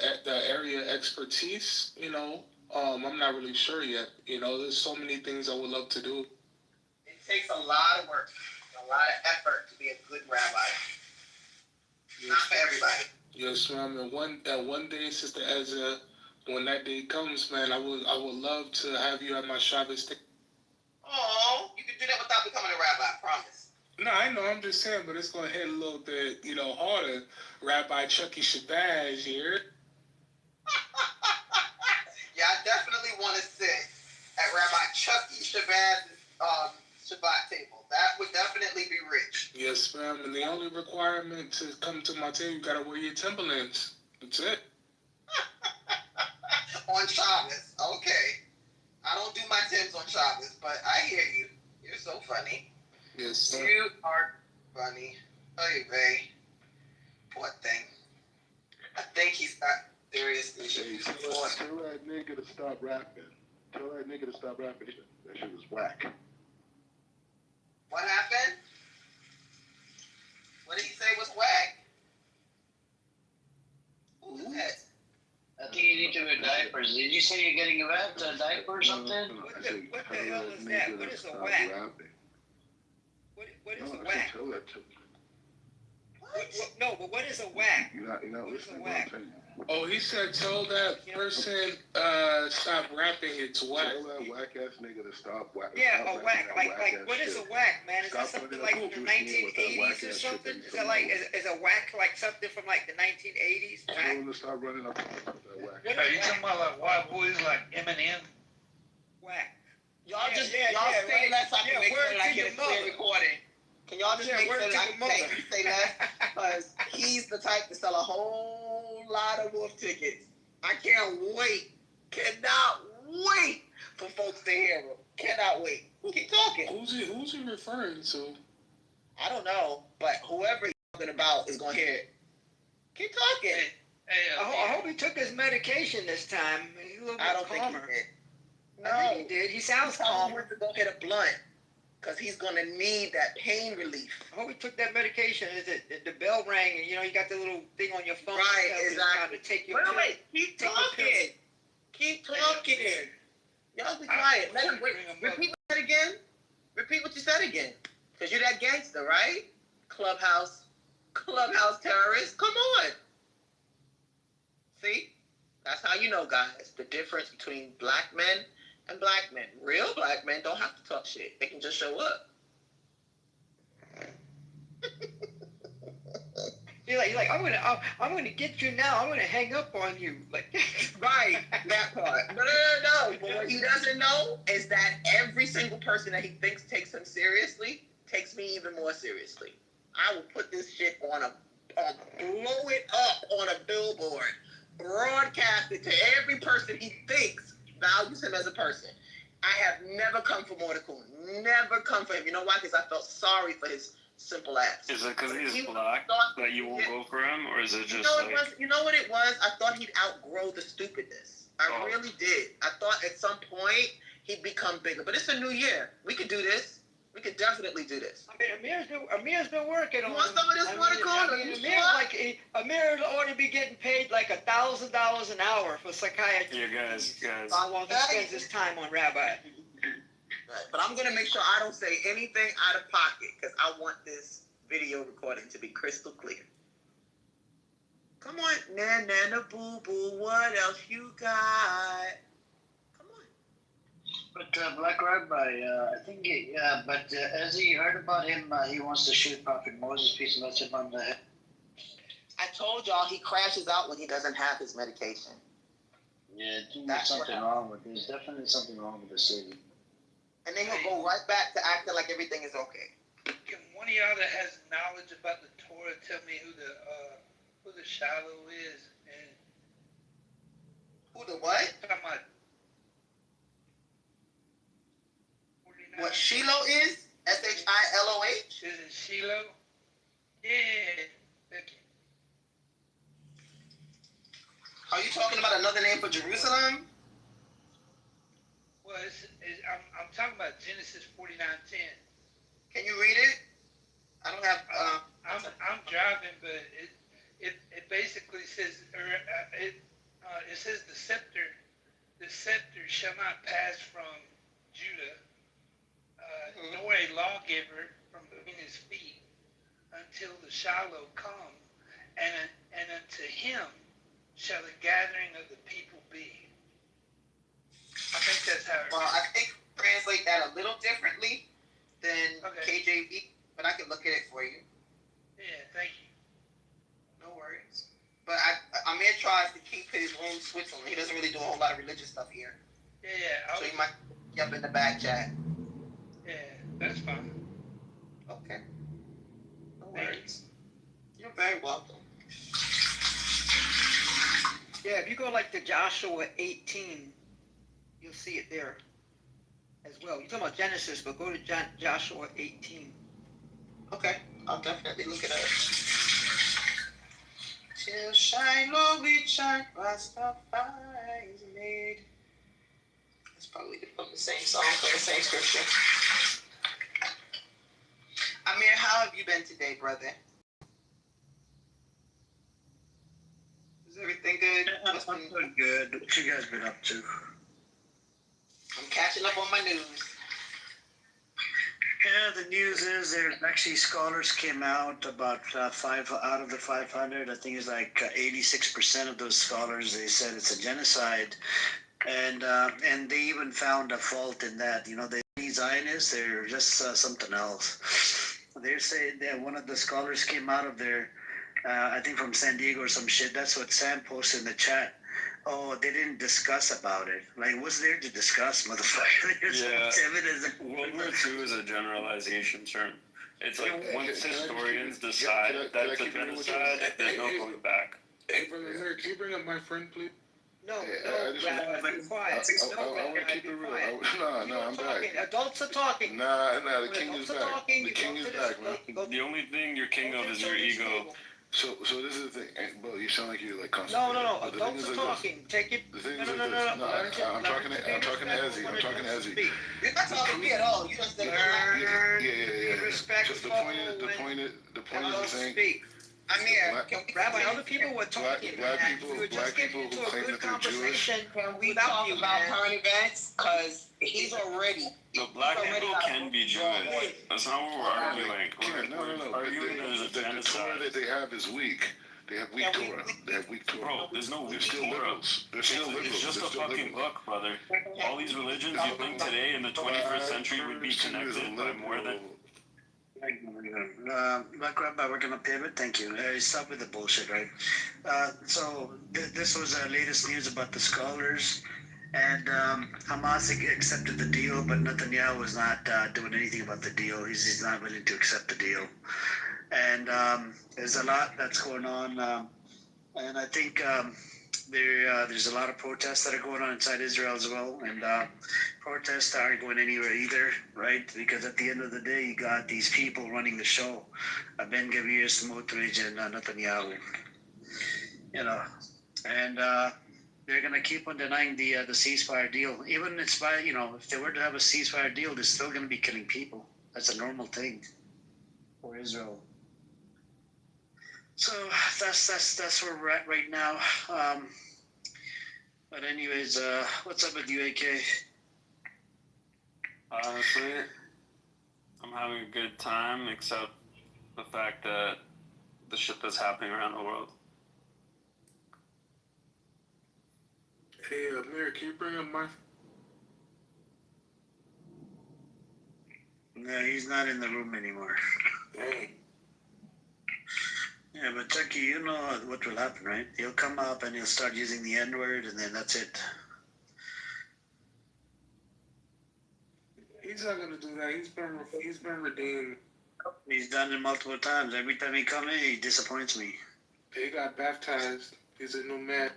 area expertise, you know, I'm not really sure yet. You know, there's so many things I would love to do. It takes a lot of work, a lot of effort to be a good rabbi. Yes. Not for everybody. Yes, ma'am. And one day, Sister Ezra, when that day comes, man, I would love to have you at my Shabbos. Oh, you can do that without becoming a rabbi, I promise. No, I know. I'm just saying, but it's going to hit a little bit, you know, harder. Rabbi Chucky Shabazz here. Yeah, I definitely want to sit at Rabbi Chucky Shabazz's Shabbat table. That would definitely be rich. Yes, ma'am. And the only requirement to come to my table, you got to wear your Timberlands. That's it. On Shabbos, okay. I don't do my Timbs on Shabbos, but I hear you. You're so funny. Yes, sir. You are funny. Oy vey. Poor thing. I think he's got serious issues. Tell that nigga to stop rapping. Tell that nigga to stop rapping. That shit was whack. What happened? What did he say was whack? Who is that? I think you need to wear diapers. Did you say you're getting a diaper or something? What the hell is that? What is a whack? What is a whack? Tell that to No, but what is a whack? You're not What is a listening to what whack? I'm saying. Oh, he said, tell that person stop rapping. It's whack. Tell that whack ass nigga to stop whack. Yeah, stop a whack. rapping that Like what is a whack, man? Is that Stop something putting like up from the with Juice with that 1980s whack or ass something? shit Is that like is a whack like something from like the 1980s? Tell Whack. him to stop running up that whack. What Are is you talking about like white boys like Eminem? whack? Y'all Yeah, just yeah, y'all yeah, say right. less. I can Yeah, make word sure that I to get your a clear mother. recording. Can y'all just Yeah, make word sure to that I your can mother. say less? Because he's the type to sell a whole lot of wolf tickets. I can't wait. Cannot wait for folks to hear him. Cannot wait. Keep talking. Who's he referring to? I don't know, but whoever he's talking about is gonna hear it. Keep talking. I hope he took his medication this time. He's a little bit I don't calmer. think he did. No, I think he did. He sounds calmer. to go hit a blunt because he's gonna need that pain relief. I hope he took that medication. Is it the bell rang and you know you got the little thing on your phone? Right, that tells you it's time to take your pill. Wait, keep Take the talking. Keep talking. Y'all be quiet. Let him repeat what you said again. Repeat what you said again. Because you're that gangster, right? Clubhouse terrorist. Come on. See? That's how you know, guys, the difference between black men and black men. Real black men don't have to talk shit. They can just show up. You're like, I'm gonna get you now. I'm gonna hang up on you. Like, right, that part. No. But what he doesn't know is that every single person that he thinks takes him seriously takes me even more seriously. I will put this shit on blow it up on a billboard, broadcast it to every person he thinks values him as a person. I have never come for Mordecai. Never come for him. You know why? Because I felt sorry for his simple ass. Is it because he's black that you won't go for him, or is it just you know what it was? I thought he'd outgrow the stupidness. I really did. I thought at some point he'd become bigger. But it's a new year. We could do this. We could definitely do this. I mean, Amir's been working on. You want some of this Mordecai? Amir ought to be getting paid like $1,000 an hour for psychiatry. Yeah, guys. While he spends his time on Rabbi. Right. But I'm going to make sure I don't say anything out of pocket because I want this video recording to be crystal clear. Come on. Nana boo boo, what else you got? Come on. But Black Rabbi, I think, as you heard about him, he wants to shoot Prophet Moses, peace and blessing on the head. I told y'all he crashes out when he doesn't have his medication. Yeah, there's That's what something wrong with There's definitely something wrong with the city. And then he'll go right back to acting like everything is okay. Can one of y'all that has knowledge about the Torah tell me who the Shiloh is? And Who the what? talking about What Shiloh is? Shiloh? Is it Shiloh? Yeah. Thank you. Are you talking about another name for Jerusalem? Well, I'm talking about Genesis 49:10. Can you read it? I don't have. I'm driving, but it basically says it says the scepter shall not pass from Judah, nor a lawgiver from between his feet, until the Shiloh come, and unto him shall the gathering of the people be. I think that's how. Well, I think translate that a little differently than KJV, but I can look at it for you. Yeah, thank you. No worries. But Amir tries to keep his room Switzerland. He doesn't really do a whole lot of religious stuff here. Yeah. So you might be up in the back chat. Yeah, that's fine. Okay. No worries. You're very welcome. Yeah, if you go like to Joshua 18, you'll see it there as well. You're talking about Genesis, but go to Joshua 18. Okay, I'll definitely look it up. Till Shiloh we shine, Rastafari is made. That's probably from the same song, from the same scripture. Amir, how have you been today, brother? Is everything good? I'm doing good. What you guys been up to? I'm catching up on my news. Yeah, the news is there actually scholars came out about 5 out of the 500. I think it's like 86% of those scholars, they said it's a genocide, and they even found a fault in that. You know, the Zionists, they're just something else. They say that one of the scholars came out of there, I think from San Diego or some shit. That's what Sam posted in the chat. Oh, they didn't discuss about it. Like, what's there to discuss, motherfucker? There's evidence. World War II is a generalization term. It's like once historians decide that's a genocide, there's no going back. Hey, Brother Amir, can you bring up my friend, please? No, I want to keep it real. No, I'm back. Adults are talking. Nah, the king is back. The king is back, man. The only thing you're king of is your ego. So this is the thing, bro. You sound like you're like No. Adults are talking. Take it. The thing is like this. No, I'm talking to Ezzy. I'm talking to Ezzy. You're not talking to me at all. You just Yeah. Respectful. The point is saying. Amir, Rabbi, other people were talking. We were just getting into a good conversation. Can we talk about current events? Because he's already. No, black people can be Jewish. That's not what we're arguing. No. Arguing there's a genocide. The Torah that they have is weak. They have weak Torah. Bro, there's no weak still Torah. liberals. They're still liberals. It's just a fucking book, brother. All these religions you think today in the 21st century would be connected by more than... Rabbi, we're gonna pivot. Thank you. Stop with the bullshit, right? So this was latest news about the scholars, and Hamas accepted the deal, but Netanyahu was not doing anything about the deal. He's not willing to accept the deal, and there's a lot that's going on, and I think there's a lot of protests that are going on inside Israel as well, and protests aren't going anywhere either, right? Because at the end of the day, you got these people running the show, Ben Gvir, Smotrich, and Netanyahu, and they're going to keep on denying the ceasefire deal. Even if they were to have a ceasefire deal, they're still going to be killing people. That's a normal thing for Israel. So that's where we're at right now. But anyways, what's up with you, AK? Honestly, I'm having a good time, except the fact that the shit that's happening around the world. Hey, Amir, can you bring up my... No, he's not in the room anymore. Dang. Yeah, but Chucky, you know what will happen, right? He'll come up and he'll start using the N-word, and then that's it. He's not gonna do that. He's been redeemed. He's done it multiple times. Every time he comes in, he disappoints me. He got baptized. He's a new man.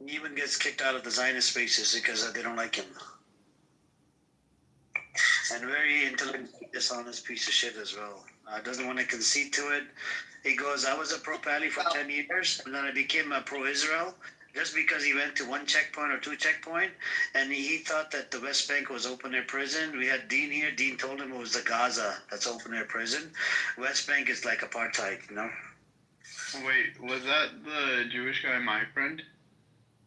He even gets kicked out of the Zionist spaces because they don't like him. And very intelligent, dishonest piece of shit as well. Doesn't want to concede to it. He goes, I was a pro-Pally for 10 years, and then I became a pro-Israel just because he went to one checkpoint or two checkpoint, and he thought that the West Bank was open-air prison. We had Dean here. Dean told him it was the Gaza that's open-air prison. West Bank is like apartheid, you know? Wait, was that the Jewish guy, my friend?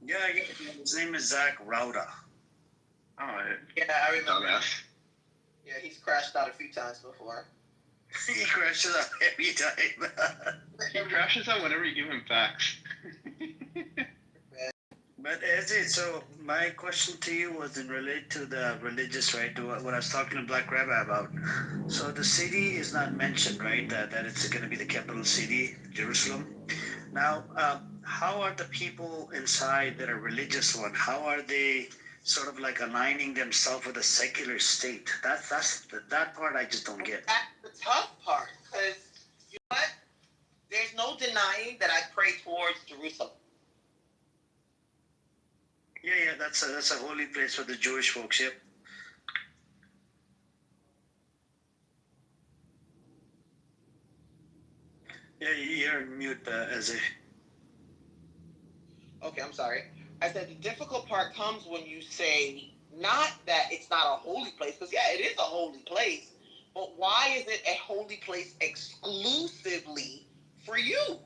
Yeah, his name is Zach Rauda. Oh, Yeah, I remember. Yeah, he's crashed out a few times before. He crashes out every time. he crashes out whenever you give him facts. But so my question to you was in relate to the religious, right? To what I was talking to Black Rabbi about. So the city is not mentioned, right? That it's going to be the capital city, Jerusalem. Now, how are the people inside that are religious one? How are they sort of like aligning themselves with a secular state? That part I just don't get. That's the tough part, because you know what? There's no denying that I pray towards Jerusalem. Yeah, that's a holy place for the Jewish folks. Yep. Yeah, you're on mute, Eze. Okay, I'm sorry. I said the difficult part comes when you say not that it's not a holy place, because yeah, it is a holy place, but why is it a holy place exclusively for you?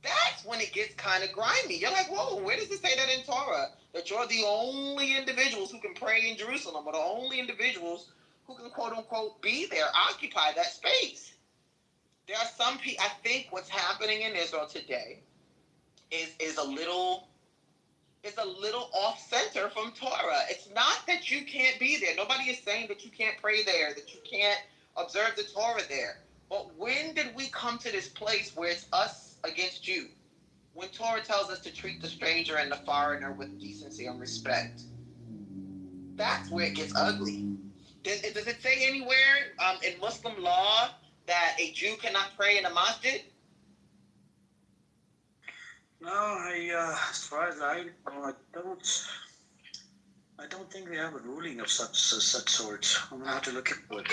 That's when it gets kind of grimy. You're like, whoa, where does it say that in Torah? That you're the only individuals who can pray in Jerusalem, or the only individuals who can quote unquote be there, occupy that space. There are some people, I think what's happening in Israel today is a little off center from Torah. It's not that you can't be there. Nobody is saying that you can't pray there, that you can't observe the Torah there. But when did we come to this place where it's us against you? When Torah tells us to treat the stranger and the foreigner with decency and respect. That's where it gets ugly. Does it say anywhere in Muslim law that a Jew cannot pray in a masjid? No, as far as I know, I don't think we have a ruling of such sort. I'm gonna have to look into it.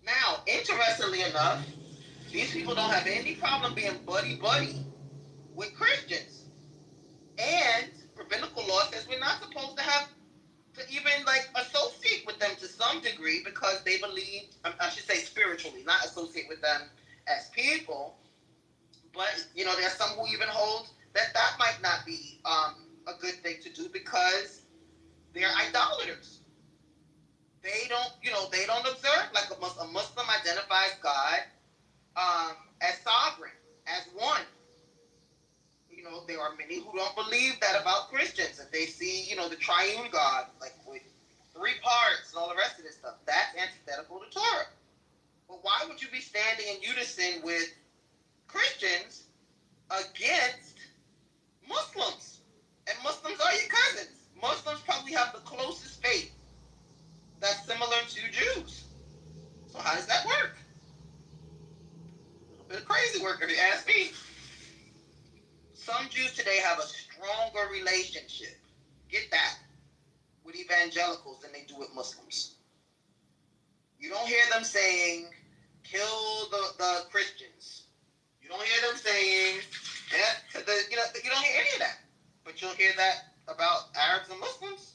Now, interestingly enough, these people don't have any problem being buddy-buddy with Christians. And rabbinical law says we're not supposed to have to even like associate with them to some degree because they believe, I should say spiritually, not associate with them as people. But, you know, there's some who even hold that might not be a good thing to do because they're idolaters. They don't observe like a Muslim. A Muslim identifies God as sovereign, as one. You know, there are many who don't believe that about Christians. If they see, you know, the triune God, like with 3 parts and all the rest of this stuff, that's antithetical to Torah. But why would you be standing in unison with Christians against Muslims? And Muslims are your cousins. Muslims probably have the closest faith that's similar to Jews. So how does that work? A little bit of crazy work if you ask me. Some Jews today have a stronger relationship, get that, with evangelicals than they do with Muslims. You don't hear them saying, kill the Christians. You don't hear them saying, you don't hear any of that. But you'll hear that about Arabs and Muslims,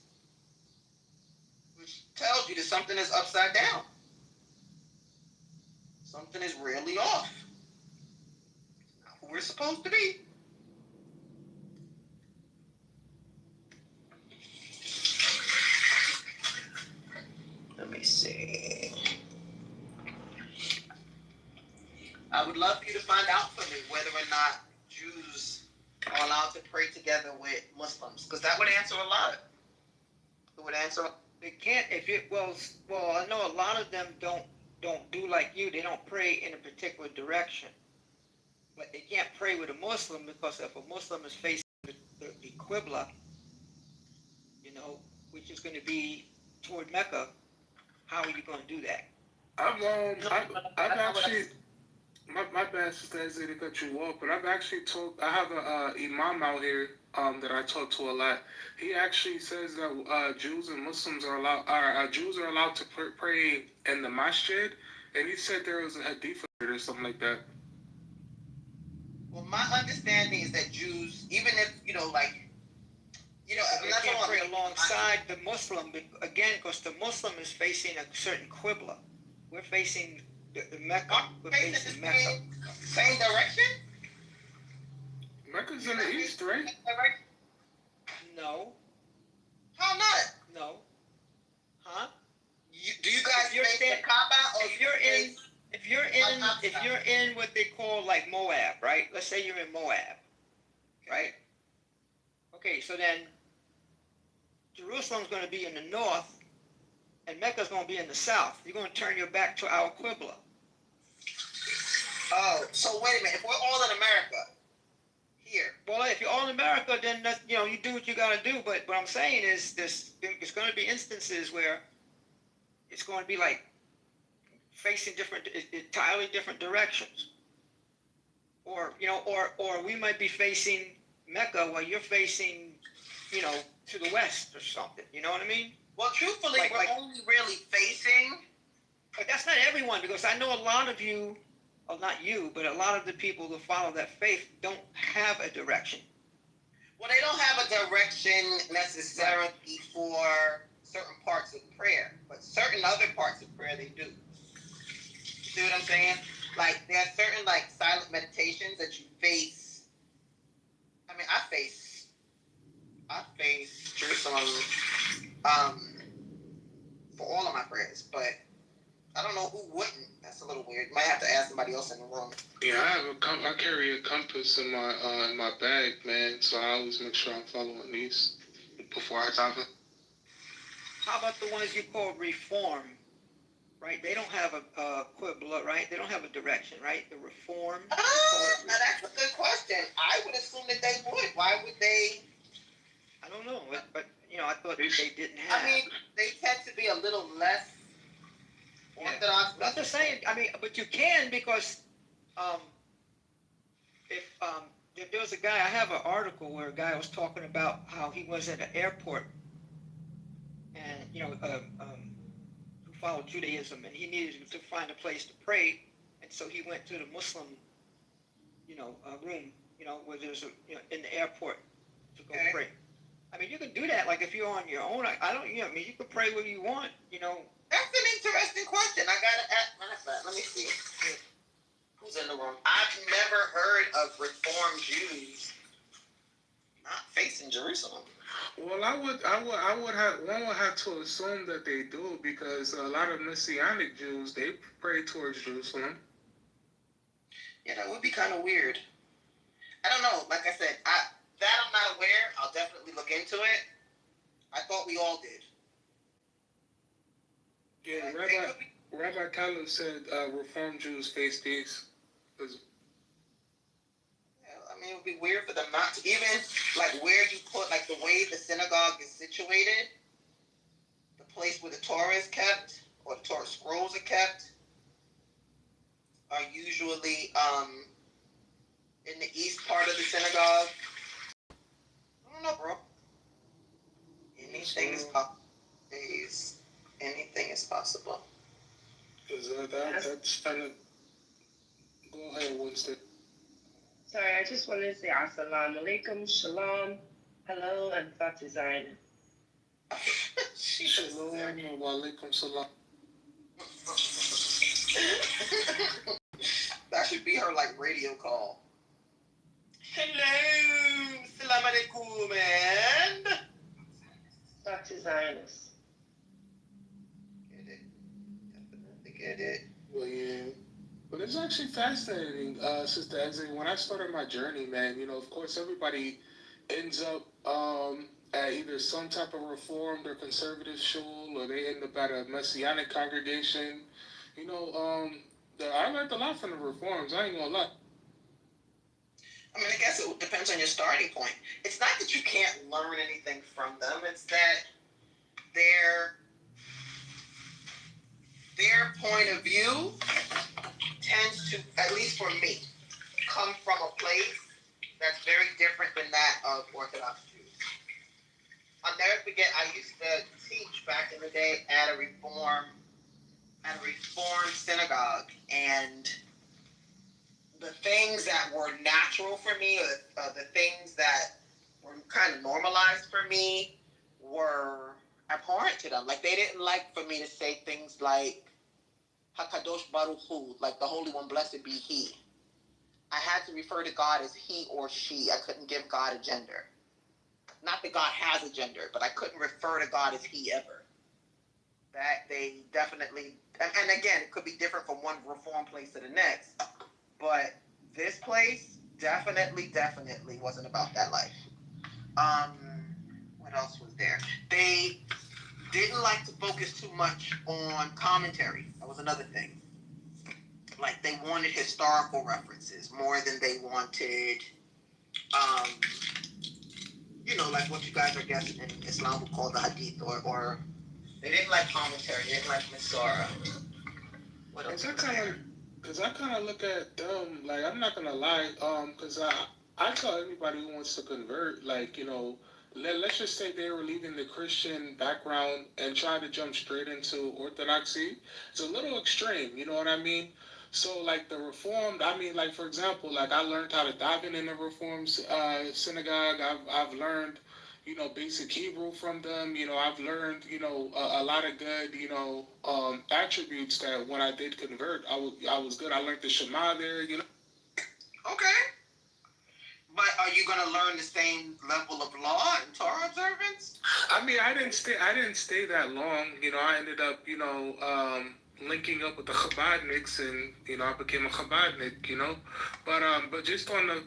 which tells you that something is upside down. Something is really off. Not who we're supposed to be. Let me see. I would love for you to find out for me whether or not Jews are allowed to pray together with Muslims, because that would answer a lot. It would answer. They can't if it well I know a lot of them don't do like you. They don't pray in a particular direction. but they can't pray with a Muslim because if a Muslim is facing the Qibla, you know, which is going to be toward Mecca, how are you going to do that? I've actually, my bad sister Isaiah to cut you off, but I've actually talked, I have a imam out here that I talk to a lot. He actually says that Jews and Muslims are Jews are allowed to pray in the masjid, and he said there was a hadith or something like that. Well, my understanding is that Jews, even if, you know, like, you know, They can't pray alongside the Muslim, again, because the Muslim is facing a certain Qibla. We're facing the Mecca. We're facing Mecca. Same direction? Mecca's in the east, right? No. How not? No. Huh? Do you guys face the Kaaba, or if you're in what they call like Moab, right? Let's say you're in Moab, right? Okay, so then Jerusalem's going to be in the north, and Mecca's going to be in the south. You're going to turn your back to our Qibla. Oh, so wait a minute. If we're all in America, here. Well, if you're all in America, then that's, you know, you do what you got to do. But what I'm saying is, there's going to be instances where it's going to be like facing entirely different directions, or you know, or we might be facing Mecca while you're facing, you know, to the west or something. You know what I mean? Well, truthfully, we're only really facing. But that's not everyone, because I know a lot of you, well, not you, but a lot of the people who follow that faith don't have a direction. Well, they don't have a direction necessarily for certain parts of prayer, but certain other parts of prayer they do. See what I'm saying? Like, there are certain, like, silent meditations that you face. I mean, I face Jerusalem for all of my prayers, but I don't know who wouldn't. That's a little weird. Might have to ask somebody else in the room. Yeah, I carry a compass in my bag, man. So I always make sure I'm following these before I talk. How about the ones you call Reform? Right? They don't have a Qibla, right? They don't have a direction, right? The Reform. Now that's a good question. I would assume that they would. Why would they? I don't know, but you know, I thought they didn't have. I mean, they tend to be a little less orthodox. Not the same. I mean, but you can, because if there was a guy, I have an article where a guy was talking about how he was at an airport, and you know, who followed Judaism, and he needed to find a place to pray, and so he went to the Muslim, you know, room, you know, where there's in the airport to go pray. I mean, you can do that. Like if you're on your own, I don't. You know, I mean, you can pray where you want. You know. That's an interesting question. I gotta ask. Matter of fact, let me see. Who's in the room? I've never heard of Reformed Jews not facing Jerusalem. Well, one would have to assume that they do, because a lot of Messianic Jews, they pray towards Jerusalem. Yeah, that would be kind of weird. I don't know. Like I said, I'm not aware. I'll definitely look into it. I thought we all did. Yeah, Rabbi Khalil said Reformed Jews face these. Yeah, I mean, it would be weird for them not to, even like where you put, like the way the synagogue is situated, the place where the Torah is kept, or the Torah scrolls are kept, are usually in the east part of the synagogue. I don't know, bro. Anything is possible. Anything is possible. That's kind of... Go ahead, Winston. Sorry, I just wanted to say Assalamu alaikum, Shalom, hello, and Fatizine. Shalom, wa alaikum salam. That should be her like radio call. Hello, salam alaikum, and Fatizine. Get it. Well, yeah. But it's actually fascinating, Sister Exit. When I started my journey, man, you know, of course, everybody ends up at either some type of Reformed or conservative shul, or they end up at a Messianic congregation. You know, I learned a lot from the Reforms. I ain't gonna lie. I mean, I guess it depends on your starting point. It's not that you can't learn anything from them. It's that their point of view tends to, at least for me, come from a place that's very different than that of Orthodox Jews. I'll never forget, I used to teach back in the day at a Reform synagogue, and the things that were natural for me, or the things that were kind of normalized for me, were abhorrent to them. Like, they didn't like for me to say things like Hakadosh Baruch Hu, like the Holy One, blessed be He. I had to refer to God as he or she. I couldn't give God a gender. Not that God has a gender, but I couldn't refer to God as he ever. That they definitely, and again, it could be different from one Reform place to the next, but this place definitely wasn't about that life. What else was there? They didn't like to focus too much on commentary. That was another thing. Like, they wanted historical references more than they wanted, like what you guys are guessing in Islam would call the hadith, or they didn't like commentary, they didn't like Misara. What else? Because I kind of look at them, like, I'm not going to lie, because I tell everybody who wants to convert, like, let's just say they were leaving the Christian background and trying to jump straight into Orthodoxy. It's a little extreme, you know what I mean? So, like, the Reformed, I mean, like, for example, like, I learned how to daven in the Reformed synagogue. I've learned, basic Hebrew from them. I've learned, a lot of good, attributes that when I did convert, I was good. I learned the Shema there, Okay. But are you going to learn the same level of law and Torah observance? I mean, I didn't stay that long. I ended up, linking up with the Chabadniks, and I became a Chabadnik. But just on the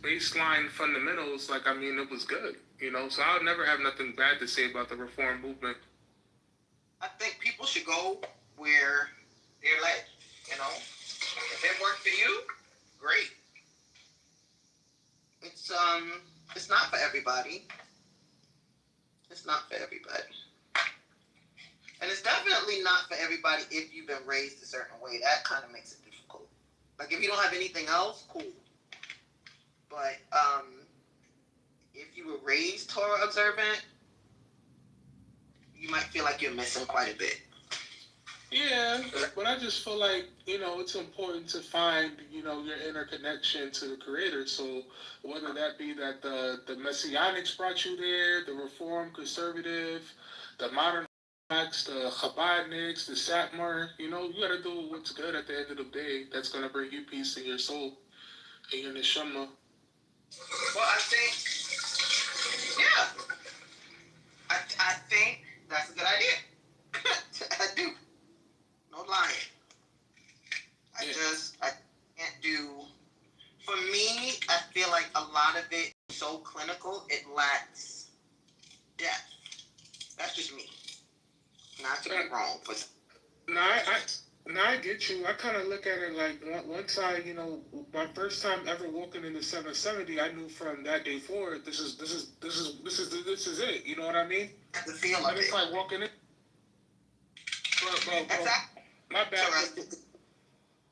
baseline fundamentals, like, I mean, it was good. So I'll never have nothing bad to say about the Reform movement. I think people should go where they're led. If it worked for you, great. It's not for everybody. It's not for everybody. And it's definitely not for everybody if you've been raised a certain way. That kind of makes it difficult. Like, if you don't have anything else, cool. But if you were raised Torah observant, you might feel like you're missing quite a bit. Yeah, but I just feel like, it's important to find, your inner connection to the Creator. So whether that be that the Messianics brought you there, the Reform Conservative, the Modern Orthodox, the Chabadniks, the Satmar, you got to do what's good at the end of the day. That's going to bring you peace in your soul, in your neshama. Well, I think, yeah. I think that's a good idea. I do. No lying. I can't do. For me, I feel like a lot of it is so clinical, it lacks depth. That's just me. Not to be wrong, but. I get you. I kind of look at it like once I, my first time ever walking into 770, I knew from that day forward, this is it. You know what I mean? The feel of it. It's like walking in. My bad.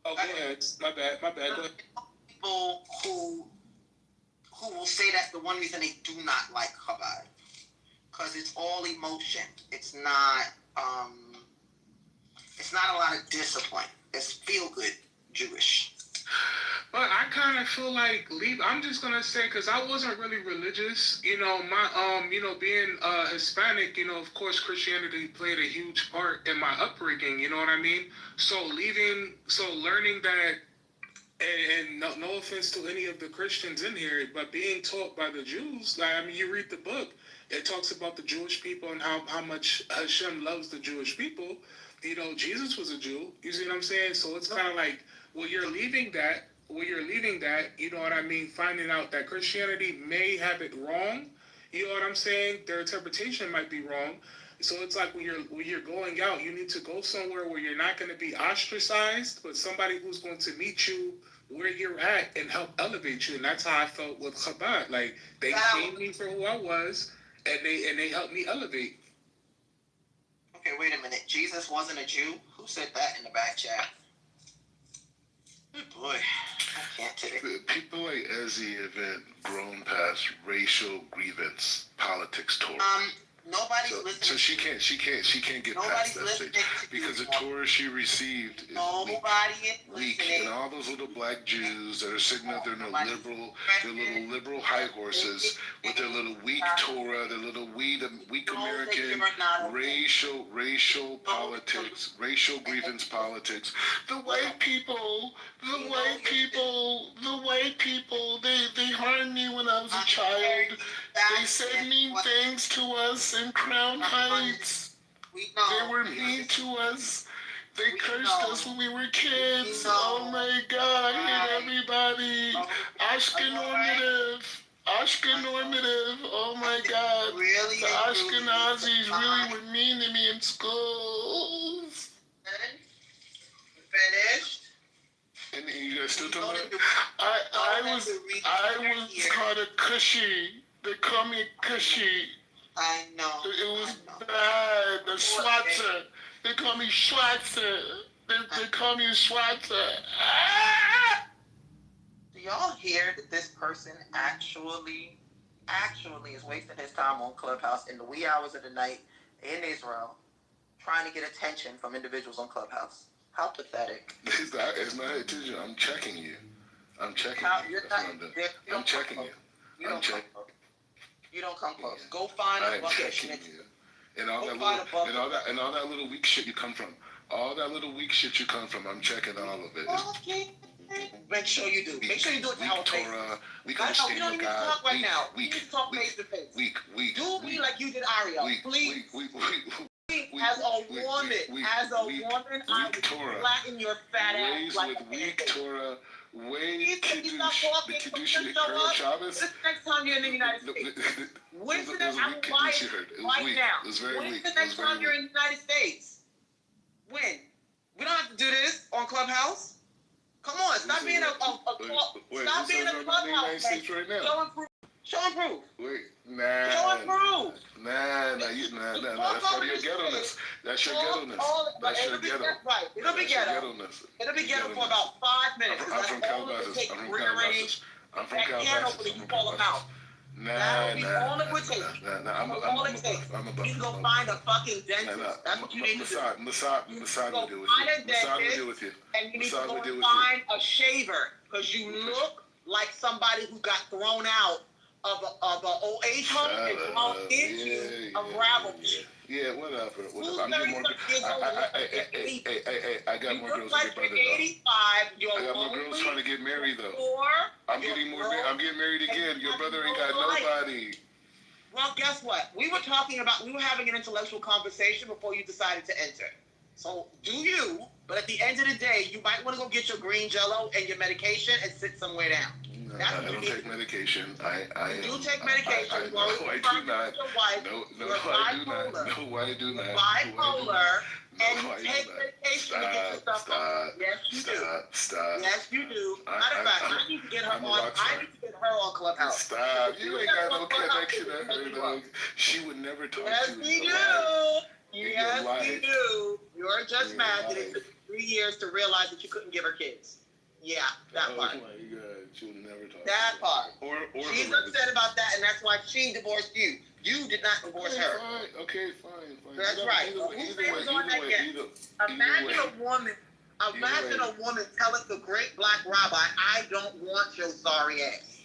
Oh, go ahead. My bad. Go ahead. People who will say that's the one reason they do not like Chabad, because it's all emotion. It's not a lot of discipline. It's feel good Jewish. But I kind of feel like I'm just gonna say, because I wasn't really religious, my being Hispanic, of course Christianity played a huge part in my upbringing. You know what I mean? So learning that, and no offense to any of the Christians in here, but being taught by the Jews, like, I mean, you read the book, it talks about the Jewish people and how much Hashem loves the Jewish people. Jesus was a Jew. You see what I'm saying? So it's kind of like, you're leaving that, you know what I mean? Finding out that Christianity may have it wrong. You know what I'm saying? Their interpretation might be wrong. So it's like when you're going out, you need to go somewhere where you're not going to be ostracized, but somebody who's going to meet you where you're at and help elevate you. And that's how I felt with Chabad. Like they seen me for who I was, and they helped me elevate. Okay, wait a minute. Jesus wasn't a Jew? Who said that in the back chat? Good boy. I can't take it. People like Ezzy have been grown past racial grievance politics Torah. Nobody's listening. So she can't get past that stage because the Torah she received is weak. And all those little black Jews that are sitting up there in their little liberal high horses with their little weak Torah, their little weak American racial politics, racial grievance politics. The white people, they harmed me when I was a child. They said mean things to us in Crown Heights. They were mean to us. They cursed us when we were kids. Oh my God, I hate everybody. Ashken normative. Oh my God. The Ashkenazis really were mean to me in schools. Finished? And you guys still talking about it? I was called a cushy. They call me a cushy. I know. It was bad. The Schwarzer. They call me Schwarzer. They call me Schwarzer. Ah! Do y'all hear that this person actually is wasting his time on Clubhouse in the wee hours of the night in Israel, trying to get attention from individuals on Clubhouse? How pathetic. It's not attention. I'm checking you. I'm checking you. I'm checking you. You don't come close. Go find a bucket. And all that little weak shit you come from. All that little weak shit you come from. I'm checking all of it. Okay. Make sure you do. Make sure you do it to our face. We don't need to talk right now. We need to talk face to face. Do me like you did Ariel. Please. As a woman, I would flatten your fat ass like a weak Torah. The Kiddush This next time you're in the United States. When's the next time right now? When's the next time you're in the United States? When? We don't have to do this on Clubhouse. Come on, stop being a Clubhouse. Right now. Show and prove. Wait, nah. Show and prove. Nah. That's part of your ghetto-ness. That's your ghetto-ness. That's your ghetto. Right. It'll be ghetto. It'll be ghetto for about 5 minutes. I'm from Calabasas. I'm from Calabasas. You call them out. That'll be all it would take. All it takes. You can go find a fucking dentist. That's what you need to do. Massage will deal with find you. a dentist, deal with you. And you need to go and find a shaver because you look like somebody who got thrown out of a old age home and thrown into a gravel pit. Yeah, whatever. I'm getting more. I got more girls to get brother though. I got more girls trying to get married though. I'm getting married again. Your brother ain't got nobody. Well, guess what? We were having an intellectual conversation before you decided to enter. So do you? But at the end of the day, you might want to go get your green Jello and your medication and sit somewhere down. I don't take medication. You do take medication. No, I do not. No, I do not. Bipolar, and you take medication to get yourself on. Yes, you do. Stop. Yes, you do. Matter of fact, I need to get her on Clubhouse. Stop. You ain't got no connection to her, though. She would never talk to you. Yes, we do. You're just mad that it took 3 years to realize that you couldn't give her kids. Yeah, that part. Oh my God, she'll never talk. That part. Or she's upset about that, and that's why she divorced you. You did not divorce her. Okay, fine. That's right. Imagine a woman telling the great black rabbi, "I don't want your sorry ass."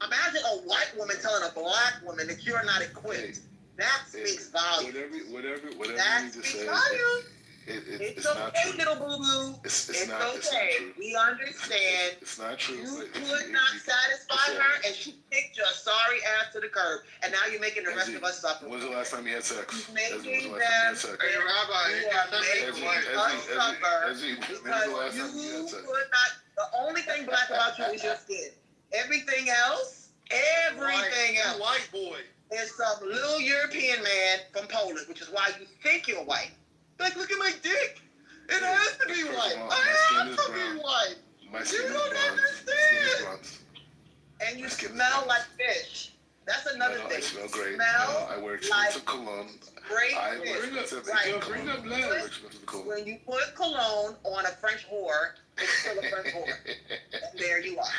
Imagine a white woman telling a black woman that you're not equipped. That speaks volumes. Whatever that you need to speaks say. volumes. It's okay, not true. Little boo-boo. It's okay. Not true. We understand. It's not true. You could not satisfy her, and she kicked your sorry ass to the curb, and now you're making the rest of us suffer. When's the last time you had sex? Making them. Hey, Rabbi, you are making us suffer because you could not. The only thing black about you is your skin. Everything else, white boy, is some little European man from Poland, which is why you think you're white. Like, look at my dick. It has to be white. I have to be white. My skin You is don't bronze. My skin is bronze. And you My skin is smell bronze. like fish. That's another No, thing. I smell great. Smell I wear like expensive cologne. great I wear fish. expensive Right. Bring up I love. wear expensive cologne. When you put cologne on a French whore, it's still a French whore. And there you are.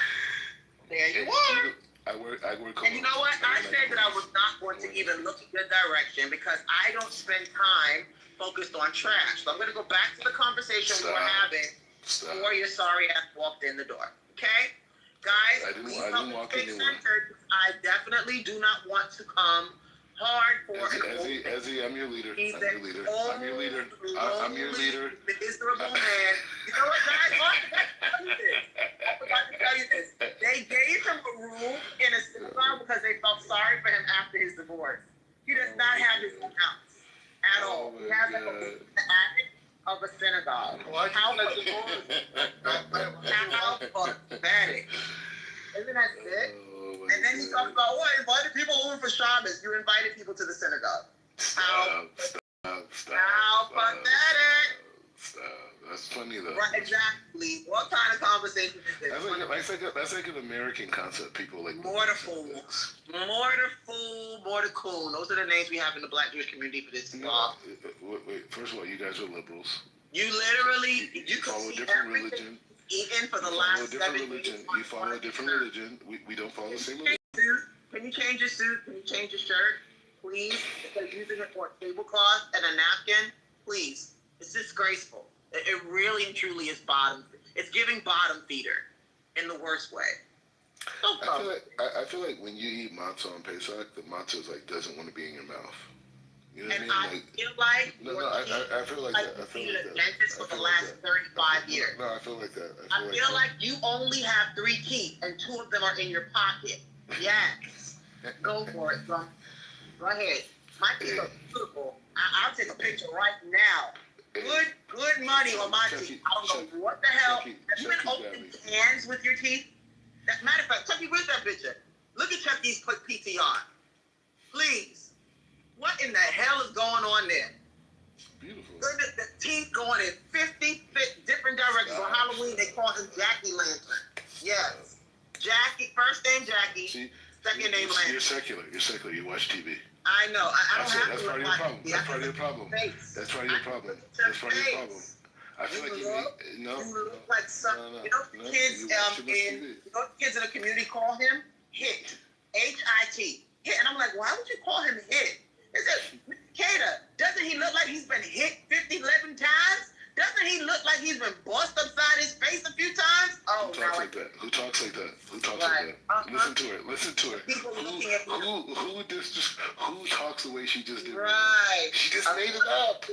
There you are. I wear cologne. And you know what? I said that I was not going to even look in your direction because I don't spend time focused on trash. So I'm going to go back to the conversation we were having before your sorry ass walked in the door. Okay? Guys, please help me stay centered. I definitely do not want to come hard for Ezzy, I'm your leader. I'm your leader. I'm your leader. I'm your leader. Miserable man. You know what, guys? I forgot to tell you this. They gave him a room in a synagogue because they felt sorry for him after his divorce. He does not have his own house at all. He has like a room in the attic of a synagogue. How pathetic. Isn't that sick? And then he talks about, oh, I invited people over for Shabbos. You invited people to the synagogue. How pathetic. That's funny though. Right, exactly. What kind of conversation is this? That's like an American concept. People like more to fool, more to coon. Those are the names we have in the Black Jewish community for this. Wait. First of all, you guys are liberals. You literally, you follow a different religion. Eaten for the last 7 years. You follow a different religion. We don't follow the same religion. Can you change your suit? Can you change your shirt? Please? Because using it for a tablecloth and a napkin, please. It's disgraceful. It really and truly is bottom. It's giving bottom feeder in the worst way. I feel like when you eat matzah on Pesach, the matzah is like doesn't want to be in your mouth. You know what I mean? I feel like that. I feel like that. Dentist for the last 35 years. No, I feel like that. I feel like you only have 3 teeth and 2 of them are in your pocket. Yes. Go for it, son. Go ahead. My teeth are beautiful. I'll take a picture right now. Good money on my teeth. I don't know what the hell. Have you been opening cans with your teeth? Matter of fact, Chucky, where's that picture? Look at Chucky's quick PTR. Please. What in the hell is going on there? Beautiful. Look at the teeth going in 50 different directions. On Halloween, they call him Jackie Lantern. Yes. Jackie, first name Jackie, second name Lantern. You're secular. You watch TV. I know. I don't have that's to. That's part of your problem. That's part of your problem. That's part of your problem. I feel like you look like some. You know, kids in the community call him Hit. H-I-T. Hit. And I'm like, why would you call him Hit? They said, Kata, doesn't he look like he's been hit 11 times? Doesn't he look like he's been bust upside his face a few times? Oh, Who talks like that? Who talks like that? Listen to her. Who talks the way she just did? Right. She just made it up. A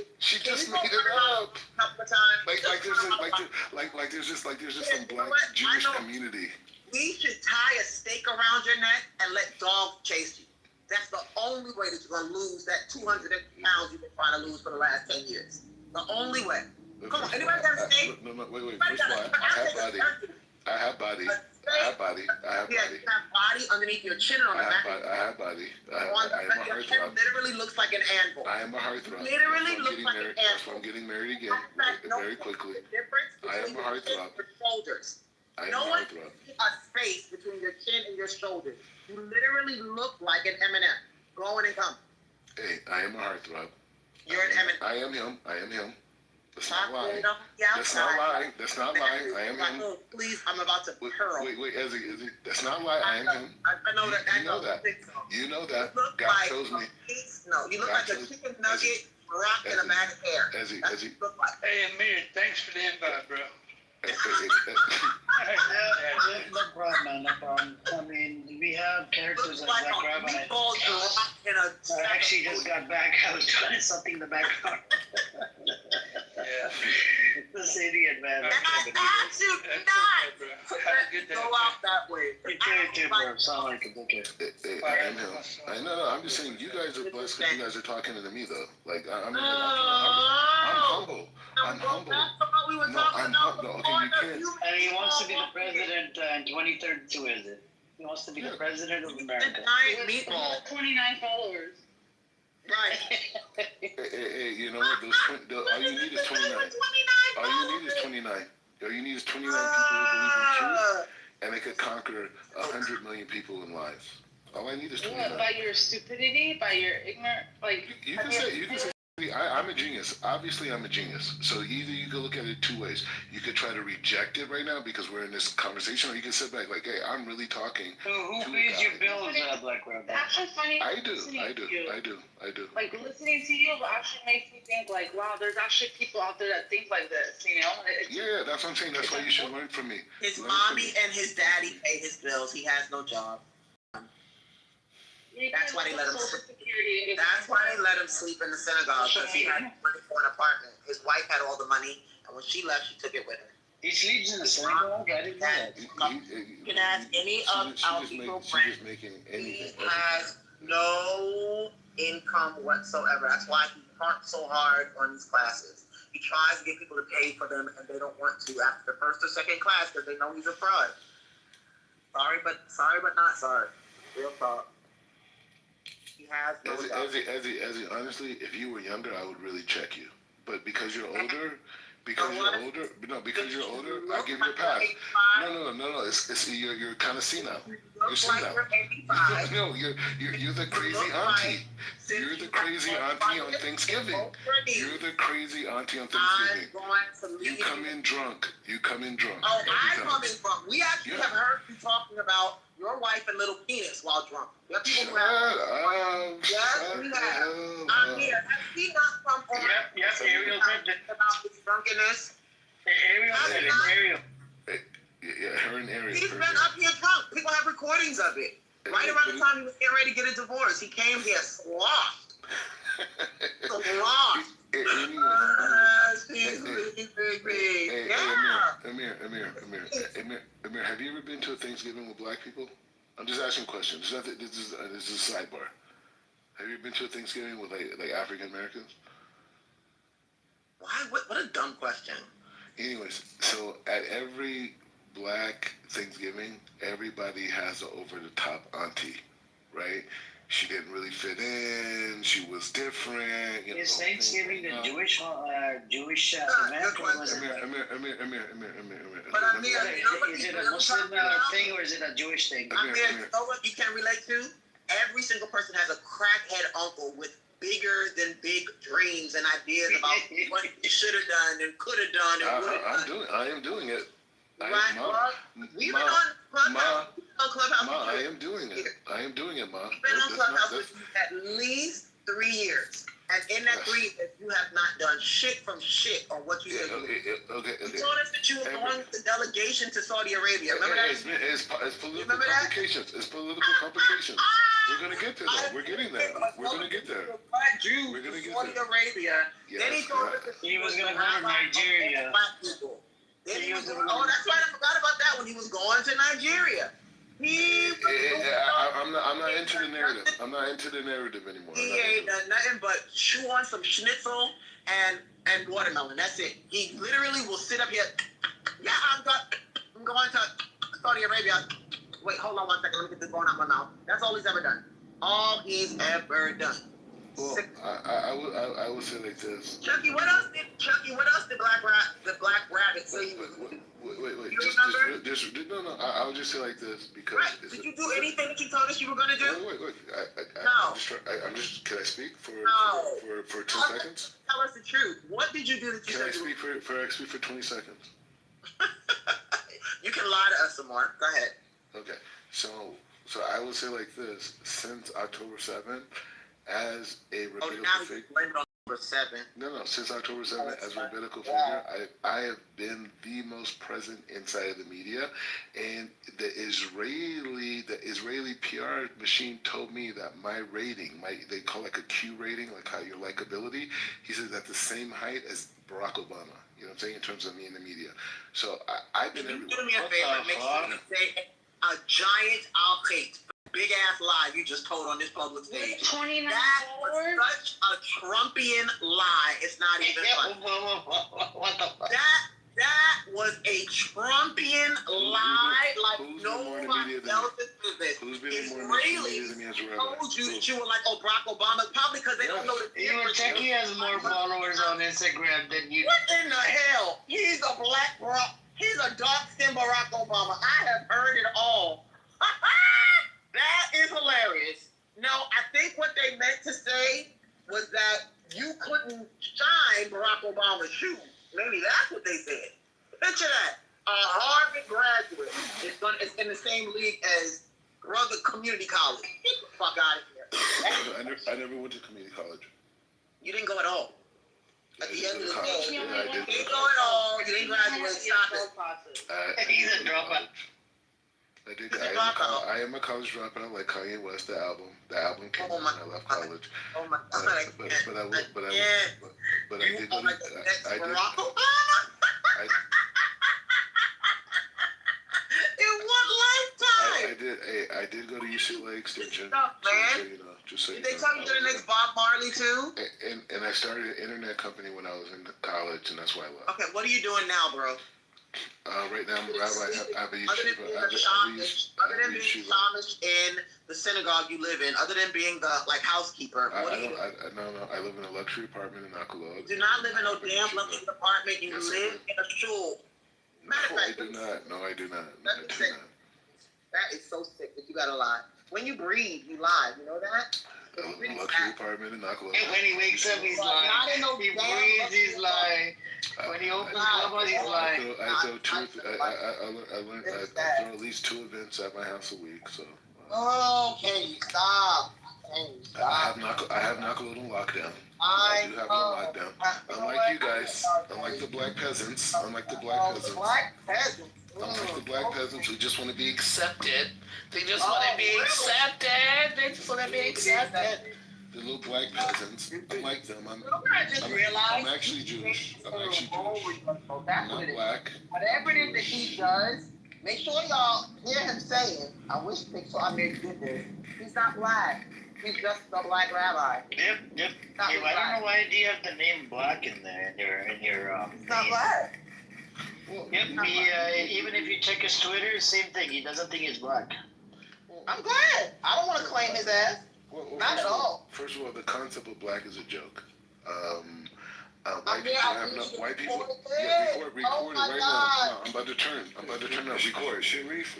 couple of times. Like there's just some black Jewish community. We should tie a stake around your neck and let dogs chase you. That's the only way that you're going to lose that 200 pounds you've been trying to lose for the last 10 years. The only way. Come on, anybody got a stake? No, wait. First of all, I have body. You have body underneath your chin and on the back. I have body. I am a Your head literally looks like an anvil. I am a heartthrob. Literally looks like an anvil. That's why I'm getting married again very quickly. I am a heartthrob. Shoulders. No one can see a space between your chin and your shoulders. You literally look like an M&M. Going and coming. Hey, I am a heartthrob. You're an M&M. I am him. That's not lying. That's not lying. I am him. Please, I'm about to hurl. Wait, Ezzy. That's not lying. I am him. I know that. You know that. You know that. God like chose me. No, you look like a chicken nugget wrapped in a bag of hair. Ezzy. Hey, Amir, thanks for the invite, bro. No problem, man. No problem. I mean, we have characters like Black Rabbi. I actually just got back. I was doing something in the background. This idiot, man. Have a good day. Go out that way. You too, bro. Sound like a dickhead. I am him. I'm just saying, you guys are blessed because you guys are talking to me, though. Like, I'm humble. I'm humble. I'm humble. Okay, you can't. And he wants to be the president in 2032, is it? He wants to be the president of America. Giant meatball. 29 followers. Right. Hey, you know what? All you need is 29. All you need is 29. All you need is 29 people who believe in truth, and they could conquer 100 million people in lives. All I need is 29. What, by your stupidity, by your ignorant, like. You can say. I'm a genius. Obviously, I'm a genius. So either you can look at it two ways. You could try to reject it right now because we're in this conversation, or you can sit back like, hey, I'm really talking. Who pays your bills, Black Rabbit? Actually funny. I do. Like listening to you actually makes me think like, wow, there's actually people out there that think like this, you know? Yeah, that's what I'm saying. That's why you should learn from me. His mommy and his daddy pay his bills. He has no job. That's why they let him. That's why they let him sleep in the synagogue because he had money for an apartment. His wife had all the money, and when she left, she took it with her. He sleeps in the synagogue. I didn't know that. You can ask any of our people friends. He has no income whatsoever. That's why he pumped so hard on these classes. He tries to get people to pay for them, and they don't want to after the first or second class because they know he's a fraud. Sorry, but not sorry. Real talk. He has no Ezzy, honestly, if you were younger, I would really check you. But because you're older, I give you a pass. No. It's you're kind of senile. You're senile. No, you're the crazy auntie. You're the crazy auntie on Thanksgiving. You're the crazy auntie on Thanksgiving. You come in drunk. Oh, I come in drunk. We actually have heard you talking about your wife and little penis while drunk. There are people who have. Yes, we have. I'm here. Has he not come on? Yep, Ariel said that. About his drunkenness? Ariel. Yeah, her and Ariel. He's been up here drunk. People have recordings of it. Right around the time he was getting ready to get a divorce, he came here sloshed. Sloshed. Amir, have you ever been to a Thanksgiving with black people? I'm just asking questions. This is a sidebar. Have you ever been to a Thanksgiving with like African Americans? Why? What a dumb question. Anyways, so at every black Thanksgiving, everybody has an over-the-top auntie, right? She didn't really fit in. She was different. Is Thanksgiving the Jewish event? Amir. But Amir, is it a Muslim thing or is it a Jewish thing? Amir, you know what you can relate to? Every single person has a crackhead uncle with bigger than big dreams and ideas about what you should have done and could have done and would have done. I am doing it. We've been on Clubhouse. Ma, I am doing it. Ma. We've been on Clubhouse with you at least 3 years. And in that 3 years, you have not done shit from shit on what you said. Okay. You told us that you were going with the delegation to Saudi Arabia. Remember that? It's political complications. It's political complications. We're going to get there, though. We're getting there. We're going to get there. We're going to get there. Saudi Arabia. Then he told us that he was going to go to Nigeria. Then he was that's right. I forgot about that when he was going to Nigeria. I'm not into the narrative. I'm not into the narrative anymore. He ain't done nothing but chew on some schnitzel and watermelon. That's it. He literally will sit up here. Yeah, I'm going to Saudi Arabia. Wait, hold on 1 second. Let me get this going out my mouth. That's all he's ever done. All he's ever done. Well, I would say like this. Chucky, what else did the Black Rabbit say he was doing? Wait. You remember? No. I'll just say like this because. Right. Did you do anything that you told us you were going to do? Wait. No. I'm just. Can I speak for 10 seconds? Tell us the truth. What did you do that you said? Can I speak for 20 seconds? You can lie to us some more. Go ahead. Okay. So I would say like this. Since October 7th, as a rabbinical figure. Number 7. No. Since October 7th, as a rabbinical figure, I have been the most present inside of the media, and the Israeli PR machine told me that my rating, they call like a Q rating, like how your likability. He says at the same height as Barack Obama. You know what I'm saying in terms of me in the media. So I've been everywhere. Do me a favor, make sure you say a giant al-Qaeda. Big ass lie you just told on this public stage. 29 that was such a Trumpian lie. It's not even funny. What the fuck? That was a Trumpian lie like nobody else's business. Israelis told you that you were like, oh, Barack Obama, probably because they don't know the difference. Chucky has more followers on Instagram than you. What in the hell? He's a black rock. He's a dark-skinned Barack Obama. I have heard it all. That is hilarious. No, I think what they meant to say was that you couldn't shine Barack Obama's shoes. Maybe that's what they said. Picture that. A Harvard graduate is in the same league as Brother Community College. Get the fuck out of here. I never went to community college. You didn't go at all. At the end of the day, you I did. didn't go at all. You didn't graduate. Stop it. He's a dropout. I am a college dropout, like Kanye West. The album came when I left college. Oh my God! But I did go to. In one lifetime. I did go to UCLA Extension. Stop, man. Just so Did they tell you you're the next Bob Marley too? And I started an internet company when I was in college, and that's why I left. Okay, what are you doing now, bro? Right now I'm a rabbi. I have a Other than being Shamish in the synagogue you live in, other than being the housekeeper, what do you do? I live in a luxury apartment in Akalog. You do not live in no damn luxury apartment. You live in a shul. No, I do not. No, I do not. That is so sick that you gotta lie. When you breathe, you lie. You know that? I live in a luxury apartment in Akalog. And when he wakes up, he's lying. Not in no He breathes, he's lying. When he opens up, he's lying. I throw at least 2 events at my house a week. So. Okay, stop. I have Nakalot on lockdown. I do have it on lockdown. Unlike you guys, unlike the black peasants, Unlike the black peasants who just want to be accepted. They just want to be accepted. They just want to be accepted. The little black peasants, unlike them, I'm actually Jewish. I'm not black. Whatever it is that he does, make sure y'all hear him saying, make sure I made good there. He's not black. He's just a black rabbi. Yep. I don't know why do you have the name black in there in your He's not black. Yep, even if you check his Twitter, same thing. He doesn't think he's black. I'm glad. I don't want to claim his ass. Not at all. First of all, the concept of black is a joke. White people. Yeah, record it right now. No, I'm about to turn up. Record. Sharif,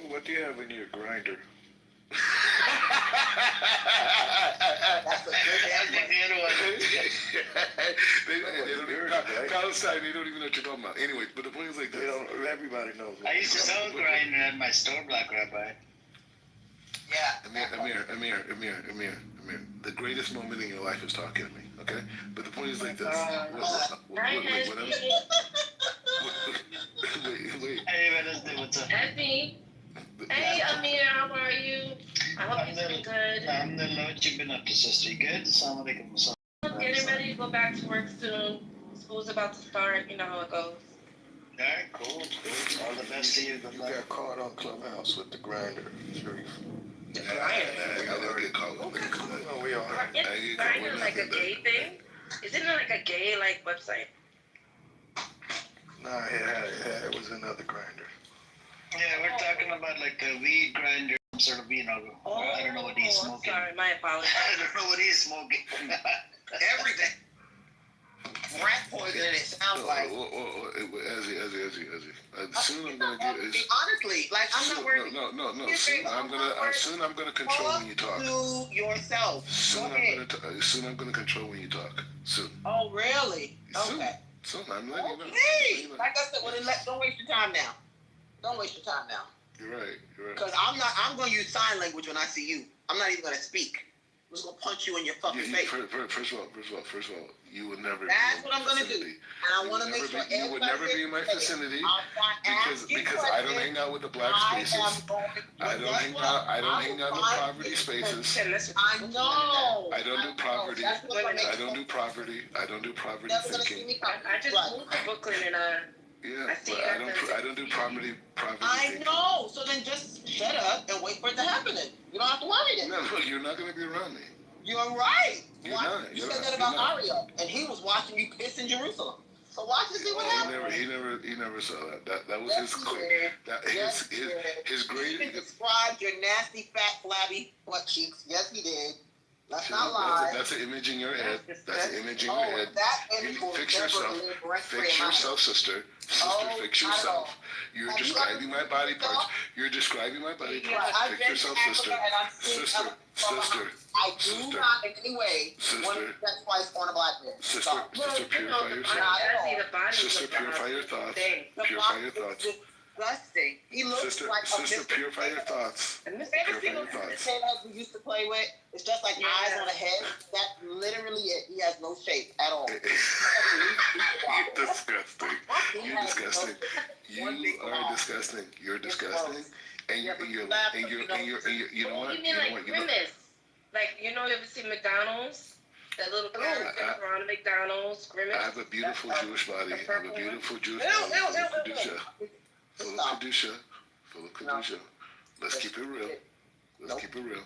what do you have in your grinder? That's a good one. They don't even know what you're talking about. Anyway, but the point is like this. Everybody knows. I used to sell grinder at my store, Black Rabbi. Yeah. Amir. The greatest moment in your life is talking to me, okay? But the point is like this. Wait. Hey, Wednesday, what's up? Effie. Hey, Amir, how are you? I hope you're doing good. Alhamdulillah, what you been up to, sister? Good? Assalamu alaikum. I'm getting ready to go back to work soon. School's about to start. You know how it goes. Alright, cool. All the best to you. You got caught on Clubhouse with the grinder, Sharif. The grinder? Oh, we are. Isn't grinder like a gay thing? Isn't it like a gay website? Nah, it was another grinder. Yeah, we're talking about like a weed grinder, sort of, I don't know what he's smoking. Sorry, my apologies. I don't know what he's smoking. Everything. Rat poison, it sounds like. Soon I'm gonna get. Honestly, I'm not worried. No. Soon I'm gonna control when you talk. To yourself. Soon I'm gonna control when you talk. Soon. Oh, really? Okay. Soon I'm letting you know. Hey, like I said, don't waste your time now. Don't waste your time now. You're right. Because I'm going to use sign language when I see you. I'm not even going to speak. I'm just going to punch you in your fucking face. First of all, you would never. That's what I'm going to do. And I want to make sure you would never be in my vicinity because I don't hang out with the black spaces. I don't hang out in the poverty spaces. I know. I don't do poverty. I don't do poverty thinking. I just moved to Brooklyn and yeah, but I don't do poverty I know. So then just shut up and wait for it to happen. You don't have to worry then. No, you're not going to be around me. You're right. You're not. You said that about Aria, and he was watching you piss in Jerusalem. So watch and see what happens. He never saw that. That was his great. He described your nasty, fat, flabby butt cheeks. Yes, he did. Let's not lie. That's an image in your head. That's an image in your Oh, head. that You image will fix never yourself. live rent-free Fix in my yourself, head. sister. Sister, Oh, fix not at all. yourself. You're Have you describing ever my body seen parts. yourself? You're describing my body Yeah, parts. I've Fix been to yourself, Africa sister. and I've seen Sister, other from sister, I do sister, not in any way want to sister, set twice on a black man. sister, Stop. sister, purify yourself. Not at all. The body Sister, look purify your thoughts. The Purify body your thoughts. is disgusting. He looks Sister, like a sister, Mr. purify your thoughts. Ever Purify seen your those thoughts. potatoes we used to play with? It's just like eyes on a head. That's literally it. He has no shape at all. You're disgusting. You're disgusting. You are disgusting. You're disgusting. And you're you know what? You mean like grimace? Like, you know, you ever see McDonald's? That little character around McDonald's, grimace? I have a beautiful Jewish body. I have a beautiful Jewish body full of Kedusha. Full of Kedusha. Let's keep it real. Let's keep it real.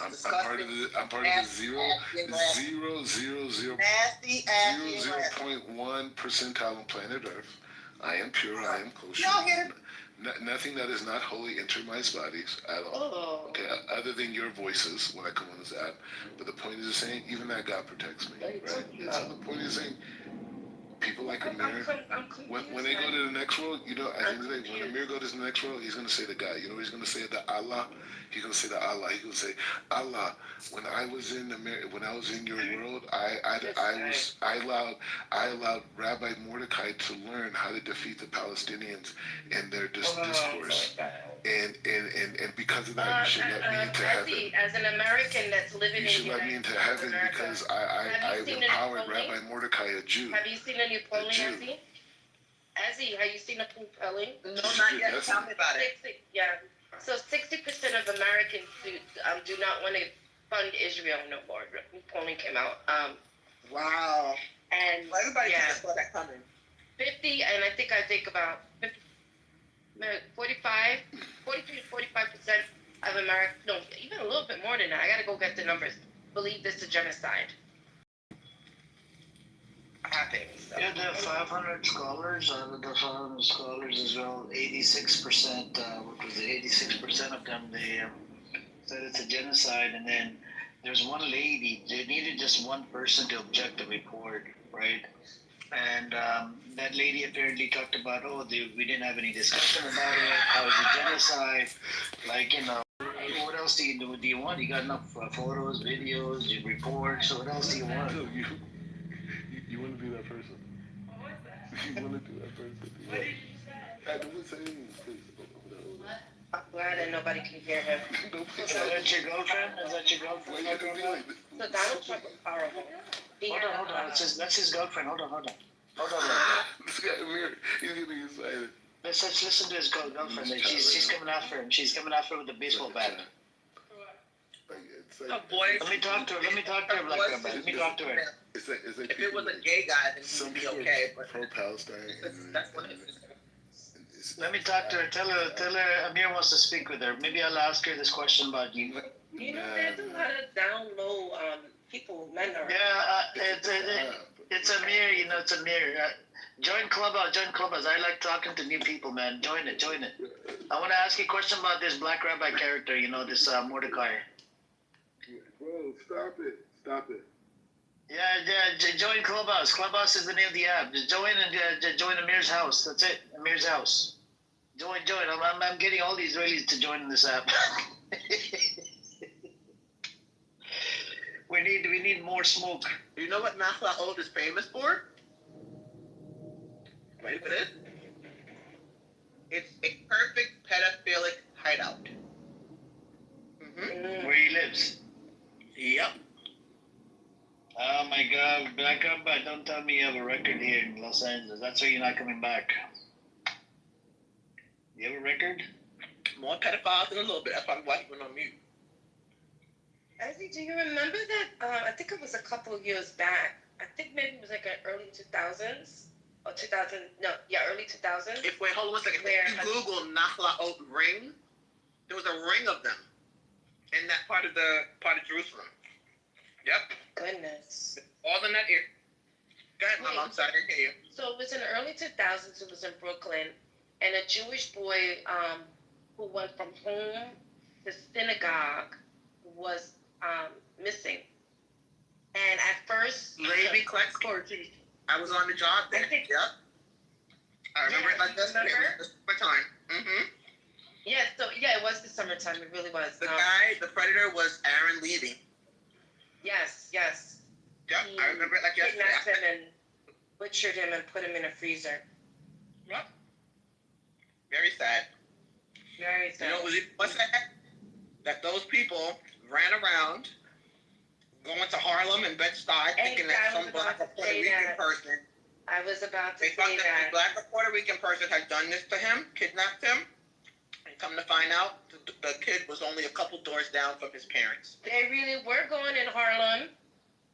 I'm part of the 0.1 percentile on planet Earth. I am pure. I am kosher. Nothing that is not wholly entered my bodies at all. Okay, other than your voices when I come on this app. But the point is saying even that God protects me, right? And so the point is saying people like Amir, when they go to the next world, you know, at the end of the day, when Amir goes to the next world, he's going to say to God, you know, he's going to say to Allah. He's going to say to Allah. He's going to say, Allah, when I was in your world, I allowed Rabbi Mordecai to learn how to defeat the Palestinians in their discourse, and because of that, you should let me into heaven. As an American that's living You should let me into heaven because I empowered Rabbi Mordecai, a Jew. Have you seen a new polling, Ezzy? Ezzy, have you seen a polling? No, not yet. Tell me about it. Yeah. So 60% of Americans do not want to fund Israel no more. New polling came out. Wow. And well, everybody saw that coming. 50, and I think about 43 to 45% of America, no, even a little bit more than that. I got to go get the numbers. Believe this is genocide. Yeah, the 500 scholars, out of the 500 scholars as well, 86%, what was it, 86% of them, they said it's a genocide, and then there's one lady, they needed just one person to object the report, right? And that lady apparently talked about, we didn't have any discussion about it, how is it genocide, like, you know, what else do you want? You got enough photos, videos, reports, so what else do you want? You want to be that person. You want to be that person. What did you say? I didn't say anything. I'm glad that nobody can hear him. Is that your girlfriend? Is that your girlfriend? So Donald Trump is powerful. Hold on. That's his girlfriend. Hold on. This guy Amir, he's getting excited. Let's listen to his girlfriend. She's coming after him. She's coming after him with a baseball bat. Oh boy. Let me talk to her. Let me talk to her. It's like if it was a gay guy, then he'd be okay. But pro-Palestine. That's what it is. Let me talk to her. Tell her Amir wants to speak with her. Maybe I'll ask her this question about you. You know, there's a lot of down low people, men are. Yeah, it's Amir. You know, it's Amir. Join Clubhouse. I like talking to new people, man. Join it. I want to ask you a question about this Black Rabbi character. You know, this Mordecai. Bro, stop it. Yeah, join Clubhouse. Clubhouse is the name of the app. Just join and join Amir's house. That's it. Amir's house. Join. I'm getting all these Israelis to join this app. we need more smoke. You know what Nachlaot is famous for? Ready for this? It's a perfect pedophilic hideout. Mm-hmm. Where he lives. Yep. Oh my God, Black Rabbi, don't tell me you have a record here in Los Angeles. That's why you're not coming back. You have a record? More pedophiles in a little bit. That's probably why he went on mute. Ezzy, do you remember that? I think it was a couple of years back. I think maybe it was like early 2000s. Or 2000, early 2000s. Hold on one second. If you Google Nachlaot ring, there was a ring of them in that part of Jerusalem. Yep. Goodness. All in that area. Go ahead, Mama. I'm sorry, I didn't hear you. So it was in the early 2000s. It was in Brooklyn, and a Jewish boy who went from home to synagogue was missing. And at first, Lady Clark Corky. I was on the job then. Yep. I remember it like this. It was the time. Mm-hmm. Yeah, so yeah, it was the summertime. It really was. The guy, the predator, was Aaron Levy. Yes. Yep, I remember it like yesterday. Kidnapped him and butchered him and put him in a freezer. Yep. Very sad. Very sad. You know, what's that? That those people ran around going to Harlem and Bed-Stuy thinking that some black or Puerto Rican person. I was about to They thought that a black or Puerto Rican person had done this to him, kidnapped him, and come to find out, the kid was only a couple doors down from his parents. They really were going in Harlem,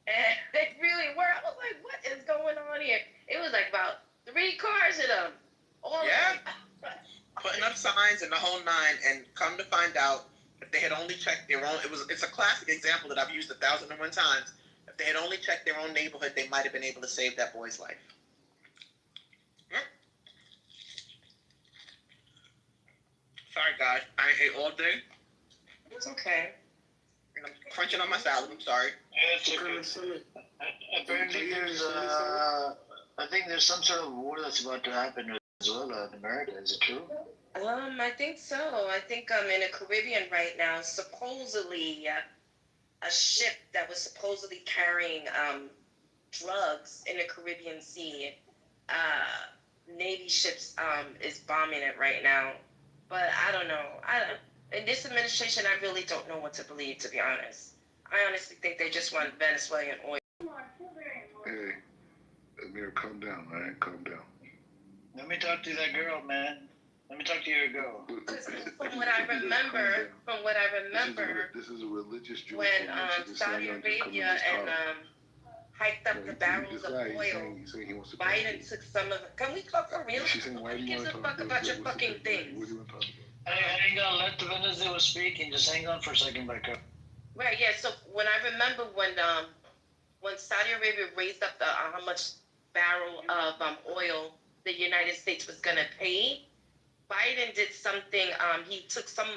and they really were. I was like, what is going on here? It was like about 3 cars in them. Putting up signs and the whole nine, and come to find out, if they had only checked their own, it's a classic example that I've used 1,001 times. If they had only checked their own neighborhood, they might have been able to save that boy's life. Sorry, guys. I ate all day. It's okay. And I'm crunching on my salad. I'm sorry. Apparently, I think there's some sort of war that's about to happen in Venezuela in America. Is it true? I think so. I think in the Caribbean right now, supposedly a ship that was supposedly carrying drugs in the Caribbean Sea, Navy ships is bombing it right now. But I don't know. In this administration, I really don't know what to believe, to be honest. I honestly think they just want Venezuelan oil. Hey, Amir, calm down, all right? Calm down. Let me talk to that girl, man. Let me talk to your girl. From what I remember, this is a religious Jewish when woman. Saudi Arabia and hiked up the barrels of oil, Biden took some of it. Can we talk for real? Who gives a fuck about your fucking things? I ain't gonna let the Venezuela speak and just hang on for a second, Becca. Right, yeah. So when I remember when Saudi Arabia raised up the how much barrel of oil the United States was gonna pay, Biden did something. He took some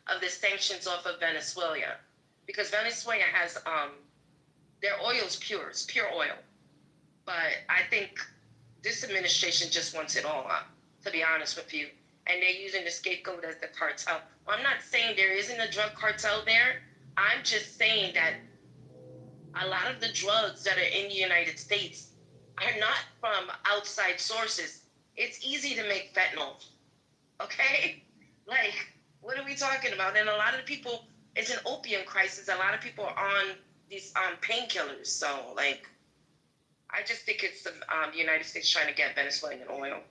of the sanctions off of Venezuela because Venezuela has their oil is pure. It's pure oil. But I think this administration just wants it all, to be honest with you. And they're using the scapegoat as the cartel. Well, I'm not saying there isn't a drug cartel there. I'm just saying that a lot of the drugs that are in the United States are not from outside sources. It's easy to make fentanyl. Okay? Like, what are we talking about? And a lot of the people, it's an opium crisis. A lot of people are on these painkillers. So, like, I just think it's the United States trying to get Venezuelan oil.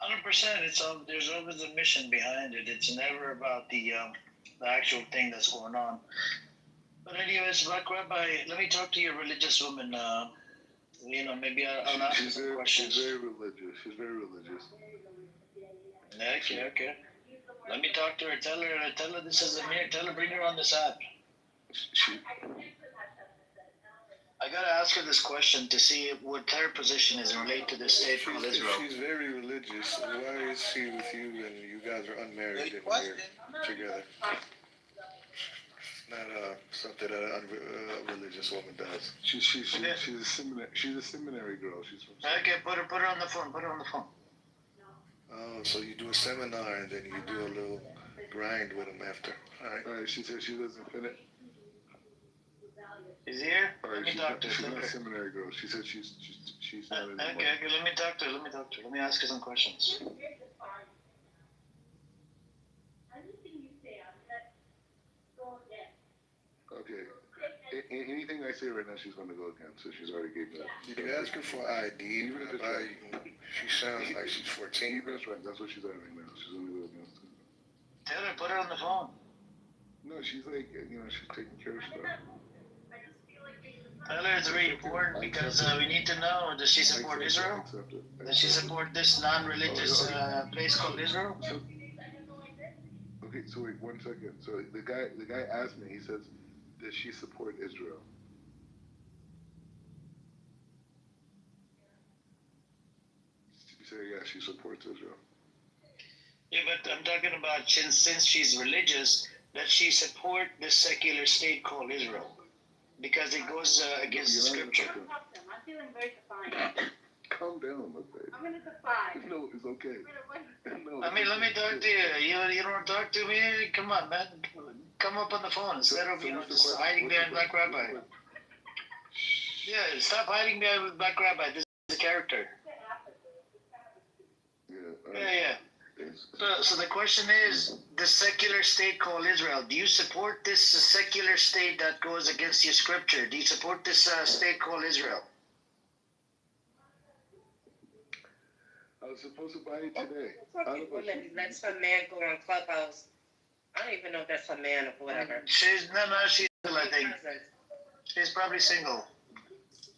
100%. There's always a mission behind it. It's never about the actual thing that's going on. But anyways, Black Rabbi, let me talk to your religious woman. Maybe I'll ask you some questions. She's very religious. Okay. Let me talk to her. Tell her this is Amir. Tell her, bring her on this app. I gotta ask her this question to see what her position is in relate to this state called Israel. She's very religious. Why is she with you and you guys are unmarried and you're together? Not something a religious woman does. She's a seminary girl. She's from. Okay, put her on the phone. Oh, so you do a seminar and then you do a little grind with them after. All right. She said she doesn't fit it. Is he here? All right, Let me talk to her. She's not a seminary girl. She said she's not in the Okay, let me talk to her. Let me ask her some questions. Okay. Anything I say right now, she's going to go against. So she's already gave me that. Did you ask her for ID? Even if it's right. She sounds like she's 14. Even if it's right. That's what she's at right now. She's going to go against it. Tell her, put her on the phone. No, she's like, she's taking care of stuff. Tell her it's very important because we need to know, does she support Israel? Does she support this non-religious place called Israel? Okay, so wait 1 second. So the guy asked me, he says, does she support Israel? She said, yeah, she supports Israel. Yeah, but I'm talking about since she's religious, that she support this secular state called Israel because it goes against the scripture. I'm feeling very defiant. Calm down, okay? I'm gonna defy. No, it's okay. No, I mean, let me talk to you. You don't talk to me? Come on, man. Come up on the phone instead of, just hiding behind Black Rabbi. Yeah, stop hiding behind Black Rabbi. This is a character. Yeah. So the question is, the secular state called Israel, do you support this secular state that goes against your scripture? Do you support this state called Israel? I was supposed to buy it today. Fucking woman who lets her man go on Clubhouse. I don't even know if that's her man or whatever. She's single, I think. She's probably single.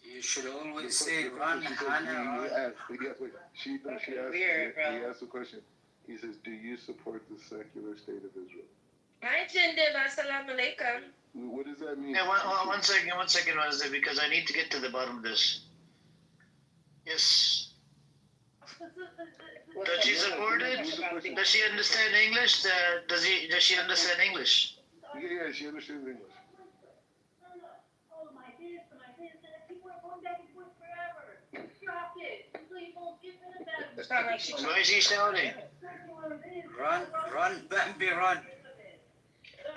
You should always say run, Hannah. He asked a question. He says, do you support the secular state of Israel? Hi, Jinder. Assalamu alaikum. What does that mean? Yeah, one second, Wednesday, because I need to get to the bottom of this. Yes. Does she support it? Does she understand English? Does she understand English? Yeah, she understands English. Why is he shouting? Run, Bambi, run.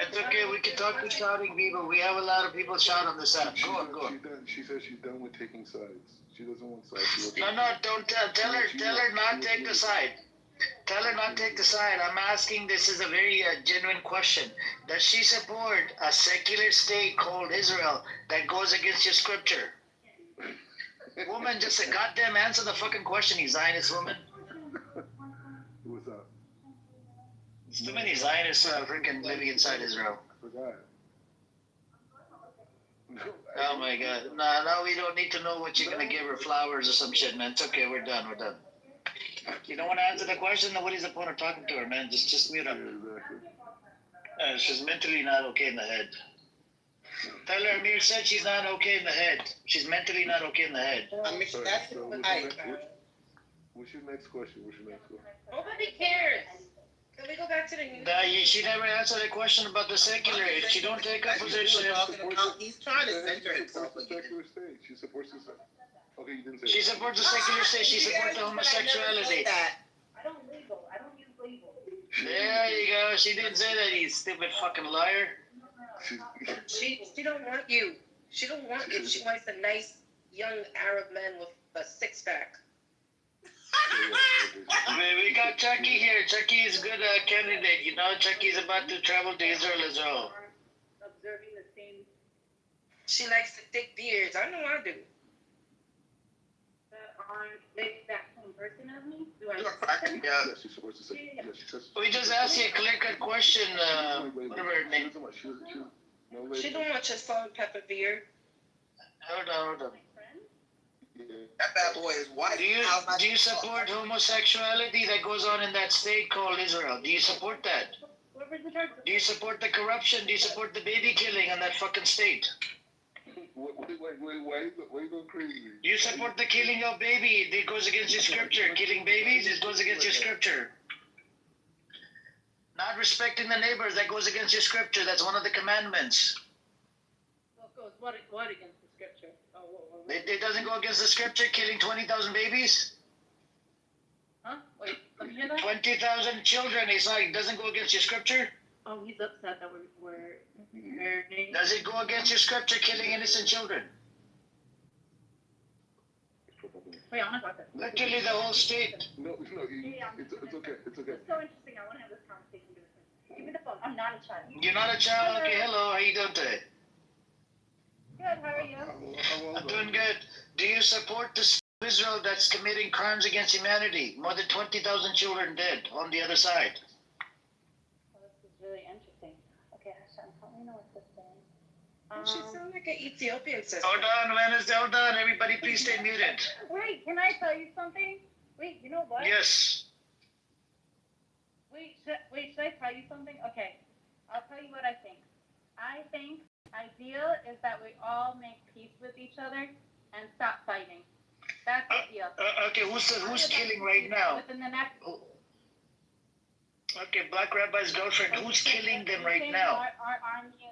It's okay, we can talk to shouting people. We have a lot of people shout on this app. Go on. She says she's done with taking sides. She doesn't want sides. No, don't tell her not take the side. Tell her not take the side. I'm asking, this is a very genuine question. Does she support a secular state called Israel that goes against your scripture? Woman, just a goddamn answer the fucking question, you Zionist woman. What's up? There's too many Zionists freaking living inside Israel. I forgot. Oh my god. No, we don't need to know what you're gonna give her, flowers or some shit, man. It's okay, we're done. You don't want to answer the question, then what is the point of talking to her, man? Just mute up. She's mentally not okay in the head. Tell her Amir said she's not okay in the head. She's mentally not okay in the head. What's your next question? Nobody cares. Can we go back to the news? She never answered a question about the secular. If she don't take a position, He's trying to center himself again. She supports the secular. Okay, you didn't say. She supports the secular state. She supports the homosexuality. I don't use legal. There you go. She didn't say that, you stupid fucking liar. She don't want you. She don't want you. She wants a nice young Arab man with a six-pack. We got Chucky here. Chucky is a good candidate. You know, Chucky's about to travel to Israel as well. Observing the same. She likes the thick beards. I know I do. That aren't the exact same person as me. Do I? Yeah. She supports the secular. We just asked you a clear-cut question. Whatever her name. She don't want your salt and pepper beard. Hold on. That bad boy is white. Do you support homosexuality that goes on in that state called Israel? Do you support that? Do you support the corruption? Do you support the baby killing in that fucking state? Wait, why are you going crazy? Do you support the killing of baby? It goes against your scripture. Killing babies, it goes against your scripture. Not respecting the neighbors, that goes against your scripture. That's one of the commandments. Well, it goes what against the scripture? It doesn't go against the scripture, killing 20,000 babies? Huh? Wait, let me hear that. 20,000 children, it's like, it doesn't go against your scripture? Oh, he's upset that we're Does it go against your scripture, killing innocent children? Wait, I want to talk this. Literally the whole state. No, it's okay. It's okay. It's so interesting. I want to have this conversation with him. Give me the phone. I'm not a child. You're not a child? Okay, hello, how you doing today? Good, how are you? I'm doing good. Do you support the state of Israel that's committing crimes against humanity? More than 20,000 children dead on the other side. Well, this is really interesting. Okay, Hashem, help me know what this is. She sounds like an Ethiopian sister. Hold on, Wednesday, hold on. Everybody, please stay muted. Wait, can I tell you something? Wait, you know what? Yes. Wait, should I tell you something? Okay, I'll tell you what I think. I think ideal is that we all make peace with each other and stop fighting. That's ideal. Okay, who's killing right now? Within the next. Okay, Black Rabbi's girlfriend. Who's killing them right now? Our army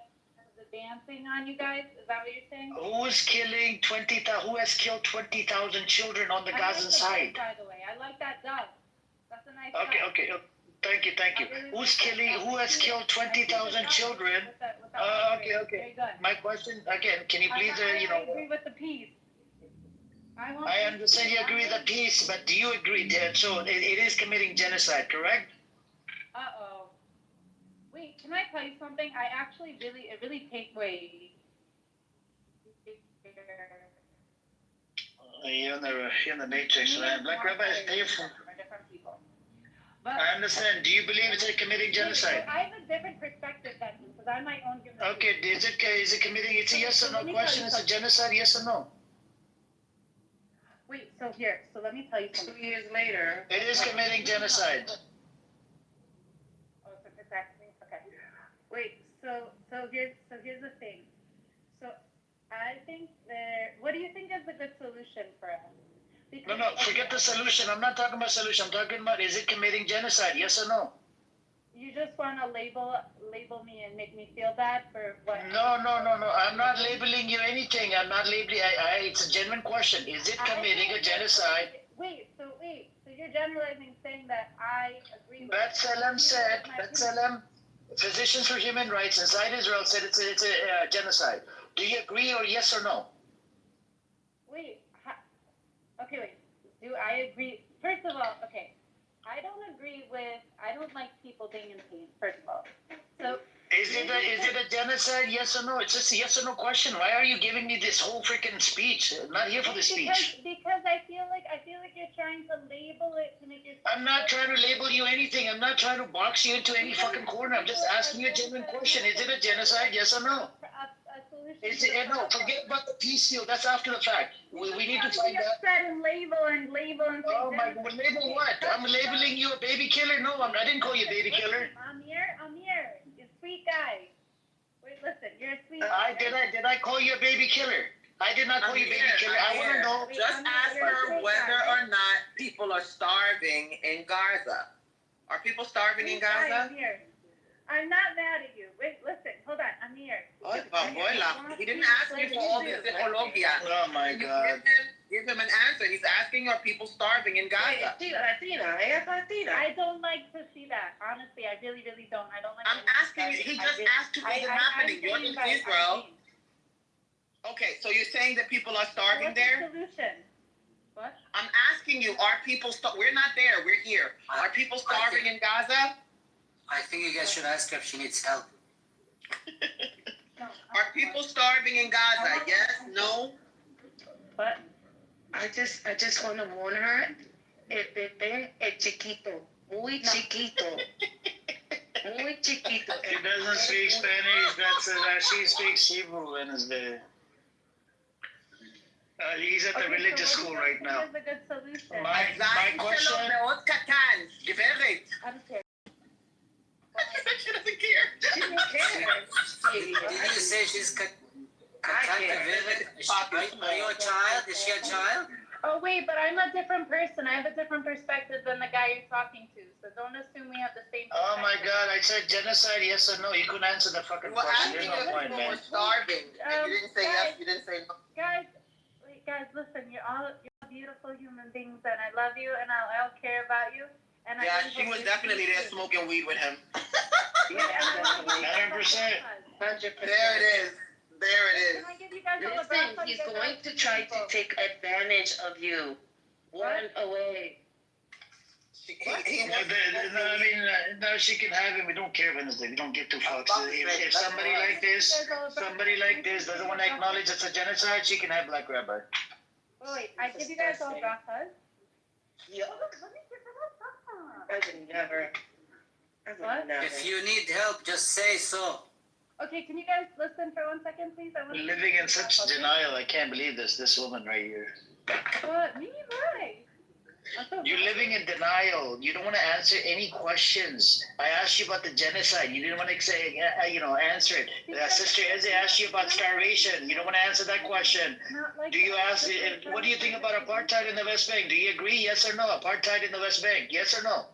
is dancing on you guys. Is that what you're saying? Who's killing 20,000? Who has killed 20,000 children on the Gazan side? By the way, I like that dove. That's a nice. Okay, dove. okay. Thank you. Who's killing? Who has killed 20,000 children? Okay. My question again. Can you please, I agree with the peace. I understand you agree with the peace, but do you agree that so it is committing genocide, correct? Uh-oh. Wait, can I tell you something? I actually really take away. You're in the matrix, man. Black Rabbi is painful. Different people. I understand. Do you believe it's committing genocide? I have a different perspective than you, because I'm my own human being. Okay, is it committing? It's a yes or no question. It's a genocide, yes or no? Wait, so let me tell you something. 2 years later. It is committing genocide. Oh, so exactly. Okay. Wait, so here's the thing. So I think what do you think is a good solution for us? Because, No, forget the solution. I'm not talking about solution. I'm talking about is it committing genocide, yes or no? You just want to label me and make me feel bad for what? No. I'm not labeling you anything. I'm not labeling. It's a genuine question. Is it committing a genocide? Wait. So you're generalizing, saying that I agree with. B'Tselem said. B'Tselem, Physicians for Human Rights inside Israel said it's a genocide. Do you agree or yes or no? Wait. Okay, wait. Do I agree? First of all, okay. I don't like people being in pain, first of all. So is it a genocide, yes or no? It's just a yes or no question. Why are you giving me this whole freaking speech? I'm not here for the speech. Because I feel like you're trying to label it to make it. I'm not trying to label you anything. I'm not trying to box you into any fucking corner. I'm just asking you a genuine question. Is it a genocide, yes or no? Is it, no, forget about the peace deal. That's after the fact. We need to find out. And label and. Oh my God, label what? I'm labeling you a baby killer? No, I didn't call you a baby killer. Amir, you're a sweet guy. Wait, listen, you're a sweet guy. Did I call you a baby killer? I did not call you a baby killer. I want to know. Just ask her whether or not people are starving in Gaza. Are people starving in Gaza? I'm not mad at you. Wait, listen, hold on. Amir. He didn't ask you for all this psychology. Oh my God. Give him an answer. He's asking, are people starving in Gaza? I don't like to see that. Honestly, I really don't. I don't like. I'm asking you. He just asked you, is it happening? You're in Israel. Okay, so you're saying that people are starving there? What's the solution? What? I'm asking you, are people we're not there, we're here. Are people starving in Gaza? I think you guys should ask her if she needs help. Are people starving in Gaza? Yes? No? But I just want to warn her. El bebé es chiquito, muy chiquito. Muy chiquito. She doesn't speak Spanish. She speaks Hebrew, Wednesday. He's at the religious school right now. Here's a good solution. My question. I'm scared. She doesn't care. Did you say she's Are you a child? Is she a child? Oh wait, but I'm a different person. I have a different perspective than the guy you're talking to. So don't assume we have the same. Oh my God! I said genocide, yes or no. You couldn't answer the fucking question. There's no point, man. Starving. And you didn't say yes. You didn't say no. Guys, listen. You're all beautiful human beings, and I love you, and I'll care about you. And yeah, she was definitely there smoking weed with him. 100%. 100%. There it is. There it is. Listen, he's going to try to take advantage of you. Run away. No, she can have him. We don't care, Wednesday. We don't give two fucks. If somebody like this doesn't want to acknowledge it's a genocide, she can have Black Rabbi. Wait, I give you guys all brachas. Yeah. I would never. What? If you need help, just say so. Okay, can you guys listen for 1 second, please? Living in such denial. I can't believe this woman right here. What? Me? Why? You're living in denial. You don't want to answer any questions. I asked you about the genocide. You didn't want to say, answer it. Sister Eze asked you about starvation. You don't want to answer that question. Do you ask? What do you think about apartheid in the West Bank? Do you agree? Yes or no? Apartheid in the West Bank? Yes or no?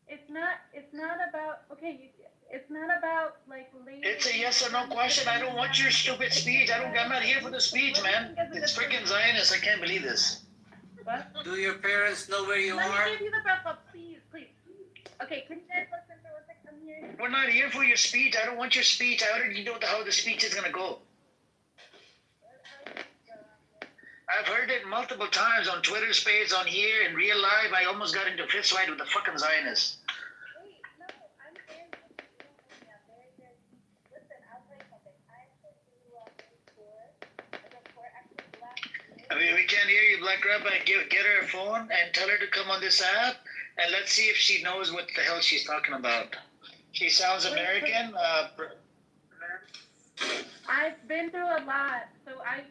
It's not about, okay, it's not about, like, It's a yes or no question. I don't want your stupid speech. I'm not here for the speech, man. It's freaking Zionist. I can't believe this. What? Do your parents know where you Let are? me give you the backup, please. Okay, can you guys listen for 1 second here? We're not here for your speech. I don't want your speech. I already know how the speech is gonna go. I've heard it multiple times on Twitter space, on here, in real life. I almost got into a fist fight with the fucking Zionists. Wait, no, I'm very good. You don't know me. I'm very good. Listen, I'll tell you something. I actually do a tour actually last year. I mean, we can't hear you, Black Rabbi. Get her a phone and tell her to come on this app, and let's see if she knows what the hell she's talking about. She sounds American. I've been through a lot, so I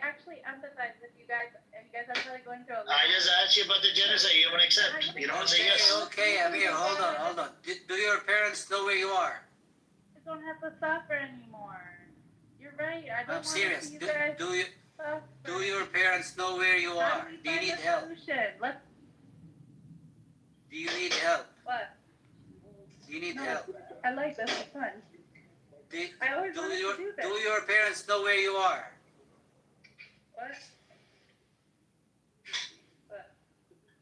actually empathize with you guys. And you guys are probably going through a lot. I just asked you about the genocide. You don't accept. You don't say yes. Okay, Amir, hold on. Do your parents know where you are? You don't have to suffer anymore. You're right. I don't I'm want serious. to see you guys suffer. Do your parents know where you are? Do you need help? Do you need help? What? Do you need help? I like this. It's fun. I always wanted to do this. Do your parents know where you are? What?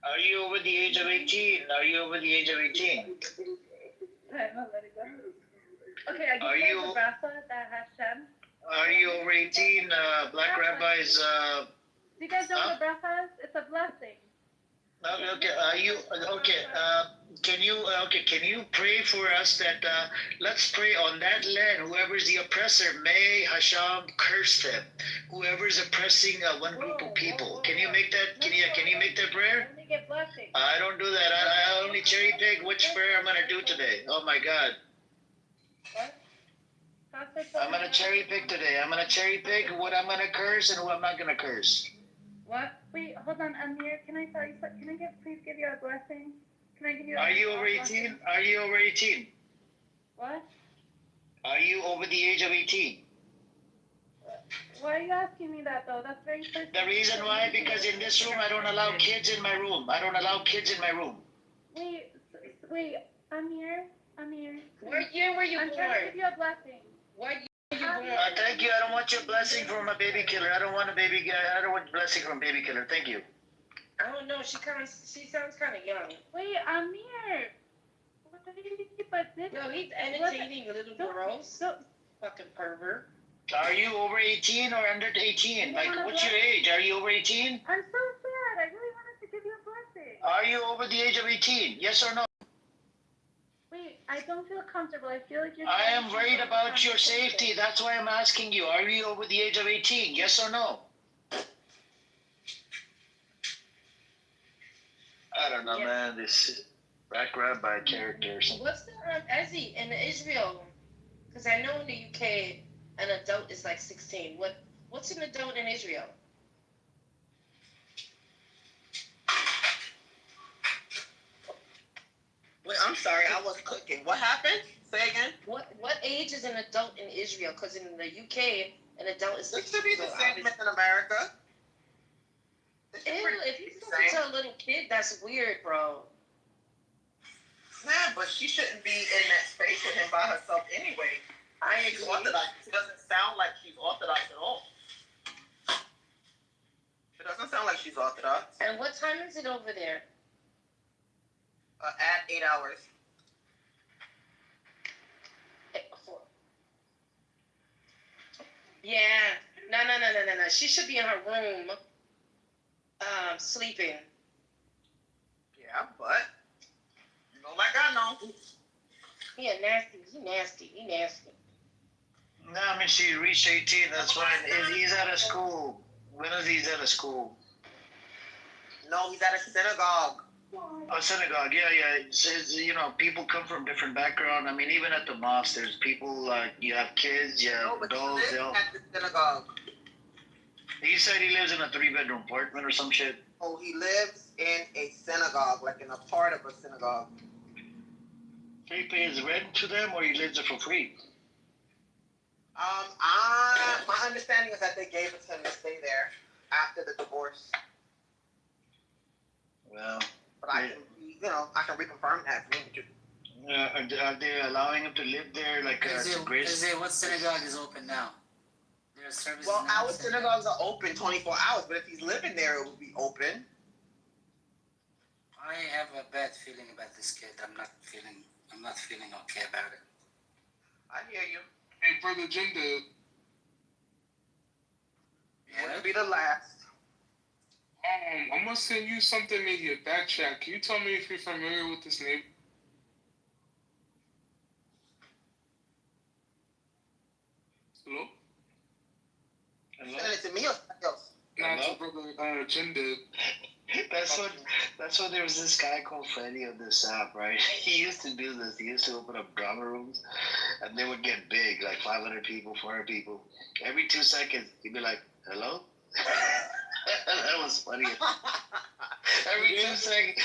Are you over the age of 18? Are you over the age of 18? I'm gonna let it go. Okay, I Are give you you- the bracelet that has Shem. Are you over 18? Black Rabbis. Do you guys know what the bracelet is? It's a blessing. Okay. Are you okay? Can you pray for us that let's pray on that land. Whoever's the oppressor, may Hashem curse them. Whoever's oppressing one group of people. Can you make that? Can you make that prayer? Let me get blessing. I don't do that. I only cherry pick which prayer I'm gonna do today. Oh my God. I'm gonna cherry pick today. I'm gonna cherry pick what I'm gonna curse and who I'm not gonna curse. What? Wait, hold on, Amir. Can I tell you something? Can I please give you a blessing? Can I give you? Are you over 18? Are you over 18? What? Are you over the age of 18? Why are you asking me that though? That's very personal. The reason why, because in this room I don't allow kids in my room. I don't allow kids in my room. Wait, Amir. What year were you I'm born? trying to give you a blessing. What year were you born? Thank you. I don't want your blessing from a baby killer. I don't want a baby. I don't want blessing from a baby killer. Thank you. I don't know. She sounds kind of young. Wait, Amir. No, he's entertaining little girls. Fucking pervert. Are you over 18 or under 18? Like, what's your age? Are you over 18? I'm so sad. I really wanted to give you a blessing. Are you over the age of 18? Yes or no? Wait, I don't feel comfortable. I feel like you're. I am worried about your safety. That's why I'm asking you. Are you over the age of 18? Yes or no? I don't know, man. This Black Rabbi character or something. What's the Ezzy in Israel? Because I know in the UK an adult is like 16. What's an adult in Israel? Wait, I'm sorry, I was cooking. What happened? Say again. What age is an adult in Israel? Because in the UK an adult is 16. This should be the same as in America. Ew, if you talking to a little kid, that's weird, bro. Nah, but she shouldn't be in that space with him by herself anyway. She's Orthodox. She doesn't sound like she's Orthodox at all. It doesn't sound like she's Orthodox. And what time is it over there? At 8 hours. Yeah. No. She should be in her room, sleeping. Yeah, but you know, like I know. He nasty. No, I mean, she reached 18. That's fine. He's out of school. When is he out of school? No, he's at a synagogue. A synagogue, yeah. It says, people come from different background. I mean, even at the mosque, there's people like you have kids, you have adults. He lives at the synagogue. He said he lives in a 3-bedroom apartment or some shit. Oh, he lives in a synagogue, like in a part of a synagogue. He pays rent to them, or he lives there for free? My understanding is that they gave it to him to stay there after the divorce. Well, but I can I can reconfirm that if you need to. Are they allowing him to live there like Is it what synagogue is open now? There are services Well, now. our synagogues are open 24 hours, but if he's living there, it will be open. I have a bad feeling about this kid. I'm not feeling okay about it. I hear you. Hey, brother Jinder. Wouldn't be the last. I'm gonna send you something in your back chat. Can you tell me if you're familiar with this name? Hello? Send it to me or somebody else? Nah, to brother Jinder. That's what there was this guy called Freddie on this app, right? He used to do this. He used to open up drama rooms, and they would get big, like 500 people, 400 people. Every 2 seconds, he'd be like, "Hello." That was funny. Every 2 seconds.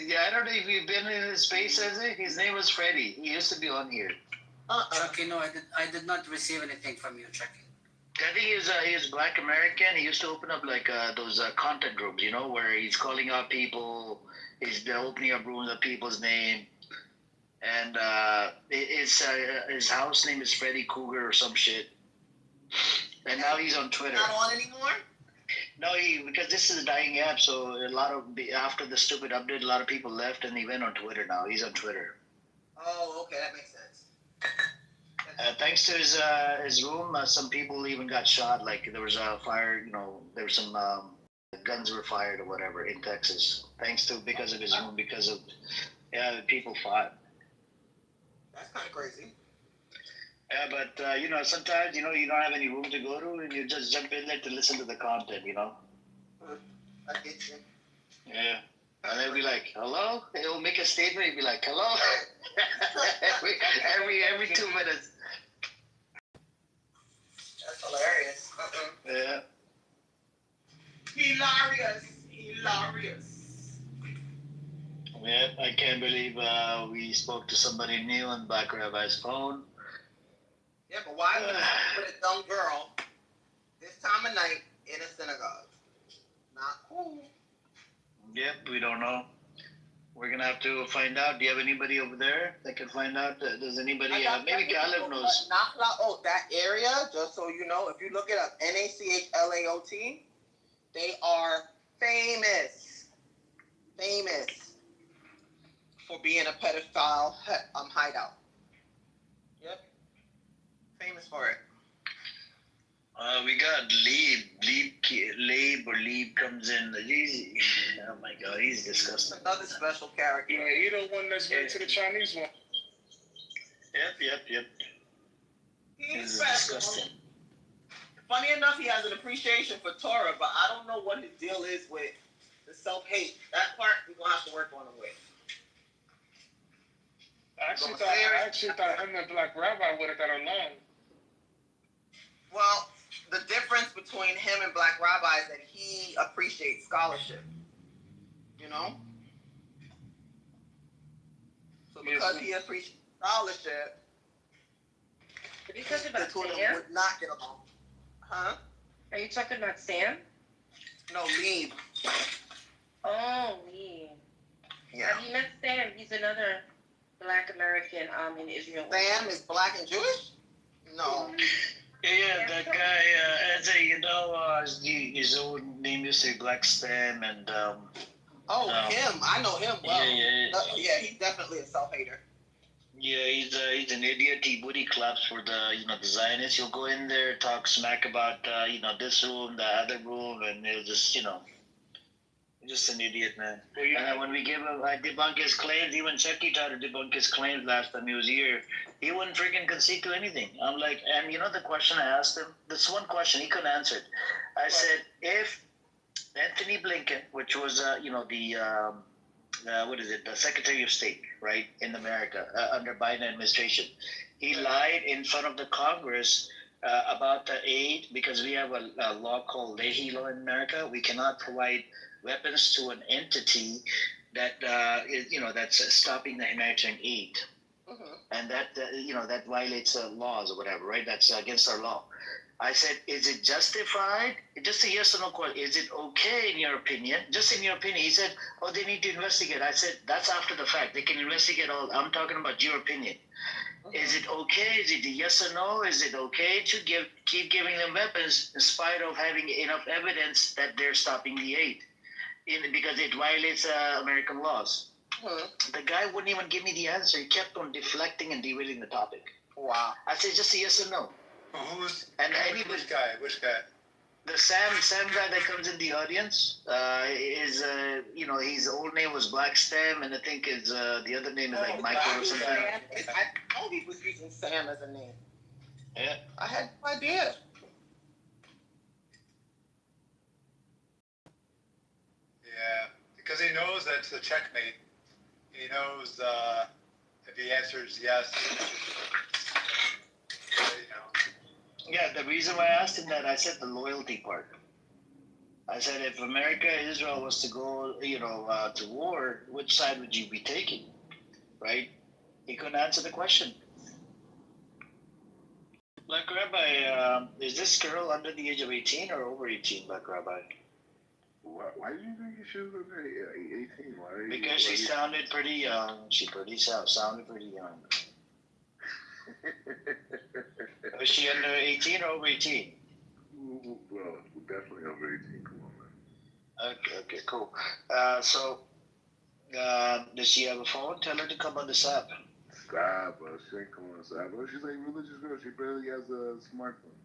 Yeah, I don't know if you've been in his space, has it? His name was Freddie. He used to be on here. Chucky, no, I did not receive anything from you, Chucky. I think he's Black American. He used to open up like those content rooms, where he's calling out people. He's opening up rooms with people's name, and his house name is Freddy Cougar or some shit. And now he's on Twitter. Not on anymore? No, because this is a dying app, so after the stupid update, a lot of people left, and he went on Twitter now. He's on Twitter. Oh, okay, that makes sense. Thanks to his room, some people even got shot. Like there was a fire, there were some guns were fired or whatever in Texas. Because of his room, people fought. That's kind of crazy. Yeah, but sometimes you don't have any room to go to, and you just jump in there to listen to the content. I get you. Yeah. And they'll be like, "Hello." He'll make a statement. He'll be like, "Hello." every 2 minutes. That's hilarious. Yeah. Hilarious. Yeah, I can't believe we spoke to somebody new on Black Rabbi's phone. Yeah, but why would you put a dumb girl this time of night in a synagogue? Not cool. Yep, we don't know. We're gonna have to find out. Do you have anybody over there that can find out? Does anybody? Maybe Caleb knows. Nachlaot, that area, just so you know, if you look it up, Nachlaot, they are famous for being a pedophile hideout. Yep, famous for it. We got Leib comes in. Oh my God, he's disgusting. Another special character. Yeah, he the one that's went to the Chinese one. Yep. He's disgusting. Funny enough, he has an appreciation for Torah, but I don't know what his deal is with the self-hate. That part we're gonna have to work on him with. I actually thought him and Black Rabbi would have got along. Well, the difference between him and Black Rabbi is that he appreciates scholarship. So because he appreciates scholarship, Are you talking the about two of them Sam? would not get along. Huh? Are you talking about Sam? No, Leib. Oh, Lee. Yeah. Have you met Sam? He's another Black American in Israel. Sam is Black and Jewish? No. Yeah, that guy. His own name used to be Black Stem, and him. I know him well. Yeah. He's definitely a self-hater. Yeah, he's an idiot. He booty claps for the the Zionists. He'll go in there, talk smack about this room, the other room, and he'll just he's just an idiot, man. And when we give him, I debunk his claims. Even Chucky tried to debunk his claims last time he was here. He wouldn't freaking concede to anything. I'm like, and the question I asked him. This one question he couldn't answer it. I said, if Anthony Blinken, which was the Secretary of State, right, in America, under Biden administration. He lied in front of the Congress about the aid, because we have a law called Leahy law in America. We cannot provide weapons to an entity that that's stopping the humanitarian aid. And that violates laws or whatever, right? That's against our law. I said, is it justified? Just a yes or no question. Is it okay in your opinion? Just in your opinion. He said, oh, they need to investigate. I said, that's after the fact. They can investigate all. I'm talking about your opinion. Is it okay? Is it a yes or no? Is it okay to keep giving them weapons in spite of having enough evidence that they're stopping the aid? Because it violates American laws. The guy wouldn't even give me the answer. He kept on deflecting and derailing the topic. Wow. I said, just a yes or no. Which guy? The Sam guy that comes in the audience is his old name was Black Stem, and I think the other name is like Michael or something. I thought he was using Sam as a name. Yeah. I had no idea. Yeah, because he knows that's a checkmate. He knows if he answers yes, Yeah, the reason why I asked him that, I said the loyalty part. I said, if America, Israel was to go, to war, which side would you be taking, right? He couldn't answer the question. Black Rabbi, is this girl under the age of 18 or over 18, Black Rabbi? Why do you think she was under 18? Why? Because she sounded pretty young. She sounded pretty young. Was she under 18 or over 18? Well, definitely over 18. Come on, man. Okay, cool. Does she have a phone? Tell her to come on this app. Stop, she ain't coming on this app. She's like a religious girl. She barely has a smartphone.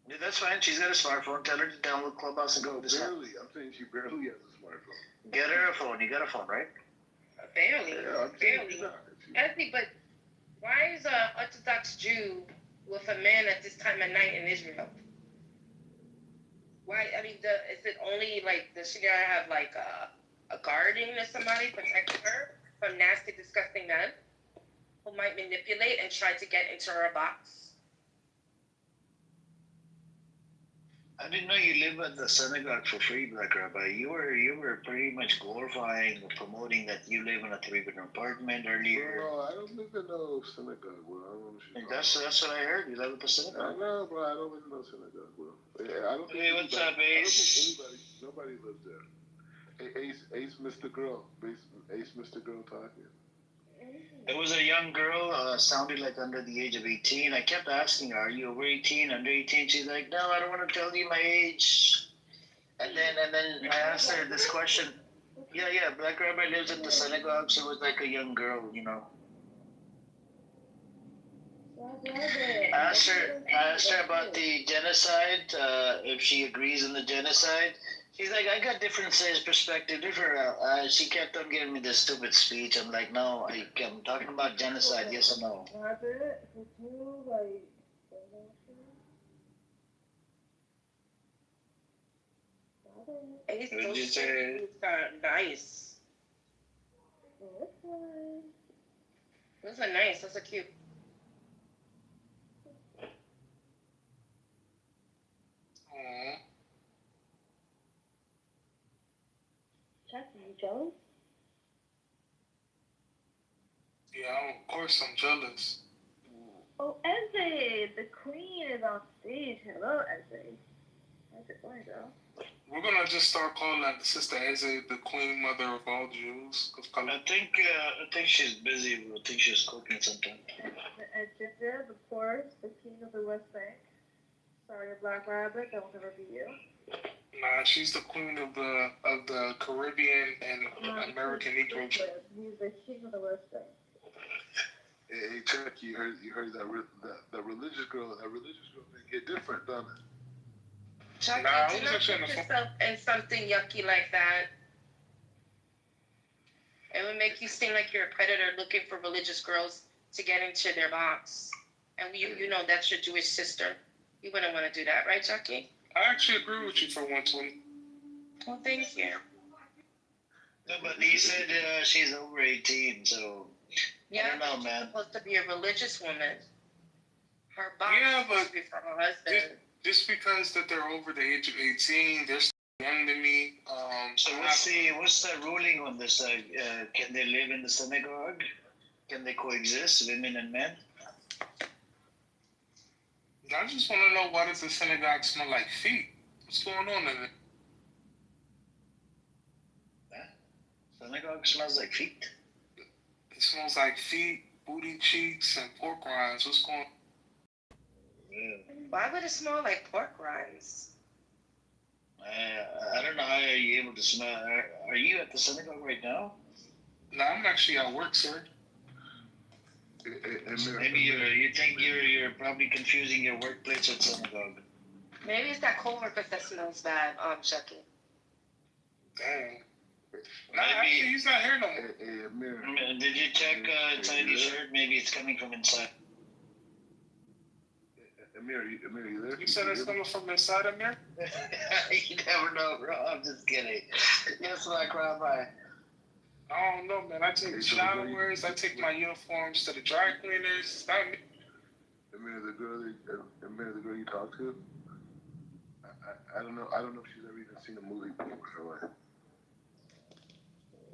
Yeah, that's fine. She's got a smartphone. Tell her to download Clubhouse and go to this app. Barely. I'm saying she barely has a smartphone. Get her a phone. You got a phone, right? Barely. Yeah, Barely. Actually, but why is an Orthodox Jew with a man at this time of night in Israel? Why? I mean, is it only like does she gotta have like a guardian or somebody protecting her from nasty, disgusting men who might manipulate and try to get into her box? I didn't know you live at the synagogue for free, Black Rabbi. You were pretty much glorifying or promoting that you live in a 3-bedroom apartment earlier. No, I don't live in no synagogue, bro. I don't know what you're That's what I heard. You live at the synagogue. No, bro, I don't live in no synagogue, bro. I don't think Hey, what's up, Ace? Nobody lives there. Hey, Ace, Mr. Girl. Ace, Mr. Girl talking. It was a young girl, sounded like under the age of 18. I kept asking her, are you over 18, under 18? She's like, no, I don't want to tell you my age. And then I asked her this question. Yeah, Black Rabbi lives at the synagogue. She was like a young girl, I asked her about the genocide, if she agrees on the genocide. She's like, I got different perspective. She kept on giving me this stupid speech. I'm like, no, I'm talking about genocide, yes or no? What did you say? Nice. Those are nice. Those are cute. Chuck, are you jealous? Yeah, of course I'm jealous. Oh, Eze, the queen is on stage. Hello, Eze. How's it going, girl? We're gonna just start calling Sister Eze the queen mother of all Jews. I think she's busy. I think she's cooking something. And Ginger, of course, the king of the West Bank. Sorry, Black Rabbit, that will never be you. Nah, she's the queen of the Caribbean and American Negro. He's the king of the West Bank. Hey, Chuck, you heard that religious girl. That religious girl thing get different, doesn't it? Chucky, Nah, do not put yourself in something yucky like that. It would make you seem like you're a predator looking for religious girls to get into their box. And you know that's your Jewish sister. You wouldn't want to do that, right, Chucky? I actually agree with you for 120. Well, thank you. No, but he said she's over 18, so Yeah, I don't know, man. She's supposed to be a religious woman. Her box Yeah, is supposed to be for her husband. Just because that they're over the age of 18, they're still young than me. So what's the ruling on this? Can they live in the synagogue? Can they coexist, women and men? I just want to know, why does the synagogue smell like feet? What's going on in it? Synagogue smells like feet. It smells like feet, booty cheeks, and pork rinds. What's going on? Why would it smell like pork rinds? I don't know how are you able to smell. Are you at the synagogue right now? No, I'm actually at work, sir. Maybe you think you're probably confusing your workplace with synagogue. Maybe it's that coworker that smells bad, Chucky. Dang. No, actually, he's not here no more. Did you check inside your shirt? Maybe it's coming from inside. Amir, you there? You said it's coming from inside, Amir? You never know, bro. I'm just kidding. Yes, like Rabbi. I don't know, man. I take showers. I take my uniforms to the dry cleaners. It's not me. Amir, the girl you talked to. I don't know. I don't know if she's ever even seen a movie before.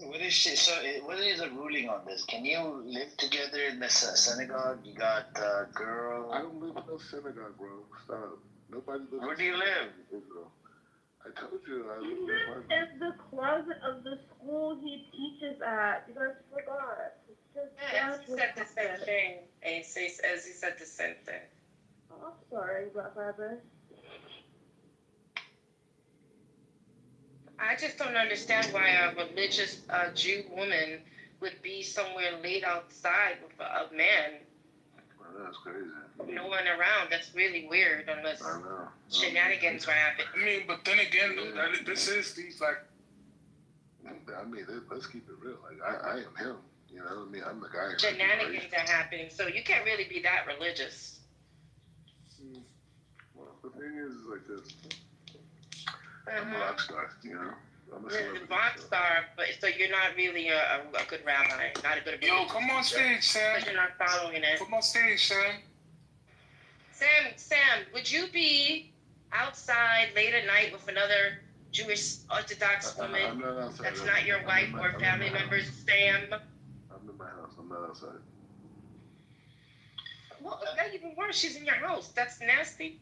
What is she? So, what is the ruling on this? Can you live together in the synagogue? You got a girl. I don't live in no synagogue, bro. Stop. Nobody lives. Where do you live? I told you. I live He in lives in the closet of the school he teaches at. You guys forgot. Yeah, he said the same thing. And he said the same thing. Oh, sorry, Black Rabbit. I just don't understand why a religious Jew woman would be somewhere laid outside with a man. Oh, that's crazy. No one around. That's really weird unless shenanigans were happening. I mean, but then again, this is these like. I mean, let's keep it real. Like, I am him. You know what I mean? I'm the guy. Shenanigans are happening, so you can't really be that religious. Well, the thing is like this. I'm a rock star, you know. I'm a You're a rock star, but so you're not really a good rabbi, not a good. Yo, come on stage, Sam. Because you're not following it. Come on stage, Sam. Sam, would you be outside late at night with another Jewish Orthodox woman that's not your wife or family members, Sam? I'm in my house. I'm not outside. Well, not even worse. She's in your house. That's nasty.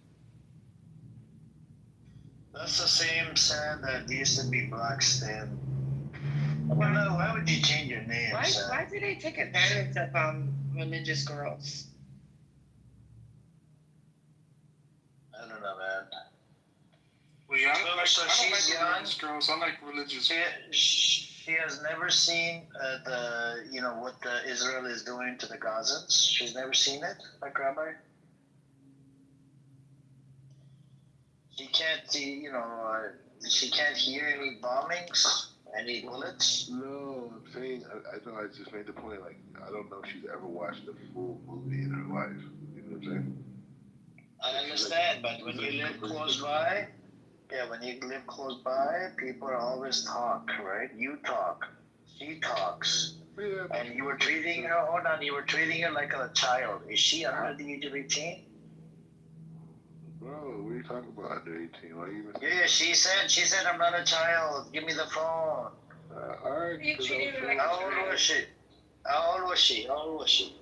That's the same sand that used to be Black Stan. Well, no, why would you change your name? Why do they take advantage of religious girls? I don't know, man. Well, yeah, I don't like she's young. religious girls. I like religious. She has never seen what Israel is doing to the Gazans. She's never seen it, like Rabbi. She can't see, she can't hear any bombings, any bullets. No, I'm saying, I know I just made the point, like, I don't know if she's ever watched a full movie in her life. You know what I'm saying? I understand, but when you live close by, people always talk, right? You talk, she talks. Yeah, and you were treating her like a child. Is she under the age of 18? Bro, what are you talking about under 18? Why are you even... Yeah, she said, I'm not a child. Give me the phone. Alright. How old was she? How old was she?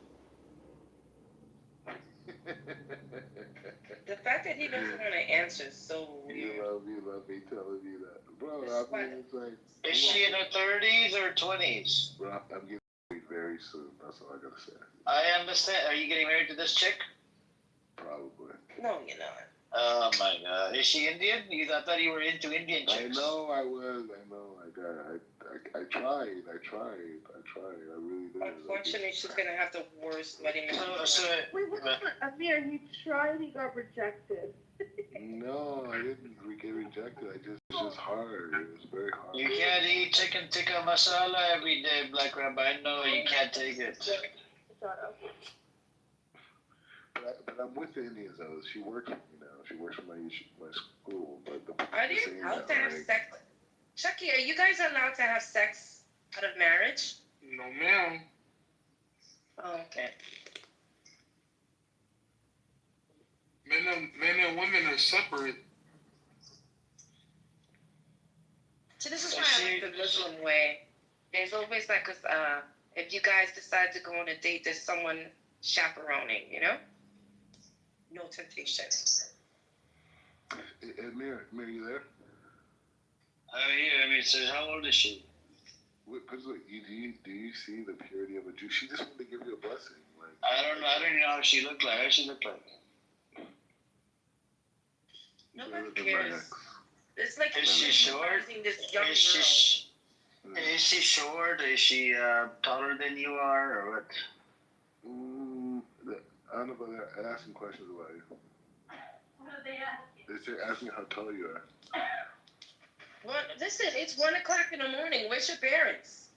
The fact that he doesn't want to answer is so weird. You love me telling you that. Bro, I mean, it's like... Is she in her 30s or 20s? Bro, I'm getting married very soon. That's all I gotta say. I understand. Are you getting married to this chick? Probably. No, you're not. Oh my God. Is she Indian? I thought you were into Indian chicks. I know I was. I tried. I really did. Unfortunately, she's going to have the worst wedding. Wait, Amir, he tried, he got rejected. No, I didn't get rejected. It's just hard. It was very hard. You can't eat chicken tikka masala every day, Black Rabbi. No, you can't take it. But I'm with the Indians though. She works for me now. She works for my school. But are you allowed to have sex? Chucky, are you guys allowed to have sex out of marriage? No, ma'am. Oh, okay. Men and women are separate. So this is why I like the Muslim way. There's always like, if you guys decide to go on a date, there's someone chaperoning, you know? no temptation. Amir, you there? I mean, so how old is she? Because do you see the purity of a Jew? She just wanted to give you a blessing. Like, I don't know how she looked like. How she looked like? Nobody cares. It's like Is she short? This young girl. Is she short? Is she taller than you are, or what? I don't know, but they're asking questions about you. What are they asking? They're asking how tall you are. Well, listen, it's 1 o'clock in the morning. Where's your parents?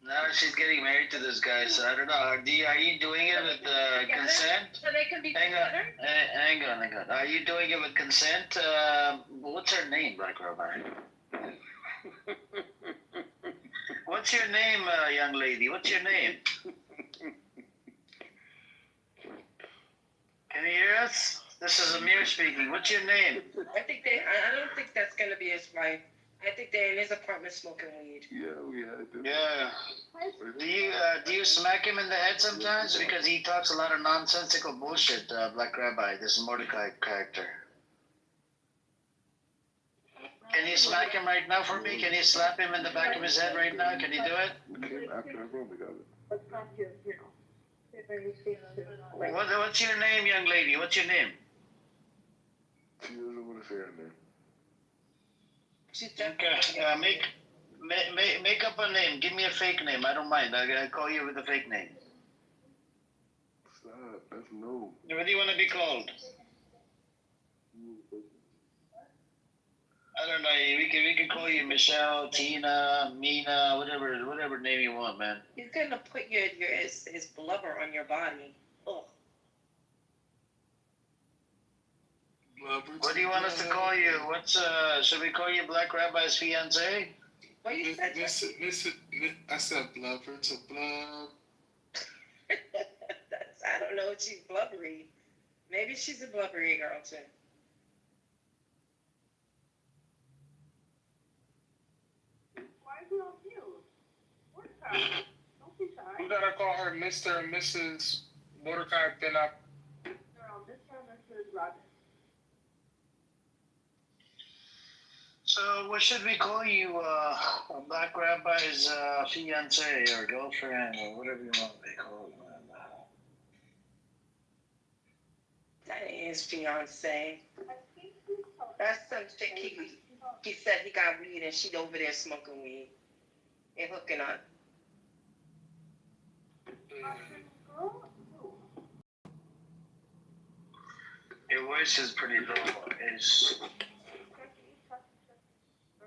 Now she's getting married to this guy, so I don't know. Are you doing it with consent? So they can be together? Hang on. Are you doing it with consent? What's her name, Black Rabbi? What's your name, young lady? What's your name? Can you hear us? This is Amir speaking. What's your name? I don't think that's gonna be his wife. I think they're in his apartment smoking weed. Yeah, we had them. Yeah. Do you smack him in the head sometimes? Because he talks a lot of nonsensical bullshit, Black Rabbi, this Mordecai character. Can you smack him right now for me? Can you slap him in the back of his head right now? Can you do it? After her room, we got it. What's your name, young lady? What's your name? She doesn't want to say her name. Okay. Make up a name. Give me a fake name. I don't mind. I'll call you with a fake name. Stop. That's no. What do you want to be called? I don't know. We can call you Michelle, Tina, Mina, whatever name you want, man. He's gonna put his blubber on your body. Oh. What do you want us to call you? Should we call you Black Rabbi's fiance? What you said? I said blubber to blub. I don't know if she's blubbery. Maybe she's a blubbery girl too. Why is it on you? Don't be shy. You gotta call her Mr. and Mrs. Mordecai Ben Up. They're on Mr. and Mrs. Rogers. So what should we call you? Black Rabbi's fiance or girlfriend or whatever you want to be called, man. That ain't his fiance. That's some chick he said he got weed and she over there smoking weed. They hooking up. Your voice is pretty low.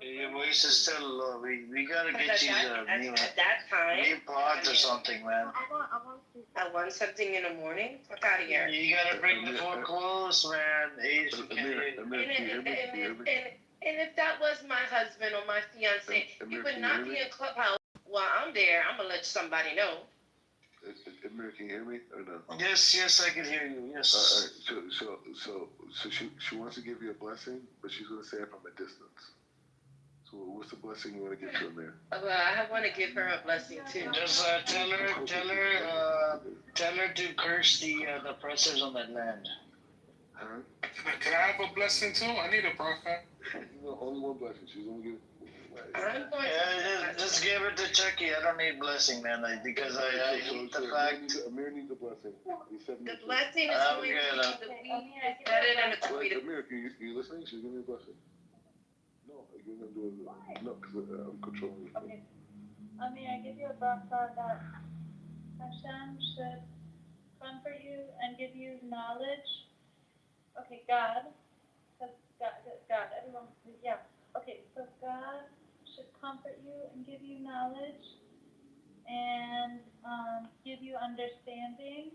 Your voice is still low. We gotta get you at that time. new pods or something, man. I want something in the morning. Fuck out of here. You gotta bring the phone close, man. And if that was my husband or my fiance, he would not be in Clubhouse while I'm there. I'm gonna let somebody know. Amir, can you hear me or no? Yes, I can hear you. Yes. All right. So she wants to give you a blessing, but she's gonna say it from a distance. So what's the blessing you want to give to Amir? Well, I want to give her a blessing too. Just tell her to curse the oppressors on that land. Huh? Can I have a blessing too? I need a bracha. Only one blessing. She's gonna give. Just give it to Chucky. I don't need blessing, man. Because I hate the fact. Amir needs a blessing. The blessing is going to be the weed is better than the tweet. Amir, you listening? She's giving me a blessing. No, you're gonna do it. No, because I'm controlling you. Okay. Amir, I give you a bracha that Hashem should comfort you and give you knowledge. Okay, God, everyone, yeah. Okay, so God should comfort you and give you knowledge and give you understanding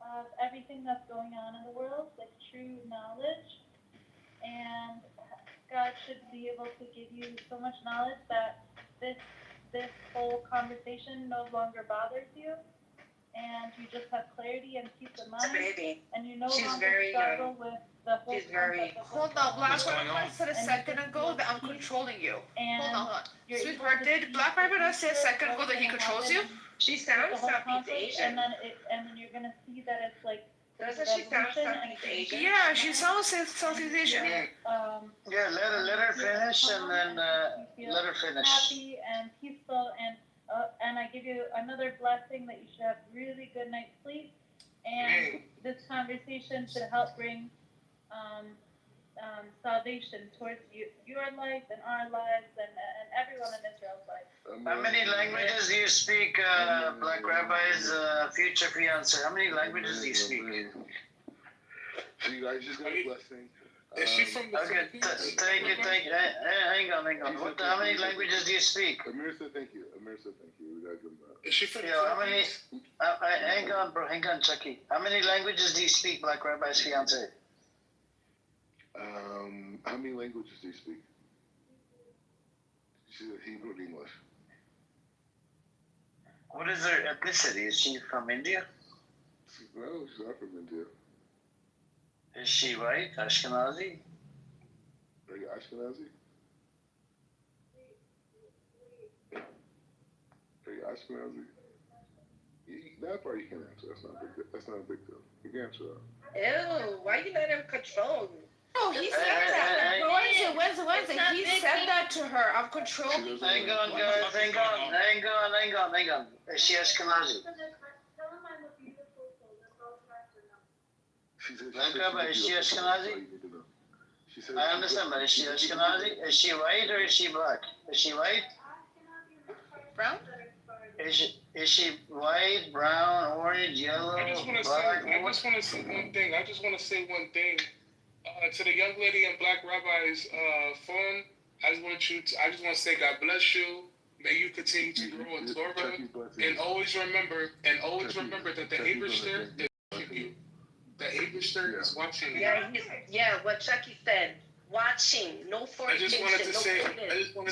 of everything that's going on in the world, like true knowledge. And God should be able to give you so much knowledge that this whole conversation no longer bothers you, and you just have clarity and peace of mind, and you no longer struggle with the whole concept of Hold on, Black Rabbit said a second ago that I'm controlling you. Hold on. Sweetheart, did Black Rabbit say a second ago that he controls you? She sounds Asian. And then you're gonna see that it's like Doesn't she sound resolution and Southeast it Asian? Yeah, she sounds Southeast Asian. Yeah, let her finish and then let her finish. happy and peaceful, and I give you another blessing that you should have really good night's sleep, and this conversation should help bring salvation towards your life and our lives and everyone in Israel's life. How many languages do you speak, Black Rabbi's future fiance? How many languages do you speak? So you guys just got a blessing. Is she from the Okay, thank you. Hang on. How many languages do you speak? Amir said thank you. We gotta give him that. Is she from Yeah, how many? Hang on, Chucky. How many languages do you speak, Black Rabbi's fiance? How many languages do you speak? She said Hebrew and English. What is her ethnicity? Is she from India? No, she's not from India. Is she white? Ashkenazi? Are you Ashkenazi? Are you Ashkenazi? That part you can answer. That's not a big deal. You can answer that. Ew, why you let him control you? No, he said that. Wednesday. He said that to her. I'm controlling. Hang on, guys. Hang on. Is she Ashkenazi? Black Rabbi, is she Ashkenazi? I understand, but is she Ashkenazi? Is she white or is she black? Is she white? Brown? Is she white, brown, orange, yellow, I just want to say one thing. To the young lady in Black Rabbi's phone, I just want to say God bless you. May you continue to grow in Torah, and always remember that the Abishter is watching you. The Abishter is watching you. Yeah, what Chucky said. Watching, no fornication, no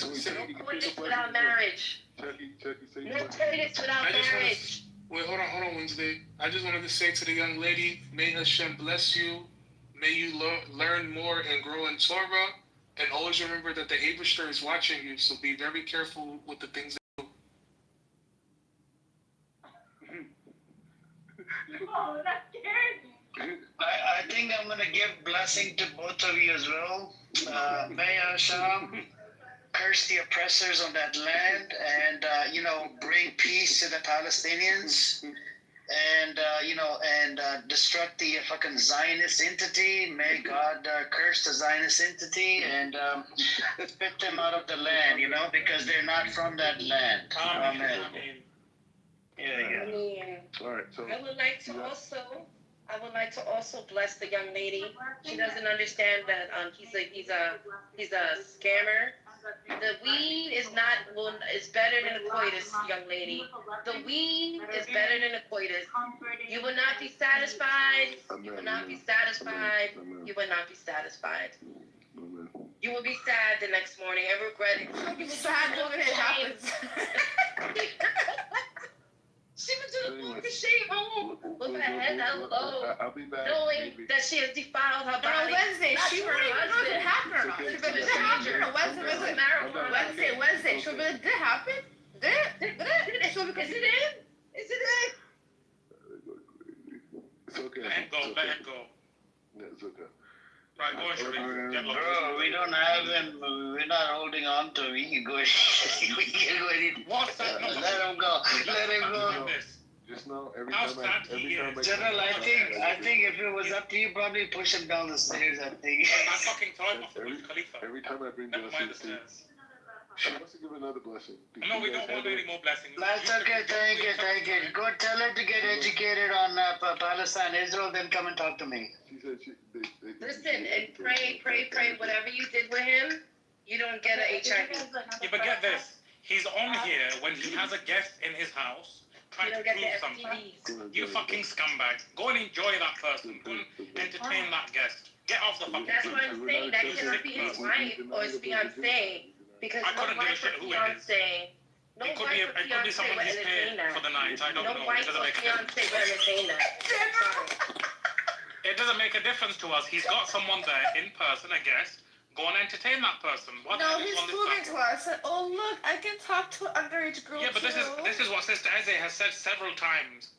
coitus without marriage. No coitus without marriage. Wait, hold on, Wednesday. I just wanted to say to the young lady, may Hashem bless you. May you learn more and grow in Torah. And always remember that the Abishter is watching you, so be very careful with the things that you do. Oh, that scared me. I think I'm going to give blessing to both of you as well. May Hashem curse the oppressors on that land and, bring peace to the Palestinians. And destruct the fucking Zionist entity. May God curse the Zionist entity and spit them out of the land, because they're not from that land. Amen. Yeah. All right, so I would like to also bless the young lady. She doesn't understand that he's a scammer. The weed is better than a coitus, young lady. The weed is better than a coitus. You will not be satisfied. You will not be satisfied. You will not be satisfied. You will be sad the next morning and regret it. You'll be sad when it happens. She went to the walk of shame home with her head held low, I'll be back. knowing that she has defiled her body. Wednesday, she really knows it happened or not. She really did happen. Wednesday. She really did happen. Did it? Is it in? It's okay. Let him go. Yeah, it's okay. Right, go on, Sharif. Bro, we don't have him. We're not holding on to him. We can go. We can go. Let him go. Just know every time I General, I think if it was up to you, probably push him down the stairs. I think. I'm fucking tired of Khalifa. Every time I bring blessings, she wants to give another blessing. No, we don't want any more blessings. That's okay. Thank you. Go tell her to get educated on Palestine, Israel. Then come and talk to me. She said Listen and pray. Whatever you did with him, you don't get an HIV. Yeah, but get this. He's on here when he has a guest in his house trying to prove something. You fucking scumbag. Go and enjoy that person. Go and entertain that guest. Get off the fucking That's what I'm saying. That cannot be his wife or his fiancé. Because no wife or fiancé. No it could wife or be fiancé someone would he's paid entertain that. for the night. I don't know. No wife or fiancé would entertain that. Sorry. It doesn't make a difference to us. He's got someone there in person, a guest. Go and entertain that person. No, he's proving to us that, oh look, I can talk to an underage girl Yeah, but too. this is what Sister Eze has said several times.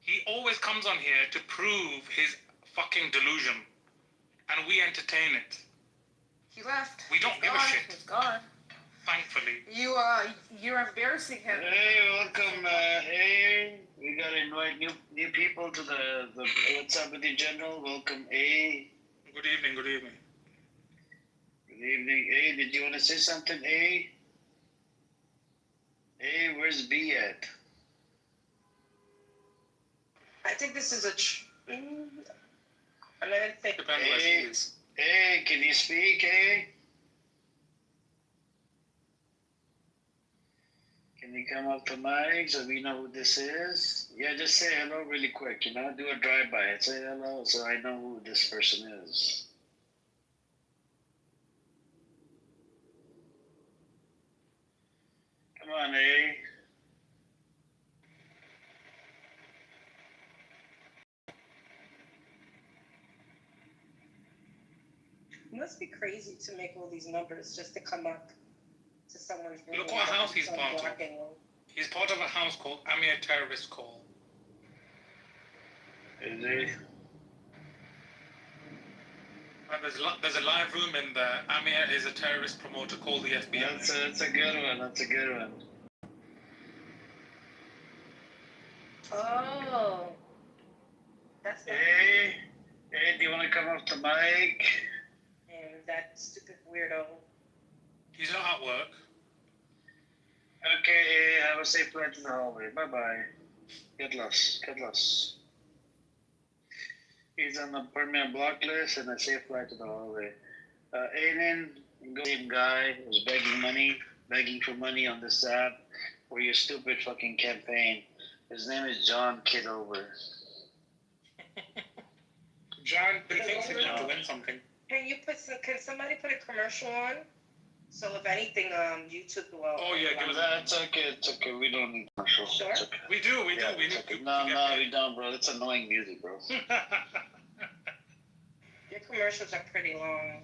He always comes on here to prove his fucking delusion, and we entertain it. He left. We don't give a shit. He's gone. Thankfully. You're embarrassing him. Hey, welcome. Hey, we gotta invite new people to the What's Up with the General. Welcome, A. Good evening. Good evening. Good evening, A. Did you want to say something, A? A, where's B at? I think this is I'm gonna think. Depends where she is. Hey, can you speak, A? Can you come up to mic so we know who this is? Yeah, just say hello really quick, do a drive-by. Say hello so I know who this person is. Come on, A. It must be crazy to make all these numbers just to come up to someone's room. Look what house he's part of. blocking them. He's part of a house called Amir Terrorist Call. Is he? And there's a live room in there. Amir is a terrorist promoter. Call the FBI. That's a good one. That's a good one. Oh. That's not Hey, do you want to come up to mic? him, that stupid weirdo. He's not at work. Okay, have a safe flight in the hallway. Bye-bye. Get lost. Get lost. He's on the permanent block list and a safe flight to the hallway. Aiden, same guy who's begging for money on this app for your stupid fucking campaign. His name is John Kitover. John thinks he's going to win something. Can somebody put a commercial on? So if anything, YouTube will. Oh yeah, give us That's okay. It's okay. We don't need commercials. Sure. It's okay. We do. We Yeah, do. it's okay. No, we don't, bro. It's annoying music, bro. Your commercials are pretty long.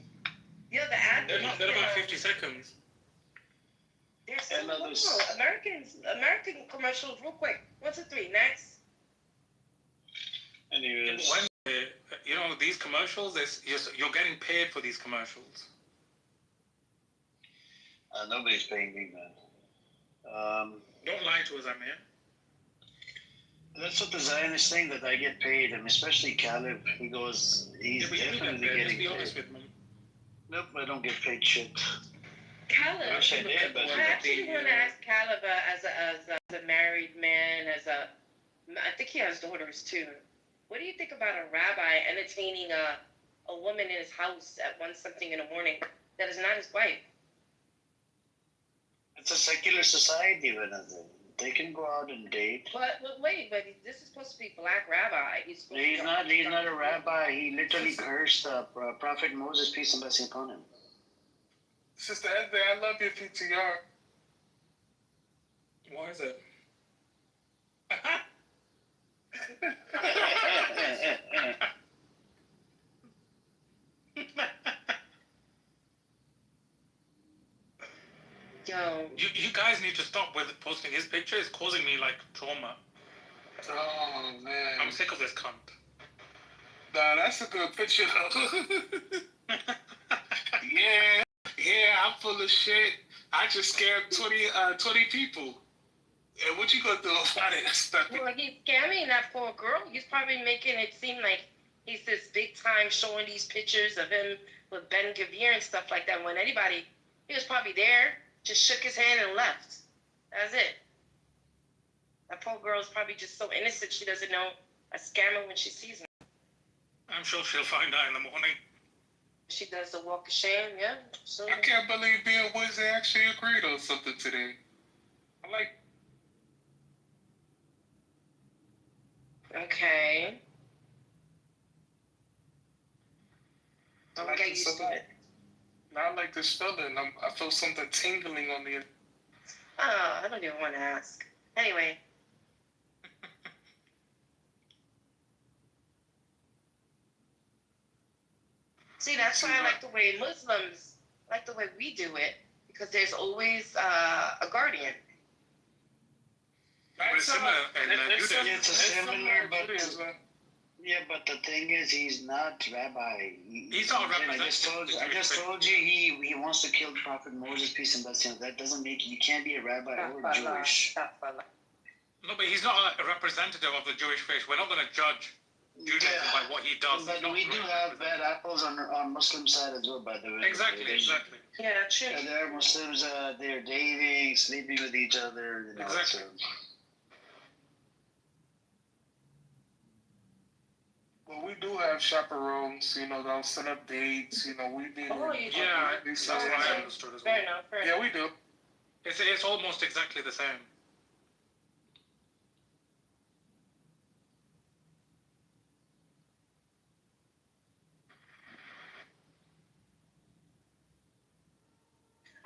Yeah, the ad. They're about 50 seconds. They're so long. American commercials, real quick. 1, 2, 3. Next. Anyways. These commercials, you're getting paid for these commercials. Nobody's paying me, man. Don't lie to us, Amir. That's what the Zionist thing, that I get paid, and especially Caleb. He goes, he's definitely getting be honest paid. with me. Nope, I don't get paid shit. Caleb. I wish I did, but I actually want to ask Caleb as a married man, I think he has daughters too. What do you think about a rabbi entertaining a woman in his house at 1-something in the morning that is not his wife? It's a secular society, Vanessa. They can go out and date. But this is supposed to be black rabbi. He's not a rabbi. He literally cursed Prophet Moses, peace and blessing upon him. Sister Edna, I love your PTR. Why is it? Yo. You guys need to stop with posting his picture. It's causing me trauma. Oh man. I'm sick of this cunt. Nah, that's a good picture though. Yeah, I'm full of shit. I just scared 20 people. And what you gonna do about it? Well, he's scamming that poor girl. He's probably making it seem like he's this big time, showing these pictures of him with Ben Gavir and stuff like that. When he was probably there, just shook his hand and left. That's it. That poor girl is probably just so innocent she doesn't know a scammer when she sees him. I'm sure she'll find out in the morning. She does the walk of shame, yeah. So I can't believe me and Wednesday actually agreed on something today. Okay. Don't get used to it. I like this feeling. I feel something tingling on the. Oh, I don't even want to ask. Anyway. See, that's why I like the way Muslims like the way we do it, because there's always a guardian. But it's similar, it's similar, but Yeah, but the thing is, he's not rabbi. He's not a representative. I just told you he wants to kill Prophet Moses, peace and blessings. That doesn't make you can't be a rabbi or Jewish. No, but he's not a representative of the Jewish faith. We're not going to judge Judaism by what he does. But we do have bad apples on Muslim side as well, by the way. Exactly. Yeah, true. Yeah, there are Muslims. They're dating, sleeping with each other. You know, Exactly. Well, we do have chaperones, you know, they'll set up dates, you know, we do. Oh, you do? Yeah, that's what I understood as well. Fair enough. Yeah, we do. It's almost exactly the same.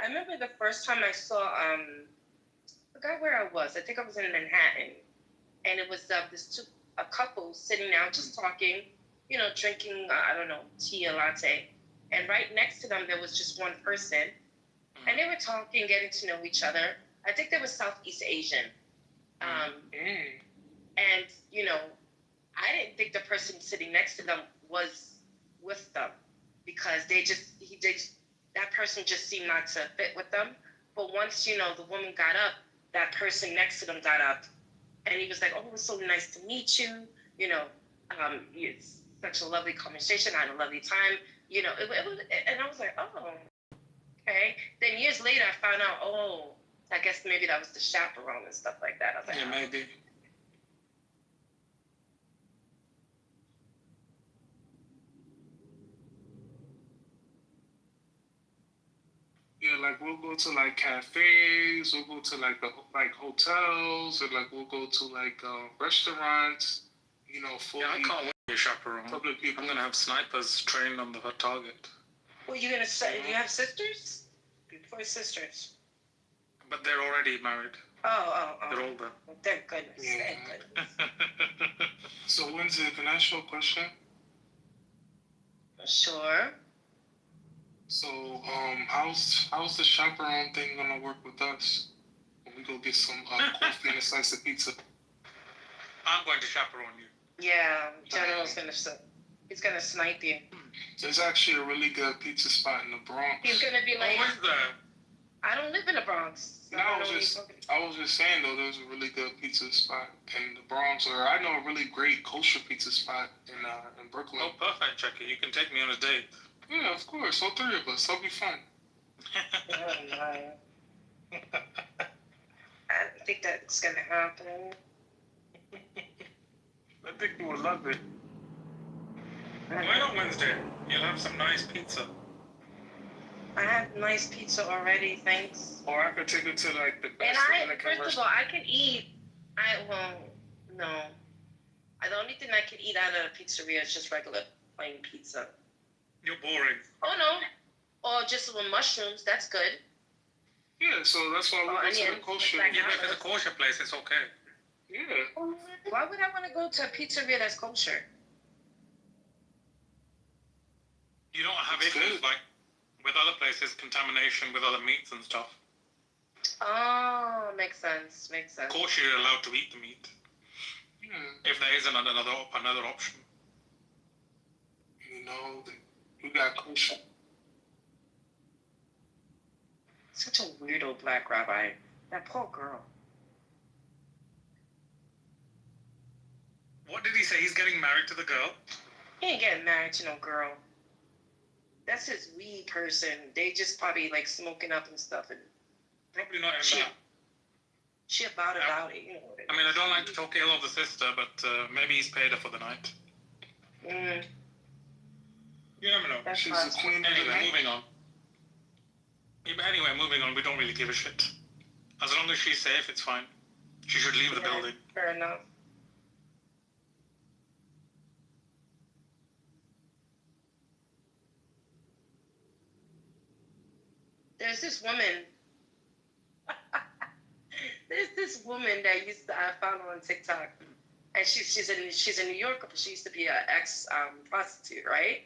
I remember the first time I saw, I forgot where I was. I think I was in Manhattan. And it was a couple sitting down just talking, you know, drinking, I don't know, tea or latte. And right next to them, there was just one person. And they were talking, getting to know each other. I think they were Southeast Asian. And, you know, I didn't think the person sitting next to them was with them because that person just seemed not to fit with them. But once, you know, the woman got up, that person next to them got up. And he was like, oh, it was so nice to meet you. You know, it's such a lovely conversation. I had a lovely time. You know, it was, and I was like, oh, okay. Then years later, I found out, oh, I guess maybe that was the chaperone and stuff like that. I was like, Yeah, maybe. Yeah, like we'll go to like cafes, we'll go to like hotels, or like we'll go to like restaurants, you know, Yeah, I can't wait to be a chaperone. public people. I'm going to have snipers trained on the target. well, you're going to say, you have sisters? 4 sisters. But they're already married. Oh. They're older. Thank goodness. Yeah. Thank goodness. So Wednesday, can I ask you a question? Sure. So how's the chaperone thing gonna work with us when we go get some coffee and a slice of pizza? I'm going to chaperone you. Yeah, General's he's gonna snipe you. There's actually a really good pizza spot in the Bronx. He's gonna be like, Where's the... I don't live in the Bronx. So No, I I don't was know what just you're talking saying though, there's a really good pizza spot in the Bronx, or I know a really great kosher pizza spot in Brooklyn. Oh, perfect, Jackie. You can take me on a date. Yeah, of course, all 3 of us. That'll be fun. about. I don't think that's gonna happen. I think you would love it. Why not Wednesday? You'll have some nice pizza. I have nice pizza already, thanks. Or I could take it to like the And best first of all, I can eat. No. The only thing I can eat out of a pizzeria is just regular plain pizza. You're boring. Oh no, or just with mushrooms. That's good. Yeah, so that's why we go to the kosher. Like Yeah, but if it's a kosher place, it's okay. Yeah. Why would I want to go to a pizzeria that's kosher? You don't have It's issues good. like with other places, contamination with other meats and stuff. Oh, makes sense. Kosher, you're allowed to eat the meat. Yeah. If there isn't another option. You know, we got kosher. Such a weirdo black rabbi. That poor girl. What did he say? He's getting married to the girl? He ain't getting married to no girl. That's his weed person. They just probably like smoking up and stuff. And Probably not in that. she about it. You know what it I mean, I don't like to talk ill of the sister, but maybe he's paid her for the night. is. You never know. That's She's fine. the queen of the Anyway, night. moving on. Yeah, but anyway, moving on. We don't really give a shit. As long as she's safe, it's fine. She should leave the building. Fair enough. There's this woman. There's this woman that I found on TikTok, and she's in New York, but she used to be an ex prostitute, right?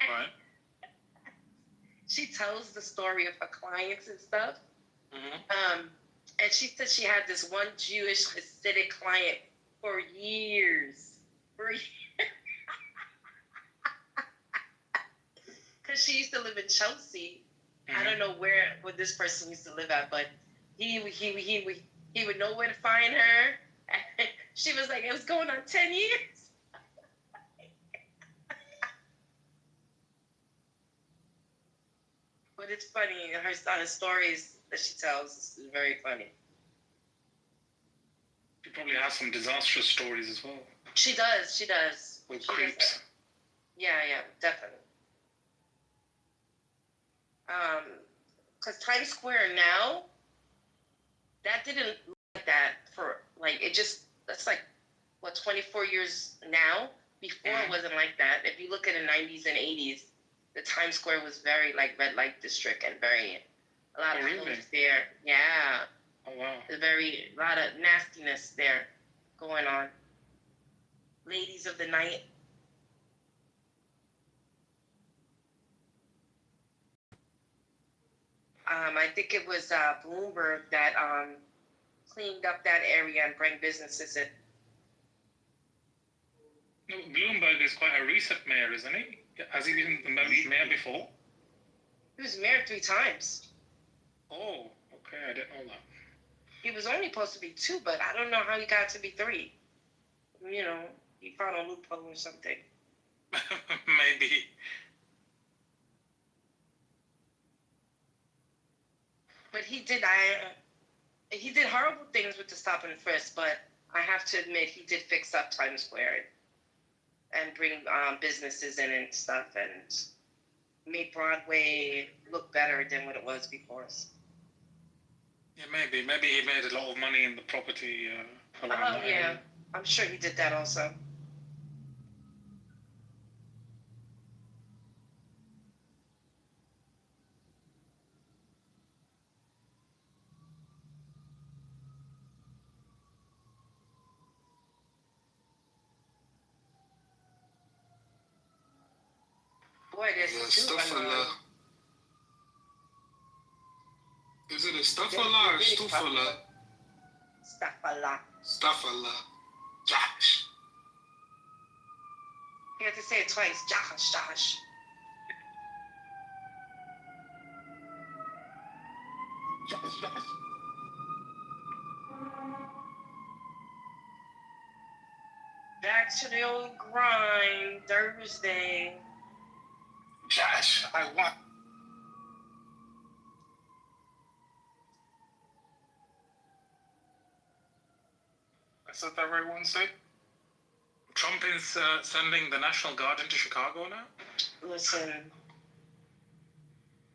Right. She tells the story of her clients and stuff. Mm-hmm. And she said she had this one Jewish Hasidic client for years. she used to live in Chelsea. I don't know where this person used to live at, but he would know where to find her. She was like, it was going on 10 years. But it's funny. Her stories that she tells is very funny. She probably has some disastrous stories as well. She does. With She creeps. does. Yeah, definitely. Because Times Square now, that didn't look like that for, like, that's like, what, 24 years now? Before it wasn't like that. If you look at the 90s and 80s, the Times Square was very, like, red light district and a lot of clothes there. Yeah. Oh, wow. A lot of nastiness there going on. Ladies of the night. I think it was Bloomberg that cleaned up that area and bring businesses in. No, Bloomberg is quite a recent mayor, isn't he? Has he been the mayor before? He was mayor 3 times. Oh, okay, I didn't know that. He was only supposed to be 2, but I don't know how he got to be 3. You know, he found a loophole or something. Maybe. But he did horrible things with the stop and frisk, but I have to admit he did fix up Times Square and bring businesses in and stuff and made Broadway look better than what it was before. Yeah, maybe he made a lot of money in the property around that Yeah, area. I'm sure he did that also. Boy, there's Stafala. Is it a Stafala or Stufala? Stafala. Stafala. Josh. You have to say it twice. Josh. Josh. Back to the old grind. Thursday. Josh, I want. I said that right Wednesday? Trump is sending the National Guard into Chicago now? Listen.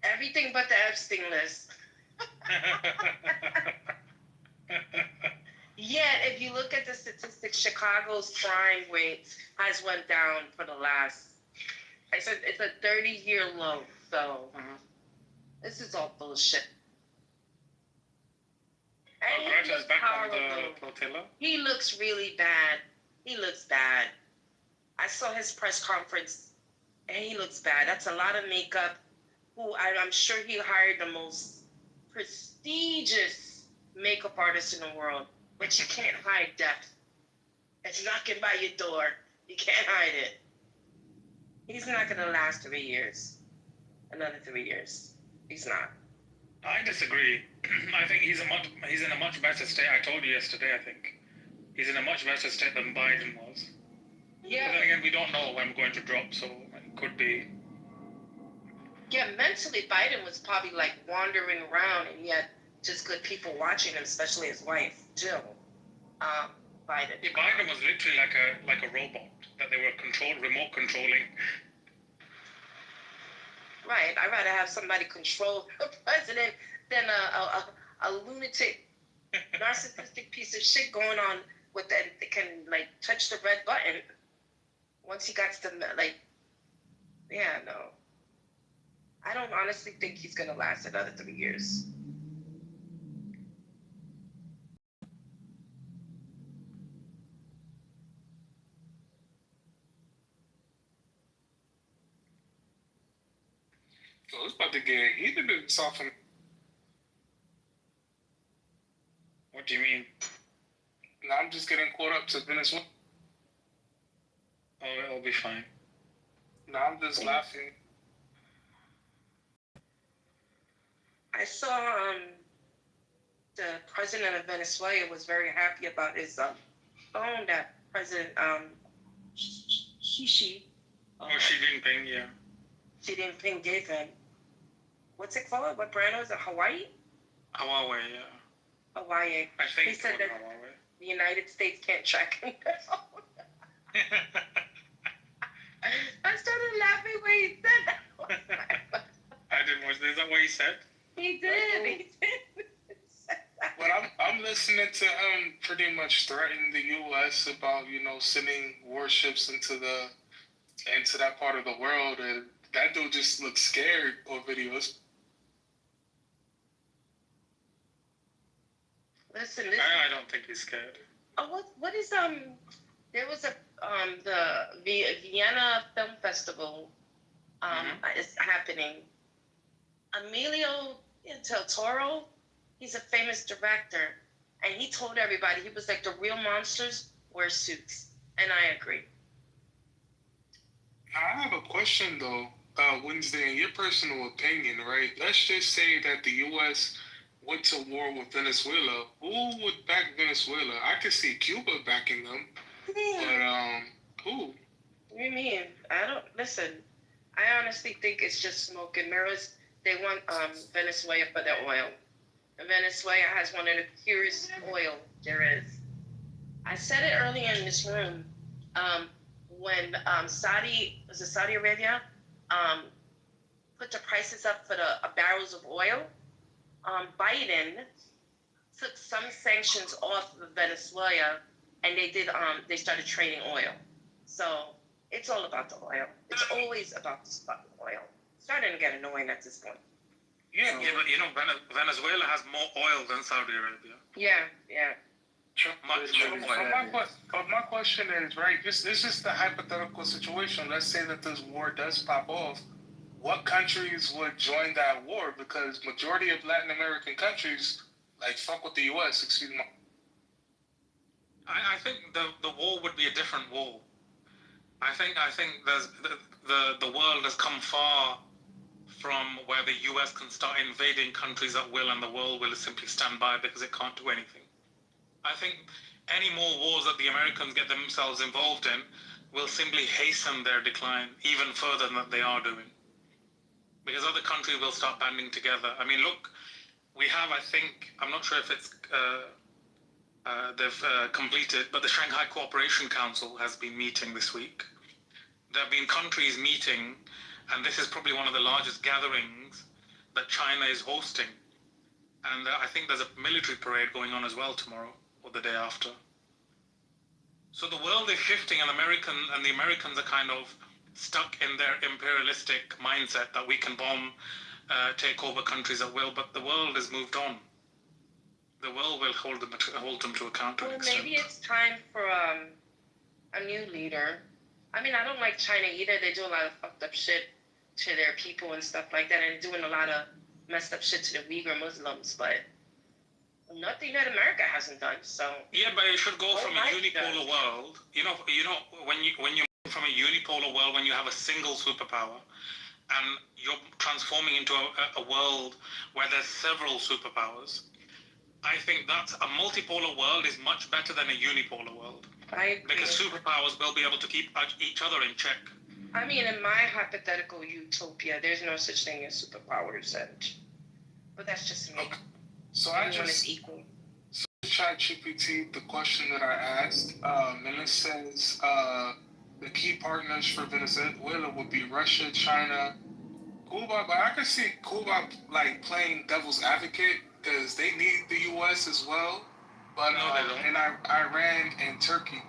Everything but the Epstein list. Yet, if you look at the statistics, Chicago's crime rate has went down for the last, I said it's a 30-year low, so this is all bullshit. And he looks horrible. He looks really bad. He looks bad. I saw his press conference, and he looks bad. That's a lot of makeup. I'm sure he hired the most prestigious makeup artist in the world, but you can't hide death. It's knocking by your door. You can't hide it. He's not going to last 3 years. Another 3 years. He's not. I disagree. I think he's in a much better state. I told you yesterday, I think. He's in a much better state than Biden was. Yeah. But then again, we don't know when I'm going to drop, so it could be. Yeah, mentally, Biden was probably like wandering around, and yet just good people watching him, especially his wife, Jill. Biden. Yeah, Biden was literally like a robot that they were remote controlling. Right. I'd rather have somebody control the president than a lunatic, narcissistic piece of shit going on with that can like touch the red button. Once he got to no. I don't honestly think he's gonna last another 3 years. So it's about to get heated in South. What do you mean? No, I'm just getting caught up to Venezuela. Oh, it'll be fine. No, I'm just laughing. I saw the president of Venezuela was very happy about his phone that President Xi Jinping, yeah. Xi Jinping gave him. What's it called? What brand was it? Hawaii? Huawei, yeah. Hawaii. I think He said it was that Huawei. the United States can't track him. I started laughing when he said that. I didn't watch. Is that what he said? He did. He did. But I'm listening to him pretty much threaten the U.S. about sending warships into that part of the world, and that dude just looks scared on videos. Listen. I don't think he's scared. Oh, what is there was a the Vienna Film Festival is happening. Emilio del Toro, he's a famous director, and he told everybody, he was like, the real monsters wear suits, and I agree. I have a question though, Wednesday, in your personal opinion, right? Let's just say that the U.S. went to war with Venezuela. Who would back Venezuela? I could see Cuba backing them, but who? What do you mean? Listen, I honestly think it's just smoke and mirrors. They want Venezuela for their oil. And Venezuela has one of the purest oil there is. I said it earlier in this room. When Saudi Arabia put the prices up for the barrels of oil, Biden took some sanctions off of Venezuela, and they started trading oil. So it's all about the oil. It's always about the fucking oil. It's starting to get annoying at this point. Yeah, but Venezuela has more oil than Saudi Arabia. Yeah. Much more. But my question is, right, this is just a hypothetical situation. Let's say that this war does pop off. What countries would join that war? Because majority of Latin American countries, fuck with the U.S., excuse me. I think the war would be a different war. I think there's the world has come far from where the U.S. can start invading countries at will, and the world will simply stand by because it can't do anything. I think any more wars that the Americans get themselves involved in will simply hasten their decline even further than they are doing. Because other countries will start banding together. I mean, look, we have, I think, I'm not sure if it's they've completed, but the Shanghai Cooperation Council has been meeting this week. There have been countries meeting, and this is probably one of the largest gatherings that China is hosting. And I think there's a military parade going on as well tomorrow or the day after. So the world is shifting, and the Americans are kind of stuck in their imperialistic mindset that we can bomb, take over countries at will, but the world has moved on. The world will hold them to account to an extent. Maybe it's time for a new leader. I mean, I don't like China either. They do a lot of fucked up shit to their people and stuff like that, and doing a lot of messed up shit to the Uyghur Muslims, but nothing that America hasn't done. So yeah, but it should go from a unipolar world. You know, when you move from a unipolar world, when you have a single superpower, and you're transforming into a world where there's several superpowers. I think that a multipolar world is much better than a unipolar world. I agree. Because superpowers will be able to keep each other in check. I mean, in my hypothetical utopia, there's no such thing as superpowers, but that's just me. Okay. So everyone is equal. So ChatGPT, the question that I asked, and it says the key partners for Venezuela would be Russia, China, Cuba, but I can see Cuba playing devil's advocate because they need the U.S. as well. But no, they don't. And Iran and Turkey.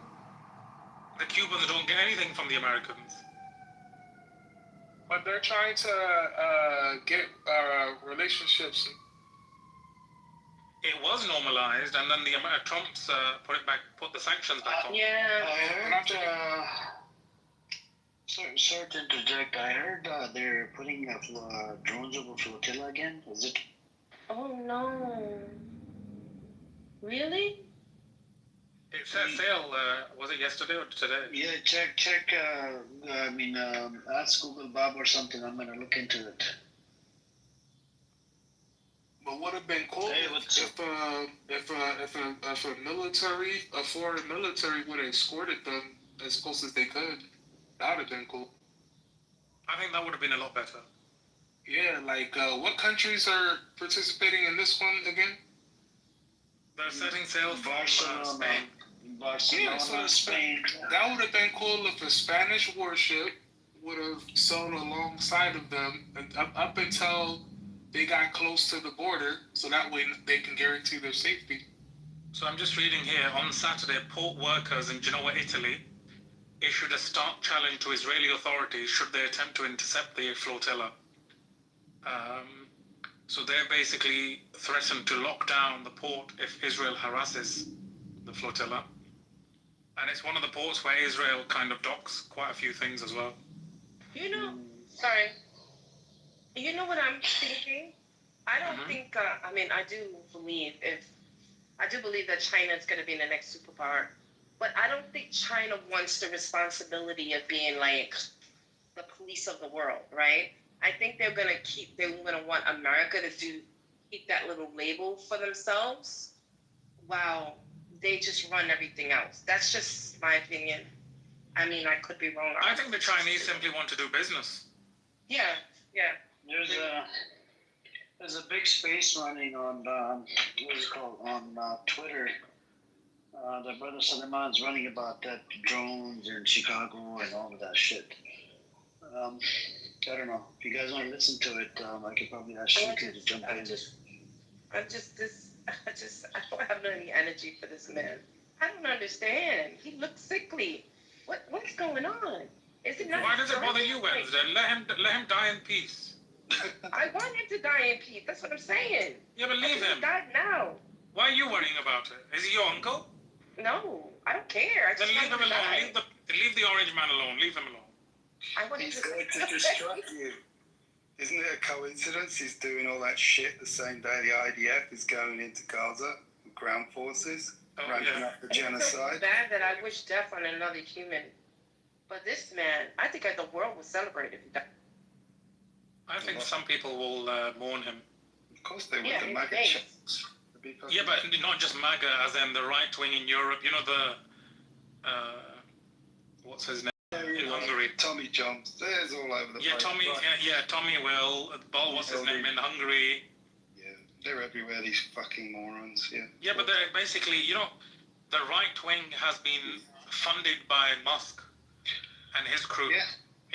The Cubans don't get anything from the Americans. But they're trying to get relationships. It was normalized, and then the Trump's put the sanctions back on. Yeah, I heard. Sorry to interject. I heard they're putting drones over flotilla again. Is it? Oh no! Really? It set sail. Was it yesterday or today? Yeah, check. Ask Google Bob or something. I'm gonna look into it. But would have been cool if a foreign military would have escorted them as close as they could. That would have been cool. I think that would have been a lot better. Yeah, like what countries are participating in this one again? They're setting sail from Spain. Yeah, so Spain. That would have been cool if a Spanish warship would have sailed alongside of them and up until they got close to the border, so that way they can guarantee their safety. So I'm just reading here, on Saturday, port workers in Genoa, Italy, issued a stark challenge to Israeli authorities should they attempt to intercept the flotilla. So they're basically threatened to lock down the port if Israel harasses the flotilla. And it's one of the ports where Israel kind of docks quite a few things as well. You know, sorry. You know what I'm thinking? I don't think, I do believe that China is going to be the next superpower. But I don't think China wants the responsibility of being like the police of the world, right? I think they're going to want America to keep that little label for themselves while they just run everything else. That's just my opinion. I mean, I could be wrong. I think the Chinese simply want to do business. Yeah. There's a big space running on on Twitter. The brother Suleiman's running about that drones in Chicago and all of that shit. I don't know. If you guys want to listen to it, I could probably ask you to jump in. I don't have any energy for this man. I don't understand. He looks sickly. What's going on? Is it not? Why does it bother you, Wednesday? Let him die in peace. I want him to die in peace. That's what I'm saying. Yeah, but leave him. He died now. Why are you worrying about it? Is he your uncle? No, I don't care. Then leave him alone. Leave the orange man alone. Leave him alone. He's going to distract you. Isn't it a coincidence he's doing all that shit the same day the IDF is going into Gaza, ground forces, ramping up the genocide? It's so bad that I wish death on another human. But this man, I think the world would celebrate if he died. I think some people will mourn him. Of course they would. Yeah, the MAGA checks. Yeah, but not just MAGA, as in the right wing in Europe. You know what's his name? In Hungary. Tommy Johns. There's all over the place. Tommy. Tommy will. What's his name in Hungary? Yeah, they're everywhere. These fucking morons. Yeah. Yeah, but they're basically, the right wing has been funded by Musk and his crew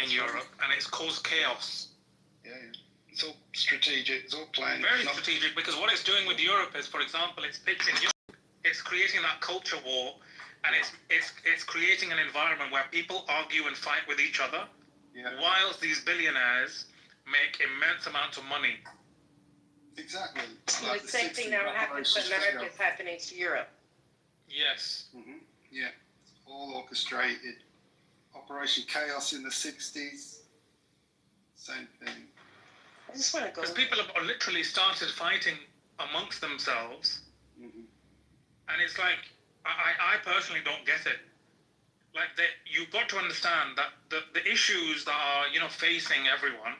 in Europe, and it's caused chaos. Yeah. It's all strategic. It's all planned. Very strategic, because what it's doing with Europe is, for example, it's creating that culture war. And it's creating an environment where people argue and fight with each other, whilst these billionaires make immense amounts of money. Exactly. Like the same thing that happens to America is happening to Europe. Yes. Mm-hmm. Yeah. All orchestrated. Operation Chaos in the 60s. Same thing. I just want to go. Because people have literally started fighting amongst themselves. Mm-hmm. And it's like, I personally don't get it. Like, you've got to understand that the issues that are, facing everyone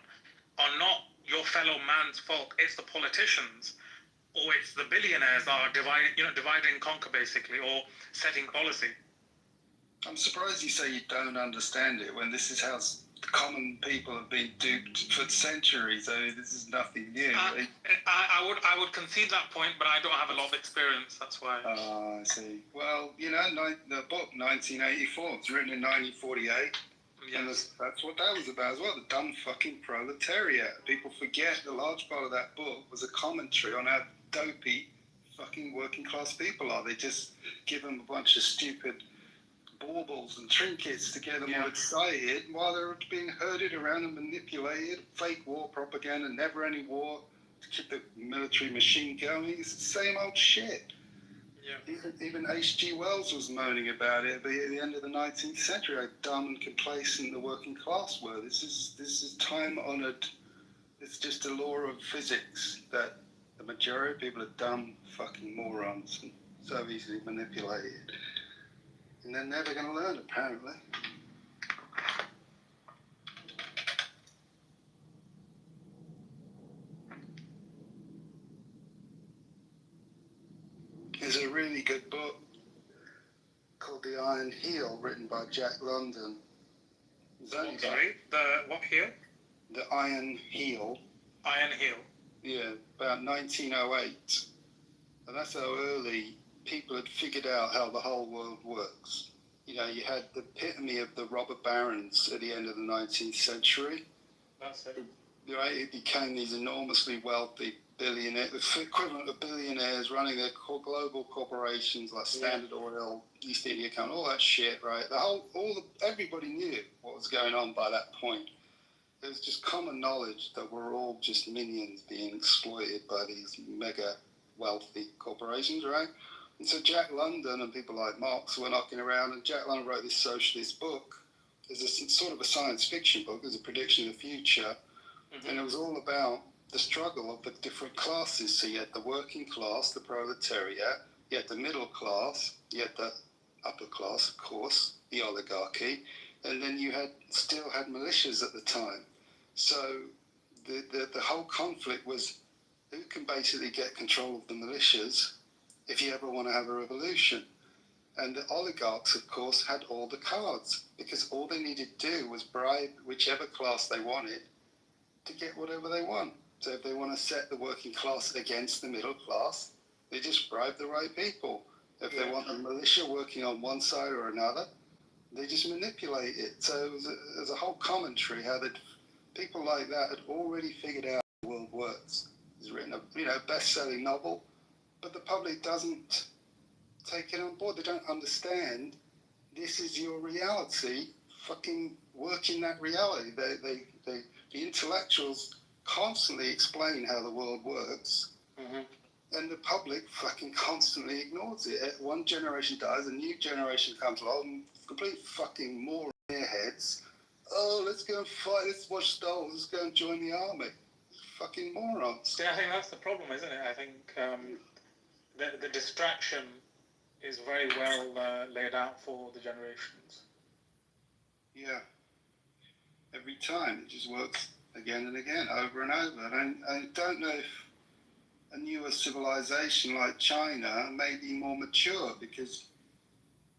are not your fellow man's fault. It's the politicians, or it's the billionaires that are divide and conquer, basically, or setting policy. I'm surprised you say you don't understand it when this is how common people have been duped for centuries. I mean, this is nothing new. I would concede that point, but I don't have a lot of experience. That's why. I see. Well, the book 1984. It's written in 1948, and that's what that was about as well. The dumb fucking proletariat. People forget the large part of that book was a commentary on how dopey fucking working class people are. They just give them a bunch of stupid baubles and trinkets to get them all excited while they're being herded around and manipulated. Fake war propaganda, never any war to keep the military machine going. It's the same old shit. Yeah. Even H.G. Wells was moaning about it at the end of the 19th century, how dumb and complacent the working class were. This is time-honoured. It's just a law of physics that the majority of people are dumb fucking morons and so easily manipulated. And they're never going to learn, apparently. There's a really good book called The Iron Heel, written by Jack London. Sorry, the what heel? The Iron Heel. Iron heel. Yeah, about 1908. And that's how early people had figured out how the whole world works. You know, you had the epitome of the robber barons at the end of the 19th century. That's it. Right, it became these enormously wealthy billionaires, the equivalent of billionaires running their global corporations like Standard Oil, East India Company, all that shit, right? Everybody knew what was going on by that point. It was just common knowledge that we're all just minions being exploited by these mega wealthy corporations, right? And so Jack London and people like Marx were knocking around, and Jack London wrote this socialist book as a sort of a science fiction book, as a prediction of the future. And it was all about the struggle of the different classes. So you had the working class, the proletariat, you had the middle class, you had the upper class, of course, the oligarchy, and then you still had militias at the time. So the whole conflict was who can basically get control of the militias if you ever want to have a revolution. And the oligarchs, of course, had all the cards, because all they needed to do was bribe whichever class they wanted to get whatever they want. So if they want to set the working class against the middle class, they just bribe the right people. If they want a militia working on one side or another, they just manipulate it. So it was a whole commentary how people like that had already figured out how the world works. He's written a best-selling novel, but the public doesn't take it on board. They don't understand this is your reality. Fucking work in that reality. The intellectuals constantly explain how the world works, and the public fucking constantly ignores it. One generation dies, a new generation comes along, complete fucking moron airheads. Oh, let's go and fight, let's watch Star Wars, let's go and join the army. Fucking morons. Yeah, I think that's the problem, isn't it? I think the distraction is very well laid out for the generations. Yeah. Every time it just works again and again, over and over. And I don't know if a newer civilization like China may be more mature, because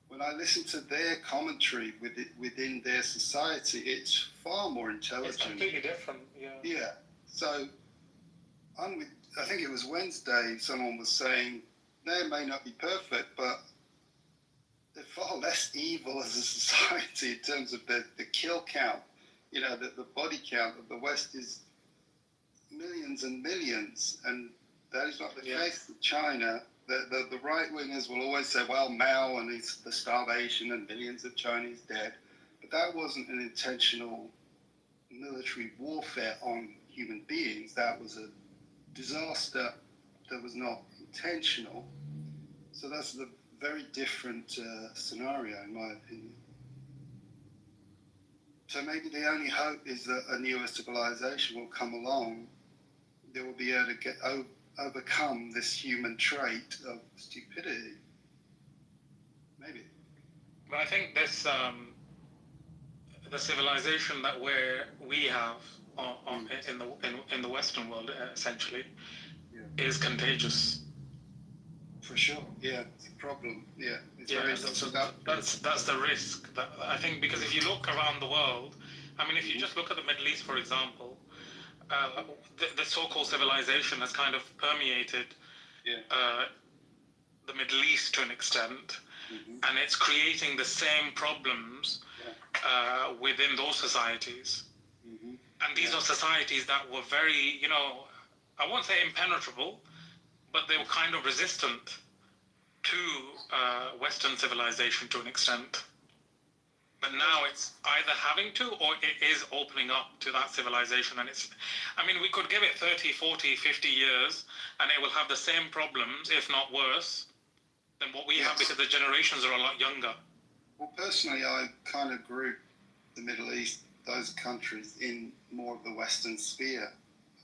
when I listen to their commentary within their society, it's far more intelligent. It's completely different, yeah. Yeah. So I think it was Wednesday, someone was saying, they may not be perfect, but they're far less evil as a society in terms of the kill count. You know, the body count of the West is millions and millions, and that is not the case with China. The right-wingers will always say, well, Mao and the starvation and millions of Chinese dead, but that wasn't an intentional military warfare on human beings. That was a disaster that was not intentional. So that's a very different scenario, in my opinion. So maybe the only hope is that a newer civilization will come along that will be able to overcome this human trait of stupidity. Maybe. But I think this the civilization that we have in the Western world essentially is contagious. For sure, yeah, it's a problem. Yeah, it's that's the risk. That, I think, because if you look around the world, I mean, if you just look at the Middle East, for example, the so-called civilization has kind of permeated the Middle East to an extent, and it's creating the same problems within those societies. And these are societies that were very, I won't say impenetrable, but they were kind of resistant to Western civilization to an extent. But now it's either having to, or it is opening up to that civilization. And we could give it 30, 40, 50 years, and it will have the same problems, if not worse, than what we have, because the generations are a lot younger. Well, personally, I kind of group the Middle East, those countries, in more of the Western sphere,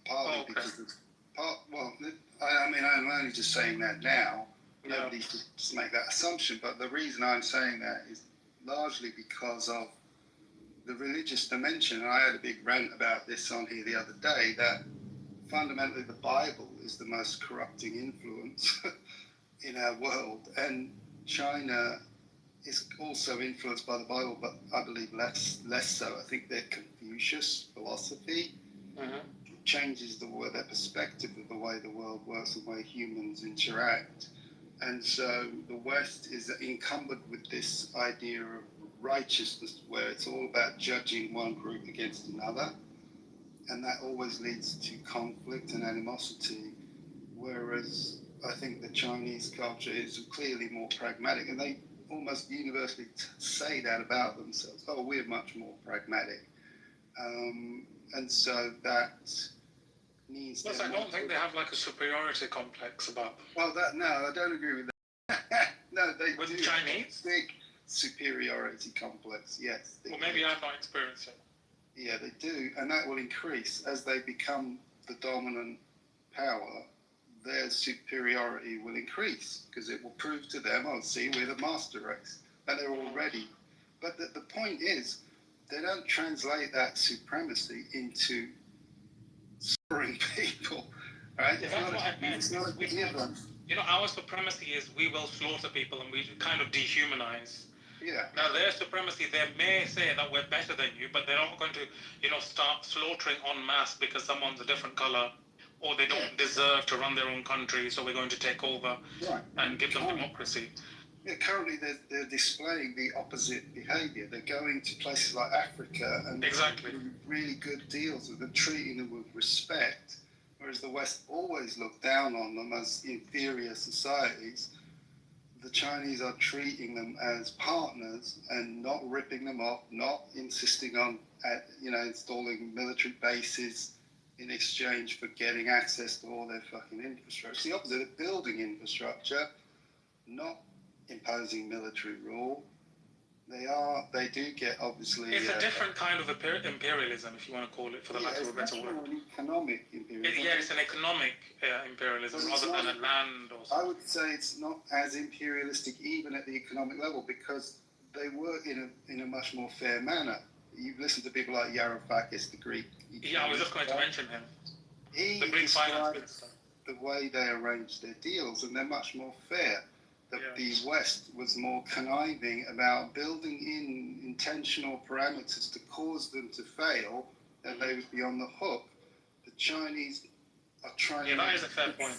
partly because I'm only just saying that now. Nobody should just make that assumption, but the reason I'm saying that is largely because of the religious dimension. And I had a big rant about this on here the other day, that fundamentally the Bible is the most corrupting influence in our world, and China is also influenced by the Bible, but I believe less so. I think their Confucius philosophy changes their perspective of the way the world works and the way humans interact. And so the West is encumbered with this idea of righteousness, where it's all about judging one group against another, and that always leads to conflict and animosity. Whereas I think the Chinese culture is clearly more pragmatic, and they almost universally say that about themselves. Oh, we're much more pragmatic, and so that means. Plus, I don't think they have like a superiority complex about them. Well, no, I don't agree with that. No, they with do. The Chinese? Big superiority complex. Yes. Well, maybe I've not experienced it. Yeah, they do, and that will increase as they become the dominant power. Their superiority will increase because it will prove to them, oh, see, we're the master race, and they're already. But the point is, they don't translate that supremacy into slaughtering people, right? Yeah, that's what I meant. It's not a given. You know, our supremacy is we will slaughter people and we kind of dehumanize. Yeah. Now, their supremacy, they may say that we're better than you, but they're not going to, start slaughtering en masse because someone's a different color or they don't deserve to run their own country, so we're going to take over and give them democracy. Yeah, currently they're displaying the opposite behaviour. They're going to places like Africa and doing really good deals with them, treating them with respect, whereas the West always looked down on them as inferior societies. The Chinese are treating them as partners and not ripping them off, not insisting on, installing military bases in exchange for getting access to all their fucking infrastructure. It's the opposite of building infrastructure, not imposing military rule. They do get, obviously... It's a different kind of imperialism, if you want to call it, for the lack of a better word. It's an economic imperialism. It's an economic imperialism rather than a land or something. I would say it's not as imperialistic even at the economic level because they work in a much more fair manner. You've listened to people like Varoufakis, the Greek... Yeah, I was just going to mention him. He describes the way they arrange their deals, and they're much more fair. The West was more conniving about building in intentional parameters to cause them to fail, and they would be on the hook. The Chinese are trying to that is a fair point.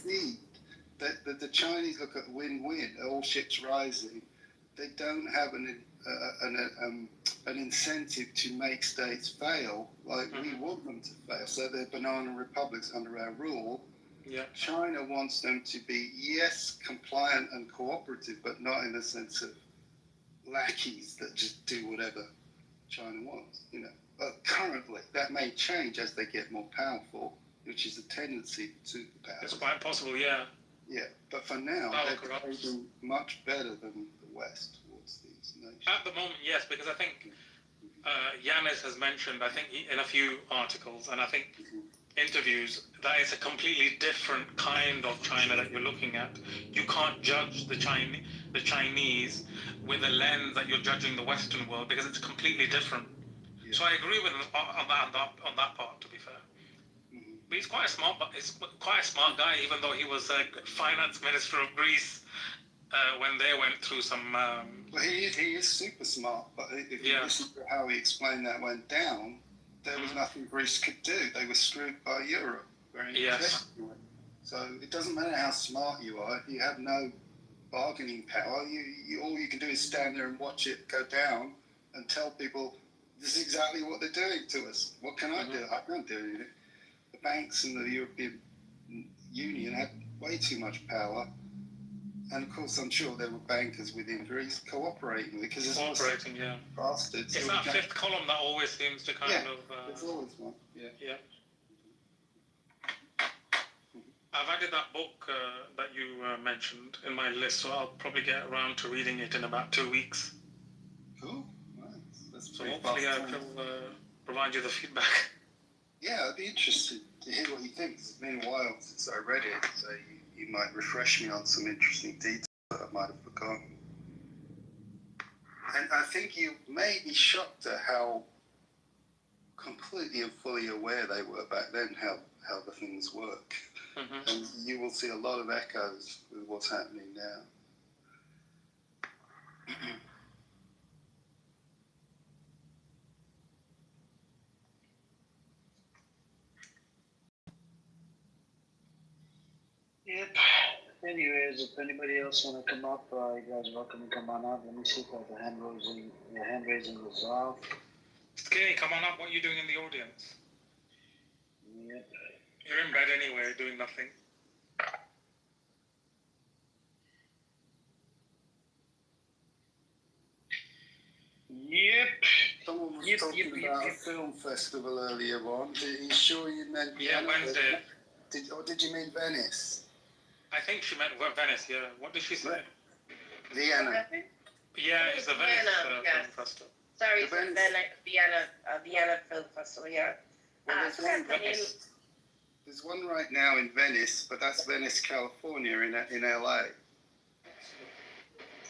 The Chinese look at win-win, all ships rising. They don't have an incentive to make states fail like we want them to fail. So they're banana republics under our rule. Yeah. China wants them to be, yes, compliant and cooperative, but not in the sense of lackeys that just do whatever China wants, But currently, that may change as they get more powerful, which is a tendency to superpowers. It's quite possible, yeah. Yeah, but for now, they're behaving much better than the West towards these nations. At the moment, yes, because I think Yanis has mentioned, in a few articles, and I think interviews, that it's a completely different kind of China that you're looking at. You can't judge the Chinese with a lens that you're judging the Western world because it's completely different. Yeah. So I agree with him on that part, to be fair. But he's quite a smart guy, even though he was finance minister of Greece when they went through some... Well, he is super smart, but if you listen to how he explained that went down, there was nothing Greece could do. They were screwed by Europe. Yes. So it doesn't matter how smart you are. If you have no bargaining power, all you can do is stand there and watch it go down and tell people, this is exactly what they're doing to us. What can I do? I can't do anything. The banks and the European Union had way too much power. And of course, I'm sure there were bankers within Greece cooperating because there's cooperating, bastards. It's that fifth column that always seems to kind of. There's always one. Yeah. I've added that book that you mentioned in my list, so I'll probably get around to reading it in about 2 weeks. Cool. Nice. So hopefully I can provide you the feedback. Yeah, I'd be interested to hear what you think. It's been a while since I read it, so you might refresh me on some interesting details that I might have forgotten. And I think you may be shocked at how completely and fully aware they were back then how the things work. And you will see a lot of echoes with what's happening now. Yep. Anyways, if anybody else want to come up, you guys are welcome to come on up. Let me see if the hand raising is off. Skinny, come on up. What are you doing in the audience? Yep. You're in bed anyway, doing nothing. Yep. Someone was talking about a film festival earlier on. Are you sure you meant Vienna? Wednesday. Did you mean Venice? I think she meant Venice, yeah. What did she say? Vienna. Yeah, it's the Venice Vienna, yes. Film Festival. Sorry, it's Vienna Film Festival, yeah. Well, there's one right now in Venice, but that's Venice, California, in LA.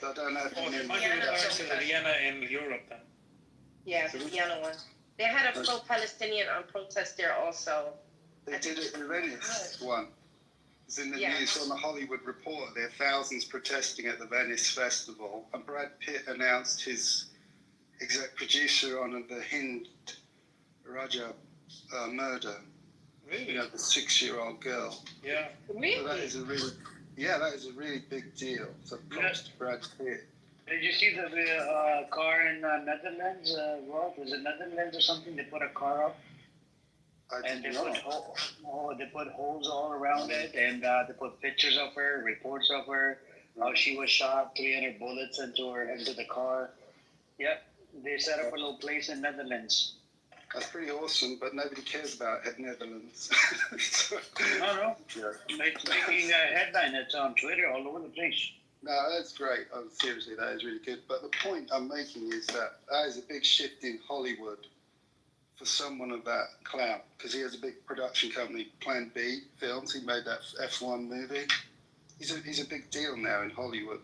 So I don't know if you mean the Vienna in Europe then. Yeah, the Vienna one. They had a pro-Palestinian protest there also. They did it in Venice, one. It's in the news on the Hollywood Reporter. There are thousands protesting at the Venice Festival, and Brad Pitt announced his exec producer on the Hind Raja murder. Really? You know, the 6-year-old girl. Yeah. Really? So that is a really big deal. So props to Brad Pitt. Did you see the car in Netherlands? Was it Netherlands or something? They put a car up. And they put holes all around it, and they put pictures of her, reports of her, how she was shot, 300 bullets into the car. Yep, they set up a little place in Netherlands. That's pretty awesome, but nobody cares about Netherlands. No. It's making a headline. It's on Twitter all over the place. No, that's great. Seriously, that is really good. But the point I'm making is that is a big shift in Hollywood for someone of that clout, because he has a big production company, Plan B Films. He made that F1 movie. He's a big deal now in Hollywood.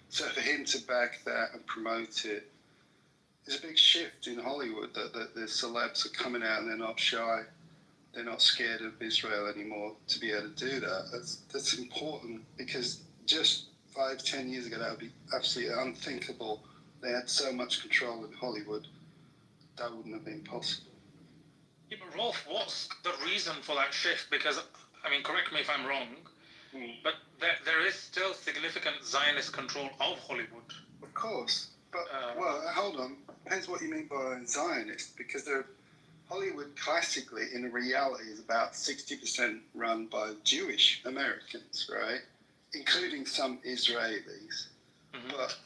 So for him to back that and promote it, there's a big shift in Hollywood that the celebs are coming out and they're not shy. They're not scared of Israel anymore to be able to do that. That's important, because just 5-10 years ago that would be absolutely unthinkable. They had so much control in Hollywood, that wouldn't have been possible. Yeah, but Rolf, what's the reason for that shift? Because, I mean, correct me if I'm wrong, but there is still significant Zionist control of Hollywood. Of course. But, hold on. Depends what you mean by Zionist, because Hollywood classically, in reality, is about 60% run by Jewish Americans, right? Including some Israelis. Mm-hmm. But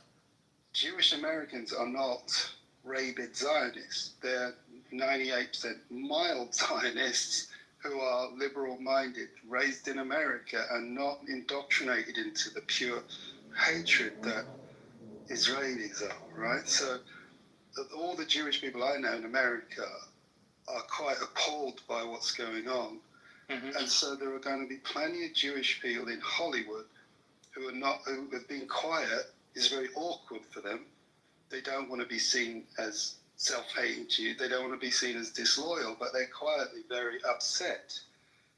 Jewish Americans are not rabid Zionists. They're 98% mild Zionists who are liberal-minded, raised in America, and not indoctrinated into the pure hatred that Israelis are, right? So all the Jewish people I know in America are quite appalled by what's going on. Mm-hmm. And so there are going to be plenty of Jewish people in Hollywood who have been quiet. It's very awkward for them. They don't want to be seen as self-hating Jews. They don't want to be seen as disloyal, but they're quietly very upset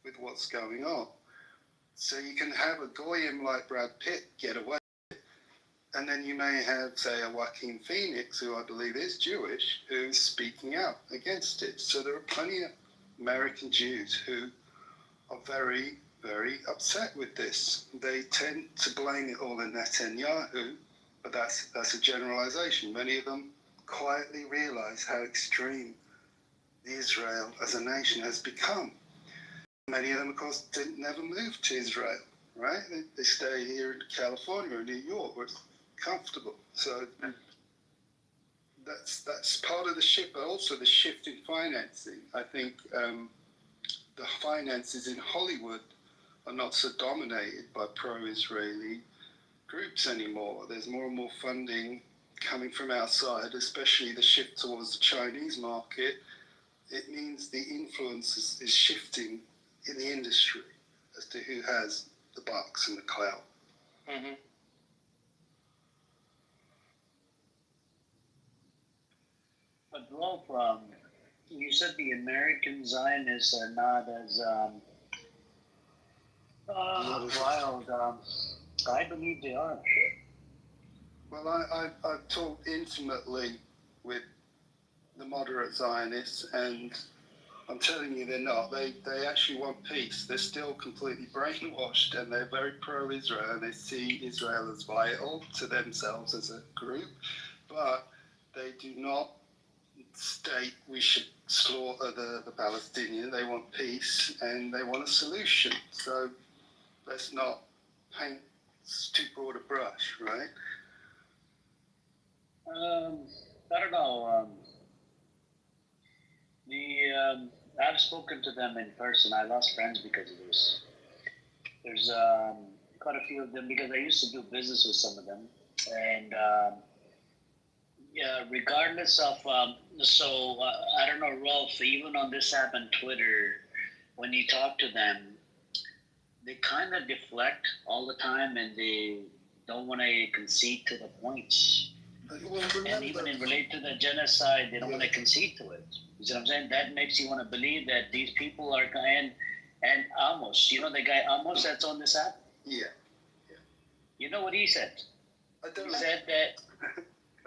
with what's going on. So you can have a goyim like Brad Pitt get away, and then you may have, say, a Joaquin Phoenix, who I believe is Jewish, who's speaking out against it. So there are plenty of American Jews who are very, very upset with this. They tend to blame it all on Netanyahu, but that's a generalization. Many of them quietly realize how extreme Israel as a nation has become. Many of them, of course, never move to Israel, right? They stay here in California or New York, where it's comfortable. So that's part of the shift, but also the shift in financing. I think the finances in Hollywood are not so dominated by pro-Israeli groups anymore. There's more and more funding coming from outside, especially the shift towards the Chinese market. It means the influence is shifting in the industry as to who has the bucks and the clout. Mm-hmm. But Rolf, you said the American Zionists are not as Wild. I believe they are. Well, I've talked intimately with the moderate Zionists, and I'm telling you, they're not. They actually want peace. They're still completely brainwashed, and they're very pro-Israel, and they see Israel as vital to themselves as a group, but they do not state we should slaughter the Palestinians. They want peace, and they want a solution. So let's not paint too broad a brush, right? I don't know. I've spoken to them in person. I lost friends because of this. There's quite a few of them because I used to do business with some of them, and yeah, regardless of I don't know, Rolf. Even on this app and Twitter, when you talk to them, they kind of deflect all the time, and they don't want to concede to the points. And even in relate to the genocide, they don't want to concede to it. You see what I'm saying? That makes you want to believe that these people are and Amos, you know the guy Amos that's on this app? Yeah. You know what he said? He said that.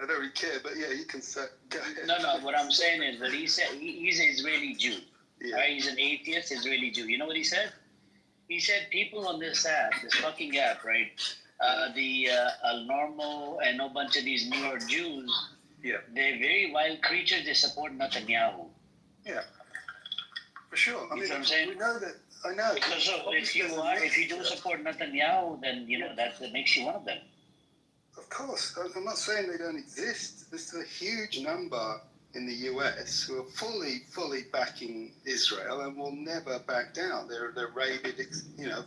I don't really care, but yeah, you can say. Go ahead. No. What I'm saying is that he said he's an Israeli Jew. Yeah. Right? He's an atheist, Israeli Jew. You know what he said? He said people on this app, this fucking app, right? The Al-Normo and a bunch of these New York Jews, they're very wild creatures. They support Netanyahu. Yeah, for sure. I mean, what I'm saying? We know that. I know. So if you do support Netanyahu, then you know that makes you one of them. Of course, I'm not saying they don't exist. There's a huge number in the US who are fully backing Israel and will never back down. They're rabid,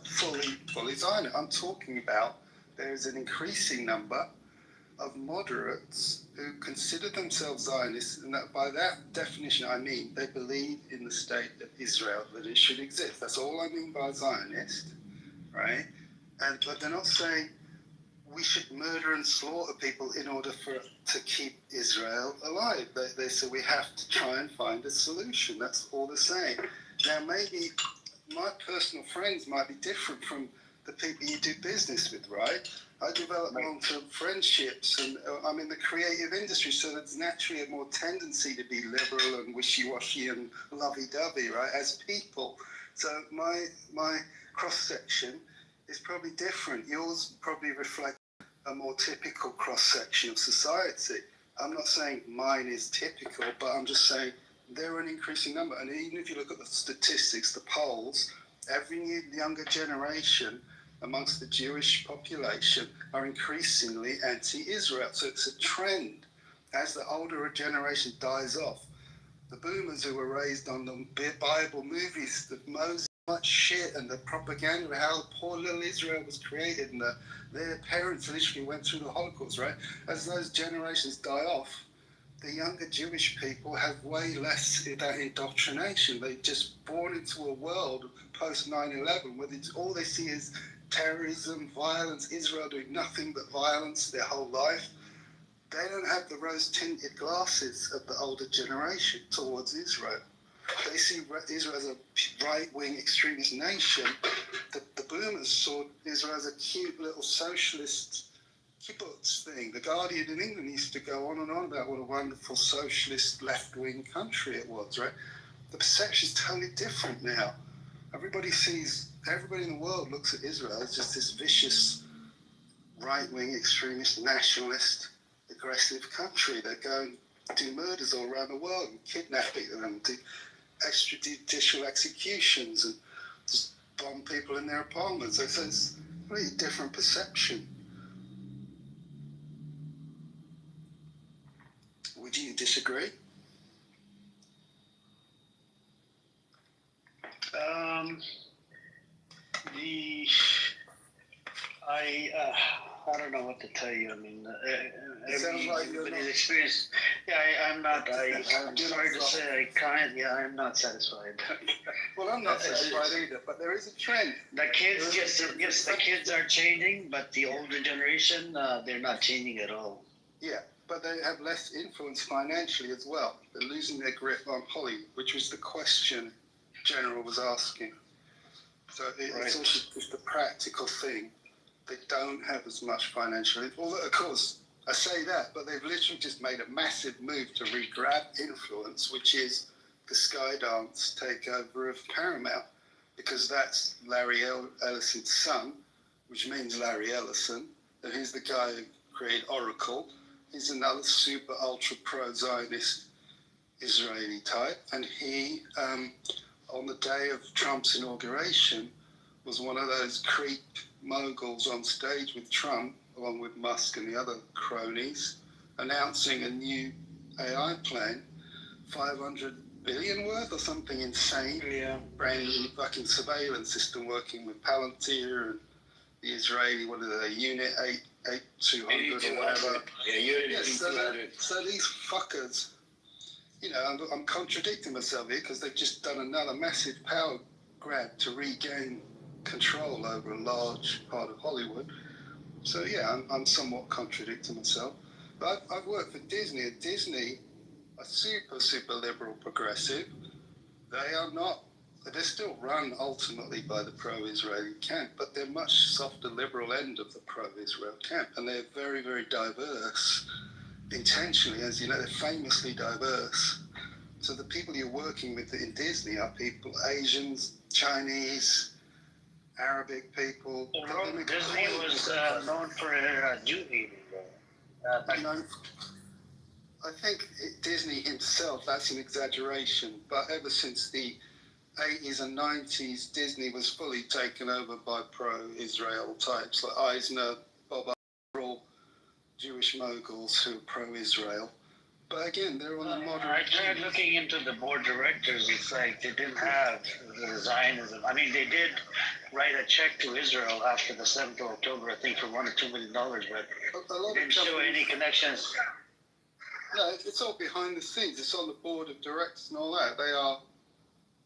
fully Zionist. I'm talking about there is an increasing number of moderates who consider themselves Zionists, and that by that definition I mean they believe in the state of Israel, that it should exist. That's all I mean by Zionist, right? But they're not saying we should murder and slaughter people in order to keep Israel alive. They say we have to try and find a solution. That's all they're saying. Now, maybe my personal friends might be different from the people you do business with, right? I develop long-term friendships, and I'm in the creative industry, so there's naturally a more tendency to be liberal and wishy-washy and lovey-dovey, right, as people. So my cross-section is probably different. Yours probably reflects a more typical cross-section of society. I'm not saying mine is typical, but I'm just saying they're an increasing number. And even if you look at the statistics, the polls, every new younger generation amongst the Jewish population are increasingly anti-Israel. So it's a trend. As the older generation dies off, the boomers who were raised on the Bible movies, the Moses, much shit, and the propaganda of how poor little Israel was created, and their parents literally went through the Holocaust, right? As those generations die off, the younger Jewish people have way less of that indoctrination. They're just born into a world post 9/11 where all they see is terrorism, violence, Israel doing nothing but violence their whole life. They don't have the rose-tinted glasses of the older generation towards Israel. They see Israel as a right-wing extremist nation. The boomers saw Israel as a cute little socialist kibbutz thing. The Guardian in England used to go on and on about what a wonderful socialist left-wing country it was, right? The perception is totally different now. Everybody in the world looks at Israel as just this vicious right-wing extremist nationalist aggressive country. They go and do murders all around the world and kidnapping them and do extrajudicial executions and just bomb people in their apartments. So it's a really different perception. Would you disagree? I don't know what to tell you. I mean, It sounds like you're everybody's not. experience. Yeah, I'm not. I'm sorry to say, I'm not satisfied. Well, I'm not satisfied either, but there is a trend. The kids the kids are changing, but the older generation, they're not changing at all. Yeah, but they have less influence financially as well. They're losing their grip on Hollywood, which was the question General was asking. So it's also just a practical thing. They don't have as much financial influence. Although, of course, I say that, but they've literally just made a massive move to re-grab influence, which is the Skydance takeover of Paramount, because that's Larry Ellison's son, which means Larry Ellison, and he's the guy who created Oracle. He's another super ultra pro-Zionist Israeli type, and he, on the day of Trump's inauguration, was one of those creep moguls on stage with Trump, along with Musk and the other cronies, announcing a new AI plan, 500 billion worth or something insane. Yeah. Brand new fucking surveillance system working with Palantir and the Israeli, what are they, Unit 8200 or whatever. Yeah, Unit 8200. So these fuckers, you know, I'm contradicting myself here because they've just done another massive power grab to regain control over a large part of Hollywood. So yeah, I'm somewhat contradicting myself. But I've worked for Disney, and Disney are super liberal progressive. They are not, they're still run ultimately by the pro-Israeli camp, but they're much softer liberal end of the pro-Israel camp, and they're very diverse intentionally. As you know, they're famously diverse. So the people you're working with in Disney are people, Asians, Chinese, Arabic people. Disney was known for Jew hating. I think Disney himself, that's an exaggeration, but ever since the 80s and 90s, Disney was fully taken over by pro-Israel types like Eisner, Bob Iger, all Jewish moguls who are pro-Israel. But again, they're on a moderate... I tried looking into the board directors. It's like they didn't have the Zionism. I mean, they did write a check to Israel after the 7th of October, I think, for $1 or $2 million, but they didn't show any connections. No, it's all behind the scenes. It's on the board of directors and all that. They are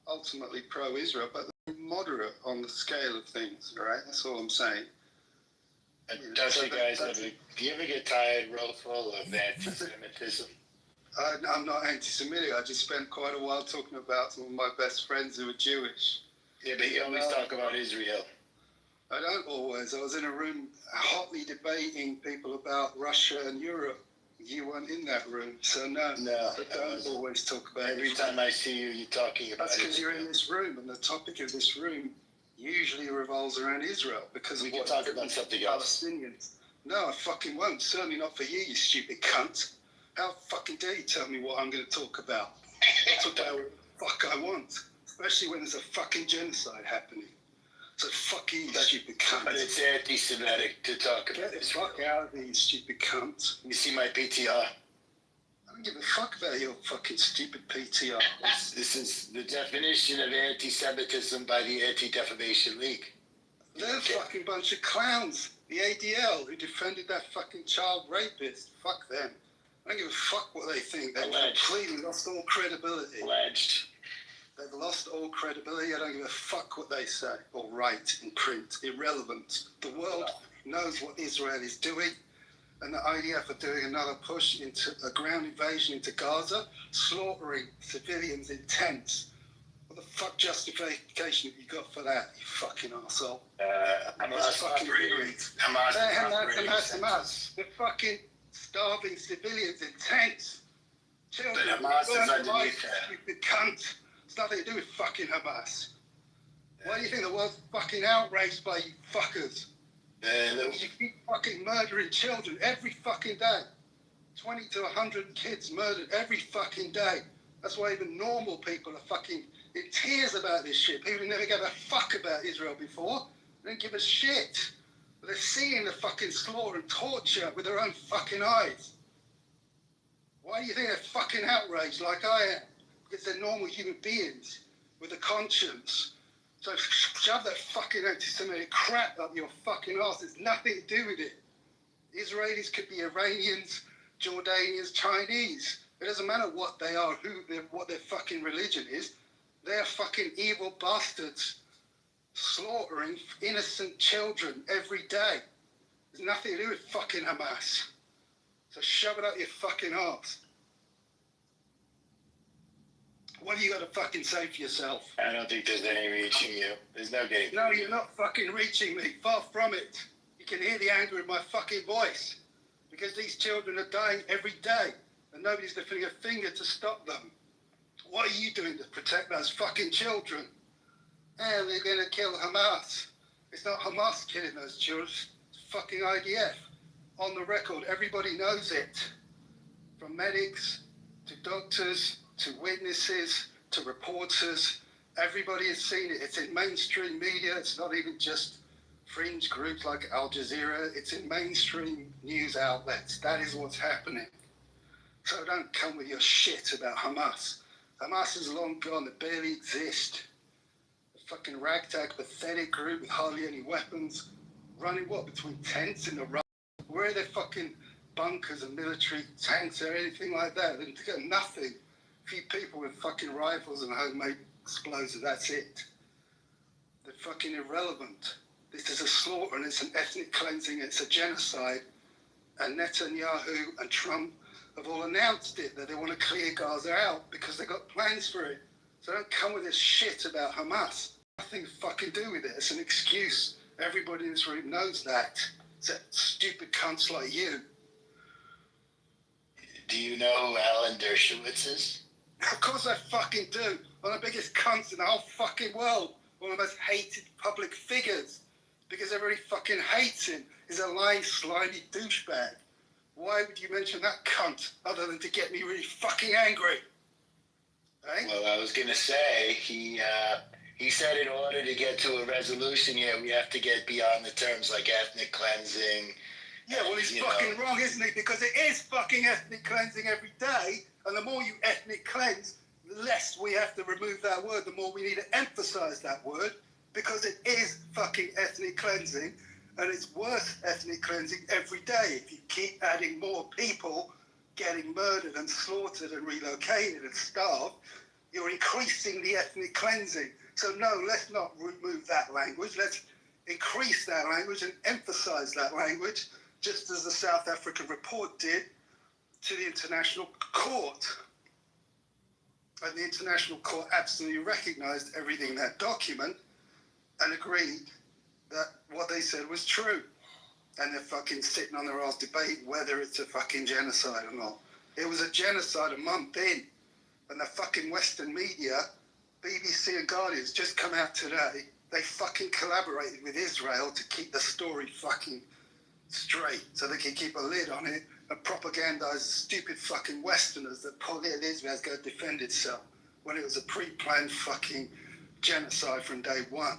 ultimately pro-Israel, but they're moderate on the scale of things, right? That's all I'm saying. Don't you guys do you ever get tired, Rolfo, of anti-Semitism? I'm not anti-Semitic. I just spent quite a while talking about some of my best friends who are Jewish. Yeah, but you always talk about Israel. I don't always. I was in a room hotly debating people about Russia and Europe. You weren't in that room, so no. I don't always talk about Every time I see you, you're talking about That's because you're in this room, and the topic of this room usually revolves around Israel, because we of can what talk about something else. Palestinians. No, I fucking won't. Certainly not for you, you stupid cunt. How fucking dare you tell me what I'm going to talk about? I'll talk about what the fuck I want, especially when there's a fucking genocide happening. So fuck you, stupid cunt. But it's anti-Semitic to talk about Get the fuck out of here, you stupid cunt. You see my PTR? I don't give a fuck about your fucking stupid PTR. This is the definition of anti-Semitism by the Anti-Defamation League. They're a fucking bunch of clowns. The ADL, who defended that fucking child rapist. Fuck them. I don't give a fuck what they think. They've completely lost all credibility. Alleged. They've lost all credibility. I don't give a fuck what they say or write in print. Irrelevant. The world knows what Israel is doing, and the IDF are doing another push into a ground invasion into Gaza, slaughtering civilians in tents. What the fuck justification have you got for that, you fucking arsehole? Hamas operating. Hamas. They're fucking starving civilians in tents. Children. But Hamas is underneath that. Stupid cunt. It's nothing to do with fucking Hamas. Why do you think the world's fucking outraged by you fuckers? You keep fucking murdering children every fucking day. 20 to 100 kids murdered every fucking day. That's why even normal people are fucking in tears about this shit. People who never gave a fuck about Israel before, they don't give a shit. But they're seeing the fucking slaughter and torture with their own fucking eyes. Why do you think they're fucking outraged like I am? Because they're normal human beings with a conscience. So shove that fucking anti-Semitic crap up your fucking arse. There's nothing to do with it. Israelis could be Iranians, Jordanians, Chinese. It doesn't matter what they are, what their fucking religion is. They're fucking evil bastards slaughtering innocent children every day. There's nothing to do with fucking Hamas. So shove it up your fucking arse. What do you got to fucking say for yourself? I don't think there's any reaching you. There's no getting. No, you're not fucking reaching me. Far from it. You can hear the anger in my fucking voice. Because these children are dying every day. And nobody's lifting a finger to stop them. What are you doing to protect those fucking children? And they're going to kill Hamas. It's not Hamas killing those children. It's fucking IDF. On the record, everybody knows it. From medics to doctors to witnesses to reporters. Everybody has seen it. It's in mainstream media. It's not even just fringe groups like Al Jazeera. It's in mainstream news outlets. That is what's happening. So don't come with your shit about Hamas. Hamas is long gone. They barely exist. A fucking ragtag, pathetic group with hardly any weapons. Running what, between tents in the road? Where are their fucking bunkers and military tanks or anything like that? They've got nothing. A few people with fucking rifles and homemade explosives, that's it. They're fucking irrelevant. This is a slaughter and it's an ethnic cleansing, it's a genocide. And Netanyahu and Trump have all announced it, that they want to clear Gaza out because they've got plans for it. So don't come with this shit about Hamas. Nothing to fucking do with it. It's an excuse. Everybody in this room knows that. It's that stupid cunts like you. Do you know who Alan Dershowitz is? Of course I fucking do. One of the biggest cunts in the whole fucking world. One of the most hated public figures. Because everybody fucking hates him. He's a lying, slimy douchebag. Why would you mention that cunt other than to get me really fucking angry? Eh? Well, I was going to say, he said in order to get to a resolution here, we have to get beyond the terms like ethnic cleansing. Yeah, well, he's fucking wrong, isn't he? Because it is fucking ethnic cleansing every day. And the more you ethnic cleanse, the less we have to remove that word, the more we need to emphasize that word. Because it is fucking ethnic cleansing. And it's worse ethnic cleansing every day. If you keep adding more people getting murdered and slaughtered and relocated and starved, you're increasing the ethnic cleansing. So no, let's not remove that language. Let's increase that language and emphasize that language, just as the South African report did to the International Court. And the International Court absolutely recognized everything in that document and agreed that what they said was true. And they're fucking sitting on their ass debating whether it's a fucking genocide or not. It was a genocide a month in. And the fucking Western media, BBC and Guardian's just come out today. They fucking collaborated with Israel to keep the story fucking straight so they can keep a lid on it and propagandize stupid fucking Westerners that Israel's going to defend itself when it was a pre-planned fucking genocide from day one.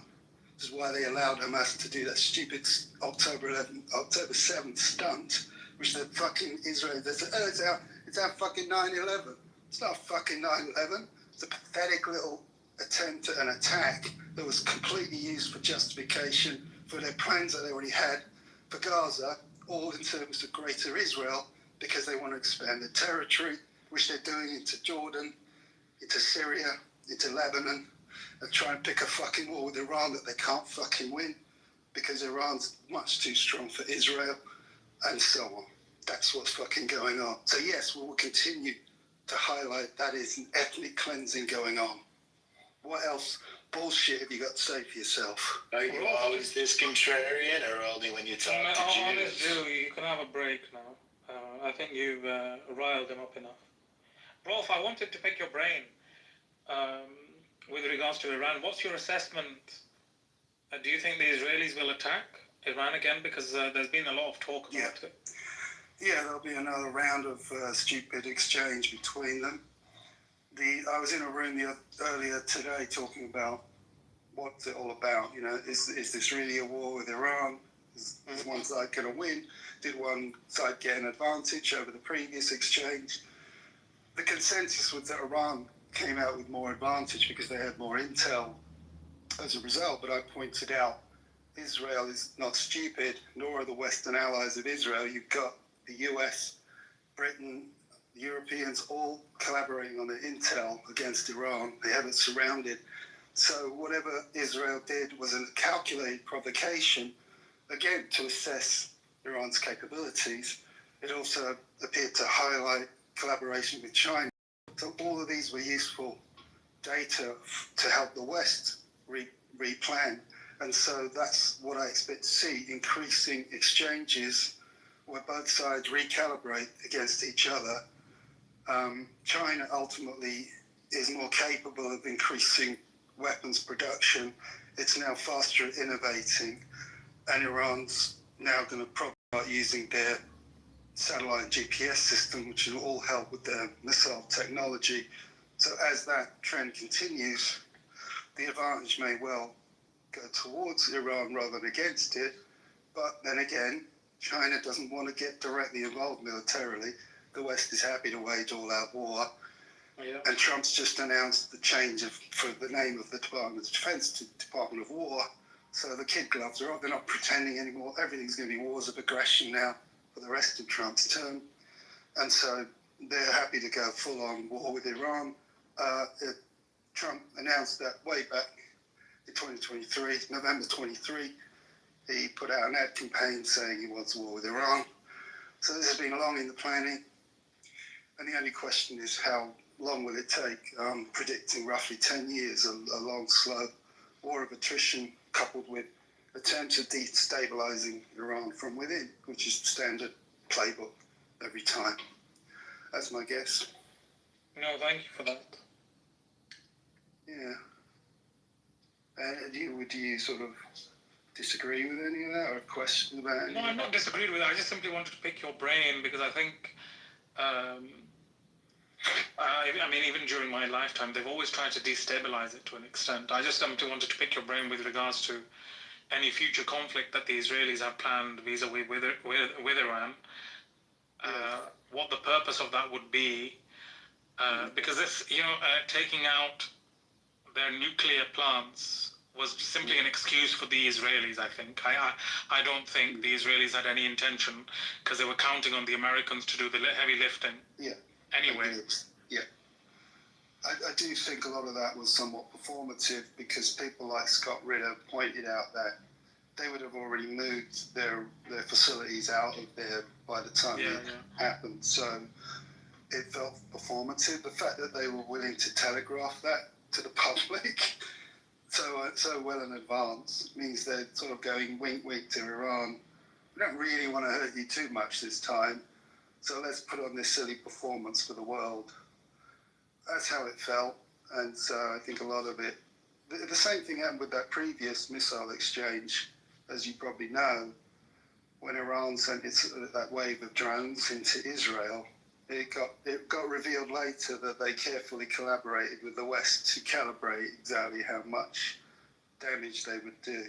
This is why they allowed Hamas to do that stupid October 7th stunt, which the fucking Israel, it's our fucking 9/11. It's not fucking 9/11. It's a pathetic little attempt at an attack that was completely used for justification for their plans that they already had for Gaza, all in terms of Greater Israel, because they want to expand their territory, which they're doing into Jordan, into Syria, into Lebanon, and try and pick a fucking war with Iran that they can't fucking win because Iran's much too strong for Israel, and so on. That's what's fucking going on. So yes, we will continue to highlight that is an ethnic cleansing going on. What else bullshit have you got to say for yourself? Are you always this contrarian, or only when you talk to Jews? You can have a break now. I think you've riled them up enough. Rolf, I wanted to pick your brain with regards to Iran. What's your assessment? Do you think the Israelis will attack Iran again? Because there's been a lot of talk about it. Yeah, there'll be another round of stupid exchange between them. I was in a room earlier today talking about what's it all about. You know, is this really a war with Iran? Is one side going to win? Did one side get an advantage over the previous exchange? The consensus was that Iran came out with more advantage because they had more intel as a result. But I pointed out Israel is not stupid, nor are the Western allies of Israel. You've got the US, Britain, Europeans all collaborating on the intel against Iran. They have it surrounded. So whatever Israel did was a calculated provocation, again, to assess Iran's capabilities. It also appeared to highlight collaboration with China. So all of these were useful data to help the West replan. And so that's what I expect to see, increasing exchanges where both sides recalibrate against each other. China ultimately is more capable of increasing weapons production. It's now faster at innovating, and Iran's now going to probably start using their satellite GPS system, which will all help with their missile technology. So as that trend continues, the advantage may well go towards Iran rather than against it. But then again, China doesn't want to get directly involved militarily. The West is happy to wage all-out war. Yeah. And Trump's just announced the change for the name of the Department of Defense to Department of War. So the kid gloves are off. They're not pretending anymore. Everything's going to be wars of aggression now for the rest of Trump's term. And so they're happy to go full-on war with Iran. Trump announced that way back in 2023, November 23. He put out an ad campaign saying he wants war with Iran. So this has been long in the planning. And the only question is how long will it take? I'm predicting roughly 10 years, a long, slow war of attrition coupled with attempts at destabilizing Iran from within, which is standard playbook every time. That's my guess. No, thank you for that. Yeah. And do you sort of disagree with any of that or question about any? No, I'm not disagreeing with it. I just simply wanted to pick your brain because I think, I mean, even during my lifetime, they've always tried to destabilize it to an extent. I just simply wanted to pick your brain with regards to any future conflict that the Israelis have planned vis-a-vis with Iran, what the purpose of that would be, because this, taking out their nuclear plants was simply an excuse for the Israelis, I think. I don't think the Israelis had any intention because they were counting on the Americans to do the heavy lifting. Yeah. Anyway. Yeah. I do think a lot of that was somewhat performative because people like Scott Ritter pointed out that they would have already moved their facilities out of there by the time it happened. So it felt performative. The fact that they were willing to telegraph that to the public so well in advance means they're sort of going wink wink to Iran. We don't really want to hurt you too much this time, so let's put on this silly performance for the world. That's how it felt, and so I think a lot of it. The same thing happened with that previous missile exchange, as you probably know, when Iran sent that wave of drones into Israel. It got revealed later that they carefully collaborated with the West to calibrate exactly how much damage they would do.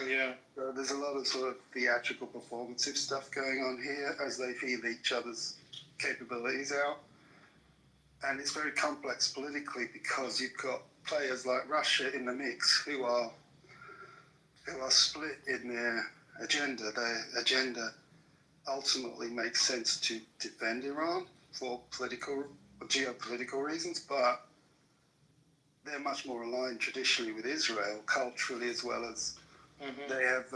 Yeah. So there's a lot of sort of theatrical performative stuff going on here as they feel each other's capabilities out. And it's very complex politically because you've got players like Russia in the mix who are split in their agenda. Their agenda ultimately makes sense to defend Iran for geopolitical reasons, but they're much more aligned traditionally with Israel, culturally as well as they have.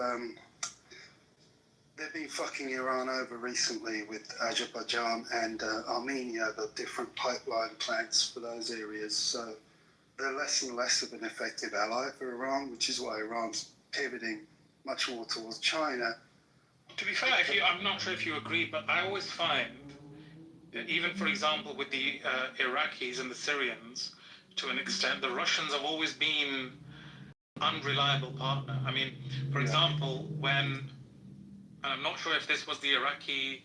They've been fucking Iran over recently with Azerbaijan and Armenia, the different pipeline plants for those areas. So they're less and less of an effective ally for Iran, which is why Iran's pivoting much more towards China. To be fair, I'm not sure if you agree, but I always find that even, for example, with the Iraqis and the Syrians, to an extent, the Russians have always been an unreliable partner. I mean, for example, when, I'm not sure if this was the Iraqi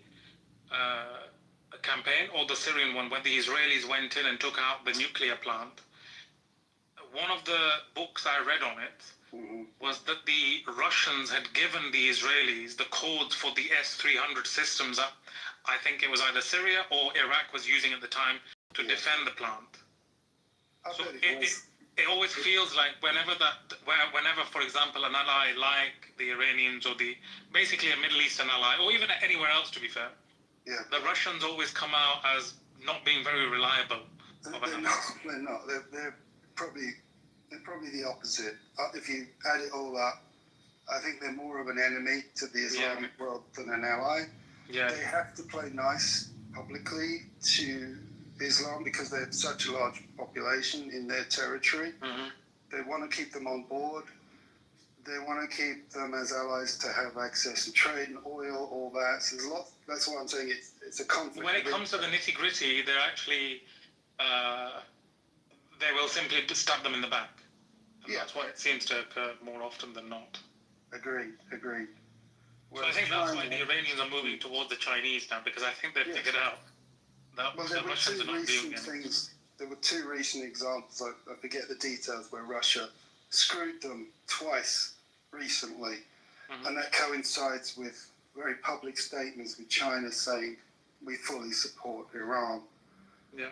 campaign or the Syrian one, when the Israelis went in and took out the nuclear plant, one of the books I read on it was that the Russians had given the Israelis the codes for the S-300 systems that I think it was either Syria or Iraq was using at the time to defend the plant. So it always feels like whenever, for example, an ally like the Iranians or basically a Middle Eastern ally, or even anywhere else to be fair, the Russians always come out as not being very reliable. They're not. They're probably the opposite. If you add it all up, I think they're more of an enemy to the Islamic world than an ally. Yeah. They have to play nice publicly to Islam because they have such a large population in their territory. They want to keep them on board. They want to keep them as allies to have access to trade and oil, all that. So there's a lot. That's why I'm saying it's a conflict. When it comes to the nitty gritty, they're actually they will simply stab them in the back. And that's what it seems to occur more often than not. Agreed. So I think that's why the Iranians are moving towards the Chinese now, because I think they've figured out that the Russians are not doing it. There were two recent examples, I forget the details, where Russia screwed them twice recently. And that coincides with very public statements with China saying, we fully support Iran. Yeah.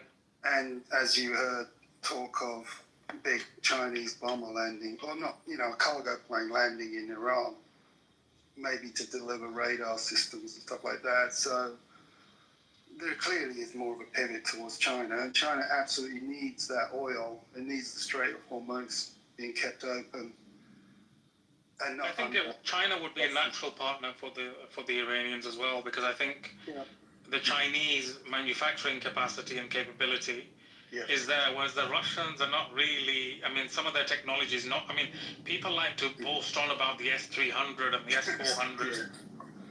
And as you heard, talk of big Chinese bomber landing, or not, a cargo plane landing in Iran, maybe to deliver radar systems and stuff like that. So there clearly is more of a pivot towards China, and China absolutely needs that oil. It needs the Strait of Hormuz being kept open. And I think China would be a natural partner for the Iranians as well, because I think the Chinese manufacturing capacity and capability is there, whereas the Russians are not really. I mean, some of their technology is not. I mean, people like to boast on about the S300 and the S400.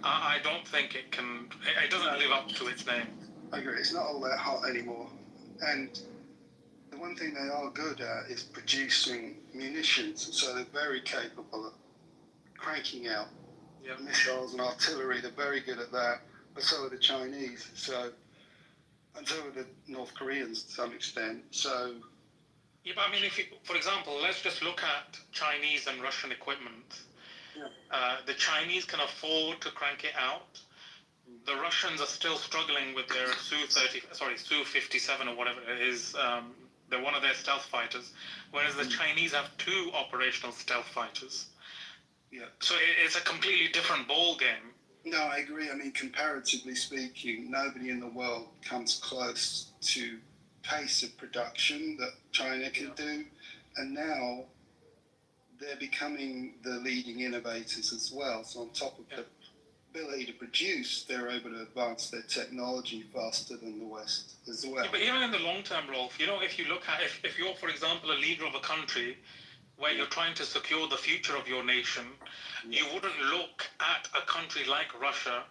I don't think it can. It doesn't live up to its name. I agree. It's not all that hot anymore. And the one thing they are good at is producing munitions. So they're very capable of cranking out missiles and artillery. They're very good at that. But so are the Chinese. And so are the North Koreans to some extent. So. Yeah, but I mean, for example, let's just look at Chinese and Russian equipment. The Chinese can afford to crank it out. The Russians are still struggling with their Su-57 or whatever it is. They're one of their stealth fighters, whereas the Chinese have 2 operational stealth fighters. Yeah. So it's a completely different ball game. No, I agree. I mean, comparatively speaking, nobody in the world comes close to pace of production that China can do, and now they're becoming the leading innovators as well. So on top of the ability to produce, they're able to advance their technology faster than the West as well. Yeah, but even in the long term, Rolf, if you look at, if you're, for example, a leader of a country where you're trying to secure the future of your nation, you wouldn't look at a country like Russia,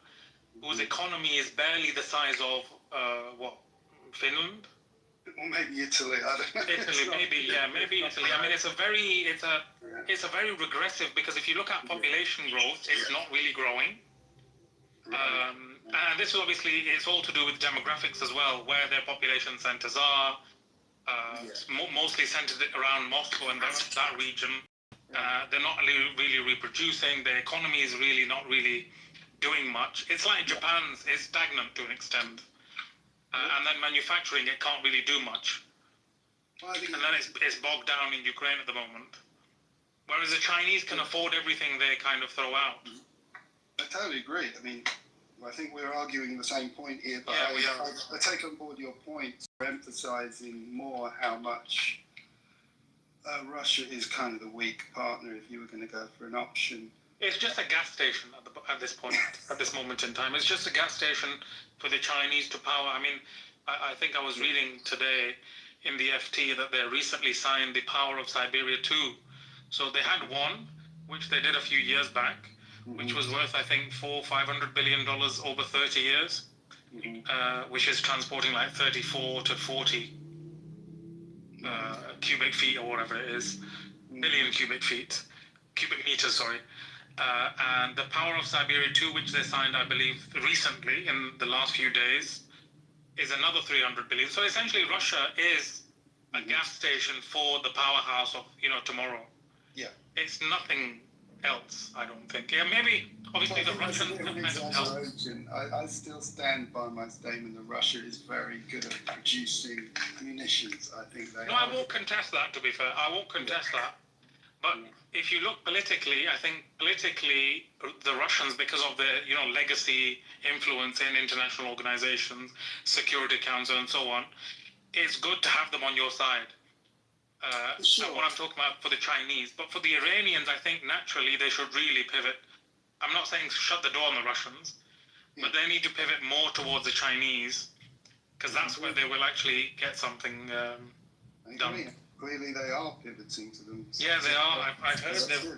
whose economy is barely the size of, Finland? Or maybe Italy, I don't know. Italy, maybe Italy. I mean, it's a very regressive, because if you look at population growth, it's not really growing. And this is obviously, it's all to do with demographics as well, where their population centers are, mostly centered around Moscow and that region. They're not really reproducing. Their economy is really not really doing much. It's like Japan's is stagnant to an extent. And then manufacturing, it can't really do much. And then it's bogged down in Ukraine at the moment. Whereas the Chinese can afford everything they kind of throw out. I totally agree. I mean, I think we're arguing the same point here, but I take on board your point, emphasizing more how much Russia is kind of the weak partner if you were going to go for an option. It's just a gas station at this moment in time. It's just a gas station for the Chinese to power. I mean, I think I was reading today in the FT that they recently signed the Power of Siberia 2. So they had one, which they did a few years back, which was worth, I think, $500 billion over 30 years, which is transporting like 34 to 40 cubic feet or whatever it is, million cubic meters, sorry. And the Power of Siberia 2, which they signed, I believe, recently in the last few days, is another 300 billion. So essentially, Russia is a gas station for the powerhouse of tomorrow. Yeah. It's nothing else, I don't think. Yeah, maybe obviously the Russians have kind of helped. I still stand by my statement that Russia is very good at producing munitions. I think they. No, I won't contest that. To be fair, I won't contest that. But if you look politically, I think politically the Russians, because of their legacy influence in international organizations, Security Council, and so on, it's good to have them on your side. What I'm talking about for the Chinese, but for the Iranians, I think naturally they should really pivot. I'm not saying shut the door on the Russians, but they need to pivot more towards the Chinese because that's where they will actually get something done. Clearly, they are pivoting to them. Yeah, they are. I've heard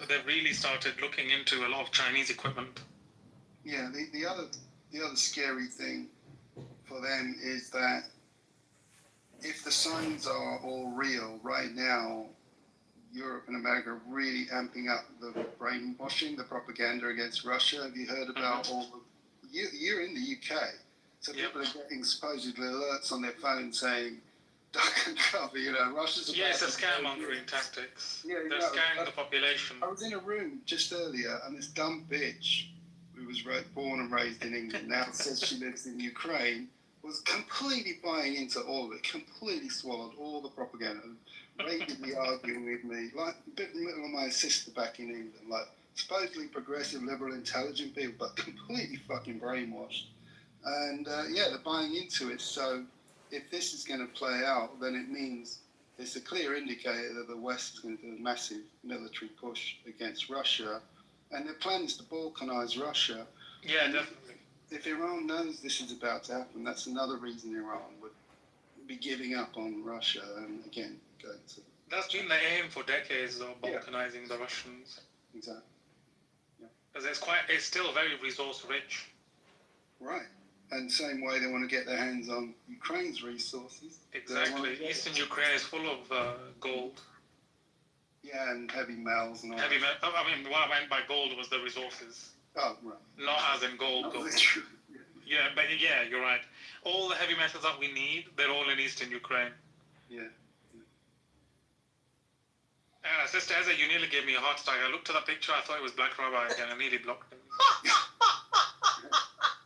they've really started looking into a lot of Chinese equipment. Yeah, the other scary thing for them is that if the signs are all real right now, Europe and America are really amping up the brainwashing, the propaganda against Russia. Have you heard about all the... You're in the UK, so people are getting supposedly alerts on their phone saying, duck and cover, Russia's... Yeah, it's a scaremongering tactics. Yeah, they're scaring the population. I was in a room just earlier, and this dumb bitch, who was born and raised in England, now says she lives in Ukraine, was completely buying into all of it, completely swallowed all the propaganda, ragingly arguing with me, like a bit of my sister back in England, like supposedly progressive, liberal, intelligent people, but completely fucking brainwashed. And they're buying into it. So if this is going to play out, then it means it's a clear indicator that the West is going to do a massive military push against Russia. And their plan is to balkanize Russia. Yeah, definitely. If Iran knows this is about to happen, that's another reason Iran would be giving up on Russia and again going to... That's been the aim for decades of balkanizing the Russians. Exactly. Because it's still very resource rich. Right. And same way they want to get their hands on Ukraine's resources. Exactly. Eastern Ukraine is full of gold. Yeah, and heavy metals and all that. I mean, what I meant by gold was the resources. Oh, right. Not as in gold. Yeah, but yeah, you're right. All the heavy metals that we need, they're all in Eastern Ukraine. Yeah. Sister Ezra, you nearly gave me a heart attack. I looked at that picture, I thought it was Black Rabbi again. I nearly blocked him.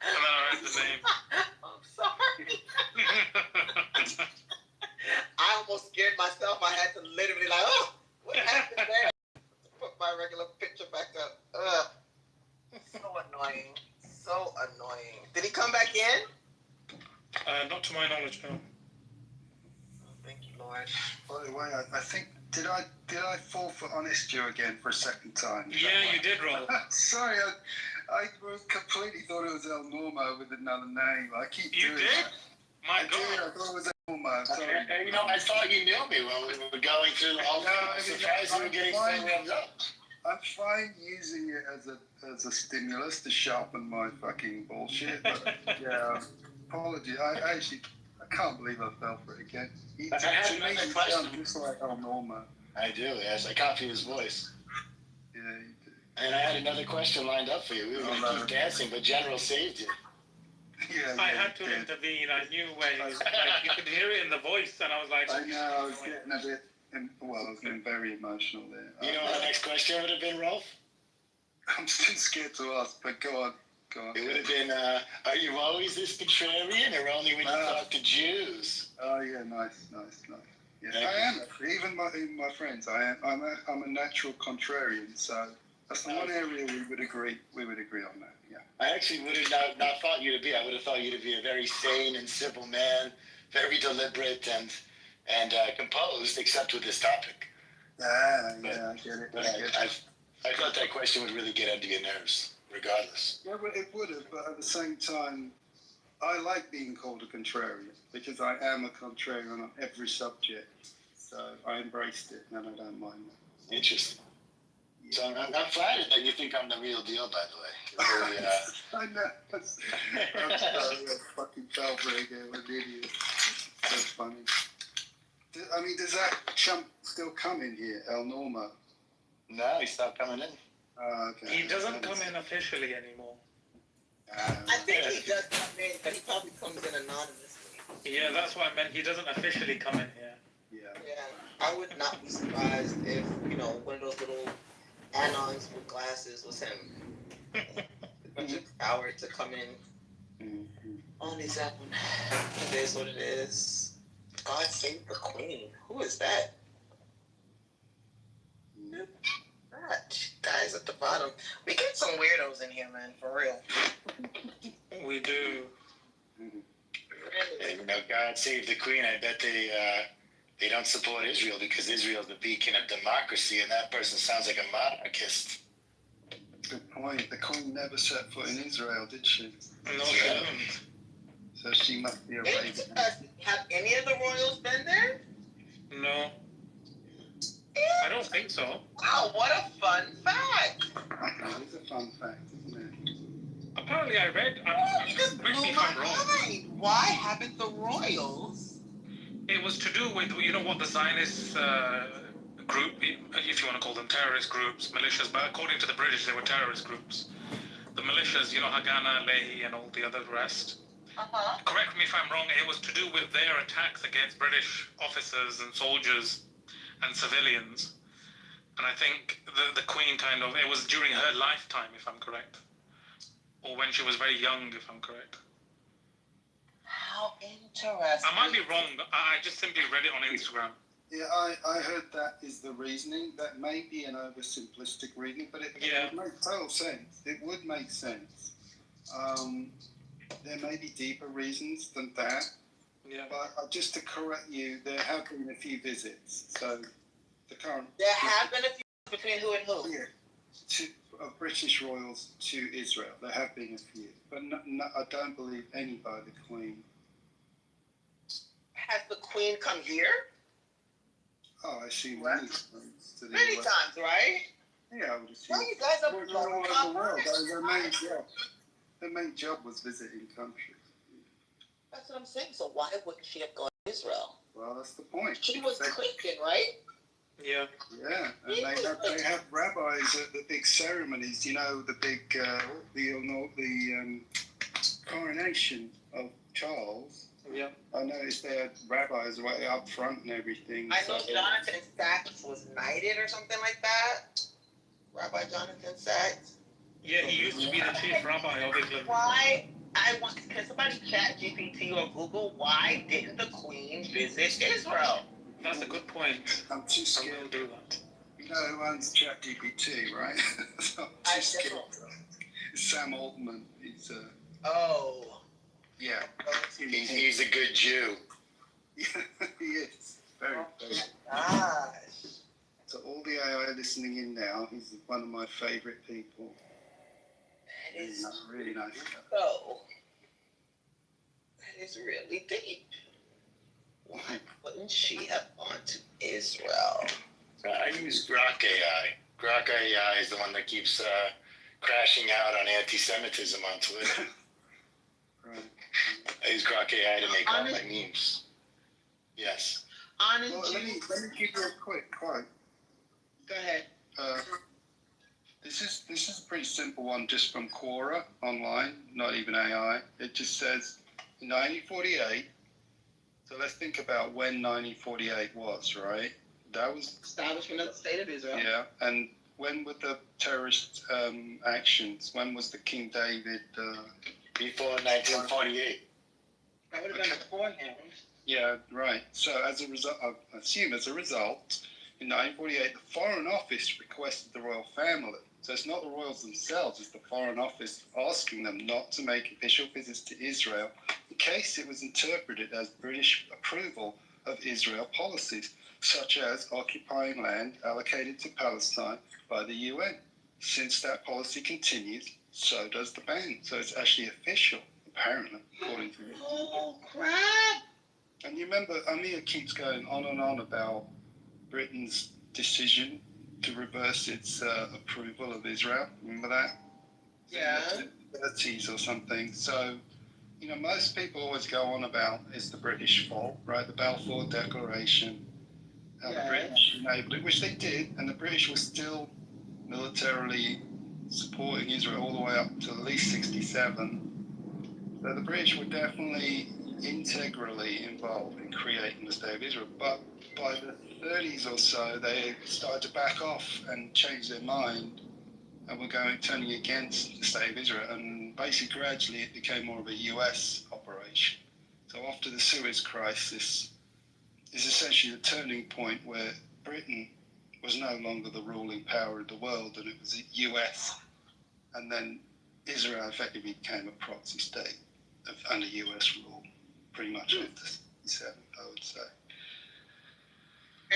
And then I read the name. I'm sorry. I almost scared myself. I had to literally what happened there? Put my regular picture back up. So annoying. So annoying. Did he come back in? Not to my knowledge, no. Thank you, Lord. By the way, I think did I fall for honest you again for a second time? Yeah, you did, Roll. Sorry, I completely thought it was El Normo with another name. I keep doing did? That. My God. I thought it was El Normo. Sorry. I thought you knew me when we were going through the whole thing. I'm surprised you were getting so revved up. I'm fine using it as a stimulus to sharpen my fucking bullshit, but apology. I can't believe I fell for it again. I have another question. Just like El Normo. I do, yes. I copy his voice. Yeah, you do. And I had another question lined up for you. We were going to keep dancing, but General saved you. I had to intervene. I knew where he was. You could hear it in the voice, and I was like... I know, I was getting a bit... I was getting very emotional there. You know what the next question would have been, Rolf? I'm still scared to ask, but go on. It would have been, are you always this contrarian, or only when you talk to Jews? Oh, yeah, nice. Yeah, I am. Even my friends, I'm a natural contrarian, so that's the one area we would agree on that, yeah. I actually would have not thought you to be. I would have thought you to be a very sane and simple man, very deliberate and composed, except with this topic. I get it. I thought that question would really get under your nerves, regardless. Yeah, well, it would have, but at the same time, I like being called a contrarian because I am a contrarian on every subject. So I embraced it, and I don't mind that. Interesting. Yeah. So I'm flattered that you think I'm the real deal, by the way. Really, I know. I'm sorry, I fucking fell for it again. What an idiot. That's funny. I mean, does that chump still come in here, El Normo? No, he stopped coming in. Okay. He doesn't come in officially anymore. I think he does come in, but he probably comes in anonymously. Yeah, that's what I meant. He doesn't officially come in here. Yeah, I would not be surprised if, one of those little anons with glasses was him. A bunch of power to come in on his app. It is what it is. God save the queen. Who is that? She dies at the bottom. We get some weirdos in here, man, for real. We do. And, God save the queen. I bet they don't support Israel because Israel's the beacon of democracy, and that person sounds like a monarchist. Good point. The queen never set foot in Israel, did she? No, she didn't. So she must be a Arabian. Interesting. Have any of the royals been there? No, I don't think so. Wow, what a fun fact. It is a fun fact, isn't it? Apparently, I read. You just Correct blew me if my I'm wrong. mind. Why haven't the royals? It was to do with, you know, what the Zionist group, if you want to call them terrorist groups, militias, but according to the British, they were terrorist groups. The militias, you know, Haganah, Lehi, and all the other rest. Correct me if I'm wrong, it was to do with their attacks against British officers and soldiers and civilians. And I think the Queen kind of, it was during her lifetime, if I'm correct. Or when she was very young, if I'm correct. How interesting. I might be wrong, but I just simply read it on Instagram. Yeah, I heard that is the reasoning. That may be an oversimplistic reading, but it would make total sense. It would make sense. There may be deeper reasons than that. Yeah. But just to correct you, there have been a few visits. So the current... There have been a few between who and who? Yeah. Of British royals to Israel. There have been a few. But I don't believe any by the Queen. Has the Queen come here? Oh, I see many times. Many times, right? Yeah, I would assume. Well, you guys are all over the world. Their main job was visiting countries. That's what I'm saying. So why wouldn't she have gone to Israel? Well, that's the point. She was Christian, right? Yeah. Yeah, and they have rabbis at the big ceremonies. You know, the big the coronation of Charles. Yeah. I noticed they had rabbis right up front and everything. I know Jonathan Sachs was knighted or something like that. Rabbi Jonathan Sachs. Yeah, he used to be the chief rabbi of Islam. Why? Can somebody chat GPT or Google why didn't the Queen visit Israel? That's a good point. I'm too scared to do that. You know who owns ChatGPT, right? So I'm too scared. It's Sam Altman. He's Oh. Yeah. He's a good Jew. Yeah, he is. Very. Gosh. So all the AI listening in now, he's one of my favorite people. That is really nice guy. So, that is really deep. Why wouldn't she have gone to Israel? I use Grok AI. Grok AI is the one that keeps crashing out on anti-Semitism on Twitter. Right. I use Grok AI to make all my memes. Yes. Well, let me give you a quick quote. Go ahead. This is a pretty simple one, just from Quora online, not even AI. It just says 1948. So let's think about when 1948 was, right? That was establishment of the state of Israel. Yeah, and when were the terrorist actions? When was the King David? Before 1948. That would have been beforehand. Yeah, right. So as a result, I assume as a result, in 1948, the Foreign Office requested the royal family. So it's not the royals themselves, it's the Foreign Office asking them not to make official visits to Israel in case it was interpreted as British approval of Israel policies, such as occupying land allocated to Palestine by the UN. Since that policy continues, so does the ban. So it's actually official, apparently, according to it. Oh, crap! And you remember, Amir keeps going on and on about Britain's decision to reverse its approval of Israel. Remember that? Yeah. In the 30s or something. So, you know, most people always go on about it's the British fault, right? The Balfour Declaration. The British enabled it, which they did, and the British were still militarily supporting Israel all the way up to at least 67. So the British were definitely integrally involved in creating the State of Israel. But by the 30s or so, they started to back off and change their mind and were turning against the State of Israel. And basically, gradually, it became more of a US operation. So after the Suez Crisis is essentially the turning point where Britain was no longer the ruling power of the world, and it was the US. And then Israel effectively became a proxy state under US rule, pretty much after 67, I would say.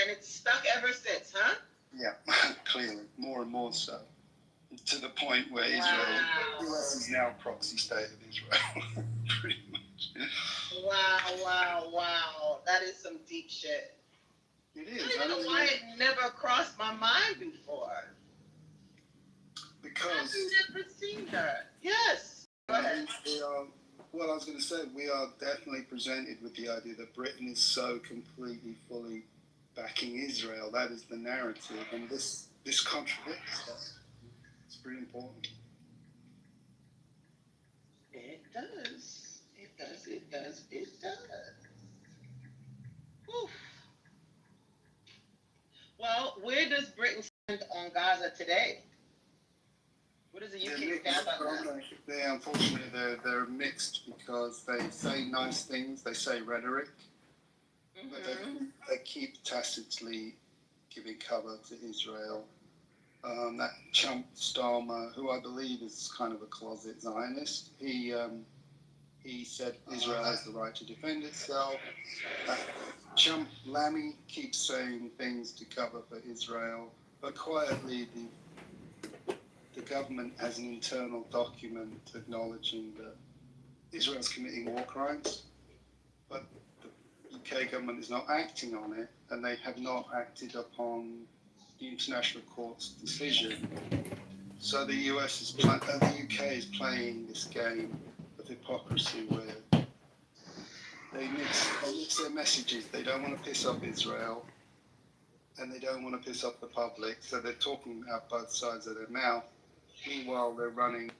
And it's stuck ever since, huh? Yeah, clearly, more and more so. To the point where Israel, the US is now a proxy state of Israel, pretty much. Wow. That is some deep shit. It I is. don't even know why it never crossed my mind before. Because I've never seen that. Yes. Go ahead. we are, well, I was going to say, we are definitely presented with the idea that Britain is so completely, fully backing Israel. That is the narrative, and this contradicts that. It's pretty important. It does. It does. Whew. Well, where does Britain stand on Gaza today? What does the UK stand on that? Unfortunately, they're mixed because they say nice things, they say rhetoric, but they keep tacitly giving cover to Israel. That chump Starmer, who I believe is kind of a closet Zionist, he said Israel has the right to defend itself. That chump Lammy keeps saying things to cover for Israel, but quietly the government has an internal document acknowledging that Israel's committing war crimes, but the UK government is not acting on it, and they have not acted upon the International Court's decision. So the UK is playing this game of hypocrisy where they mix their messages. They don't want to piss off Israel, and they don't want to piss off the public, so they're talking out both sides of their mouth. Meanwhile, they're running. The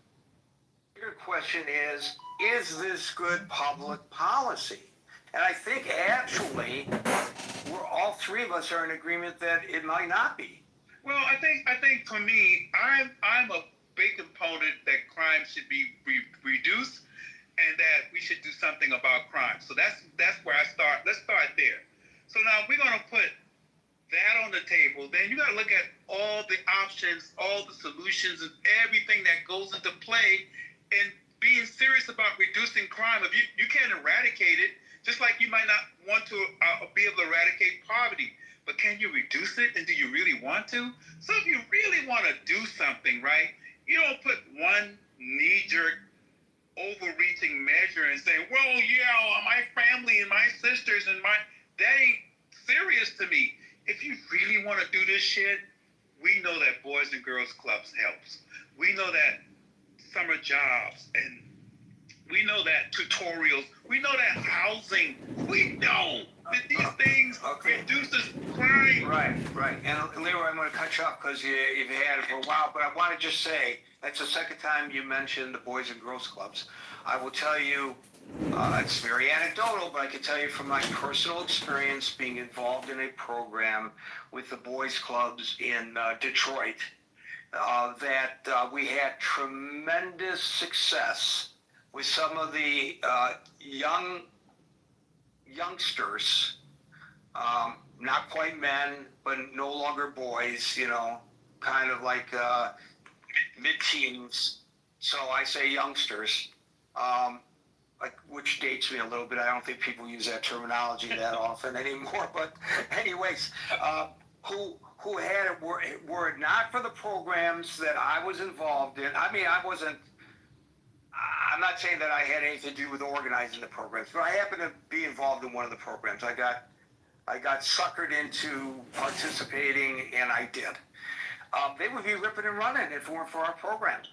bigger question is this good public policy? And I think actually, we're all three of us are in agreement that it might not be. Well, I think for me, I'm a big component that crime should be reduced, and that we should do something about crime. So that's where I start. Let's start there. So now we're gonna put that on the table. Then you got to look at all the options, all the solutions, and everything that goes into play, and being serious about reducing crime. If you can't eradicate it, just like you might not want to be able to eradicate poverty. But can you reduce it, and do you really want to? So if you really want to do something, right, you don't put one knee-jerk, overreaching measure and say, well, yeah, my family and my sisters and that ain't serious to me. If you really want to do this shit, we know that Boys and Girls Clubs helps. We know that summer jobs, and we know that tutorials, we know that housing, we know that these things reduces crime. Right. And Leroy, I'm going to cut you off because you've had it for a while, but I want to just say, that's the second time you mentioned the Boys and Girls Clubs. I will tell you, it's very anecdotal, but I can tell you from my personal experience being involved in a program with the boys clubs in Detroit, that we had tremendous success with some of the youngsters, not quite men, but no longer boys, kind of like mid-teens. So I say youngsters, which dates me a little bit. I don't think people use that terminology that often anymore. But anyways, who had it, were it not for the programs that I was involved in. I mean, I'm not saying that I had anything to do with organizing the programs, but I happened to be involved in one of the programs. I got suckered into participating, and I did. They would be ripping and running if it weren't for our program.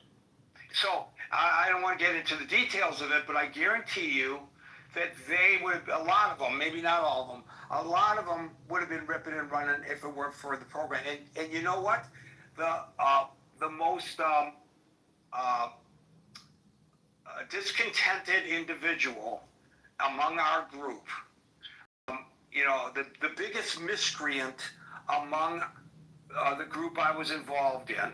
So I don't want to get into the details of it, but I guarantee you that they would, a lot of them, maybe not all of them, a lot of them would have been ripping and running if it weren't for the program. And you know what? The most discontented individual among our group, the biggest miscreant among the group I was involved in,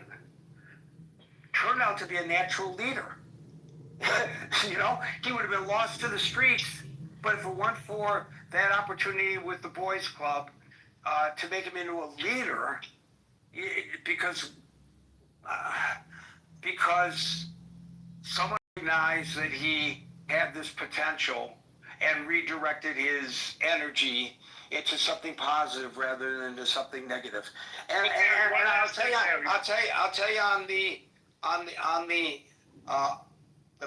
turned out to be a natural leader. He would have been lost to the streets, but if it weren't for that opportunity with the boys club to make him into a leader, because someone recognized that he had this potential and redirected his energy into something positive rather than into something negative. And I'll tell you on the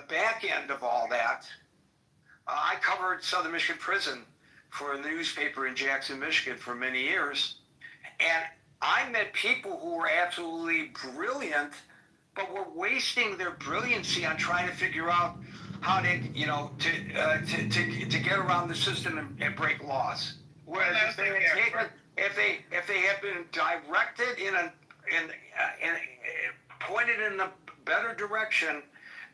back end of all that, I covered Southern Michigan Prison for a newspaper in Jackson, Michigan for many years. And I met people who were absolutely brilliant, but were wasting their brilliancy on trying to figure out how to, to get around the system and break laws. Whereas if they had taken, if they had been directed pointed in a better direction,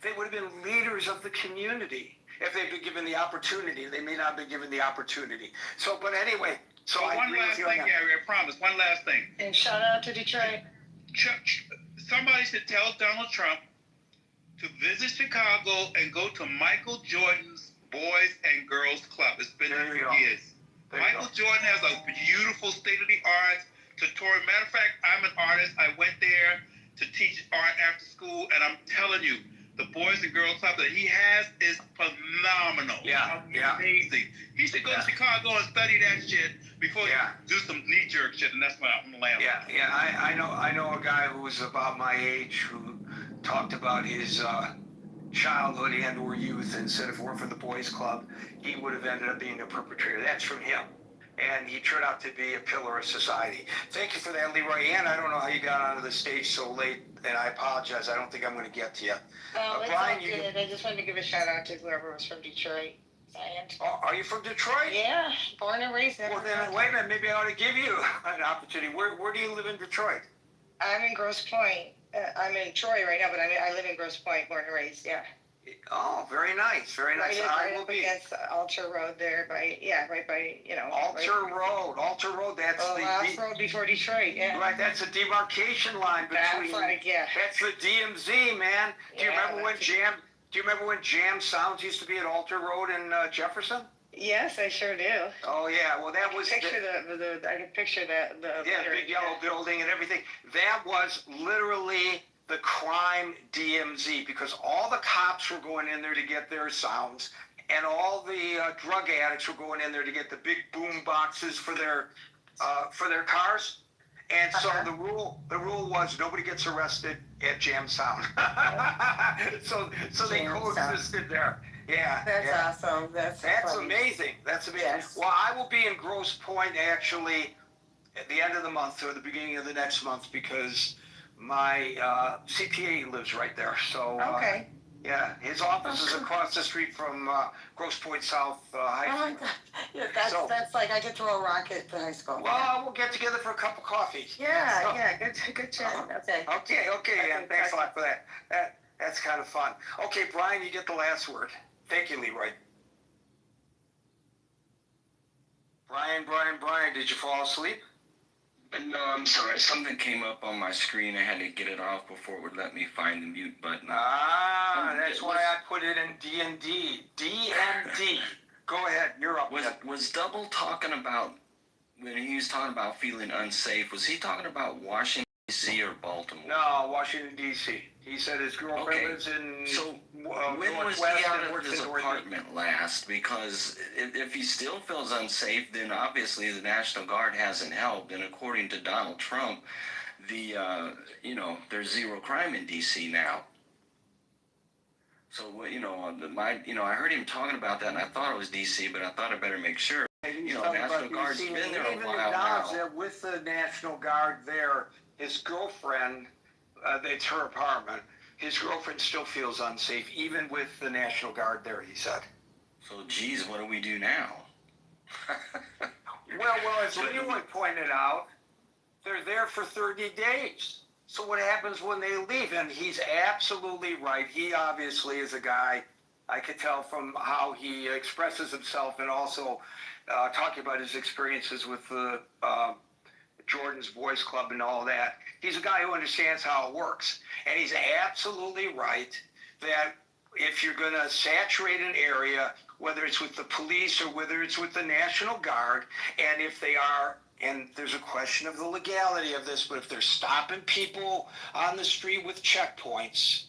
they would have been leaders of the community. If they'd been given the opportunity, they may not have been given the opportunity. So, but anyway, so I one last thing, Gary, I promise. One last thing. And shout out to Detroit. Somebody should tell Donald Trump to visit Chicago and go to Michael Jordan's Boys and Girls Club. It's been there for years. Michael Jordan has a beautiful state-of-the-art tutorial. Matter of fact, I'm an artist. I went there to teach art after school, and I'm telling you, the Boys and Girls Club that he has is phenomenal. Yeah, amazing. He should go to Chicago and study that shit before he do some knee-jerk shit, and that's why I'm gonna land. I know a guy who was about my age who talked about his childhood and or youth, and said if it weren't for the Boys Club, he would have ended up being a perpetrator. That's from him. And he turned out to be a pillar of society. Thank you for that, Leroy. Ann, I don't know how you got onto the stage so late, and I apologize. I don't think I'm going to get to you. Oh, it's Brian, all good. I just wanted to give a shout out to whoever was from Detroit. Are you from Detroit? Yeah, born and raised there. Well, then, wait a minute. Maybe I ought to give you an opportunity. Where do you live in Detroit? I'm in Grosse Pointe. I'm in Troy right now, but I live in Grosse Pointe, born and raised, yeah. Oh, very nice, very nice. Right up against Alter Road there, right by, Alter Road, that's the last road before Detroit, yeah. Right, that's the demarcation line between. That's the DMZ, man. Do you remember when Jam Sounds used to be at Alter Road in Jefferson? Yes, I sure do. Oh yeah, well that was. I can picture the big yellow building and everything. That was literally the crime DMZ, because all the cops were going in there to get their sounds, and all the drug addicts were going in there to get the big boom boxes for their cars. And so the rule was nobody gets arrested at Jam Sound. so they coexisted there. Yeah. That's awesome. That's amazing. That's amazing. Yes. Well, I will be in Grosse Pointe actually at the end of the month or the beginning of the next month, because my CPA lives right there. So okay. Yeah, his office is across the street from Grosse Pointe South High School. Oh my God. Yeah, that's like I could throw a rock at the high school. Well, we'll get together for a cup of coffee. Yeah, good chat. Okay, and thanks a lot for that. That's kind of fun. Okay, Brian, you get the last word. Thank you, Leroy. Brian, did you fall asleep? No, I'm sorry. Something came up on my screen. I had to get it off before it would let me find the mute button. That's why I put it in D&D. D&D. Go ahead. You're up. Was Double talking about, when he was talking about feeling unsafe, was he talking about Washington, D.C. or Baltimore? No, Washington, D.C. He said his girlfriend lives in when was he out of his apartment last? Because if he still feels unsafe, then obviously the National Guard hasn't helped. And according to Donald Trump, there's zero crime in D.C. now. So I heard him talking about that, and I thought it was D.C., but I thought I better make sure. National Guard's been there a while now. That with the National Guard there, his girlfriend, it's her apartment. His girlfriend still feels unsafe, even with the National Guard there, he said. So, geez, what do we do now? Well, as Leroy pointed out, they're there for 30 days. So what happens when they leave? And he's absolutely right. He obviously is a guy, I could tell from how he expresses himself, and also talking about his experiences with the Jordan's Boys Club and all that. He's a guy who understands how it works. And he's absolutely right that if you're going to saturate an area, whether it's with the police or whether it's with the National Guard, and if they are, and there's a question of the legality of this, but if they're stopping people on the street with checkpoints,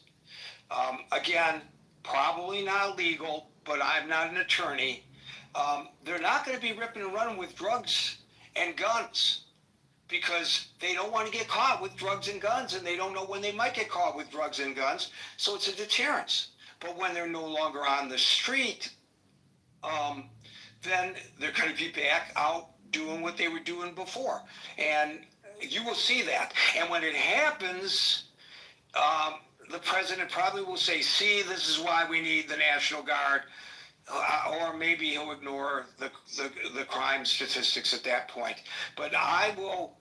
again, probably not legal, but I'm not an attorney, they're not going to be ripping and running with drugs and guns, because they don't want to get caught with drugs and guns, and they don't know when they might get caught with drugs and guns, so it's a deterrence. But when they're no longer on the street, then they're going to be back out doing what they were doing before. And you will see that. And when it happens, the president probably will say, see, this is why we need the National Guard. Or maybe he'll ignore the crime statistics at that point. But I will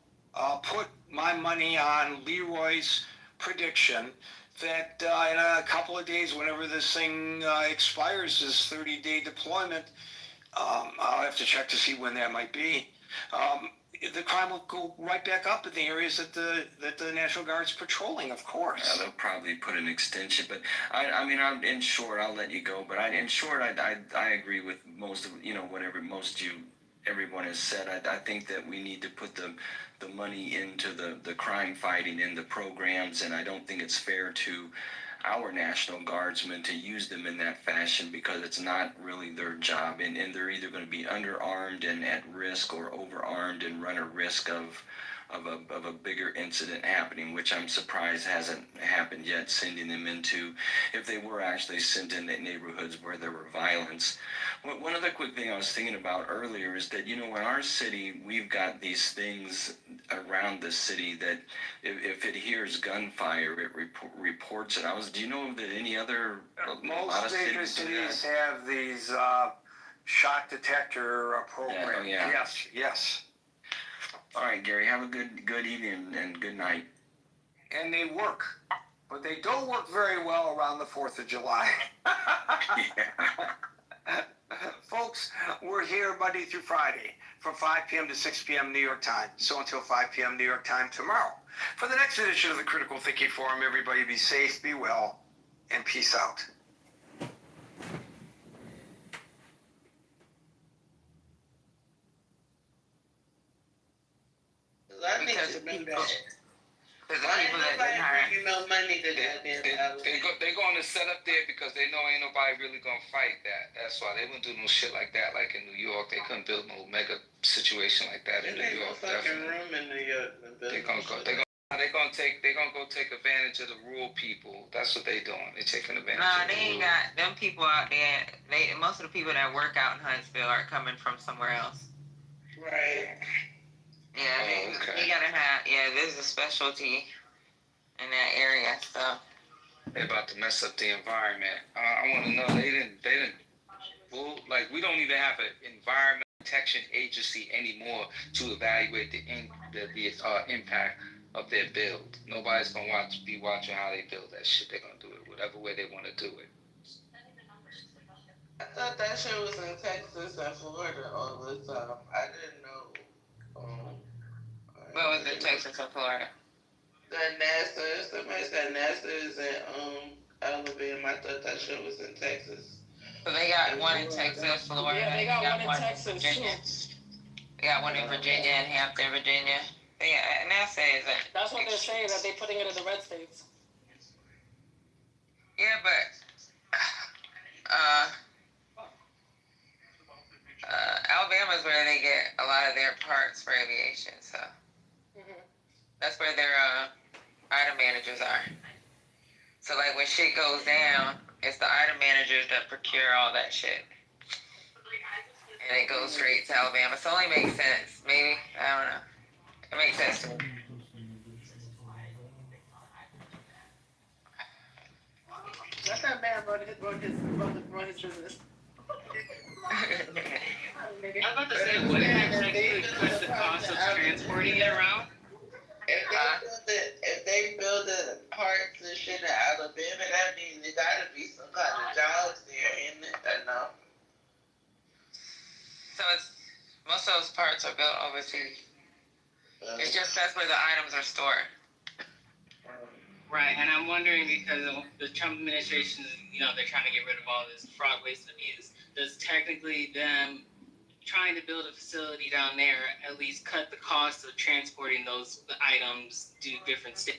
put my money on Leroy's prediction that in a couple of days, whenever this thing expires, this 30-day deployment, I'll have to check to see when that might be. The crime will go right back up in the areas that the National Guard's patrolling, of course. Yeah, they'll probably put an extension, but I mean, in short, I'll let you go. But in short, I agree with most of whatever everyone has said. I think that we need to put the money into the crime fighting in the programs, and I don't think it's fair to our National Guardsmen to use them in that fashion because it's not really their job, and they're either going to be underarmed and at risk or overarmed and run a risk of a bigger incident happening, which I'm surprised hasn't happened yet, sending them into, if they were actually sent into neighborhoods where there were violence. One other quick thing I was thinking about earlier is that, in our city, we've got these things around the city that if it hears gunfire, it reports it. Do you know that any other, most major cities have these shot detector programs. Yeah. Yes. All right, Gary, have a good evening and good night. And they work, but they don't work very well around the 4th of July. Folks, we're here Monday through Friday from 5 p.m. to 6 p.m. New York time. So until 5 p.m. New York time tomorrow. For the next edition of the Critical Thinking Forum, everybody be safe, be well, and peace out. Because of people. There's Ain't people that nobody didn't hire. bringing no money to goddamn They going to set up there because they know ain't nobody really gonna fight that. That's why they wouldn't do no shit like that. Like in New York, they couldn't build no mega situation like that in New There ain't no York. fucking Definitely. room in New York. They gonna go. They gonna go take advantage of the rural people. That's what they doing. They taking advantage. Nah, of the they ain't rural. got them people out there. Most of the people that work out in Huntsville are coming from somewhere else. Right. Yeah, they gotta have. Yeah, there's a specialty in that area. So They about to mess up the environment. I want to know they didn't. Well, like we don't even have an environmental protection agency anymore to evaluate the impact of their build. Nobody's gonna be watching how they build that shit. They're gonna do it whatever way they want to do it. I thought that shit was in Texas and Florida all the time. I didn't know. what was in Texas and Florida? That NASA, somebody said NASA is in Alabama. I thought that shit was in Texas. So they got one in Texas, Florida. Yeah, they got one in Texas Virginia. too. They got one in Virginia and Hampton, Virginia. NASA isn't. That's what they're saying, that they're putting it in the red states. Yeah, but Alabama's where they get a lot of their parts for aviation, so that's where their item managers are. So like when shit goes down, it's the item managers that procure all that shit. And it goes straight to Alabama. So it only makes sense, maybe. I don't know. It makes sense to me. Let that man run his business. I'm about to say, would it actually cut the cost of transporting it around? If they build the parks and shit in Alabama, that means there gotta be some kind of jobs there, isn't it? I know. So most of those parts are built overseas. It's just that's where the items are stored. Right, and I'm wondering because the Trump administration, they're trying to get rid of all this fraud, waste, and abuse. Does technically them trying to build a facility down there at least cut the cost of transporting those items to different states?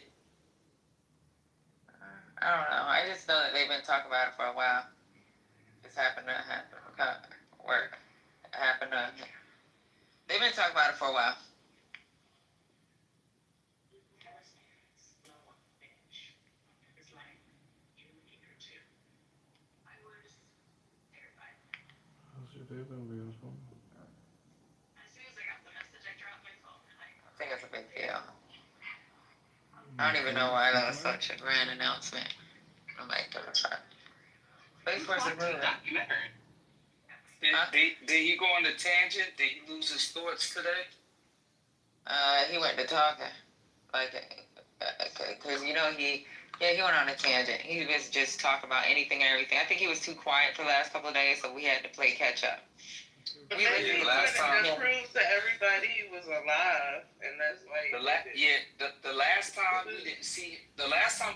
I don't know. I just know that they've been talking about it for a while. It's happened to work. They've been talking about it for a while. I think it's a big deal. I don't even know why that was such a grand announcement. I'm like, Space Force is moving. Did he go on the tangent? Did he lose his thoughts today? He went to talking, like, cause you know he went on a tangent. He was just talking about anything and everything. I think he was too quiet for the last couple of days, so we had to play catch up. But maybe last time to prove to everybody he was alive, and that's like the last time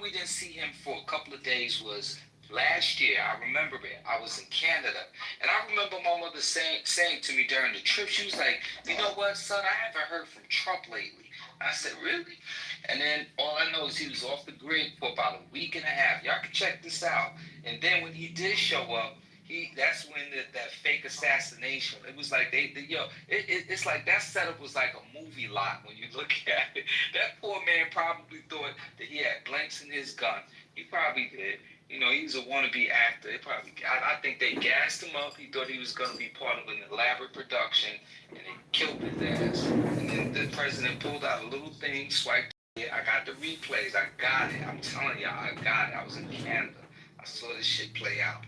we didn't see him for a couple of days was last year. I remember it. I was in Canada, and I remember my mother saying to me during the trip, she was like, "You know what, son? I haven't heard from Trump lately." I said, "Really?" And then all I know is he was off the grid for about a week and a half. Y'all can check this out. And then when he did show up, that's when that fake assassination. It was like it's like that setup was like a movie lot when you look at it. That poor man probably thought that he had blanks in his gun. He probably did. You know, he was a wannabe actor. I think they gassed him up. He thought he was going to be part of an elaborate production, and they killed his ass. And then the president pulled out a little thing, swiped it. I got the replays. I got it. I'm telling y'all, I got it. I was in Canada. I saw this shit play out.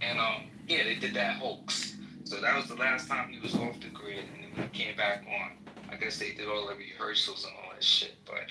And they did that hoax. So that was the last time he was off the grid, and then when he came back on, I guess they did all the rehearsals and all that shit. But